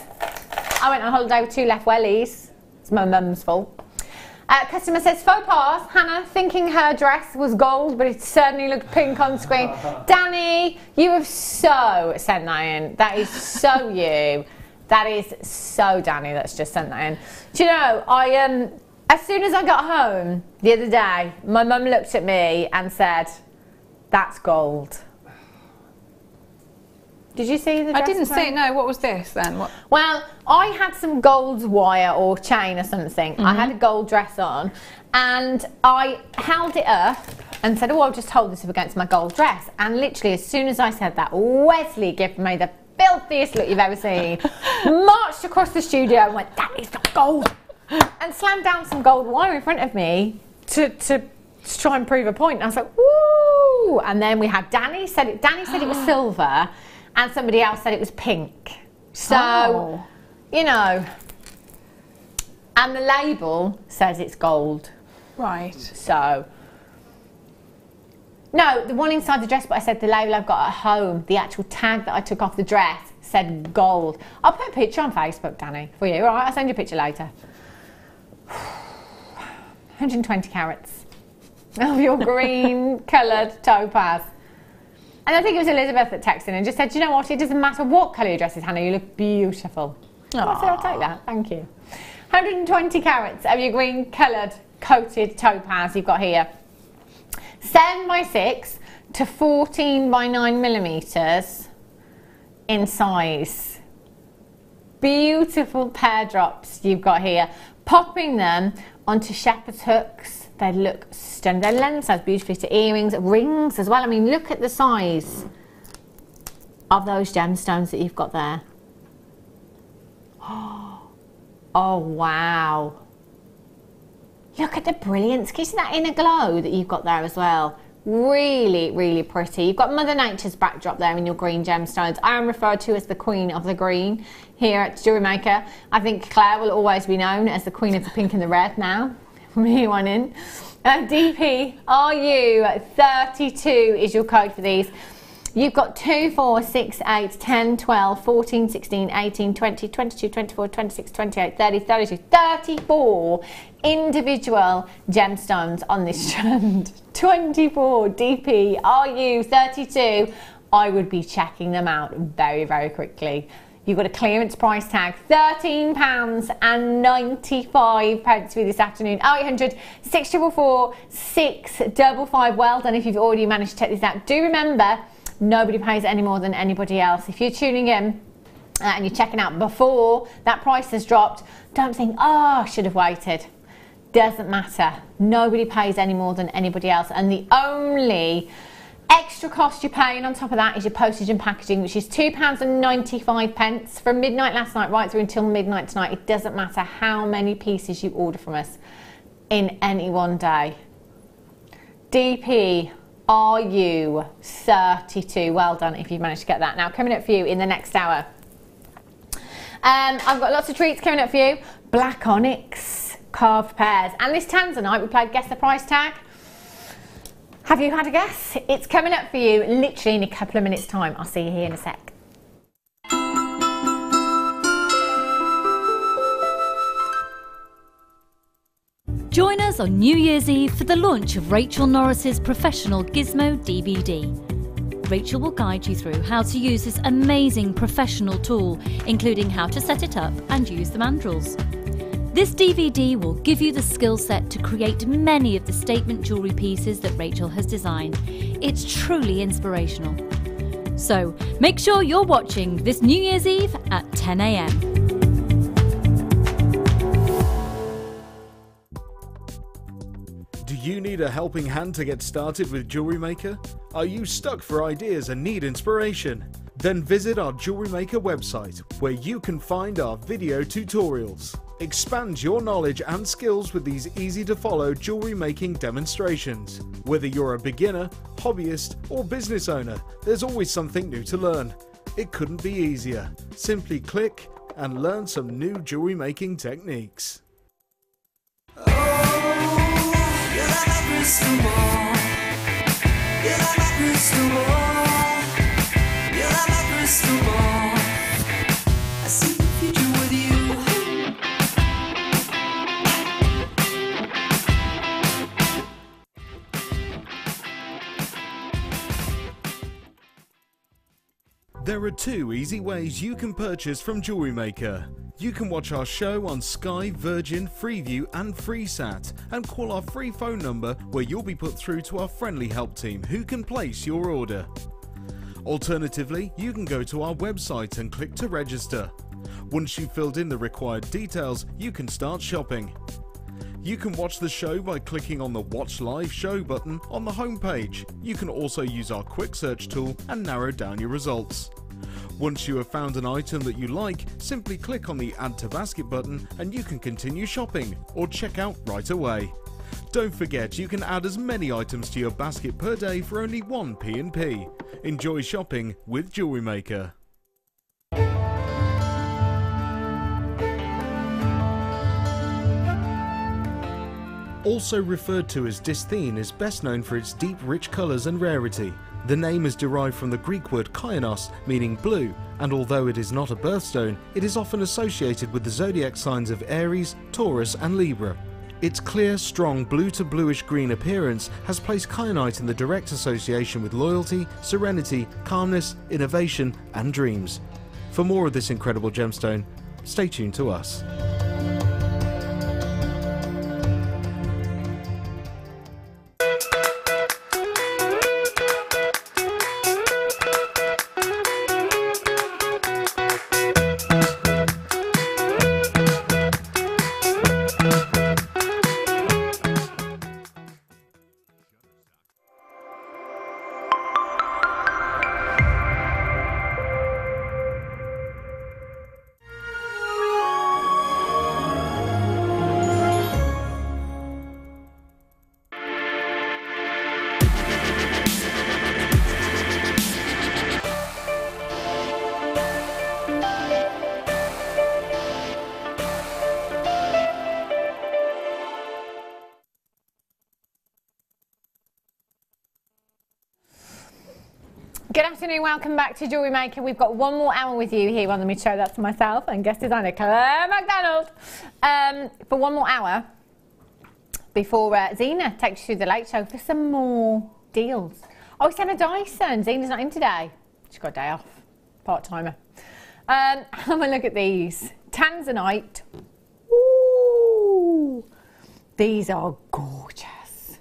I went on holiday with 2 left wellies. It's my mum's fault. Customer says, faux pas. Hannah, thinking her dress was gold, but it certainly looked pink on screen. Danny, you have so sent that in. That is so you. That is so Danny that's just sent that in. Do you know, as soon as I got home the other day, my mum looked at me and said, that's gold. Did you see the dress? I didn't see it, no. What was this then? What? Well, I had some gold wire or chain or something. I had a gold dress on and I held it up and said, oh, I'll just hold this up against my gold dress. And literally as soon as I said that, Wesley gave me the filthiest look you've ever seen, marched across the studio and went, that is not gold. And slammed down some gold wire in front of me to try and prove a point. And I was like, woo! And then we had Danny said it was silver, and somebody else said it was pink. So, you know, and the label says it's gold. Right. So, no, the one inside the dress, but I said the label I've got at home, the actual tag that I took off the dress said gold. I'll put a picture on Facebook, Danny, for you. All right, I'll send you a picture later. 120 carats of your green coloured topaz. And I think it was Elizabeth that texted and just said, you know what, it doesn't matter what colour your dress is, Hannah, you look beautiful. So I said, I'll take that, thank you. 120 carats of your green coloured coated topaz you've got here. 7x6 to 14 by 9 millimetres in size. beautiful pear drops you've got here. Popping them onto shepherd's hooks. They look stunning. They lend themselves beautifully to earrings, rings as well. I mean, look at the size of those gemstones that you've got there. Oh, wow. Look at the brilliance. Can you see that inner glow that you've got there as well? Really, really pretty. You've got Mother Nature's backdrop there in your green gemstones. I am referred to as the Queen of the Green here at Jewellery Maker. I think Claire will always be known as the Queen of the Pink and the Red now, from here on in. DP, RU32 is your code for these. You've got 2, 4, 6, 8, 10, 12, 14, 16, 18, 20, 22, 24, 26, 28, 30, 32, 34 individual gemstones on this strand. 24 DP, RU32. I would be checking them out very, very quickly. You've got a clearance price tag, £13.95 for this afternoon. 0800 644 655. Well done if you've already managed to check this out. Do remember, nobody pays any more than anybody else. If you're tuning in and you're checking out before that price has dropped, don't think, oh, I should have waited. Doesn't matter. Nobody pays any more than anybody else. And the only extra cost you're paying on top of that is your postage and packaging, which is £2.95 from midnight last night right through until midnight tonight. It doesn't matter how many pieces you order from us in any one day. DP RU32. Well done if you've managed to get that. Now, coming up for you in the next hour, I've got lots of treats coming up for you. Black onyx carved pears and this Tanzanite. We played Guess the Price Tag. Have you had a guess? It's coming up for you literally in a couple of minutes time. I'll see you here in a sec. Join us on New Year's Eve for the launch of Rachel Norris's professional Gizmo DVD. Rachel will guide you through how to use this amazing professional tool, including how to set it up and use the mandrels. This DVD will give you the skill set to create many of the statement jewellery pieces that Rachel has designed. It's truly inspirational. So make sure you're watching this New Year's Eve at 10 AM. Do you need a helping hand to get started with Jewellery Maker? Are you stuck for ideas and need inspiration? Then visit our Jewellery Maker website, where you can find our video tutorials. Expand your knowledge and skills with these easy-to-follow jewellery making demonstrations. Whether you're a beginner, hobbyist, or business owner, there's always something new to learn. It couldn't be easier. Simply click and learn some new jewellery making techniques. There are two easy ways you can purchase from Jewellery Maker. You can watch our show on Sky, Virgin, Freeview and FreeSat and call our free phone number where you'll be put through to our friendly help team who can place your order. Alternatively, you can go to our website and click to register. Once you've filled in the required details, you can start shopping. You can watch the show by clicking on the Watch Live Show button on the homepage. You can also use our quick search tool and narrow down your results. Once you have found an item that you like, simply click on the Add to Basket button and you can continue shopping or check out right away. Don't forget, you can add as many items to your basket per day for only one P&P. Enjoy shopping with Jewellery Maker. Also referred to as dysthene, is best known for its deep, rich colours and rarity. The name is derived from the Greek word kainos, meaning blue, and although it is not a birthstone, it is often associated with the zodiac signs of Aries, Taurus and Libra. Its clear, strong blue to bluish green appearance has placed kyanite in the direct association with loyalty, serenity, calmness, innovation and dreams. For more of this incredible gemstone, stay tuned to us. afternoon, welcome back to Jewellery Maker. We've got one more hour with you here on the mid-show. That's myself and guest designer Claire McDonald. For one more hour before Zena takes you through the late show for some more deals. Oh, it's Emma Dyson. Zena's not in today. She's got a day off, part-timer. Have a look at these. Tanzanite. Ooh, these are gorgeous.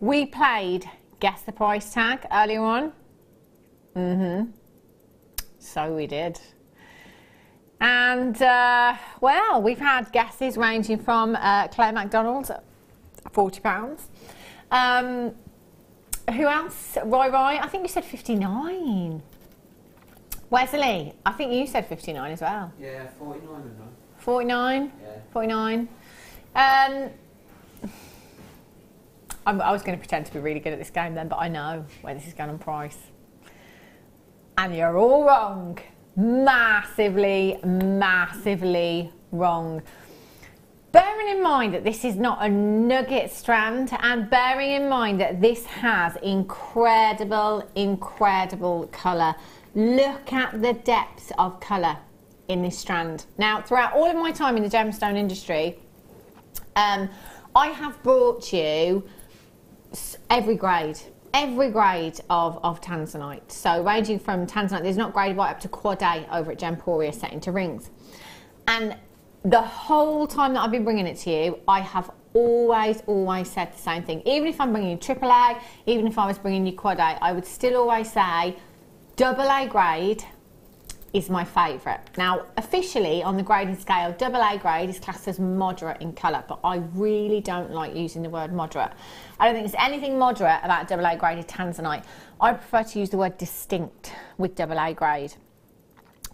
We played Guess the Price Tag earlier on. So we did. And, well, we've had guesses ranging from Claire McDonald, £40. Who else? Roy, I think you said 59. Wesley, I think you said 59 as well. Yeah, 49 or no. 49? Yeah. 49. I was going to pretend to be really good at this game then, but I know where this is going on price. And you're all wrong. Massively, massively wrong. Bearing in mind that this is not a nugget strand, and bearing in mind that this has incredible, incredible colour. Look at the depth of colour in this strand. Now, throughout all of my time in the gemstone industry, I have brought you every grade of Tanzanite. So ranging from Tanzanite, there's not grade right up to quad A over at Gemporia set into rings. And the whole time that I've been bringing it to you, I have always said the same thing. Even if I'm bringing you AAA, even if I was bringing you quad A, I would still always say AA grade is my favourite. Now, officially on the grading scale, AA grade is classed as moderate in colour, but I really don't like using the word moderate. I don't think there's anything moderate about AA graded Tanzanite. I prefer to use the word distinct with AA grade.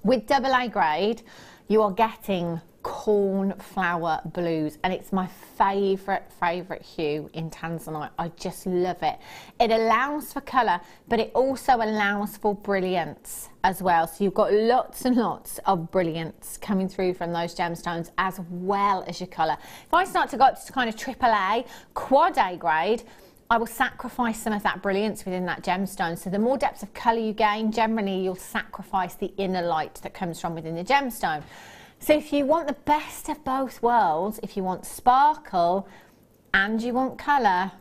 With AA grade, you are getting cornflower blues, and it's my favourite hue in Tanzanite. I just love it. It allows for colour, but it also allows for brilliance as well. So you've got lots and lots of brilliance coming through from those gemstones as well as your colour. If I start to go up to kind of AAA, quad A grade, I will sacrifice some of that brilliance within that gemstone. So the more depth of colour you gain, generally you'll sacrifice the inner light that comes from within the gemstone. So if you want the best of both worlds, if you want sparkle and you want colour,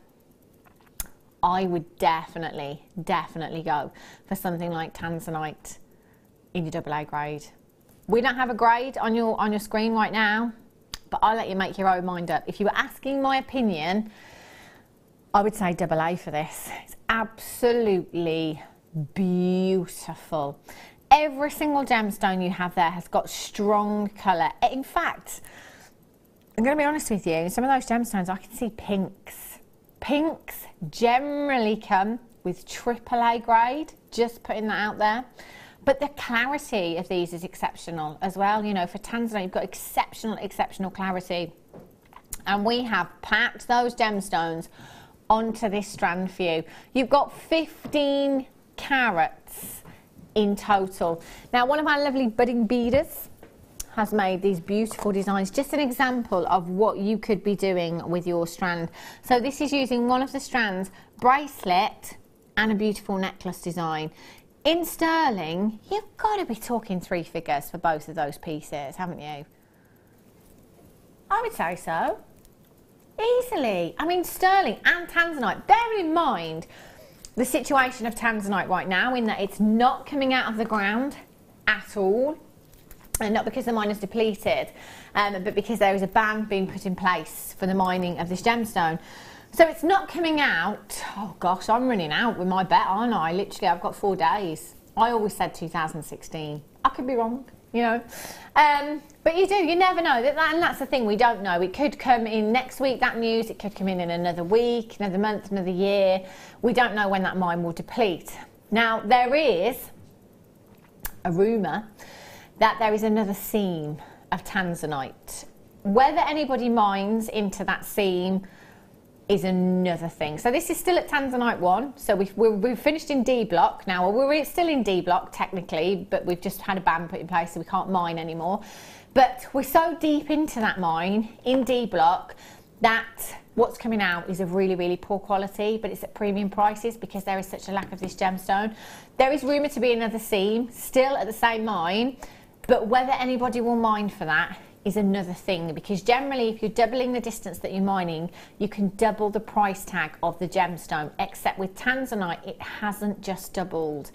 I would definitely go for something like Tanzanite in your AA grade. We don't have a grade on your screen right now, but I'll let you make your own mind up. If you were asking my opinion, I would say AA for this. It's absolutely beautiful. Every single gemstone you have there has got strong colour. In fact, I'm going to be honest with you, some of those gemstones I can see pinks. Pinks generally come with AAA grade, just putting that out there. But the clarity of these is exceptional as well. You know, for Tanzanite, you've got exceptional clarity. And we have packed those gemstones onto this strand for you. You've got 15 carats in total. Now, one of our lovely budding beaders has made these beautiful designs. Just an example of what you could be doing with your strand. So this is using one of the strands, bracelet, and a beautiful necklace design. In sterling, you've got to be talking 3 figures for both of those pieces, haven't you? I would say so. Easily. I mean, sterling and Tanzanite. Bearing in mind the situation of Tanzanite right now, in that it's not coming out of the ground at all, and not because the mine is depleted, but because there is a ban being put in place for the mining of this gemstone. So it's not coming out. Oh gosh, I'm running out with my bet, aren't I? Literally, I've got 4 days. I always said 2016. I could be wrong, you know. But you never know. And that's the thing, we don't know. It could come in next week, that news. It could come in another week, another month, another year. We don't know when that mine will deplete. Now, there is a rumour that there is another seam of Tanzanite. Whether anybody mines into that seam is another thing. So this is still at Tanzanite 1. So we've finished in D block now. Well, we're still in D block technically, but we've just had a ban put in place, so we can't mine anymore. But we're so deep into that mine in D block that what's coming out is of really, really poor quality, but it's at premium prices because there is such a lack of this gemstone. There is rumoured to be another seam still at the same mine, but whether anybody will mine for that is another thing, because generally if you're doubling the distance that you're mining, you can double the price tag of the gemstone, except with Tanzanite it hasn't just doubled,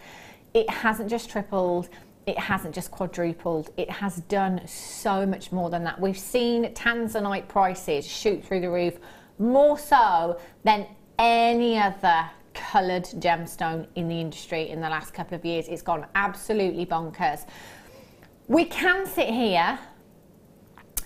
it hasn't just tripled, it hasn't just quadrupled, it has done so much more than that. We've seen Tanzanite prices shoot through the roof, more so than any other coloured gemstone in the industry in the last couple of years. It's gone absolutely bonkers. We can sit here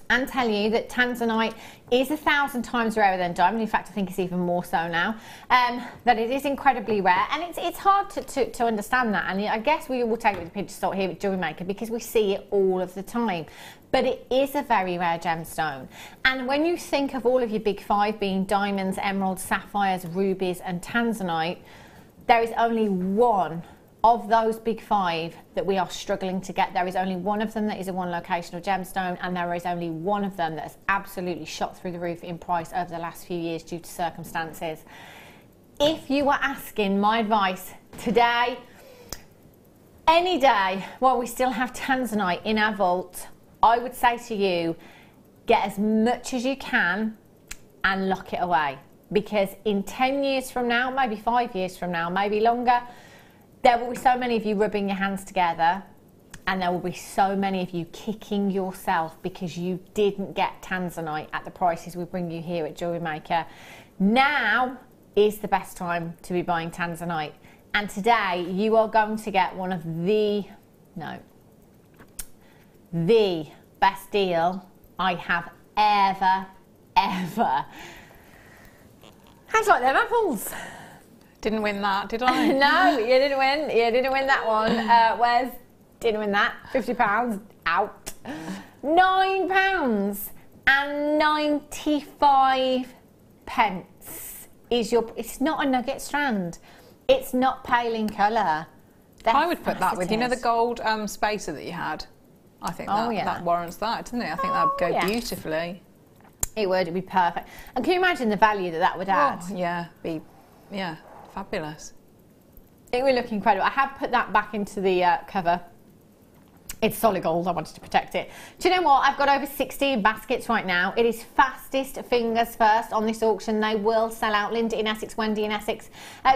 and tell you that Tanzanite is 1,000 times rarer than diamond. In fact, I think it's even more so now. That it is incredibly rare, and it's hard to understand that. And I guess we will take it with a pinch of salt here at Jewellery Maker because we see it all of the time. But it is a very rare gemstone. And when you think of all of your big five being diamonds, emeralds, sapphires, rubies, and Tanzanite, there is only one of those big five that we are struggling to get. There is only one of them that is a one locational gemstone, and there is only one of them that has absolutely shot through the roof in price over the last few years due to circumstances. If you were asking my advice today, any day while we still have Tanzanite in our vault, I would say to you, get as much as you can and lock it away, because in 10 years from now, maybe 5 years from now, maybe longer, there will be so many of you rubbing your hands together, and there will be so many of you kicking yourself because you didn't get Tanzanite at the prices we bring you here at Jewellery Maker. Now is the best time to be buying Tanzanite. And today you are going to get one of the best deal I have ever. How's like them apples? Didn't win that, did I? No, you didn't win. You didn't win that one. Where's? Didn't win that. £50 out. £9.95 is your. It's not a nugget strand. It's not pale in colour. I would put that with, you know, the gold spacer that you had. I think that warrants that, doesn't it? I think that would go beautifully. It would. It'd be perfect. And can you imagine the value that would add? Oh, yeah. Yeah. Fabulous. It will look incredible. I have put that back into the cover. It's solid gold. I wanted to protect it. Do you know what? I've got over 60 baskets right now. It is fastest fingers first on this auction. They will sell out. Linda in Essex, Wendy in Essex,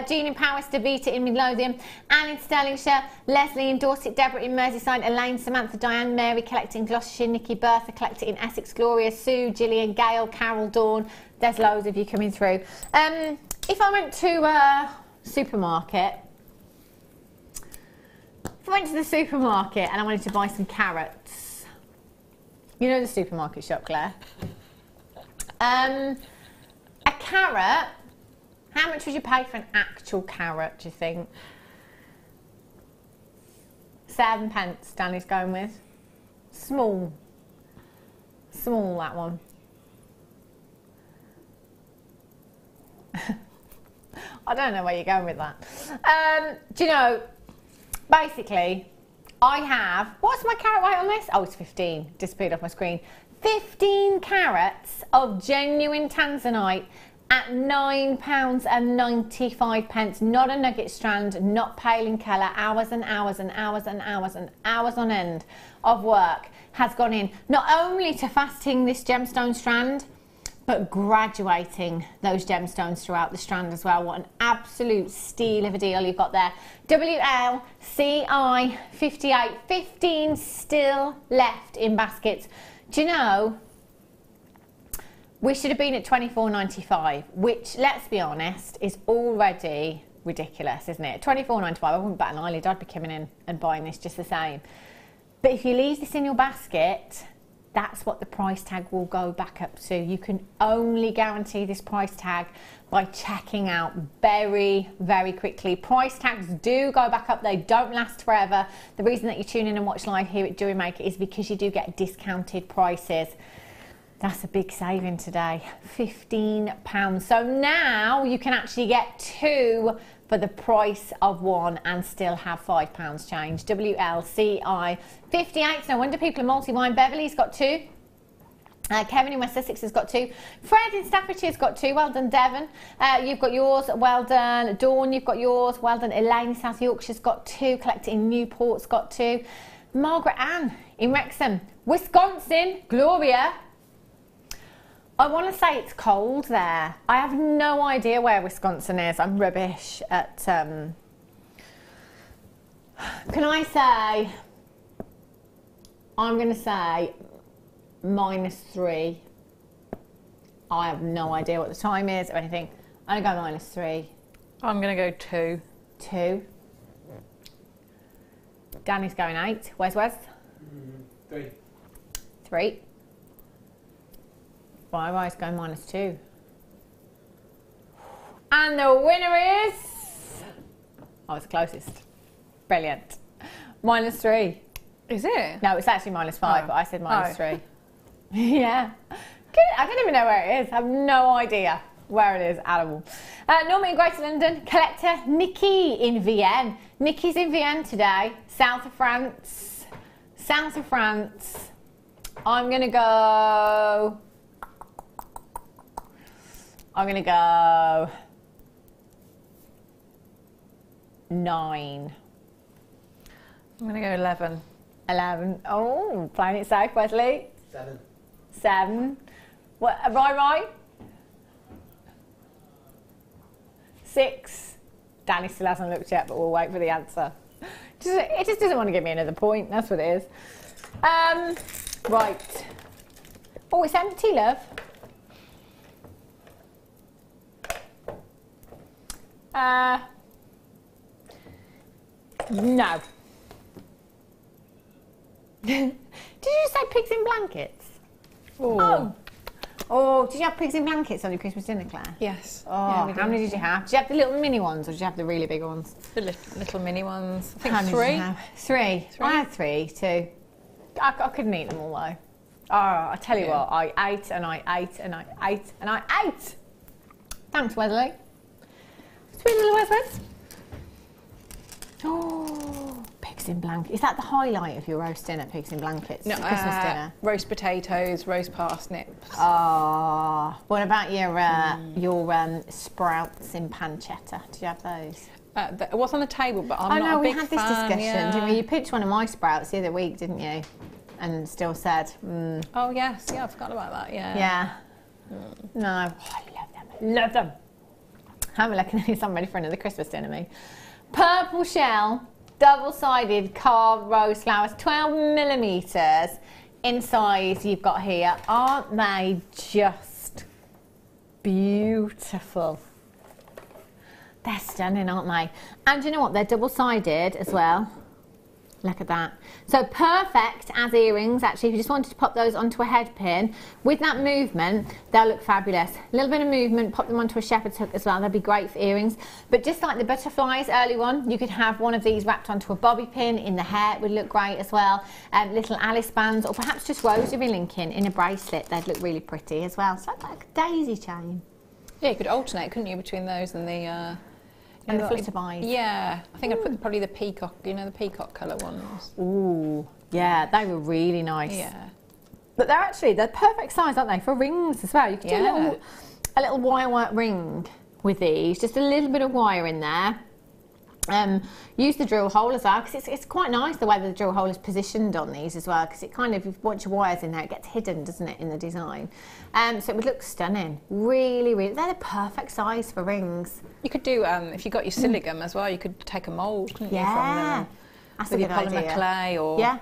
Jean in Powys, Davita in Midlothian, Anne in Stirlingshire, Leslie in Dorset, Deborah in Merseyside, Elaine, Samantha, Diane, Mary collected in Gloucestershire, Nikki, Bertha collected in Essex, Gloria, Sue, Gillian, Gail, Carol, Dawn. There's loads of you coming through. If I went to a supermarket, and I wanted to buy some carrots, you know the supermarket shop, Claire? A carrot, how much would you pay for an actual carrot, do you think? 7p, Danny's going with. Small, that one. I don't know where you're going with that. Do you know, basically, I have, what's my carat weight on this? Oh, it's 15, disappeared off my screen. 15 carats of genuine Tanzanite at £9.95, not a nugget strand, not pale in colour, hours and hours and hours and hours and hours on end of work has gone in, not only to faceting this gemstone strand, but graduating those gemstones throughout the strand as well. What an absolute steal of a deal you've got there. WLCI 58, 15 still left in baskets. Do you know, we should have been at £24.95, which, let's be honest, is already ridiculous, isn't it? £24.95, I wouldn't bat an eyelid. I'd be coming in and buying this just the same. But if you leave this in your basket, that's what the price tag will go back up to. You can only guarantee this price tag by checking out very, very quickly. Price tags do go back up. They don't last forever. The reason that you tune in and watch live here at Jewellery Maker is because you do get discounted prices. That's a big saving today, £15. So now you can actually get two for the price of one and still have £5 change. WLCI 58. No wonder people are multi-wine. Beverly's got two. Kevin in West Sussex has got 2. Fred in Staffordshire has got 2. Well done, Devon. You've got yours. Well done. Dawn, you've got yours. Well done. Elaine in South Yorkshire's got 2. Collector in Newport's got 2. Margaret Ann in Wrexham. Wisconsin, Gloria. I want to say it's cold there. I have no idea where Wisconsin is. I'm rubbish at... Can I say... I'm going to say... -3. I have no idea what the time is or anything. I'm going to go -3. I'm going to go 2. 2. Danny's going 8. Where's Wes? 3. 3. I's going -2. And the winner is... I was the closest. Brilliant. -3. Is it? No, it's actually -5, but I said -3. Yeah. I don't even know where it is. I have no idea where it is at all. Norman in Greater London. Collector Nikki in Vienne. Nikki's in Vienne today. South of France. South of France. I'm going to go... 9. I'm going to go 11. 11. Oh, playing it safe, Wesley. 7. 7. What? Right. 6. Danny still hasn't looked yet, but we'll wait for the answer. It just doesn't want to give me another point. That's what it is. Right. Oh, it's empty, love. No. Did you say pigs in blankets? Oh, did you have pigs in blankets on your Christmas dinner, Claire? Yes. Oh, yeah, how many did you have? Did you have the little mini ones or did you have the really big ones? The little mini ones. I think How many 3. did you have? 3. I had 3 too. I couldn't eat them all though. Oh, I tell you what, I ate and I ate and I ate and I ate. Thanks, Wesley. Sweet little Wes. Oh, pigs in blankets. Is that the highlight of your roast dinner, pigs in blankets? No, Christmas dinner? Roast potatoes, roast parsnips. Oh, what about your sprouts in pancetta? Did you have those? It was on the table, but I'm not a big fan. We had this discussion, didn't we? You picked one of my sprouts the other week, didn't you? And still said, Oh, yes. Yeah, I forgot about that, yeah. Yeah. No. Oh, I love them. Love them. I'm looking at this. I'm ready for another Christmas dinner, me. Purple shell, double-sided carved rose flowers, 12mm in size you've got here. Aren't they just beautiful? They're stunning, aren't they? And you know what? They're double-sided as well. Look at that. So perfect as earrings, actually. If you just wanted to pop those onto a head pin, with that movement, they'll look fabulous. A little bit of movement, pop them onto a shepherd's hook as well. They'll be great for earrings. But just like the butterflies early on, you could have one of these wrapped onto a bobby pin in the hair. It would look great as well. Little Alice bands, or perhaps just rosary linking in a bracelet. They'd look really pretty as well. So like a daisy chain. Yeah, you could alternate, couldn't you, between those and the... and the flutterbys. Yeah, I think I'd put probably the peacock, you know, the peacock colour ones. Ooh, yeah, they were really nice. Yeah. But they're perfect size, aren't they, for rings as well? You could do a little wire work ring with these, just a little bit of wire in there. Use the drill hole as well, because it's quite nice the way the drill hole is positioned on these as well, because it kind of, once your wire's in there, it gets hidden, doesn't it, in the design. So it would look stunning. Really, really, they're the perfect size for rings. You could do, if you got your silicone as well, you could take a mould, couldn't you, from them? That's with a your good polymer idea. clay or... Yeah,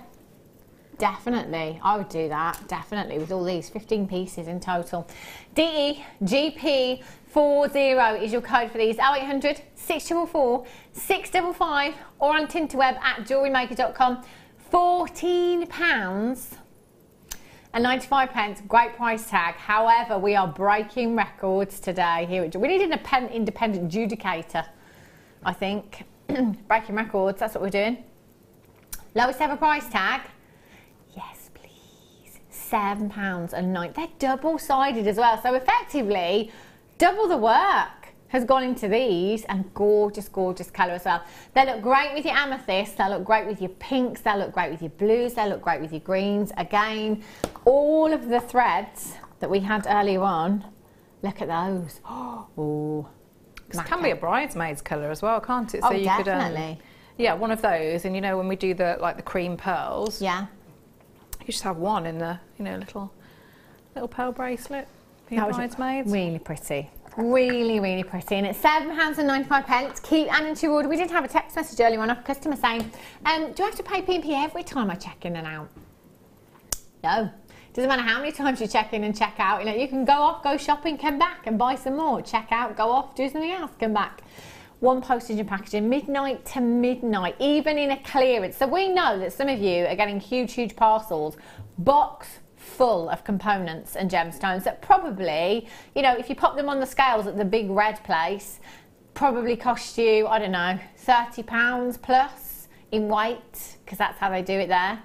definitely. I would do that, definitely, with all these 15 pieces in total. DEGP40 is your code for these. 0800 644 655 or on Tinterweb at jewellerymaker.com. £14 and 95 pence. Great price tag. However, we are breaking records today here at Jewellery. We need an independent adjudicator, I think. Breaking records, that's what we're doing. Lowest ever price tag. Yes, please. £7.09. They're double-sided as well, so effectively double the work. has gone into these, and gorgeous, gorgeous colour as well. They look great with your amethyst, they look great with your pinks, they look great with your blues, they look great with your greens. Again, all of the threads that we had earlier on, look at those. Oh, it can be a bridesmaid's colour as well, can't it? So you definitely. Could, yeah, one of those, and you know when we do the cream pearls, yeah, you just have one in the little pearl bracelet for your bridesmaids. Really pretty. Really, really pretty, and it's £7.95. Keep adding to your order. We did have a text message earlier on off a customer saying, do I have to pay P&P every time I check in and out? No. Doesn't matter how many times you check in and check out. You know, you can go off, go shopping, come back and buy some more. Check out, go off, do something else, come back. One postage and packaging, midnight to midnight, even in a clearance. So we know that some of you are getting huge, huge parcels, box full of components and gemstones that probably, you know, if you pop them on the scales at the big red place, probably cost you, I don't know, £30 plus in weight, because that's how they do it there.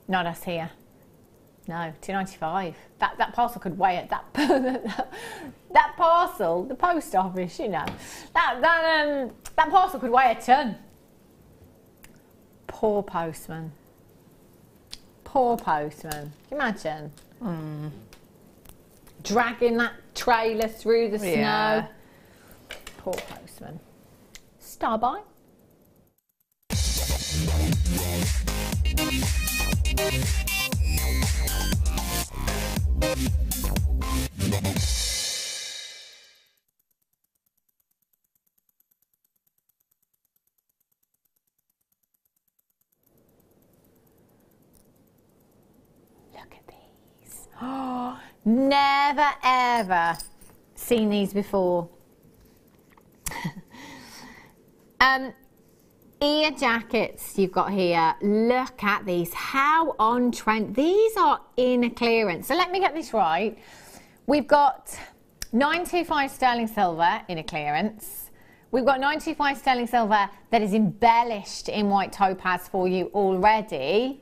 Not us here. No, £2.95. That parcel could weigh it. That parcel, the post office, you know, that parcel could weigh a ton. Poor postman. Poor postman. Can you imagine? Dragging that trailer through the snow. Poor postman. Star by. Look at these. Oh, never ever seen these before. Ear jackets you've got here. Look at these. How on trend. These are in a clearance. So let me get this right. We've got 925 sterling silver in a clearance. We've got 925 sterling silver that is embellished in white topaz for you already.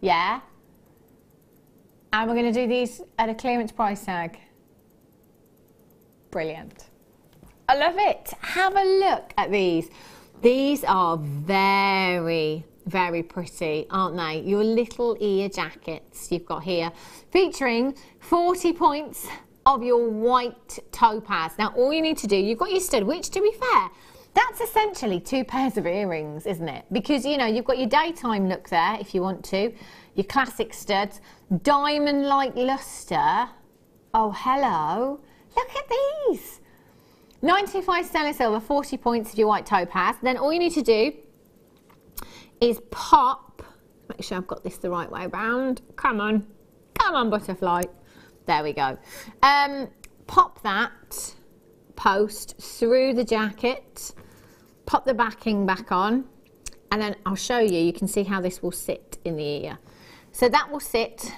Yeah. And we're going to do these at a clearance price tag. Brilliant. I love it. Have a look at these. These are very, very pretty, aren't they? Your little ear jackets you've got here, featuring 40 points of your white topaz. Now, all you need to do, you've got your stud, which, to be fair, that's essentially 2 pairs of earrings, isn't it? Because, you know, you've got your daytime look there, if you want to, your classic studs, diamond-like luster. Oh, hello. Look at these. 95 sterling silver, 40 points of your white topaz. Then all you need to do is pop, make sure I've got this the right way around. Come on, butterfly. There we go. Pop that post through the jacket, pop the backing back on, and then I'll show you, you can see how this will sit in the ear. So that will sit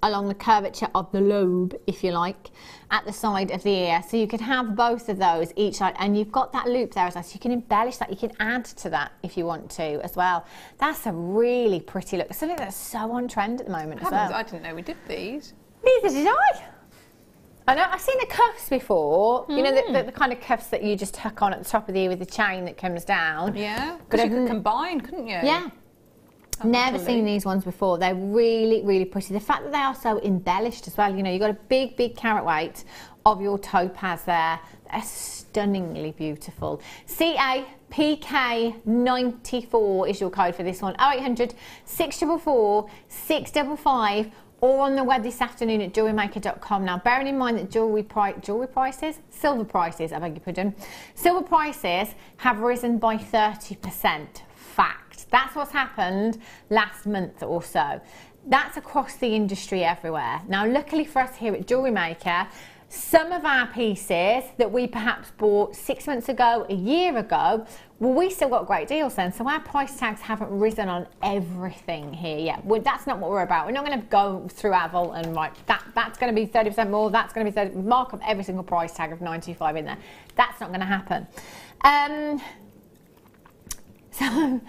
along the curvature of the lobe, if you like, at the side of the ear. So you could have both of those each side, and you've got that loop there as well, so you can embellish that, you can add to that if you want to as well. That's a really pretty look. Something that's so on trend at the moment as well. I didn't know we did these. Neither did I. I know, I've seen the cuffs before, you know, the kind of cuffs that you just hook on at the top of the ear with the chain that comes down. Yeah, because you could combine, couldn't you? Yeah. Never seen these ones before. They're really, really pretty. The fact that they are so embellished as well, you know, you've got a big, big carat weight of your topaz there. They're stunningly beautiful. CAPK94 is your code for this one. 0800 644 655, or on the web this afternoon at jewellerymaker.com. Now, bearing in mind that silver prices, I beg your pardon, silver prices have risen by 30%. Fact. That's what's happened last month or so. That's across the industry everywhere. Now, luckily for us here at Jewellery Maker, some of our pieces that we perhaps bought 6 months ago, a year ago, well, we still got great deals then. So our price tags haven't risen on everything here yet. Well, that's not what we're about. We're not going to go through our vault and right, that's going to be 30% more, that's going to be 30%, mark up every single price tag of 95 in there. That's not going to happen. So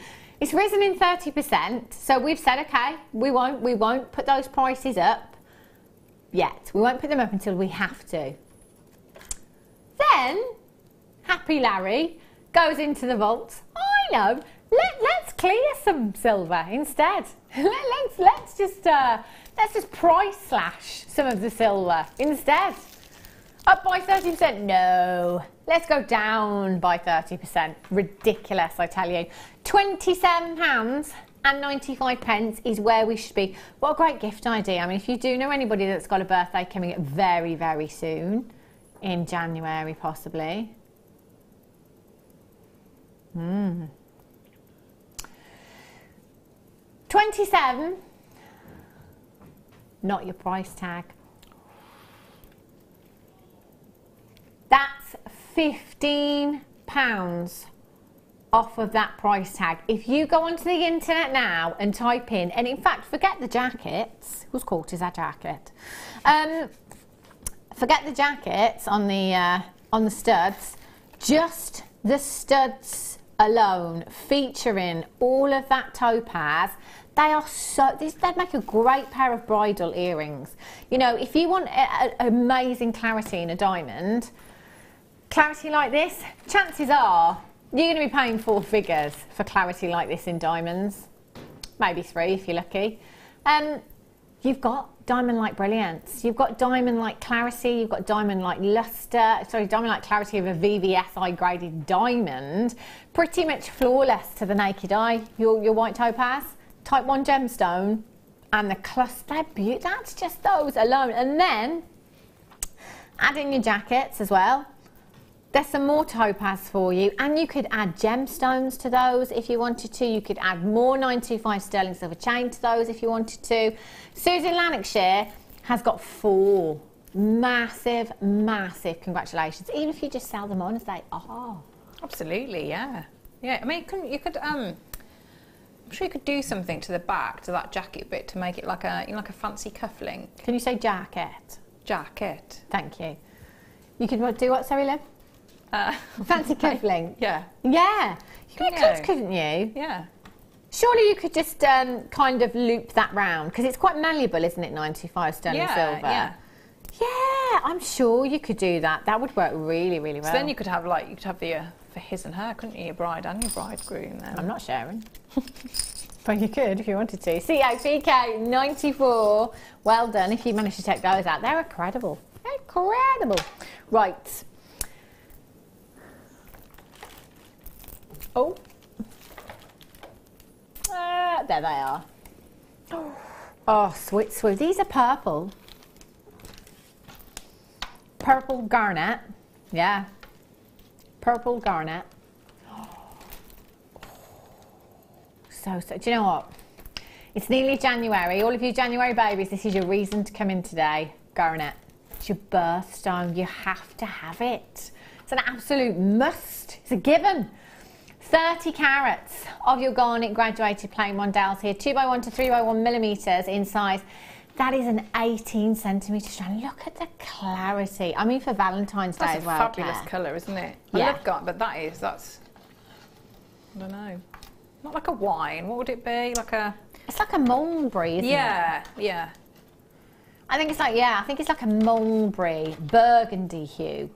it's risen in 30%. So we've said, okay, we won't put those prices up yet. We won't put them up until we have to. then, happy Larry goes into the vault. I know, let's clear some silver instead. let's just price slash some of the silver instead. Up by 30%? No. Let's go down by 30%. Ridiculous, I tell you. £27.95 is where we should be. What a great gift idea. I mean, if you do know anybody that's got a birthday coming up very, very soon, in January possibly. 27, not your price tag. That's £15 off of that price tag. If you go onto the internet now and type in, and in fact, forget the jackets. Whose coat is that jacket? Forget the jackets on the studs. Just the studs alone, featuring all of that topaz. They are they'd make a great pair of bridal earrings. You know, if you want amazing clarity in a diamond, clarity like this, chances are you're going to be paying 4 figures for clarity like this in diamonds. Maybe 3 if you're lucky. You've got diamond-like brilliance. You've got diamond-like clarity. You've got diamond-like luster. Sorry, diamond-like clarity of a VVSI graded diamond. Pretty much flawless to the naked eye. Your white topaz, type 1 gemstone, and the cluster. That's just those alone. And then add in your jackets as well. There's some more topaz for you, and you could add gemstones to those if you wanted to. You could add more 925 sterling silver chain to those if you wanted to. Susan Lanarkshire has got 4 massive, massive congratulations, even if you just sell them on as they are. Absolutely, yeah. Yeah, I mean, you could I'm sure you could do something to the back, to that jacket bit, to make it like a, you know, like a fancy cufflink. Can you say jacket? Jacket. Thank you. You could do what, sorry, Liv? Fancy cufflink. Yeah. Yeah. You could, couldn't you? Yeah. Surely you could just kind of loop that round, because it's quite malleable, isn't it? 925 sterling silver. Yeah. Yeah, I'm sure you could do that. That would work really, really well. So then you could have the for his and her, couldn't you? Your bride and your bridegroom. Then. I'm not sharing. But you could if you wanted to. COPK 94. Well done if you managed to take those out. They're incredible. Incredible. Right. Oh, there they are. Oh, sweet, sweet. These are purple. Purple garnet. Yeah. Purple garnet. So, do you know what? It's nearly January. All of you January babies, this is your reason to come in today. Garnet. It's your birthstone. You have to have it. It's an absolute must. It's a given. 30 carats of your garnet graduated plain Mondales here, 2x1 to 3x1 millimetres in size. That is an 18 centimetre strand. Look at the clarity. I mean, for Valentine's Day as well. That's a fabulous colour, isn't it? Yeah. I love garnet, but that's, I don't know. Not like a wine. What would it be? Like a... It's like a mulberry, isn't it? Yeah, yeah. I think it's like, I think it's like a mulberry, burgundy hue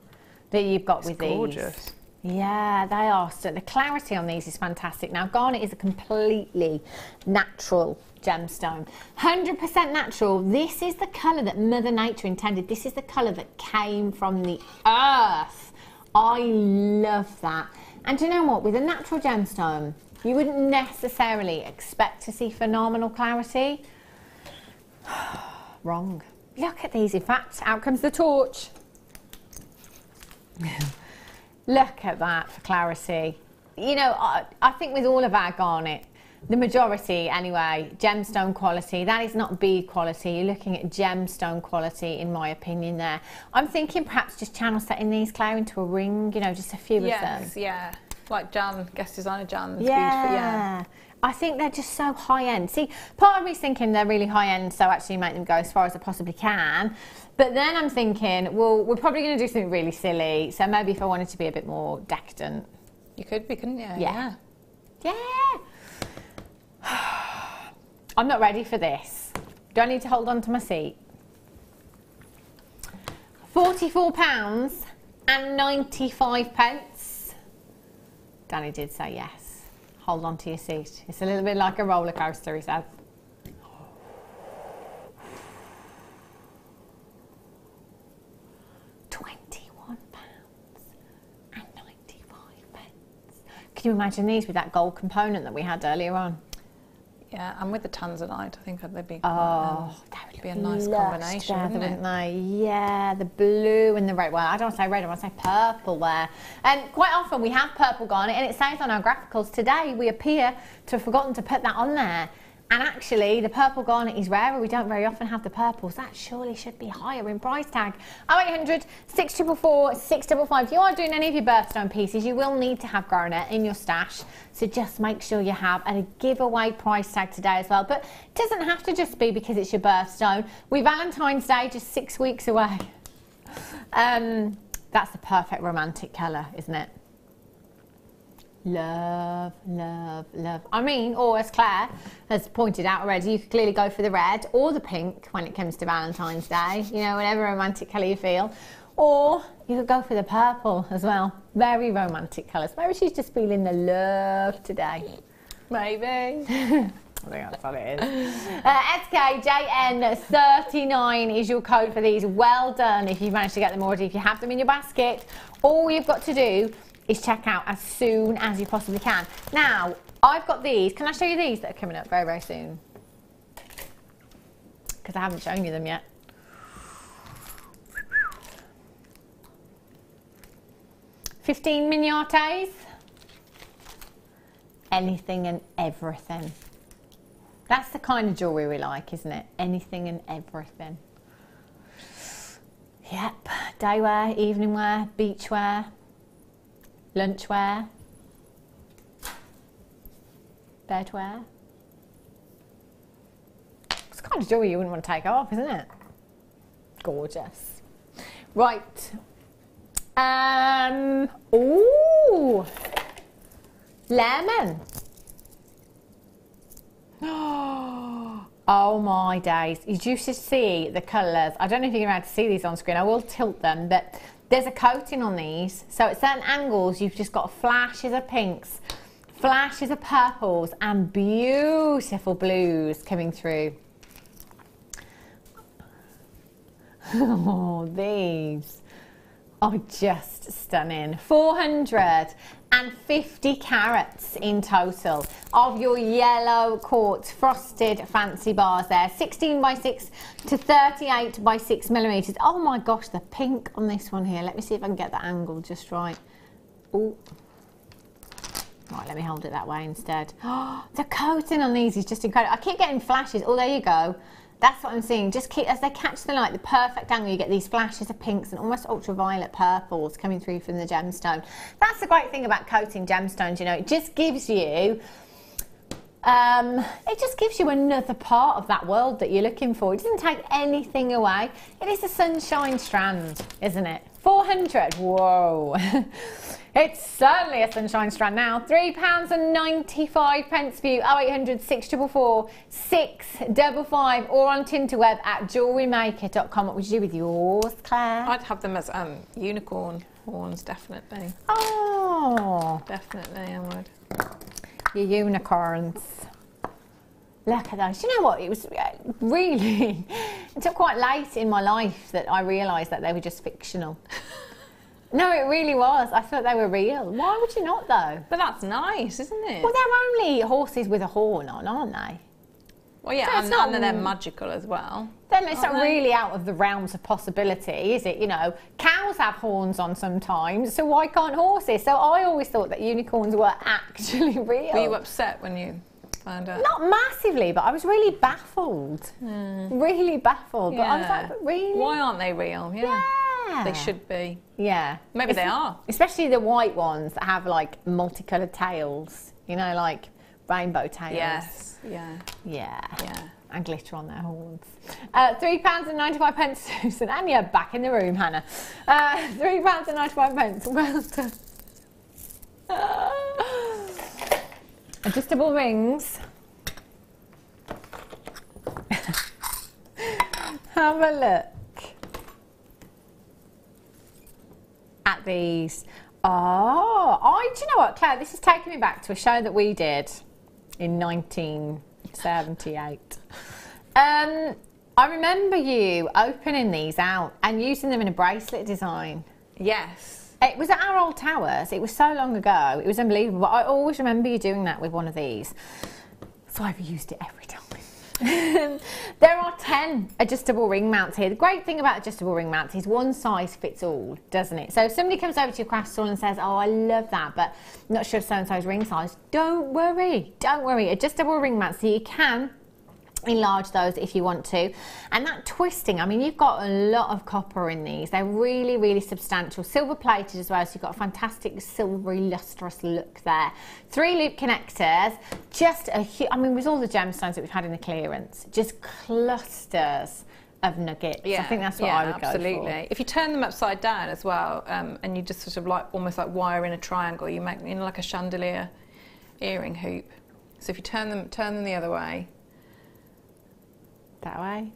that you've got with these. Gorgeous. Yeah, they are. So the clarity on these is fantastic. Now, garnet is a completely natural gemstone. 100% natural. This is the colour that Mother Nature intended. This is the colour that came from the earth. I love that. And do you know what? With a natural gemstone, you wouldn't necessarily expect to see phenomenal clarity. Wrong. Look at these. In fact, out comes the torch. Look at that for clarity. You know, I think with all of our garnet, the majority anyway, gemstone quality, that is not bead quality. You're looking at gemstone quality, in my opinion there. I'm thinking perhaps just channel setting these, Claire, into a ring, you know, just a few of them. Yes, yeah. Like Jan, guest designer Jan's. Yeah. I think they're just so high-end. See, part of me's thinking they're really high-end, so actually make them go as far as I possibly can. But then I'm thinking, well, we're probably going to do something really silly, so maybe if I wanted to be a bit more decadent. You could be, couldn't you? Yeah. Yeah. I'm not ready for this. Do I need to hold on to my seat? £44 and 95 pence. Danny did say yes. Hold on to your seat. It's a little bit like a roller coaster, he says. Can you imagine these with that gold component that we had earlier on? Yeah, and with the Tanzanite, I think they'd be, that would be a nice combination, wouldn't they? Yeah, the blue and the red. Well, I don't want to say red, I want to say purple there. And quite often we have purple garnet, and it says on our graphicals today we appear to have forgotten to put that on there. And actually, the purple garnet is rarer. We don't very often have the purples. That surely should be higher in price tag. 0800 644 655. If you are doing any of your birthstone pieces, you will need to have garnet in your stash. So just make sure you have a giveaway price tag today as well. But it doesn't have to just be because it's your birthstone. We're Valentine's Day just 6 weeks away. That's the perfect romantic colour, isn't it? Love, love, love. I mean, or as Claire has pointed out already, you could clearly go for the red or the pink when it comes to Valentine's Day, you know, whatever romantic colour you feel. Or you could go for the purple as well. Very romantic colours. Maybe she's just feeling the love today. Maybe. I think that's what it is. SKJN39 is your code for these. Well done if you've managed to get them already. If you have them in your basket, all you've got to do is check out as soon as you possibly can. Now, I've got these. Can I show you these that are coming up very, very soon? Because I haven't shown you them yet. $15 miniates. Anything and everything. That's the kind of jewellery we like, isn't it? Anything and everything. Yep. Day wear, evening wear, beach wear. Lunch wear, bed wear. It's the kind of jewellery you wouldn't want to take off, isn't it? Gorgeous. Right. Ooh, lemon. Oh my days! You should see the colours. I don't know if you're able to see these on screen. I will tilt them, but. There's a coating on these, so at certain angles you've just got flashes of pinks, flashes of purples and beautiful blues coming through. Oh, these are just stunning. 450 carats in total of your yellow quartz frosted fancy bars there. 16 by 6 to 38 by 6 millimeters. Oh my gosh, the pink on this one here. Let me see if I can get the angle just right. Oh, right, let me hold it that way instead. Oh, the coating on these is just incredible. I keep getting flashes. Oh, there you go. That's what I'm seeing. Just keep, as they catch the light, the perfect angle, you get these flashes of pinks and almost ultraviolet purples coming through from the gemstone. That's the great thing about coating gemstones, you know, it just gives you another part of that world that you're looking for. It doesn't take anything away. It is a sunshine strand, isn't it? 400, whoa. It's certainly a sunshine strand now. £3.95 for you. 0800 644 655 or on Tinterweb at jewellerymaker.com. What would you do with yours, Claire? I'd have them as unicorn horns, definitely. Oh, definitely, I would. Your unicorns. Look at those. You know what? It was really, it took quite late in my life that I realised that they were just fictional. No, it really was. I thought they were real. Why would you not, though? But that's nice, isn't it? Well, they're only horses with a horn on, aren't they? Well, yeah, so and they're magical as well. Then it's not really out of the realms of possibility, is it? You know, cows have horns on sometimes, so why can't horses? So I always thought that unicorns were actually real. Were you upset when you found out? Not massively, but I was really baffled. Really baffled. Yeah. But I was like, but really? Why aren't they real? Yeah. They should be. Yeah. Maybe they are. Especially the white ones that have like multicoloured tails, you know, like rainbow tails. Yes. Yeah. Yeah. Yeah. And glitter on their horns. £3.95, Susan. And you're back in the room, Hannah. £3.95. Well done. Adjustable rings. Have a look at at these. Oh, do you know what, Claire? This is taking me back to a show that we did in 1978. I remember you opening these out and using them in a bracelet design. Yes. It was at our old towers. It was so long ago. It was unbelievable. I always remember you doing that with one of these. So I've used it every time. There are 10 adjustable ring mounts here. The great thing about adjustable ring mounts is one size fits all, doesn't it? So if somebody comes over to your craft stall and says, oh, I love that, but I'm not sure of so-and-so's ring size, don't worry. Don't worry. Adjustable ring mounts, so you can enlarge those if you want to. And that twisting, I mean, you've got a lot of copper in these. They're really, really substantial. Silver plated as well, so you've got a fantastic silvery lustrous look there. 3 loop connectors, just a huge, I mean, with all the gemstones that we've had in the clearance, just clusters of nuggets. Yeah, I think that's what I would absolutely. go for. If you turn them upside down as well, and you just sort of like almost like wire in a triangle, you make, you know, like a chandelier earring hoop. So if you turn them the other way. That way?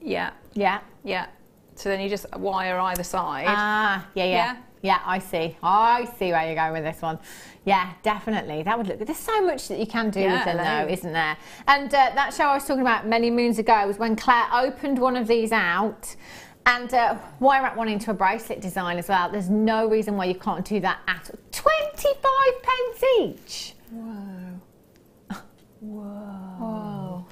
Yeah. Yeah. Yeah. So then you just wire either side. Ah, yeah. Yeah, I see. I see where you're going with this one. Yeah, definitely. That would look good. There's so much that you can do with them, though, isn't there? And that show I was talking about many moons ago was when Claire opened one of these out and wire wrap one into a bracelet design as well. There's no reason why you can't do that at 25p each. Whoa. Whoa.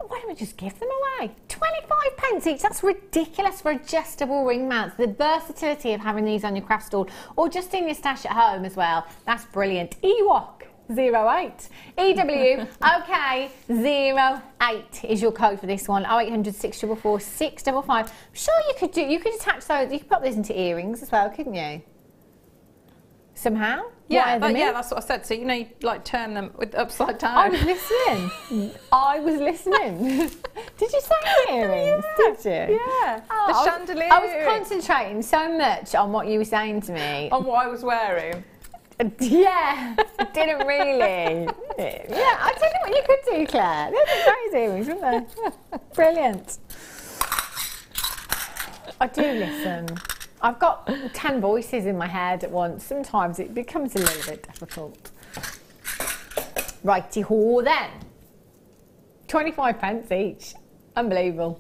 Why don't we just give them away? 25p each, that's ridiculous for adjustable ring mounts. The versatility of having these on your craft stall or just in your stash at home as well, that's brilliant. EWOK 08. EW, okay, 08 is your code for this one. 0800 644 655. I'm sure you could attach those, you could put these into earrings as well, couldn't you? Somehow? Yeah, that's what I said. So, you know, you like turn them upside down. I was listening. I was listening. Did you say earrings? Yeah. Did you? Yeah. Oh, The chandelier. I was concentrating so much on what you were saying to me. On what I was wearing. Yeah, I didn't really. Yeah, I tell you what you could do, Claire. They'd be great earrings, wouldn't they? Brilliant. I do listen. I've got 10 voices in my head at once. Sometimes it becomes a little bit difficult. Righty-ho then. 25p each. Unbelievable.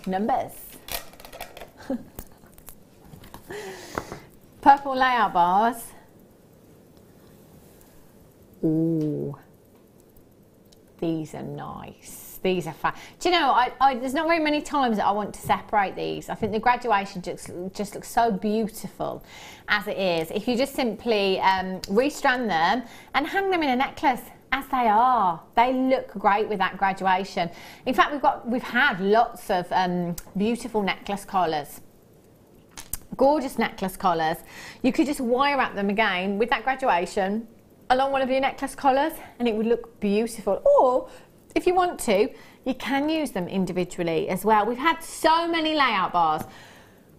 Numbers. Purple layout bars. Ooh. These are nice. These are fun. Do you know, there's not very many times that I want to separate these. I think the graduation just looks so beautiful as it is. If you just simply restrand them and hang them in a necklace as they are, they look great with that graduation. In fact, we've had lots of beautiful necklace collars. Gorgeous necklace collars. You could just wire wrap them again with that graduation along one of your necklace collars and it would look beautiful. Or if you want to, you can use them individually as well. We've had so many layout bars.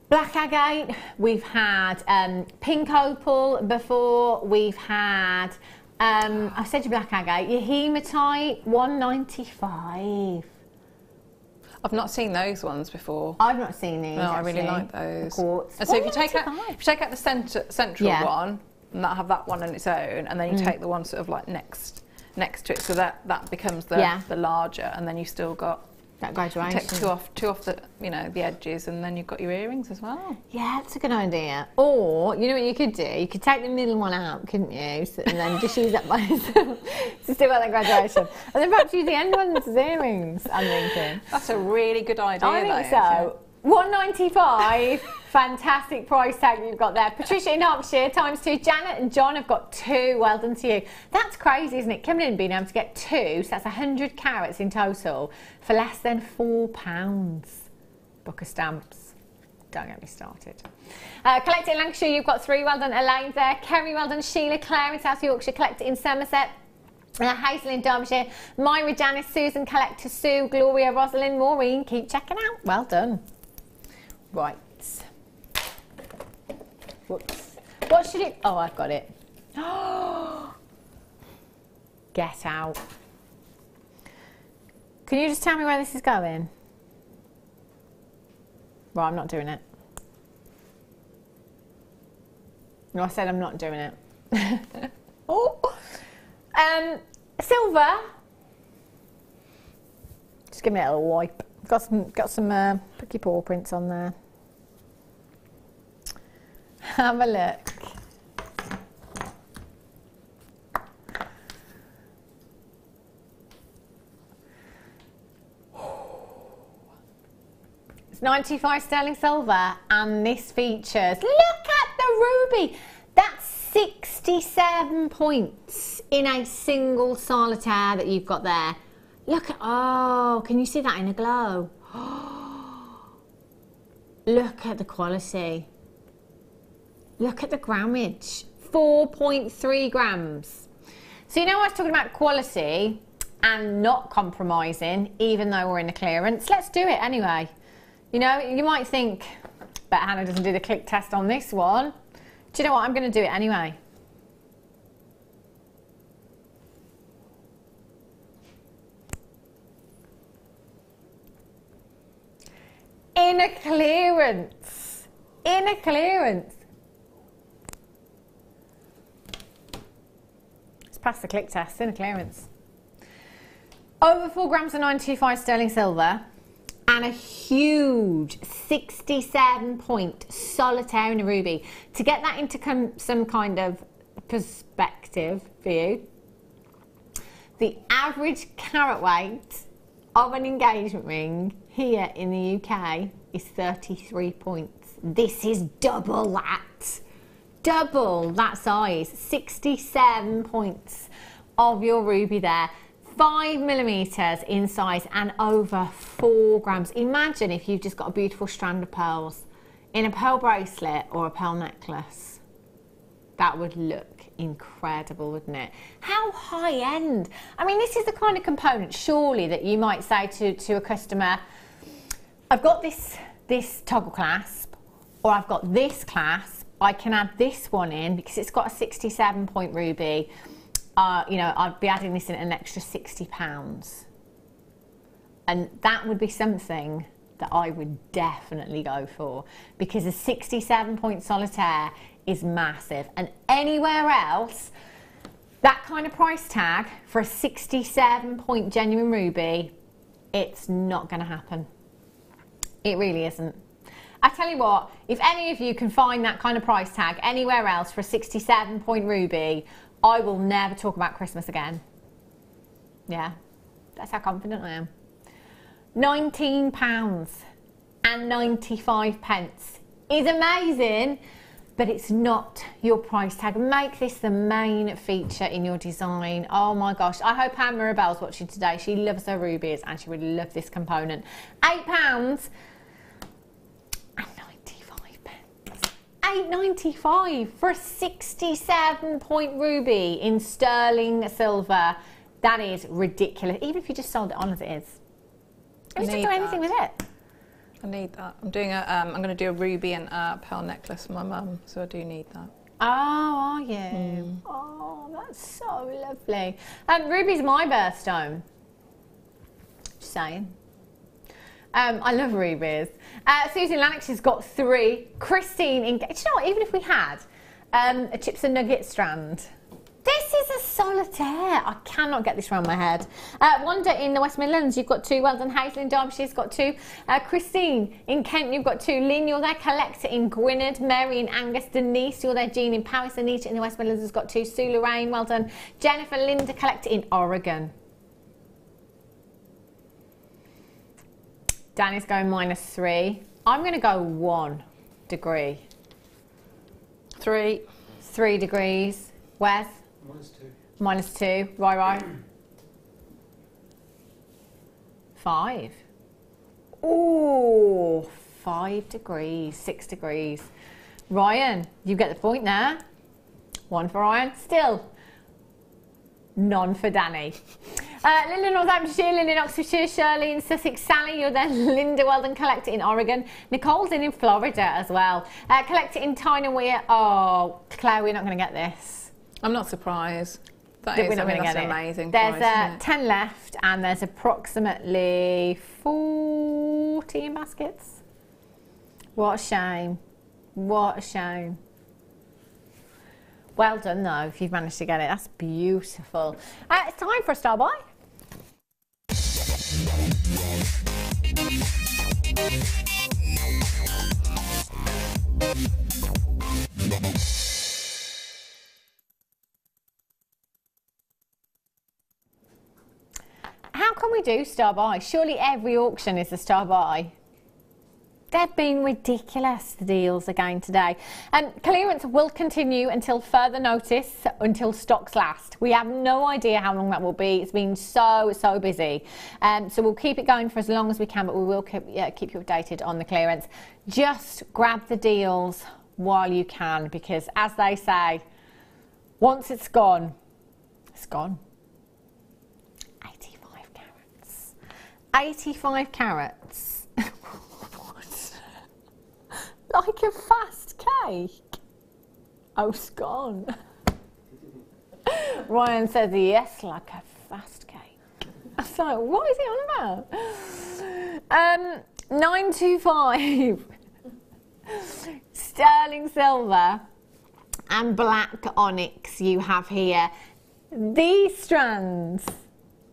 Black agate, we've had pink opal before, we've had, I've said your black agate, your hematite, $195. I've not seen those ones before. I've not seen these. No, I really like those. Quartz. And so if you take out the central one, and have that one on its own, and then you take the one sort of like next to it, so that becomes the larger, and then you've still got that graduation. Take two off the the edges, and then you've got your earrings as well. Yeah, that's a good idea. Or you know what you could do? You could take the middle one out, couldn't you? So, and then just use that by itself to still got that graduation, and then perhaps use the end ones as earrings. I'm thinking that's a really good idea. I think so. $195. Fantastic price tag you've got there. Patricia in Hampshire, ×2. Janet and John have got 2. Well done to you. That's crazy, isn't it? Coming in and being able to get 2, so that's 100 carats in total for less than £4. Book of stamps. Don't get me started. Collect in Lancashire, you've got 3. Well done, Elaine there. Kerry, well done. Sheila, Claire in South Yorkshire. Collect in Somerset. Hazel in Derbyshire. Myra, Janice, Susan, Collector, Sue, Gloria, Rosalind, Maureen. Keep checking out. Well done. Right. Whoops. What should it... Oh, I've got it. Get out. Can you just tell me where this is going? Well, I'm not doing it. No, I said I'm not doing it. Oh, silver. Just give me a little wipe. Got some pricky paw prints on there. Have a look. It's 95 sterling silver, and this features, look at the ruby. That's 67 points in a single solitaire that you've got there. Look at, oh, can you see that in a glow? Look at the quality. Look at the grammage, 4.3 grams. So you know I was talking about quality and not compromising, even though we're in a clearance. Let's do it anyway. You know, you might think, but Hannah doesn't do the click test on this one. Do you know what? I'm going to do it anyway. In a clearance. In a clearance. Let's pass the click test. In a clearance. Over 4 grams of 925 sterling silver. And a huge 67 point solitaire in a ruby. To get that into some kind of perspective for you, the average carat weight of an engagement ring here in the UK is 33 points. This is double that size. 67 points of your ruby there. 5mm in size and over 4 grams. Imagine if you've just got a beautiful strand of pearls in a pearl bracelet or a pearl necklace. That would look incredible, wouldn't it? How high end? I mean, this is the kind of component, surely, that you might say to a customer, I've got this toggle clasp, or I've got this clasp, I can add this one in because it's got a 67 point ruby. You know, I'd be adding this in an extra £60. And that would be something that I would definitely go for, because a 67 point solitaire is massive. And anywhere else, that kind of price tag for a 67 point genuine ruby, it's not going to happen. It really isn't. I tell you what, if any of you can find that kind of price tag anywhere else for a 67 point ruby, I will never talk about Christmas again. Yeah, that's how confident I am. £19.95 is amazing, but it's not your price tag. Make this the main feature in your design. Oh my gosh, I hope Anne Mirabelle's watching today. She loves her rubies and she would love this component. £8.95. £8.95 for a 67 point ruby in sterling silver. That is ridiculous. Even if you just sold it on as it is. You just don't do anything with it. I need that. I'm doing a. I'm going to do a ruby and a pearl necklace for my mum, so I do need that. Oh, are you? Oh, that's so lovely. Ruby's my birthstone. Just saying. I love rubies. Susan Lennox has got 3. Christine, do you know what? Even if we had a chips and nugget strand, this is a solitaire. I cannot get this around my head. Wanda in the West Midlands, you've got 2. Well done. Hazel in Derbyshire's got 2. Christine in Kent, you've got 2. Lynn, you're there. Collector in Gwynedd. Mary in Angus. Denise, you're there. Jean in Paris. Anita in the West Midlands has got 2. Sue Lorraine, well done. Jennifer, Linda, Collector in Oregon. Danny's going -3. I'm going to go 1 degree. 3 degrees. Wes? -2. Right. 5. Ooh, 5 degrees. 6 degrees. Ryan, you get the point there. 1 for Ryan. Still none for Danny. Linda in Northamptonshire, Linda in Oxfordshire, Shirley in Sussex, Sally, you're there. Linda Weldon, Collector in Oregon. Nicole's in Florida as well. Collector in Tyne and Weir. Oh, Claire, we're not going to get this. I'm not surprised. That's amazing. There's 10 left, and there's approximately 14 baskets. What a shame. What a shame. Well done though, if you've managed to get it. That's beautiful. It's time for a star buy. How can we do star buy? Surely every auction is a star buy. They've been ridiculous, the deals again today. Clearance will continue until further notice, until stocks last. We have no idea how long that will be. It's been so busy. So we'll keep it going for as long as we can, but we will keep you updated on the clearance. Just grab the deals while you can, because as they say, once it's gone, it's gone. 85 carats. 85 carats. Like a fast cake. Oh, it's gone. Ryan says yes, like a fast cake. I was like, what is he on about? 925. Sterling silver and black onyx you have here. These strands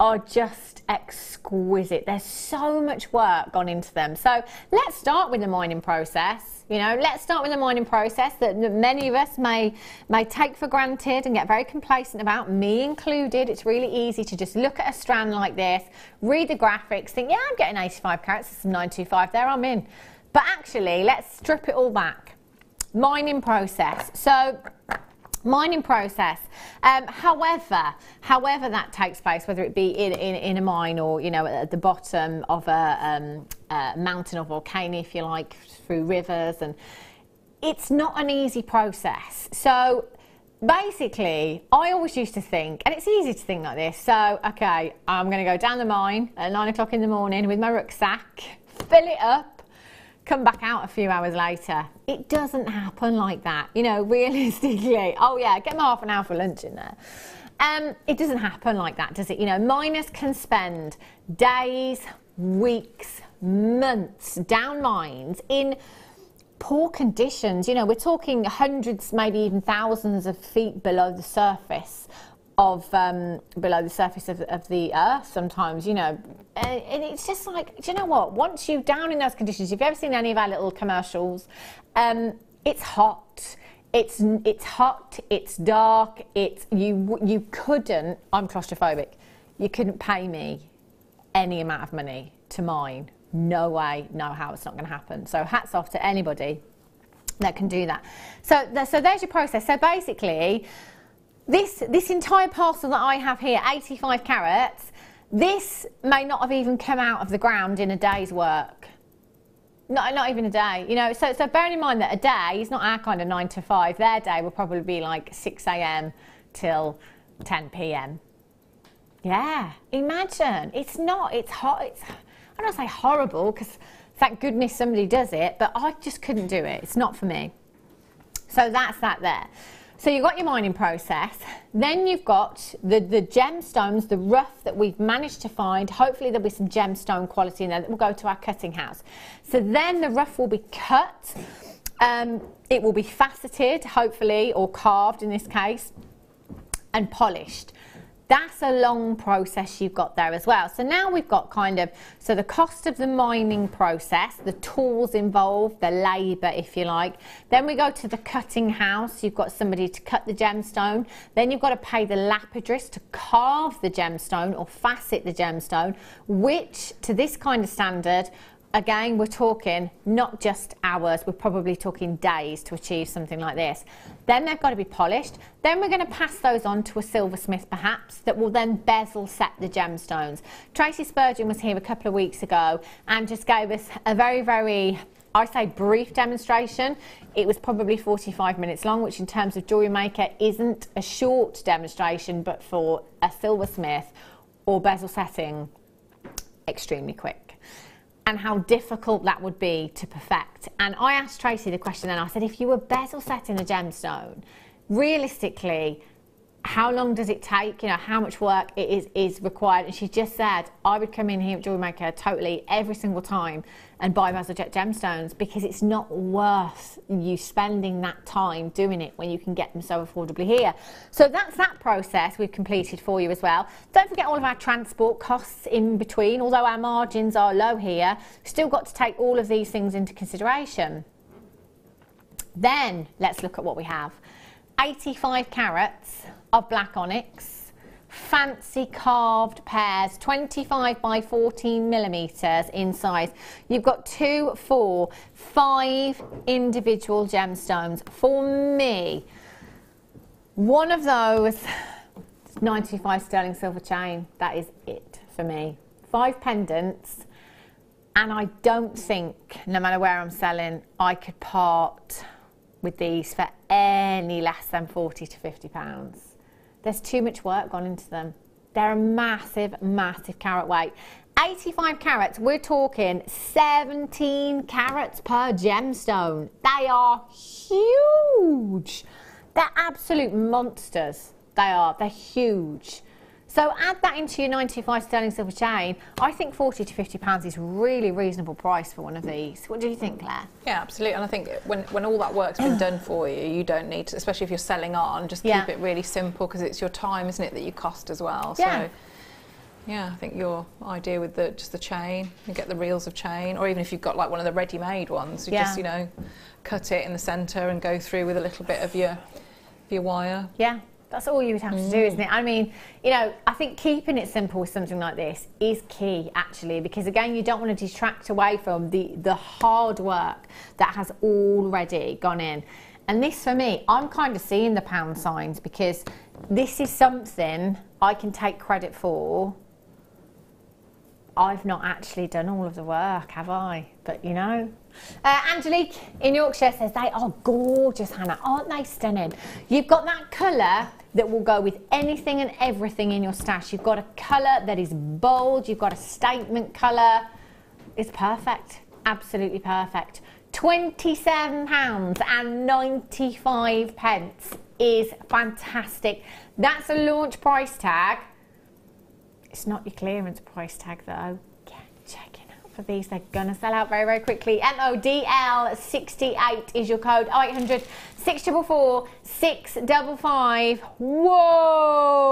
are just exquisite. There's so much work gone into them. So let's start with the mining process. You know, let's start with the mining process that many of us may take for granted and get very complacent about, me included. It's really easy to just look at a strand like this, read the graphics, think, yeah, I'm getting 85 carats, there's some 925 there, I'm in. But actually, let's strip it all back. Mining process. So, mining process. However that takes place, whether it be in a mine or, you know, at the bottom of a mountain or volcano, if you like, through rivers, and it's not an easy process. So basically, I always used to think, and it's easy to think like this, so okay, I'm going to go down the mine at 9 o'clock in the morning with my rucksack, fill it up, come back out a few hours later. It doesn't happen like that, you know, realistically. Oh yeah, get my half an hour for lunch in there. It doesn't happen like that, does it? You know, miners can spend days, weeks, months down mines in poor conditions. You know, we're talking hundreds, maybe even thousands of feet below the surface of the earth sometimes, you know, and it's just like, do you know what, once you're down in those conditions, if you've ever seen any of our little commercials, it's hot, it's hot, it's dark, you couldn't, I'm claustrophobic, you couldn't pay me any amount of money to mine. No way, no how, it's not going to happen. So hats off to anybody that can do that. So there's your process. So basically, this entire parcel that I have here, 85 carats, this may not have even come out of the ground in a day's work. Not even a day, you know. So bearing in mind that a day is not our kind of 9 to 5. Their day will probably be like 6 a.m. till 10 p.m. Yeah, imagine. It's hot. I don't say horrible, because thank goodness somebody does it, but I just couldn't do it. It's not for me. So that's that there. So you've got your mining process, then you've got the gemstones, the rough that we've managed to find. Hopefully there'll be some gemstone quality in there that will go to our cutting house. So then the rough will be cut, it will be faceted, hopefully, or carved in this case, and polished. That's a long process you've got there as well. So now we've got kind of, so the cost of the mining process, the tools involved, the labour, if you like. Then we go to the cutting house. You've got somebody to cut the gemstone. Then you've got to pay the lapidrist to carve the gemstone or facet the gemstone, which to this kind of standard, again, we're talking not just hours, we're probably talking days to achieve something like this. Then they've got to be polished. Then we're going to pass those on to a silversmith perhaps that will then bezel set the gemstones. Tracy Spurgeon was here a couple of weeks ago and just gave us a very, very, I say brief demonstration. It was probably 45 minutes long, which in terms of Jewellery Maker isn't a short demonstration, but for a silversmith or bezel setting, extremely quick. And how difficult that would be to perfect. And I asked Tracy the question then, I said, if you were bezel setting a gemstone, realistically, how long does it take, you know, how much work it is required. And she just said, I would come in here at Jewellery Maker totally every single time and buy Bazalgette gemstones, because it's not worth you spending that time doing it when you can get them so affordably here. So that's that process we've completed for you as well. Don't forget all of our transport costs in between. Although our margins are low here, still got to take all of these things into consideration. Then let's look at what we have. 85 carats of black onyx, fancy carved pairs, 25 by 14 millimeters in size. You've got 2, 4, 5 individual gemstones. For me, one of those 95 sterling silver chain, that is it for me. 5 pendants, and I don't think, no matter where I'm selling, I could part with these for any less than 40 to 50 pounds. There's too much work gone into them. They're a massive, massive carat weight. 85 carats, we're talking 17 carats per gemstone. They are huge. They're absolute monsters. They are, they're huge. So add that into your 95 sterling silver chain. I think 40 to 50 pounds is really reasonable price for one of these. What do you think, Claire? Yeah, absolutely. And I think when all that work's been done for you, you don't need to, especially if you're selling on, just keep it really simple, because it's your time, isn't it, that you cost as well. Yeah. So yeah, I think your idea with just the chain, you get the reels of chain, or even if you've got like one of the ready-made ones, you just, you know, cut it in the centre and go through with a little bit of your wire. Yeah. That's all you would have to do, isn't it? I mean, you know, I think keeping it simple with something like this is key, actually, because again, you don't want to detract away from the hard work that has already gone in. And this, for me, I'm kind of seeing the pound signs, because this is something I can take credit for. I've not actually done all of the work, have I? But, you know. Angelique in Yorkshire says, they are gorgeous, Hannah. Aren't they stunning? You've got that colour that will go with anything and everything in your stash. You've got a colour that is bold. You've got a statement colour. It's perfect. Absolutely perfect. £27.95 is fantastic. That's a launch price tag. It's not your clearance price tag though. Get checking out for these. They're gonna sell out very, very quickly. MODL68 is your code. 0800 644 655. Whoa!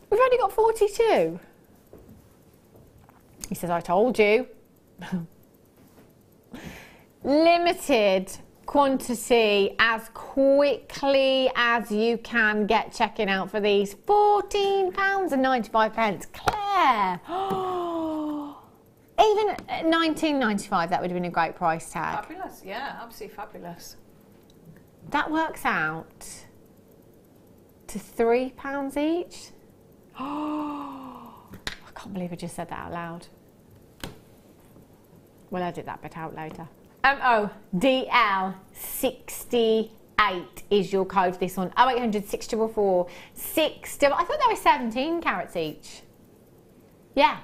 We've only got 42. He says, I told you. Limited quantity, as quickly as you can. Get checking out for these. £14.95. Claire! Even at £19.95, that would have been a great price tag. Fabulous, yeah, absolutely fabulous. That works out to £3 each. Oh, I can't believe I just said that out loud. We'll edit that bit out later. MODL68 is your code for this one. 0800 644 6. I thought they were 17 carats each. Yeah.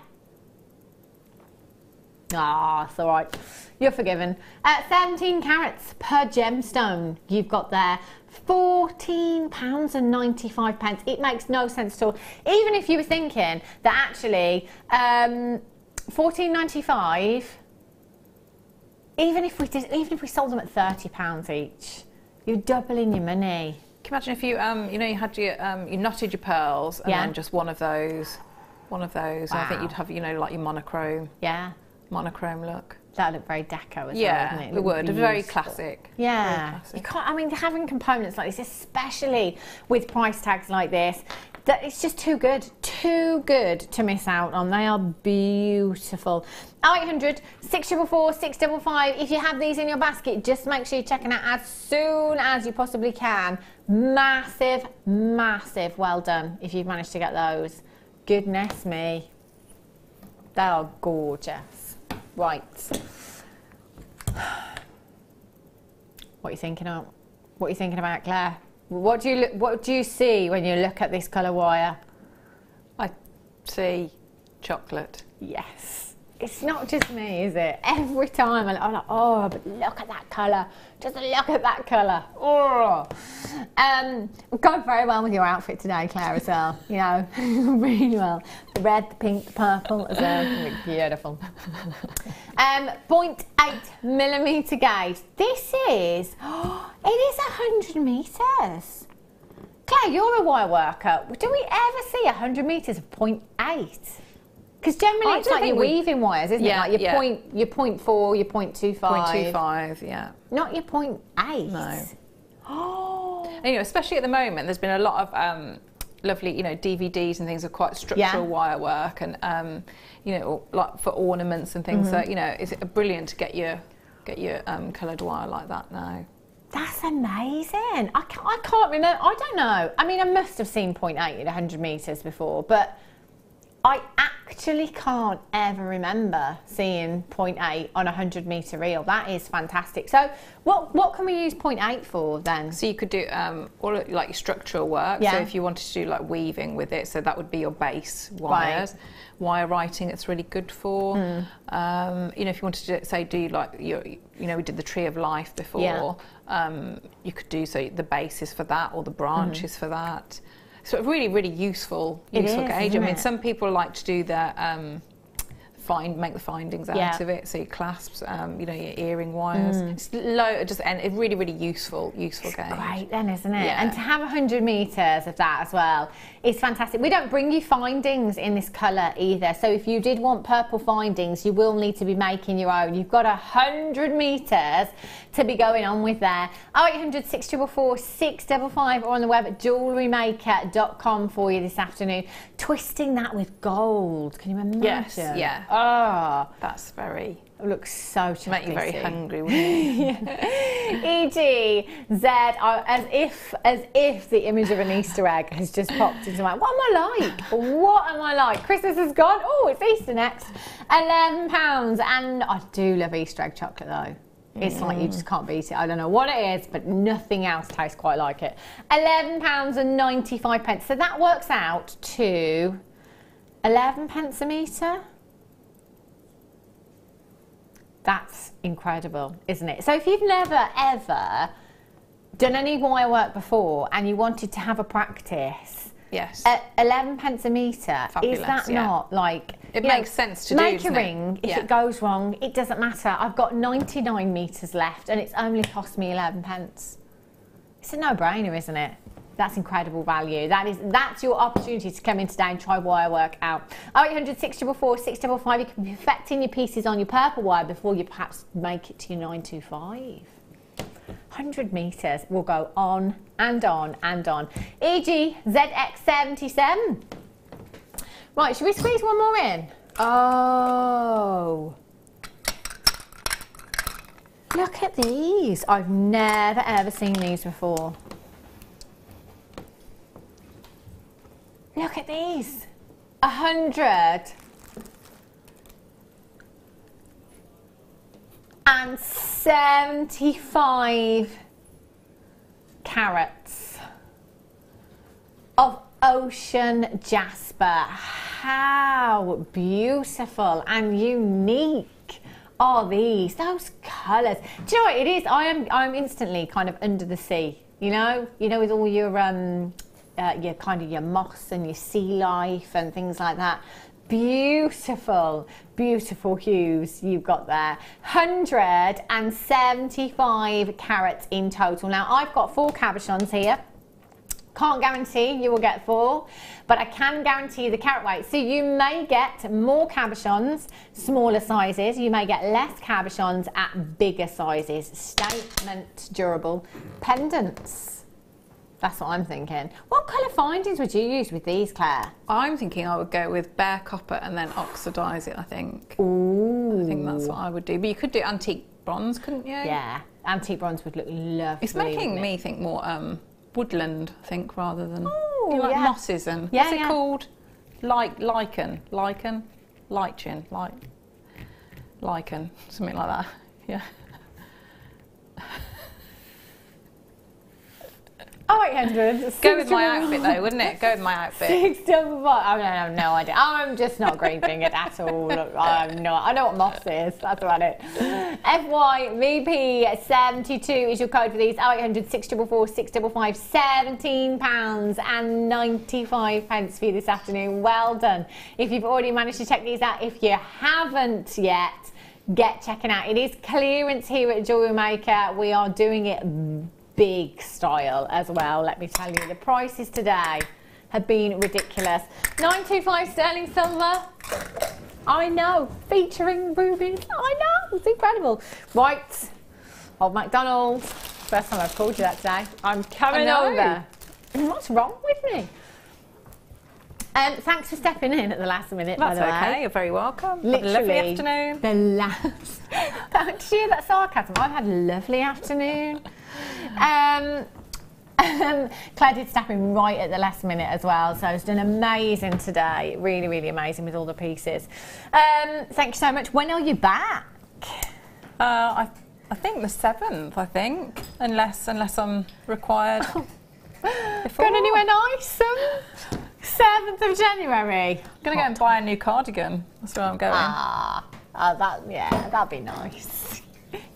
Ah, it's all right. You're forgiven. 17 carats per gemstone you've got there. £14.95. It makes no sense at all. Even if you were thinking that actually $14.95. Even if we sold them at £30 each, you're doubling your money. Can you imagine if you you know, you had your you knotted your pearls and then just one of those. Wow. And I think you'd have, you know, like your monochrome. Yeah. Monochrome look. That would look very deco as well, wouldn't it? It would. Very classic. Yeah. Very classic. You can't, I mean, having components like this, especially with price tags like this, that it's just too good to miss out on. They are beautiful. 0800 644 655. If you have these in your basket, just make sure you're checking out as soon as you possibly can. Massive, massive well done if you've managed to get those. Goodness me. They are gorgeous. Right. What are you thinking of? What are you thinking about, Claire? What do you see when you look at this colour wire? I see chocolate. Yes. It's not just me, is it? Every time I'm like, oh, but look at that colour. Just look at that colour. Oh. Going very well with your outfit today, Claire, as well. You know, really well. The red, the pink, the purple as well. Beautiful. 0.8mm gauge. This is, it is 100 metres. Claire, you're a wire worker. Do we ever see 100 metres of 0.8? Because generally it's like your weaving wires, isn't it? Like your your 0.4, your 0.25. 0.25, yeah. Not your 0.8. No. Oh. And, you know, especially at the moment, there's been a lot of lovely, you know, DVDs and things of quite structural wire work, and you know, like for ornaments and things. So you know, it's brilliant to get your coloured wire like that now. That's amazing. I can't remember. I don't know. I mean, I must have seen 0.8 at 100 metres before, but I actually can't ever remember seeing 0.8 on a 100 metre reel. That is fantastic. So what can we use 0.8 for then? So you could do all like your structural work. So if you wanted to do like weaving with it, so that would be your base wires. Right. Wire writing, it's really good for. You know, if you wanted to do like you know, we did the tree of life before. You could do the basis for that, or the branches for that. So really, really useful gauge. I mean, some people like to do their make the findings out of it. So your clasps, you know, your earring wires. It's and it's really, really useful gauge. Great then, isn't it? Yeah. And to have 100 metres of that as well is fantastic. We don't bring you findings in this colour either. So if you did want purple findings, you will need to be making your own. You've got 100 metres to be going on with there. 0800 644 655 or on the web at JewelleryMaker.com for you this afternoon. Twisting that with gold. Can you imagine? Yes, yeah. Oh, that's very. It looks so chocolatey. Make you very hungry, wouldn't it? EGZ, as if the image of an Easter egg has just popped into my. What am I like? What am I like? Christmas is gone. Oh, it's Easter next. £11, and I do love Easter egg chocolate though. It's like you just can't beat it. I don't know what it is, but nothing else tastes quite like it. £11.95. So that works out to 11 pence a metre. That's incredible, isn't it? So if you've never ever done any wire work before and you wanted to have a practice, yes, at 11 pence a metre, fabulous, is that not like... It makes sense to make a ring. If it goes wrong, it doesn't matter. I've got 99 metres left and it's only cost me 11 pence. It's a no-brainer, isn't it? That's incredible value. That's your opportunity to come in today and try wire work out. 0800 644 655. You can be perfecting your pieces on your purple wire before you perhaps make it to your 925. 100 metres will go on and on and on. E.g. ZX77. Right, should we squeeze one more in? Oh. Look at these. I've never ever seen these before. Look at these. 175 carats of ocean jasper. How beautiful and unique are these? Those colours. Do you know what it is? I'm instantly kind of under the sea. You know with all your your moss and your sea life and things like that. Beautiful, beautiful hues you've got there. 175 carats in total. Now I've got 4 cabochons here. Can't guarantee you will get 4, but I can guarantee the carat weight. So you may get more cabochons, smaller sizes. You may get less cabochons at bigger sizes. Statement durable pendants. That's what I'm thinking. What colour findings would you use with these, Claire? I'm thinking I would go with bare copper and then oxidise it, I think. Ooh. I think that's what I would do. But you could do antique bronze, couldn't you? Yeah, antique bronze would look lovely. It's making me think more woodland, I think, rather than like mosses and what's it called? Lichen, something like that. Yeah. 0800. Go with my outfit though, wouldn't it? Go with my outfit. 655. I have no idea. I'm just not grieving it at all. Look, I know what moss is. That's about it. FYVP72 is your code for these. 0800 644 655. £17.95 for you this afternoon. Well done. If you've already managed to check these out, if you haven't yet, get checking out. It is clearance here at Jewellery Maker. We are doing it big style as well, let me tell you. The prices today have been ridiculous. 925 sterling silver. I know, featuring rubies. I know, it's incredible. Right, Old McDonald's. First time I've called you that today. I'm coming over. What's wrong with me? Thanks for stepping in at the last minute, by the way. That's okay, you're very welcome. Literally, have a lovely afternoon. The last... Did you hear that sarcasm? I've had a lovely afternoon. Claire did step in right at the last minute as well, so it's done amazing today. Really, really amazing with all the pieces. Thank you so much. When are you back? I think the 7th, I think, unless I'm required. Going anywhere nice? 7th of January. I'm going to go and buy a new cardigan. That's where I'm going. That'd be nice.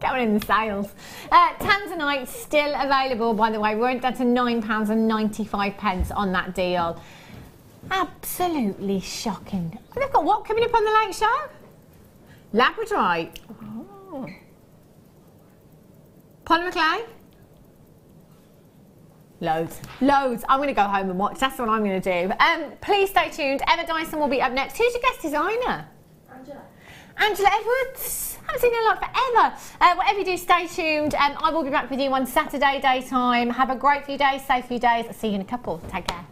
Get one in the sales. Tanzanite still available, by the way. We went down to £9.95 on that deal. Absolutely shocking. They've got what coming up on the late show? Labradorite. Oh. Polymer clay. Loads. I'm going to go home and watch. That's what I'm going to do. Please stay tuned. Emma Dyson will be up next. Who's your guest designer? Angela Edwards. Haven't seen her like forever. Whatever you do, stay tuned. I will be back with you on Saturday daytime. Have a great few days, safe few days. I'll see you in a couple. Take care.